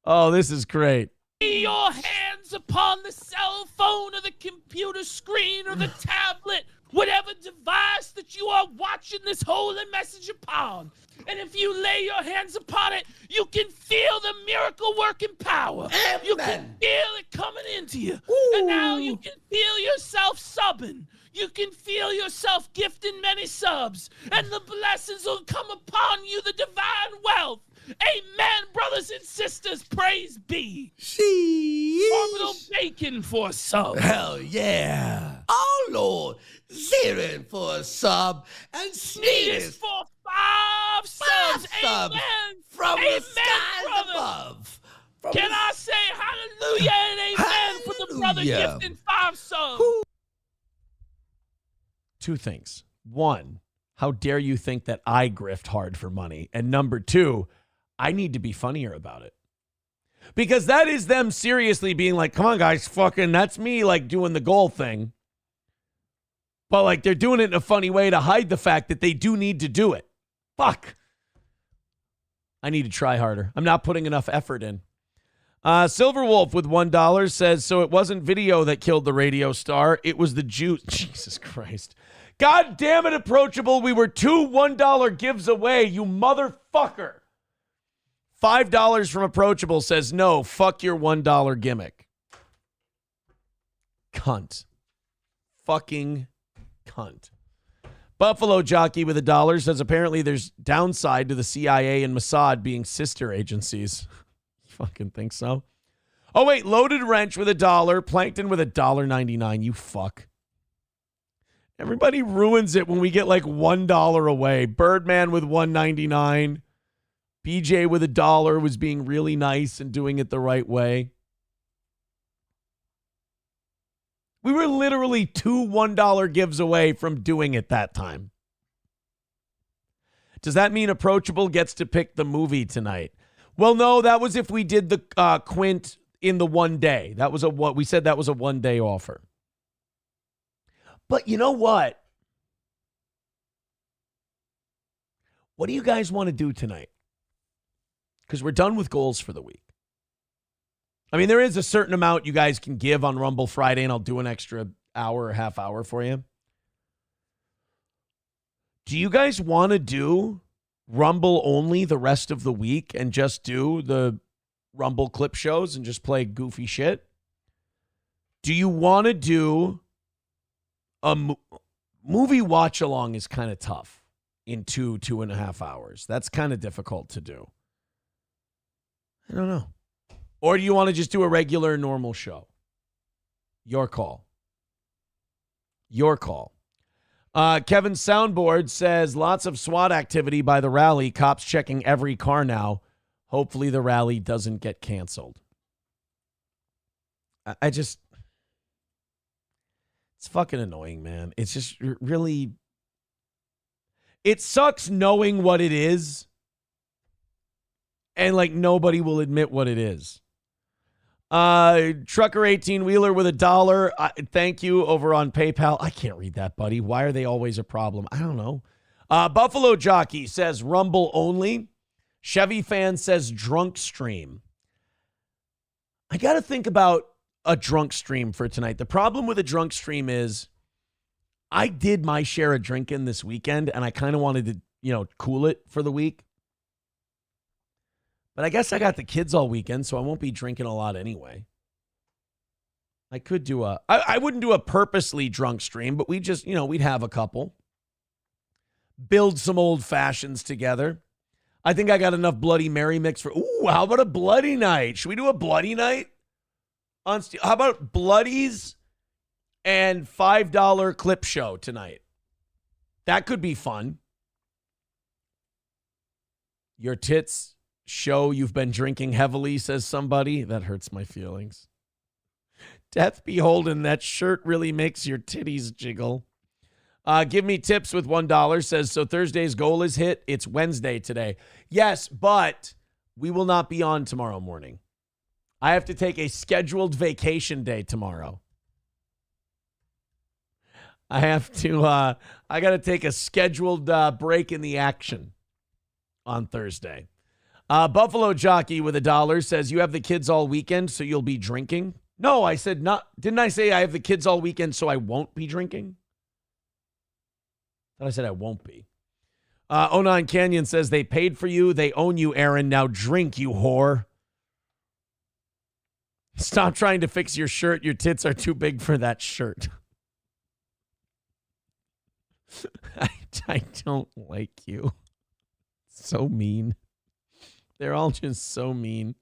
S3: Oh, this is great.
S19: Your hands upon the cell phone or the computer screen or the tablet, whatever device that you are watching this holy message upon. And if you lay your hands upon it, you can feel the miracle working power. Amen. You can feel it coming into you. Ooh. And now you can feel yourself subbing. You can feel yourself gifting many subs. And the blessings will come upon you, the divine wealth. Amen, brothers and sisters. Praise be. Orbital bacon for a sub.
S20: Hell yeah. Oh, Lord. Zerin for a sub. And Sneeders
S19: for 5 subs.
S20: Subs
S19: amen.
S20: From
S19: amen,
S20: the skies
S19: brother.
S20: above.
S19: Can I say hallelujah and amen for the brother gifting 5 subs?
S3: 2 things. one, how dare you think that I grift hard for money? And number two, I need to be funnier about it. Because that is them seriously being like, come on, guys, fucking, that's me, like, doing the goal thing. But, like, they're doing it in a funny way to hide the fact that they do need to do it. Fuck. I need to try harder. I'm not putting enough effort in. Silver Wolf with $1 says, so it wasn't video that killed the radio star. It was the juice. Jesus Christ. God damn it, Approachable. We were 2 $1 gives away, you motherfucker. $5 from Approachable says, no, fuck your $1 gimmick. Cunt. Fucking cunt. Buffalo Jockey with $1 says, apparently there's downside to the CIA and Mossad being sister agencies. Fucking think so? Oh, wait, Loaded Wrench with $1. Plankton with $1.99. You fuck. Everybody ruins it when we get like $1 away. Birdman with $1.99. BJ with $1 was being really nice and doing it the right way. We were literally 2 $1 gives away from doing it that time. Does that mean Approachable gets to pick the movie tonight? Well, no, that was if we did the Quint in the one day. That was we said that was a 1 day offer. But you know what? What do you guys want to do tonight? Because we're done with goals for the week. I mean, there is a certain amount you guys can give on Rumble Friday, and I'll do an extra hour or half hour for you. Do you guys want to do Rumble only the rest of the week and just do the Rumble clip shows and just play goofy shit? Do you want to do a movie watch along is kind of tough in 2.5 hours. That's kind of difficult to do. I don't know. Or do you want to just do a regular normal show? Your call. Your call. Kevin Soundboard says, lots of SWAT activity by the rally. Cops checking every car now. Hopefully the rally doesn't get canceled. I just... It's fucking annoying, man. It's just really... It sucks knowing what it is. And, like, nobody will admit what it is. Trucker 18-wheeler with $1. Thank you over on PayPal. I can't read that, buddy. Why are they always a problem? I don't know. Buffalo Jockey says Rumble only. Chevy Fan says drunk stream. I got to think about a drunk stream for tonight. The problem with a drunk stream is I did my share of drinking this weekend, and I kind of wanted to, cool it for the week. But I guess I got the kids all weekend, so I won't be drinking a lot anyway. I could do I wouldn't do a purposely drunk stream, but we just, we'd have a couple. Build some old fashions together. I think I got enough Bloody Mary mix for, how about a Bloody night? Should we do a Bloody night? How about Bloodies and $5 clip show tonight? That could be fun. Your tits show you've been drinking heavily, says somebody. That hurts my feelings. Death beholden, that shirt really makes your titties jiggle. Give me tips with $1, says, so Thursday's goal is hit. It's Wednesday today. Yes, but we will not be on tomorrow morning. I have to take a scheduled vacation day tomorrow. I got to take a scheduled break in the action on Thursday. Buffalo Jockey with $1 says, you have the kids all weekend, so you'll be drinking? No, I said not. Didn't I say I have the kids all weekend, so I won't be drinking? I said I won't be. 09 Canyon says, they paid for you. They own you, Aaron. Now drink, you whore. Stop trying to fix your shirt. Your tits are too big for that shirt. I don't like you. So mean. They're all just so mean.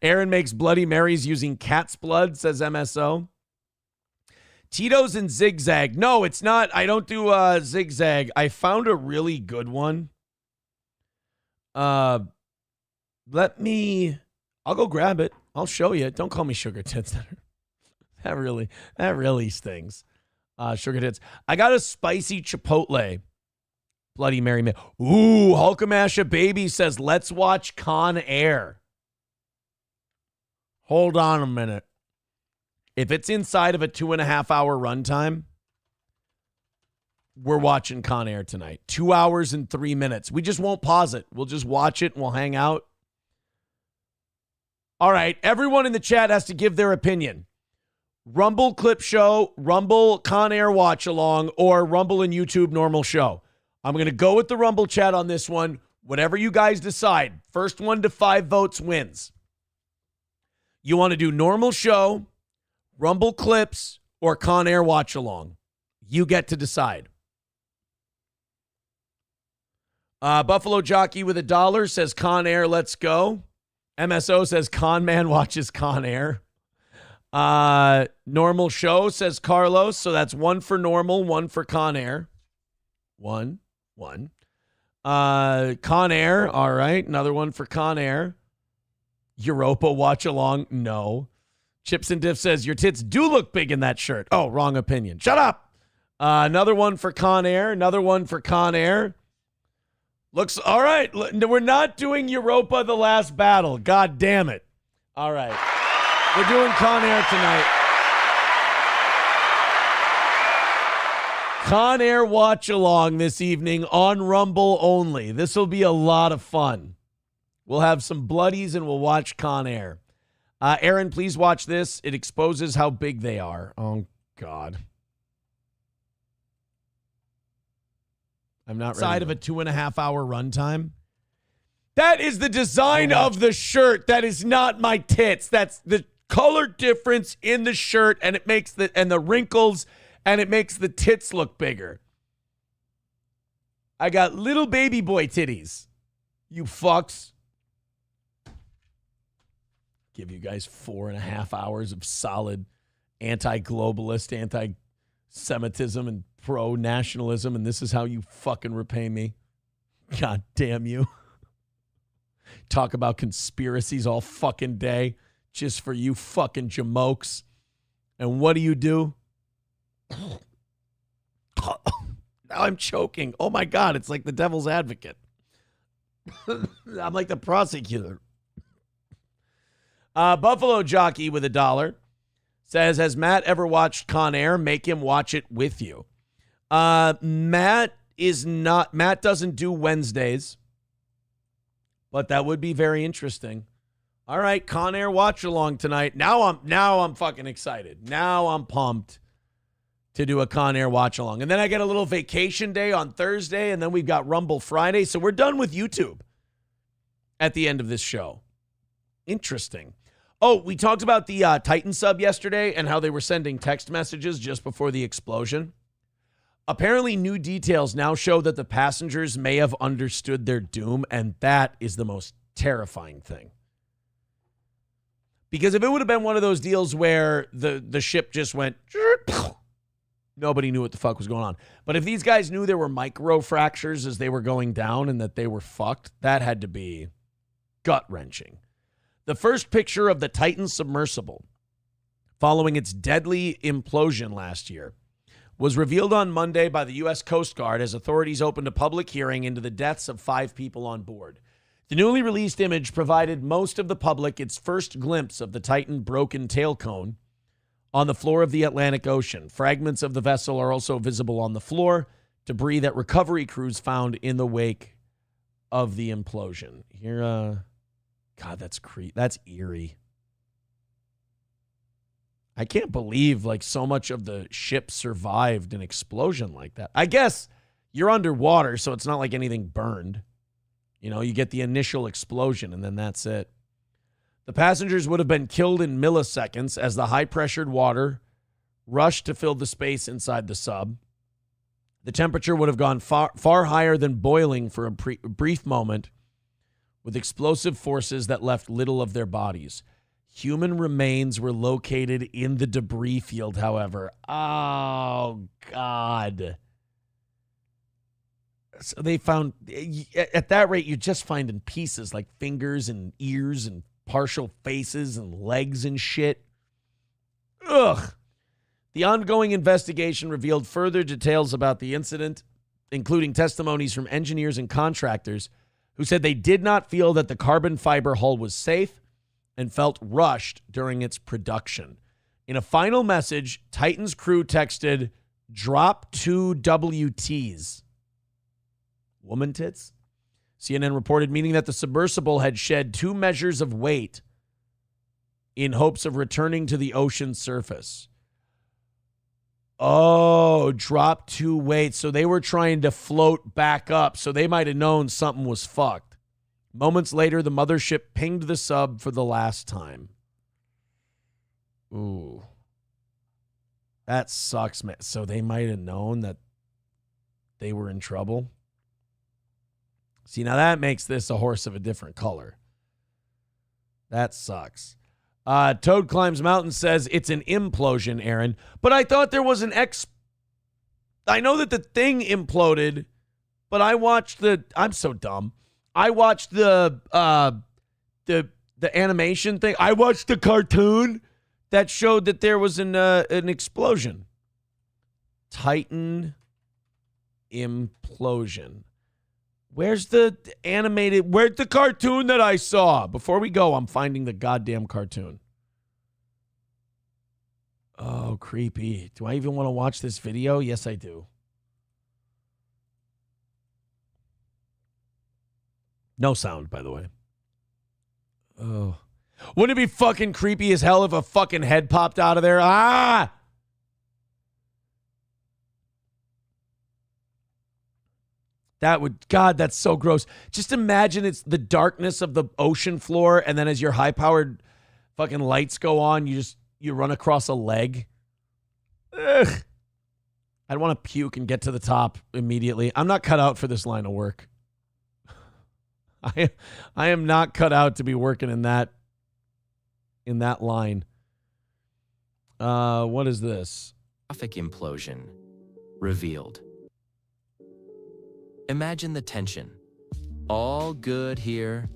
S3: Aaron makes Bloody Marys using cat's blood, says MSO. Tito's and Zigzag. No, it's not. I don't do Zigzag. I found a really good one. I'll go grab it. I'll show you. Don't call me sugar tits. That really stings. Sugar Tits. I got a spicy Chipotle. Bloody Mary. Ooh, Hulkamasha Baby says, let's watch Con Air. Hold on a minute. If it's inside of a 2.5 hour runtime, we're watching Con Air tonight. 2 hours and 3 minutes. We just won't pause it. We'll just watch it and we'll hang out. All right. Everyone in the chat has to give their opinion. Rumble clip show, Rumble Con Air watch along, or Rumble and YouTube normal show. I'm going to go with the Rumble chat on this one. Whatever you guys decide. First 1 to 5 votes wins. You want to do normal show, Rumble clips, or Con Air watch along. You get to decide. Buffalo Jockey with $1 says Con Air, let's go. MSO says Con Man watches Con Air. Normal show says Carlos. So that's 1 for normal, 1 for Con Air. 1. Con Air. All right. Another 1 for Con Air. Europa watch along. No. Chips and Diff says your tits do look big in that shirt. Oh, wrong opinion. Shut up. Another 1 for Con Air. Another 1 for Con Air. Looks all right. We're not doing Europa the last battle. God damn it. All right. We're doing Con Air tonight. Con Air watch along this evening on Rumble only. This will be a lot of fun. We'll have some bloodies and we'll watch Con Air. Aaron, please watch this. It exposes how big they are. Oh, God. I'm not ready. Side of a 2.5 hour runtime. That is the design of the shirt. That is not my tits. That's the color difference in the shirt, and it makes the wrinkles, and it makes the tits look bigger. I got little baby boy titties. You fucks. Give you guys 4.5 hours of solid anti-globalist, anti-Semitism, and pro-nationalism, and this is how you fucking repay me. God damn you. Talk about conspiracies all fucking day just for you fucking jamokes. And what do? Now I'm choking. Oh my God, it's like the devil's advocate. I'm like the prosecutor. Buffalo Jockey with $1 says, has Matt ever watched Con Air? Make him watch it with you. Matt doesn't do Wednesdays, but that would be very interesting. All right, Con Air watch along tonight. Now I'm fucking excited. Now I'm pumped to do a Con Air watch along. And then I get a little vacation day on Thursday, and then we've got Rumble Friday. So we're done with YouTube at the end of this show. Interesting. Oh, we talked about the Titan sub yesterday and how they were sending text messages just before the explosion. Apparently, new details now show that the passengers may have understood their doom, and that is the most terrifying thing. Because if it would have been one of those deals where the ship just went, nobody knew what the fuck was going on. But if these guys knew there were micro fractures as they were going down and that they were fucked, that had to be gut-wrenching. The first picture of the Titan submersible following its deadly implosion last year was revealed on Monday by the U.S. Coast Guard as authorities opened a public hearing into the deaths of 5 people on board. The newly released image provided most of the public its first glimpse of the Titan broken tail cone on the floor of the Atlantic Ocean. Fragments of the vessel are also visible on the floor, debris that recovery crews found in the wake of the implosion. Here, God, that's eerie. I can't believe so much of the ship survived an explosion like that. I guess you're underwater, so it's not like anything burned. You know, you get the initial explosion and then that's it. The passengers would have been killed in milliseconds as the high-pressured water rushed to fill the space inside the sub. The temperature would have gone far higher than boiling for a brief moment, with explosive forces that left little of their bodies. Human remains were located in the debris field, however. Oh, God. So they found, at that rate, you're just finding pieces like fingers and ears and partial faces and legs and shit. Ugh. The ongoing investigation revealed further details about the incident, including testimonies from engineers and contractors who said they did not feel that the carbon fiber hull was safe and felt rushed during its production. In a final message, Titan's crew texted, "Drop 2 WTs." Woman tits? CNN reported, meaning that the submersible had shed 2 measures of weight in hopes of returning to the ocean surface. Oh, drop 2 weight. So they were trying to float back up. So they might have known something was fucked. Moments later, the mothership pinged the sub for the last time. Ooh. That sucks, man. So they might have known that they were in trouble. See, now that makes this a horse of a different color. That sucks. Toad Climbs Mountain says it's an implosion, Aaron. But I thought there was an I know that the thing imploded, but I watched I'm so dumb. I watched the animation thing. I watched the cartoon that showed that there was an explosion. Titan implosion. Where's the cartoon that I saw? Before we go, I'm finding the goddamn cartoon. Oh, creepy. Do I even want to watch this video? Yes, I do. No sound, by the way. Oh. Wouldn't it be fucking creepy as hell if a fucking head popped out of there? Ah! God, that's so gross. Just imagine it's the darkness of the ocean floor, and then as your high-powered fucking lights go on, you run across a leg. Ugh. I'd want to puke and get to the top immediately. I'm not cut out for this line of work. I am not cut out to be working in that line. What is this?
S17: Traffic implosion revealed. Imagine the tension. All good here.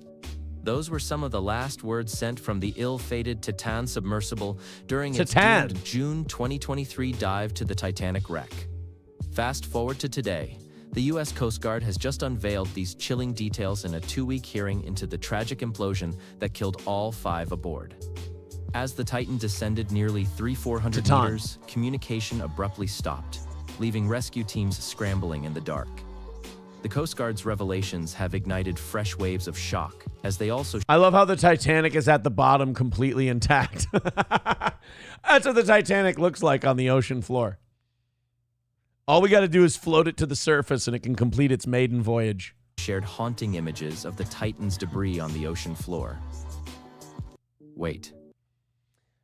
S17: Those were some of the last words sent from the ill-fated Titan submersible during its doomed June 2023 dive to the Titanic wreck. Fast forward to today. The U.S. Coast Guard has just unveiled these chilling details in a 2-week hearing into the tragic implosion that killed all 5 aboard. As the Titan descended nearly 400 meters, communication abruptly stopped, leaving rescue teams scrambling in the dark. The Coast Guard's revelations have ignited fresh waves of shock as they also...
S3: I love how the Titanic is at the bottom completely intact. That's what the Titanic looks like on the ocean floor. All we got to do is float it to the surface and it can complete its maiden voyage.
S17: Shared haunting images of the Titan's debris on the ocean floor. Wait.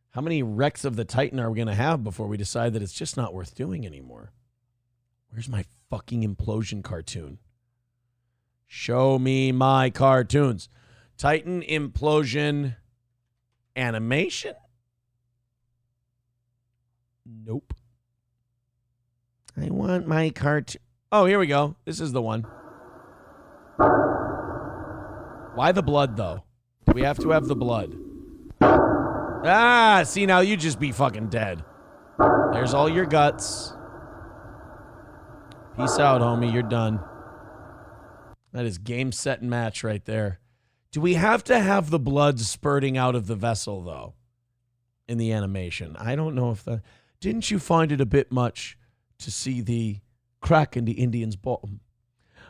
S3: How many wrecks of the Titan are we going to have before we decide that it's just not worth doing anymore? Where's my fucking implosion cartoon? Show me my cartoons. Titan implosion animation? Nope. I want my cartoon. Oh, here we go. This is the one. Why the blood, though? Do we have to have the blood? Ah, see, now you just be fucking dead. There's all your guts. Peace out, homie. You're done. That is game, set, and match right there. Do we have to have the blood spurting out of the vessel, though, in the animation? I don't know if that... Didn't you find it a bit much to see the crack in the Indian's bottom?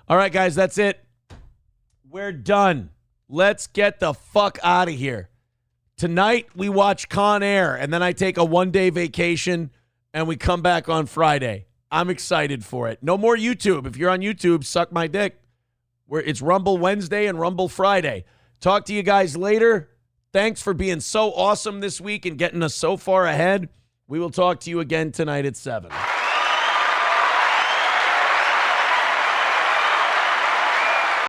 S3: All right, guys, that's it. We're done. Let's get the fuck out of here. Tonight, we watch Con Air, and then I take a one-day vacation, and we come back on Friday. I'm excited for it. No more YouTube. If you're on YouTube, suck my dick. It's Rumble Wednesday and Rumble Friday. Talk to you guys later. Thanks for being so awesome this week and getting us so far ahead. We will talk to you again tonight at 7.